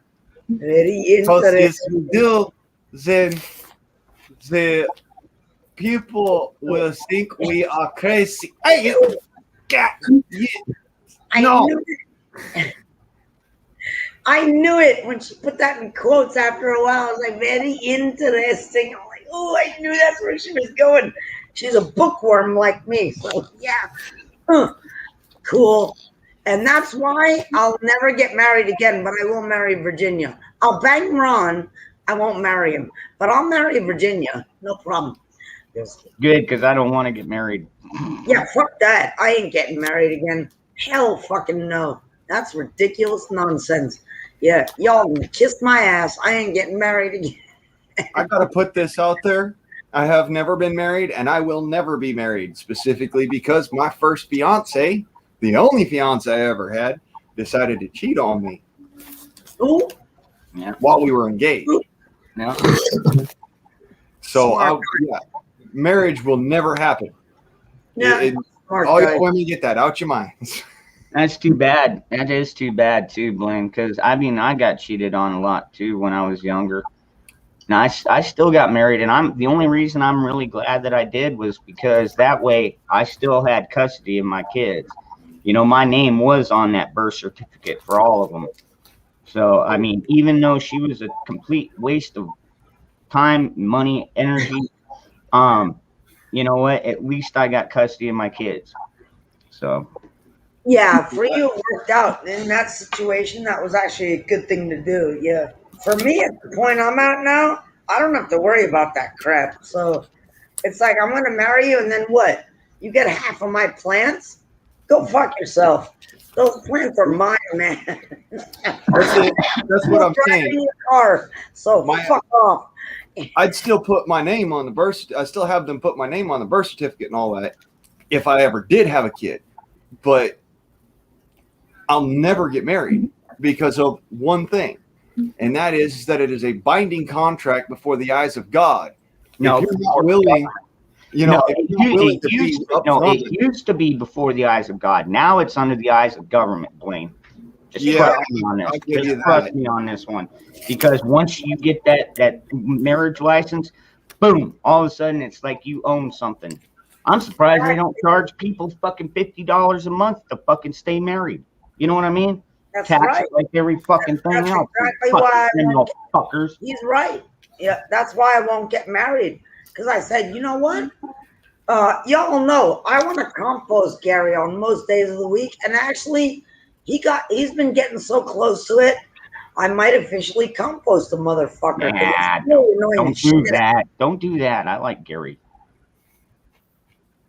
Very Because if interesting. we do, then the people will think we are crazy. Hey, you cat. I No. knew it. I knew it when she put that in quotes after a while. I was like, very interesting. I'm like, oh, I knew that's where she was going. She's a bookworm like me. So, yeah. Huh. Cool. And that's why I'll never get married again, but I will marry Virginia. I'll bang Ron. I won't marry him, but I'll marry Virginia. No problem. Good, because I don't want to get married. Yeah, fuck that. I ain't getting married again. Hell fucking no. That's ridiculous nonsense. Yeah, y'all can kiss my ass. I ain't getting married again. I gotta put this out there. I have never been married, and I will never be married, specifically because my first fiance, the only fiance I ever had, decided to cheat on me. Ooh. Yeah. While we were engaged. Yeah. So, yeah, marriage will never happen. Yeah. All you women get that out your minds. That's too bad. That is too bad too, Blaine. Because I mean, I got cheated on a lot too when I was younger. And I still got married, and the only reason I'm really glad that I did was because that way I still had custody of my kids. You know, my name was on that birth certificate for all of them. So I mean, even though she was a complete waste of time, money, energy, you know what? At least I got custody of my kids. So. Yeah, for you it worked out in that situation. That was actually a good thing to do. Yeah. For me, at the point I'm at now, I don't have to worry about that crap. So it's like, I'm going to marry you, and then what? You get half of my plants? Go fuck yourself. Those plants are mine, man. That's what I'm saying. Your car, so fuck off. I'd still put my name on the birth. I still have them put my name on the birth certificate and all that, if I ever did have a kid. But I'll never get married because of one thing, and that is that it is a binding contract before the eyes of God. No, if you're not willing, you know, it used to be before the eyes of God. Now it's under the eyes of government, Blaine. Just trust me on this. Just trust me on this one. Because once you get that marriage license, boom, all of a sudden it's like you own something. I'm surprised they don't charge people fucking $50 a month to fucking stay married. You know what I mean? That's Tax right. it like every fucking thing That's else. exactly why fuckers. He's right. Yeah, that's why I won't get married. Because I said, you know what? Y'all know I want to compost Gary on most days of the week, and actually, he's been getting so close to it. I might officially compost the motherfucker. Nah, don't do that. Don't do that. I like Gary.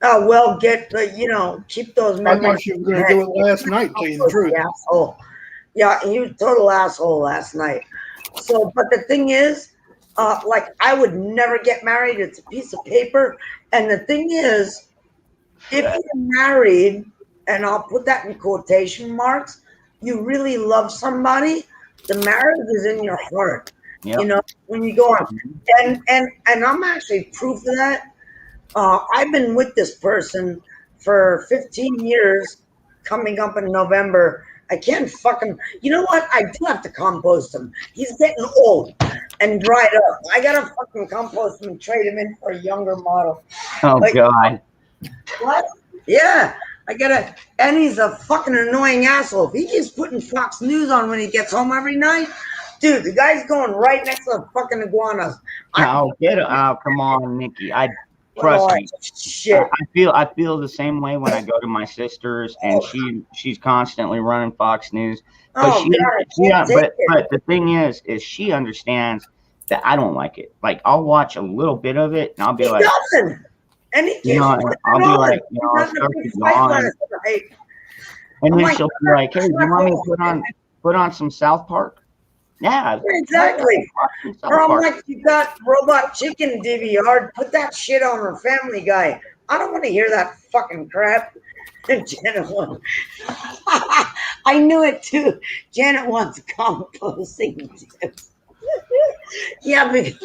Oh well, keep those memories. I thought she was going to do it last night. Telling the truth. Asshole. Yeah, he was a total asshole last night. So, but the thing is, Like I would never get married. It's a piece of paper. And the thing is, if you're married, and I'll put that in quotation marks, you really love somebody, the marriage is in your heart. Yep. You know, when you go on. And I'm actually proof of that. I've been with this person for 15 years, coming up in November. I can't fucking. You know what? I do have to compost him. He's getting old and dried up. I gotta fucking compost him and trade him in for a younger model. Oh Like, God. what? Yeah, I gotta. And he's a fucking annoying asshole. If he keeps putting Fox News on when he gets home every night, dude, the guy's going right next to the fucking iguanas. Oh, get it. Oh, come on, Nikki. Trust me. Shit. I feel the same way when I go to my sister's, and she's constantly running Fox News. But Oh, God, but the thing is she understands that I don't like it. Like I'll watch a little bit of it, and I'll be He like, doesn't. And he you know, I'll be like, you know, I'll start to yawn, and then she'll be like, hey, do you want me to put on some South Park? Yeah, exactly. Or I'm like, you got Robot Chicken DVR, put that shit on her Family Guy. I don't want to hear that fucking crap. Janet wants. I knew it too. Janet wants composting tips. Yeah, because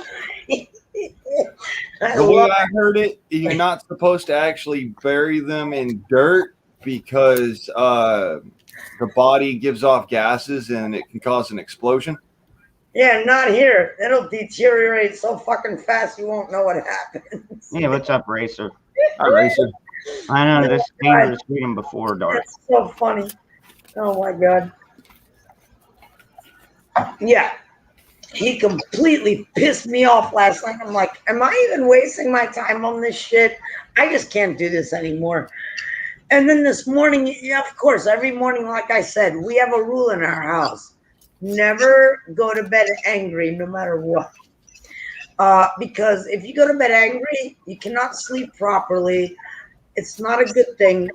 The way I heard it, you're not supposed to actually bury them in dirt because the body gives off gases and it can cause an explosion. yeah, not here. It'll deteriorate so fucking fast you won't know what happens. Yeah, what's up, Racer? Hi, Racer. I know this is dangerous reading before dark. That's so funny. Oh my God. Yeah. He completely pissed me off last night. I'm like, am I even wasting my time on this shit? I just can't do this anymore. And then this morning, yeah, of course, every morning, like I said, we have a rule in our house. Never go to bed angry, no matter what. Because if you go to bed angry, you cannot sleep properly. It's not a good thing.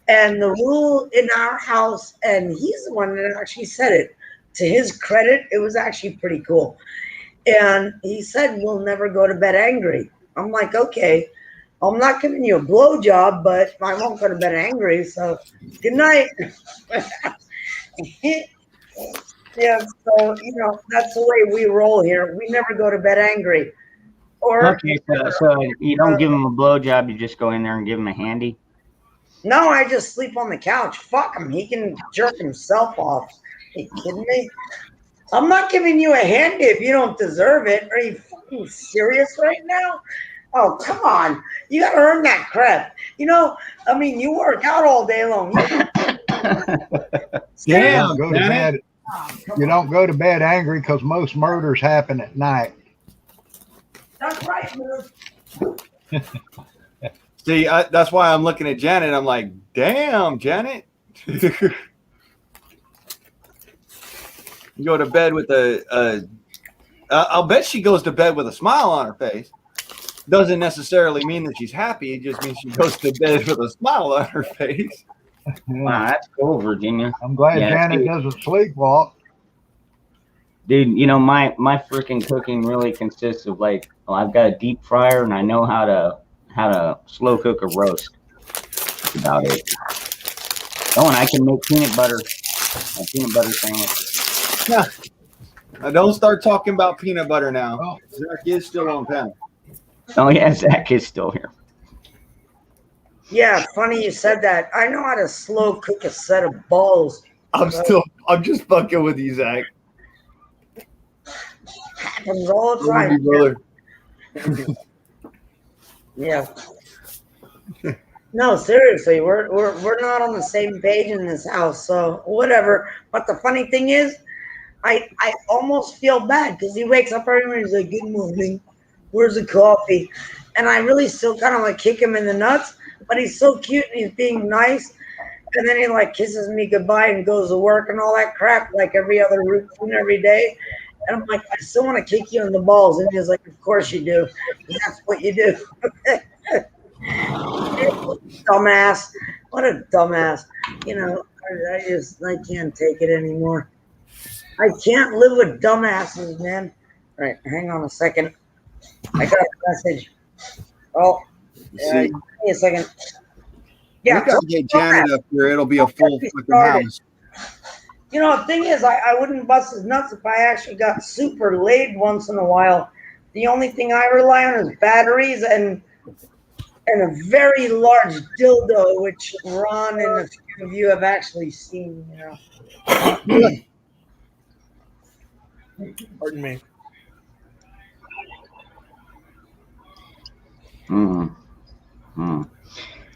And the rule in our house, and he's the one that actually said it. To his credit, it was actually pretty cool. And he said, we'll never go to bed angry. I'm like, okay, I'm not giving you a blowjob, but I won't go to bed angry. So good night. Yeah, so, you know, that's the way we roll here. We never go to bed angry. Or Okay, so you don't give him a blowjob, you just go in there and give him a handy? no, I just sleep on the couch. Fuck him. He can jerk himself off. Are you kidding me? I'm not giving you a handy if you don't deserve it. Are you fucking serious right now? Oh, come on. You got to earn that crap. You know, I mean, you work out all day long. Damn, go to bed. You don't go to bed angry because most murders happen at night. That's right, man. See, that's why I'm looking at Janet. I'm like, damn, Janet. You go to bed with I'll bet she goes to bed with a smile on her face. Doesn't necessarily mean that she's happy. It just means she goes to bed with a smile on her face. Wow, that's cool, Virginia. I'm glad Janet doesn't sleepwalk. Dude, you know, my freaking cooking really consists of like, well, I've got a deep fryer and I know how to slow cook a roast. That's about it. Oh, and I can make a peanut butter sandwich. Now don't start talking about peanut butter now. Oh. Zach is still on pen. Oh yeah, Zach is still here. Yeah, funny you said that. I know how to slow cook a set of balls. I'm just fucking with you, Zach. Happens all the time. Brother. Yeah. No, seriously, we're not on the same page in this house, so whatever. But the funny thing is, I almost feel bad because he wakes up every morning. He's like, "Good morning. Where's the coffee?" And I really still kind of like kick him in the nuts. But he's so cute and he's being nice. And then he like kisses me goodbye and goes to work and all that crap like every other routine every day. And I'm like, I still want to kick you in the balls. And he's like, of course you do. That's what you do. Dumbass. What a dumbass. You know, I can't take it anymore. I can't live with dumbasses, man. Right, hang on a second. I got a message. Oh, See, give me a second. we Yeah, gotta get Janet up here. It'll be a full we fucking started. house. You know, the thing is, I wouldn't bust his nuts if I actually got super laid once in a while. The only thing I rely on is batteries and a very large dildo, which Ron and a few of you have actually seen. You know. Pardon me.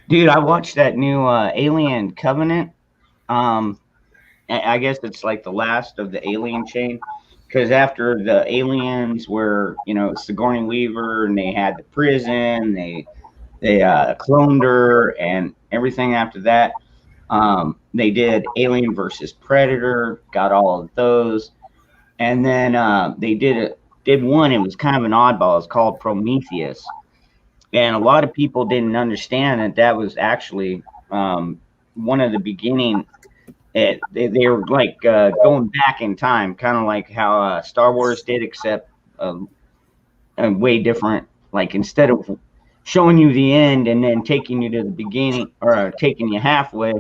Dude, I watched that new Alien Covenant. I guess it's like the last of the Alien chain, because after the aliens were, Sigourney Weaver, and they had the prison, they cloned her and everything after that. They did Alien versus Predator, got all of those, and then they did one. It was kind of an oddball. It's called Prometheus, and a lot of people didn't understand that was actually one of the beginning. They were like going back in time, kind of like how Star Wars did, except a way different. Like instead of showing you the end and then taking you to the beginning, or taking you halfway,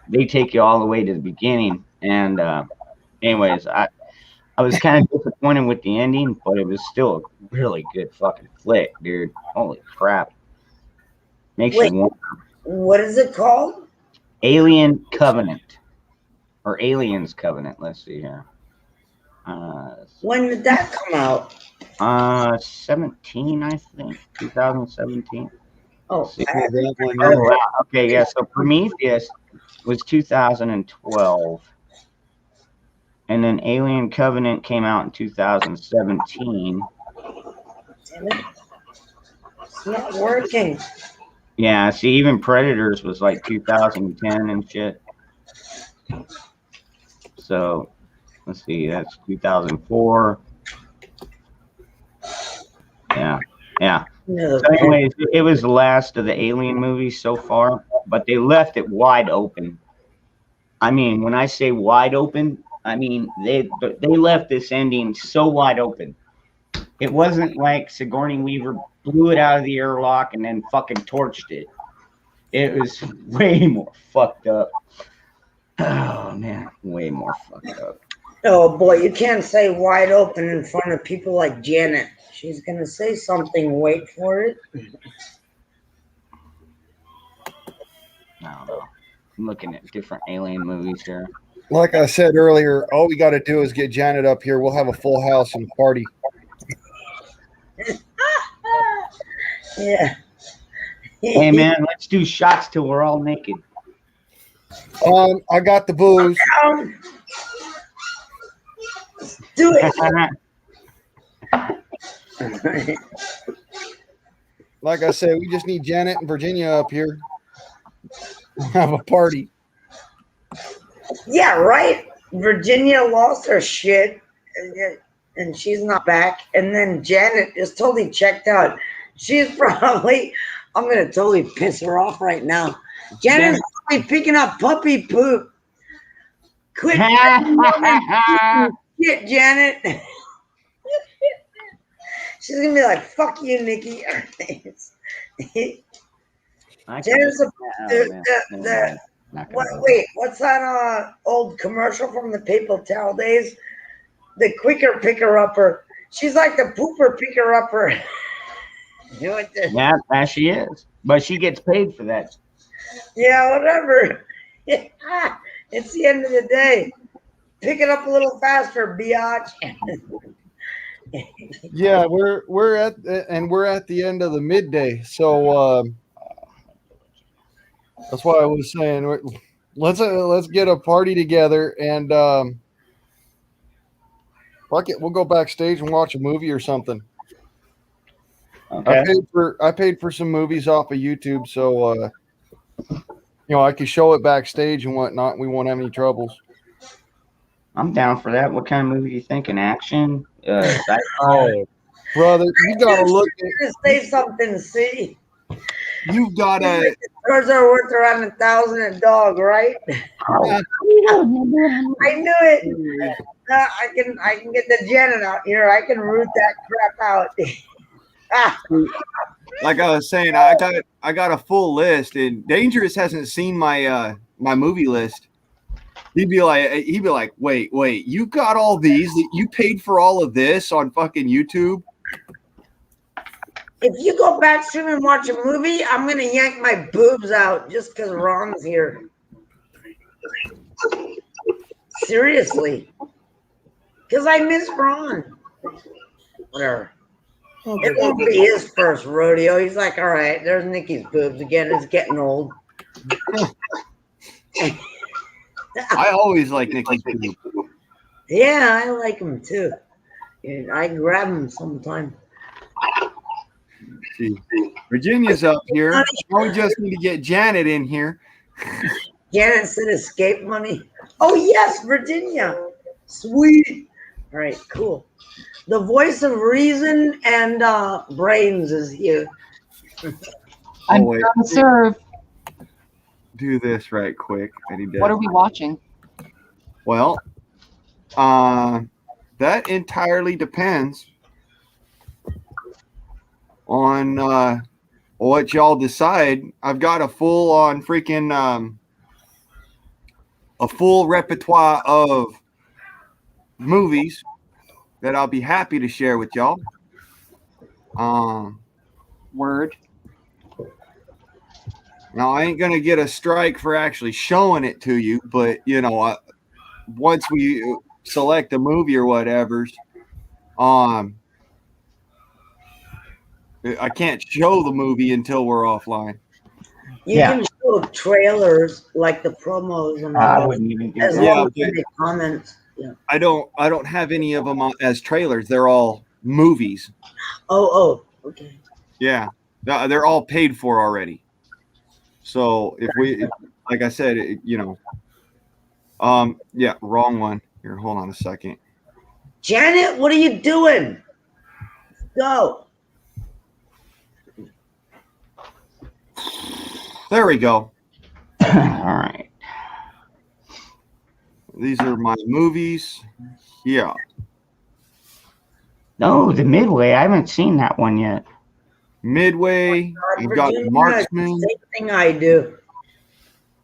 they take you all the way to the beginning. And anyways, I was kind of disappointed with the ending, but it was still a really good fucking flick, dude. Holy crap. Makes Wait, you wonder. what is it called? Alien Covenant. Or Aliens Covenant. Let's see here. When did that come out? 17, I think. 2017. Oh, See, that one, oh, yeah. wow. Okay, yeah. So Prometheus was 2012. And then Alien Covenant came out in 2017. damn it. It's not working. Yeah, see, even Predators was like 2010 and shit. So, let's see, that's 2004. Yeah. No, So anyways, it was the last of the Alien movies so far, but they left it wide open. I mean, when I say wide open, I mean they left this ending so wide open. It wasn't like Sigourney Weaver blew it out of the airlock and then fucking torched it. It was way more fucked up. Oh man, way more fucked up. oh boy, you can't say wide open in front of people like Janet. She's gonna say something. Wait for it. I don't know. I'm looking at different Alien movies here. Like I said earlier, all we got to do is get Janet up here. We'll have a full house and party. Yeah. Hey man, let's do shots till we're all naked. I got the booze. Do it. Like I said, we just need Janet and Virginia up here. Have a party. Yeah, right. Virginia lost her shit, and she's not back. And then Janet is totally checked out. She's probably. I'm gonna totally piss her off right now. Janet's probably picking up puppy poop. Quit shit, Janet. She's gonna be like, "Fuck you, Nikki." Janet's wait, what's that old commercial from the paper towel days? The quicker picker upper. She's like the pooper picker upper. Yeah, she is. But she gets paid for that. Yeah, whatever. It's the end of the day. Pick it up a little faster, biatch. Yeah, we're at the end of the midday, so that's why I was saying let's get a party together and fuck it, we'll go backstage and watch a movie or something. Okay. I paid for some movies off of YouTube, so I could show it backstage and whatnot. We won't have any troubles. I'm down for that. What kind of movie are you thinking? Action? Oh, brother, you gotta look at say something, see? you've got a. Cars are worth around 1,000 a dog, right? I knew it. I can get the Janet out here. I can root that crap out. Like I was saying, I got a full list, and Dangerous hasn't seen my my movie list. He'd be like, wait, you got all these? You paid for all of this on fucking YouTube? If you go backstream and watch a movie, I'm gonna yank my boobs out just because Ron's here. Seriously, because I miss Ron. Whatever. It won't be his first rodeo. He's like, all right, there's Nikki's boobs again. It's getting old. I always like Nikki's boobs. Yeah, I like him too. And I grab him sometime. See, Virginia's up here. Now we just need to get Janet in here. Janet said escape money. Oh, yes, Virginia. Sweet. All right, cool. The voice of reason and brains is here. I'm trying to serve. Do this right quick. I need to. What are we watching? Well, that entirely depends on what y'all decide. I've got a full on freaking a full repertoire of movies that I'll be happy to share with y'all. Word. Now I ain't gonna get a strike for actually showing it to you, but you know, once we select a movie or whatever's, I can't show the movie until we're offline. You can show trailers like the promos and all. I wouldn't even do as that. long as they comments. Yeah. I don't have any of them as trailers. They're all movies. Oh, okay. Yeah, they're all paid for already. So if we, like I said, yeah, wrong one. Here, hold on a second. Janet, what are you doing? Go. There we go. All right. These are my movies. Yeah. No, the Midway. I haven't seen that one yet. Midway. I've got Marksman. Same thing I do.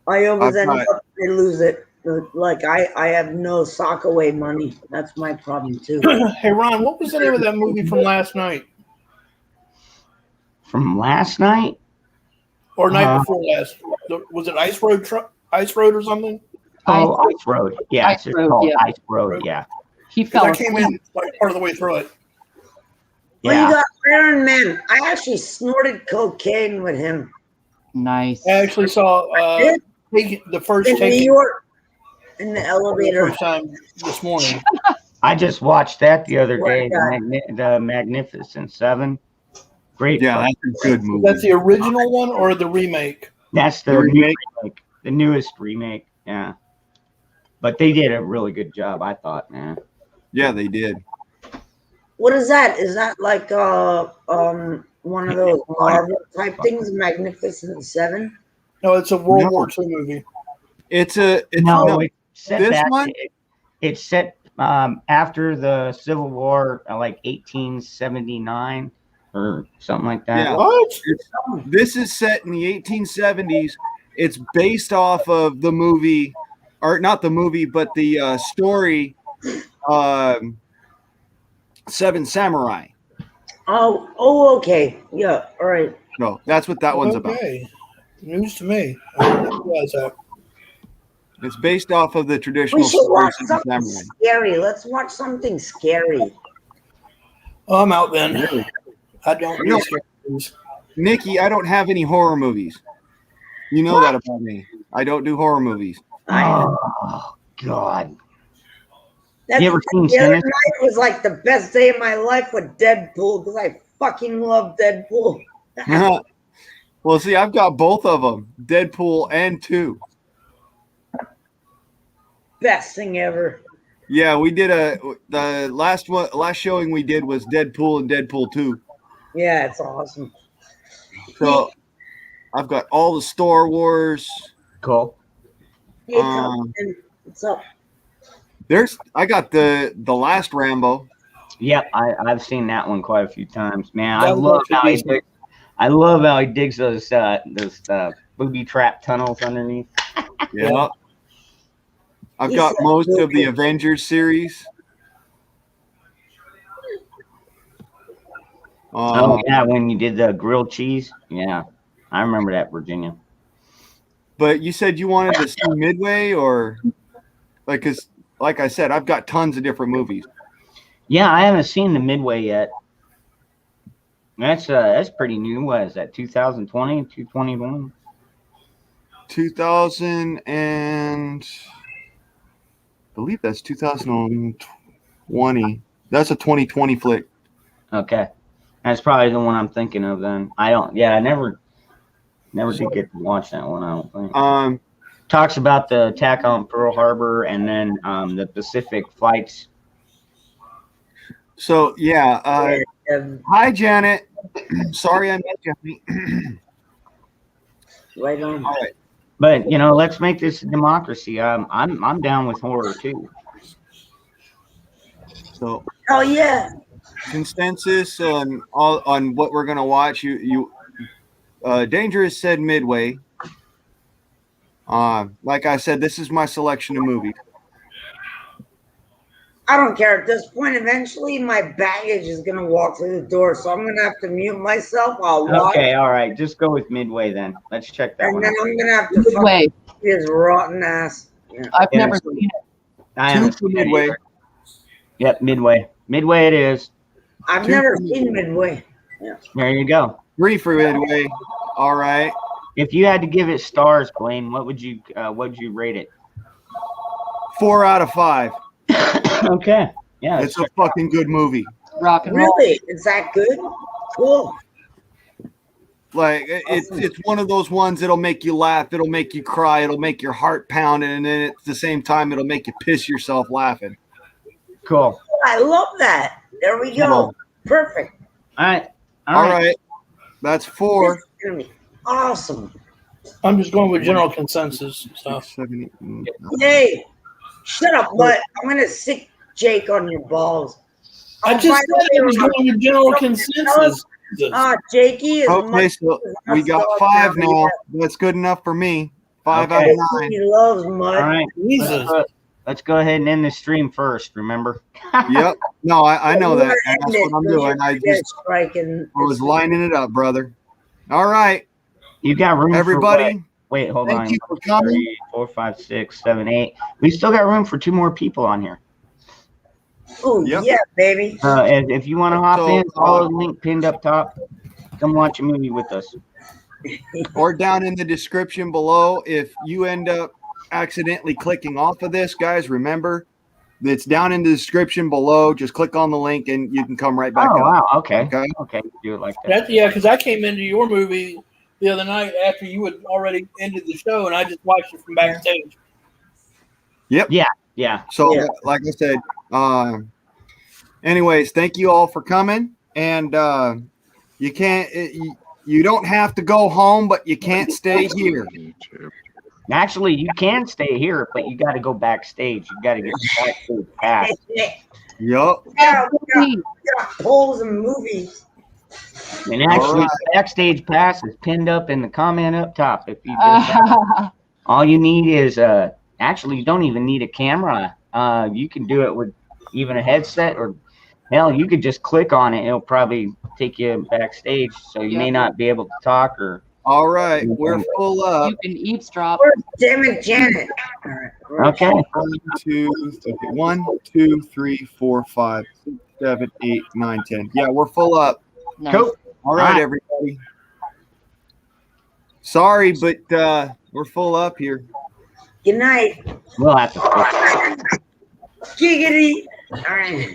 I always end up to lose it. Like I have no sock away money. That's my problem too. Hey Ron, what was the name of that movie from last night? From last night? Or night before last? Was it Ice Road or something? Oh, Ice Road. Yeah, Ice Road, yeah. Ice Road. Yeah. He fell I came in like part of the way through it. Well, you got Iron Man. I actually snorted cocaine with him. Nice. I actually saw the first in take New York in the elevator. First time this morning. I just watched that the other day. What, The Magnificent Seven. Great. Yeah, fun. that's a good movie. That's the original one or the remake? That's the remake, the newest remake. Yeah. But they did a really good job, I thought, man. Yeah, they did. What is that? Is that like one of those Marvel type things? Magnificent Seven? No, it's a World War II movie. It's set this back, one? It's set after the Civil War, like 1879 or something like that. Yeah. What? This is set in the 1870s. It's based off of the movie, or not the movie, but the story, Seven Samurai. Oh, okay. Yeah, all right. No, that's what that one's about. Okay. News to me. I didn't realize that. It's based off of the We traditional should story watch of Seven something Samurai. scary. Let's watch something scary. Oh, I'm out then. I don't No. do scary movies. Nikki, I don't have any horror movies. You know that about me. I don't do horror movies. Oh, God. That's, You ever seen the other Sinister? night was like the best day of my life with Deadpool because I fucking love Deadpool. Well, see, I've got both of them, Deadpool and 2. Best thing ever. Yeah, we did the last showing we did was Deadpool and Deadpool 2. Yeah, it's awesome. So I've got all the Star Wars. Cool. Hey, what's up? I got the last Rambo. Yep, I've seen that one quite a few times. Man, That was actually decent. I love how he digs those booby trap tunnels underneath. Yeah. I've He got said most of the Joker. Avengers series. Oh yeah, when you did the grilled cheese. Yeah, I remember that, Virginia. But you said you wanted to see Midway, or because like I said, I've got tons of different movies. Yeah, I haven't seen the Midway yet. That's pretty new. What is that? 2020, 2021? 2000 and I believe that's 2020. That's a 2020 flick. Okay, that's probably the one I'm thinking of. Then I don't. Yeah, I never did get to watch that one. I don't think. Talks about the attack on Pearl Harbor and then the Pacific flights. So yeah. Hi, Janet. Sorry I met you. Right on. All right. But let's make this a democracy. I'm down with horror too. So. Oh yeah. Consensus on what we're gonna watch. Dangerous said Midway. Like I said, this is my selection of movies. I don't care at this point. Eventually, my baggage is gonna walk through the door, so I'm gonna have to mute myself. I'll watch. Okay, all right. Just go with Midway then. Let's check that And one then out. I'm gonna have to Midway. fuck his rotten ass. Yeah. I've Yeah, never so- seen it. I Two haven't for seen it Midway. either. Yep, Midway. Midway it is. I've never seen Midway. There you go. 3 for Midway. All right. If you had to give it stars, Blaine, what would you rate it? 4 out of 5. Okay. Yeah. It's a fucking good movie. Rock and roll. Really? Is that good? Cool. Like it's one of those ones that'll make you laugh, it'll make you cry, it'll make your heart pound, and then at the same time it'll make you piss yourself laughing. Cool. I love that. There we go. Perfect. All right. All right. That's 4. This is gonna be awesome. I'm just going with general consensus. So 7, 8, Hey, shut up, what? I'm gonna sick Jake on your balls. I just said I was going with general consensus. Jakey is Okay, so we got 5 now. That's good enough for me. 5 out of 9. He loves mud. All right. Jesus. Let's go ahead and end the stream first, remember? Yep. No, I know that. End That's it, what I'm because doing. I you're just striking. I was lining it up, brother. All right. You got room Everybody. for what? Wait, hold on. Thank you for coming. 3, 4, 5, 6, 7, 8. We still got room for 2 more people on here. Oh, Yep. yeah, baby. If you want to hop So, in, follow the link pinned up top. Come watch a movie with us. Or down in the description below. If you end up accidentally clicking off of this, guys, remember it's down in the description below. Just click on the link and you can come right back Oh, up. wow. Okay. Okay. Okay. Do it like that. Yeah, because I came into your movie the other night after you had already ended the show, and I just watched it from backstage. Yep. Yeah. So, Yeah. like I said, anyways, thank you all for coming. And you can't, you don't have to go home, but you can't stay here. Actually, you can stay here, but you got to go backstage. You got to get the backstage pass. Yup. Yeah, we got polls and movies. And actually, All backstage pass is pinned up in the comment up top. If you just all you need is actually, you don't even need a camera. You can do it with even a headset, or hell, you could just click on it. It'll probably take you backstage, so you may not be able to talk or. All right, we're full up. You can eavesdrop. Damn it, Janet. All right. Okay. 1, 2, 3, 4, 5, 6, 7, 8, 9, 10. Yeah, we're full up. Nice. Cool. All right, everybody. Sorry, but we're full up here. Good night. We'll have to. Giggity. All right.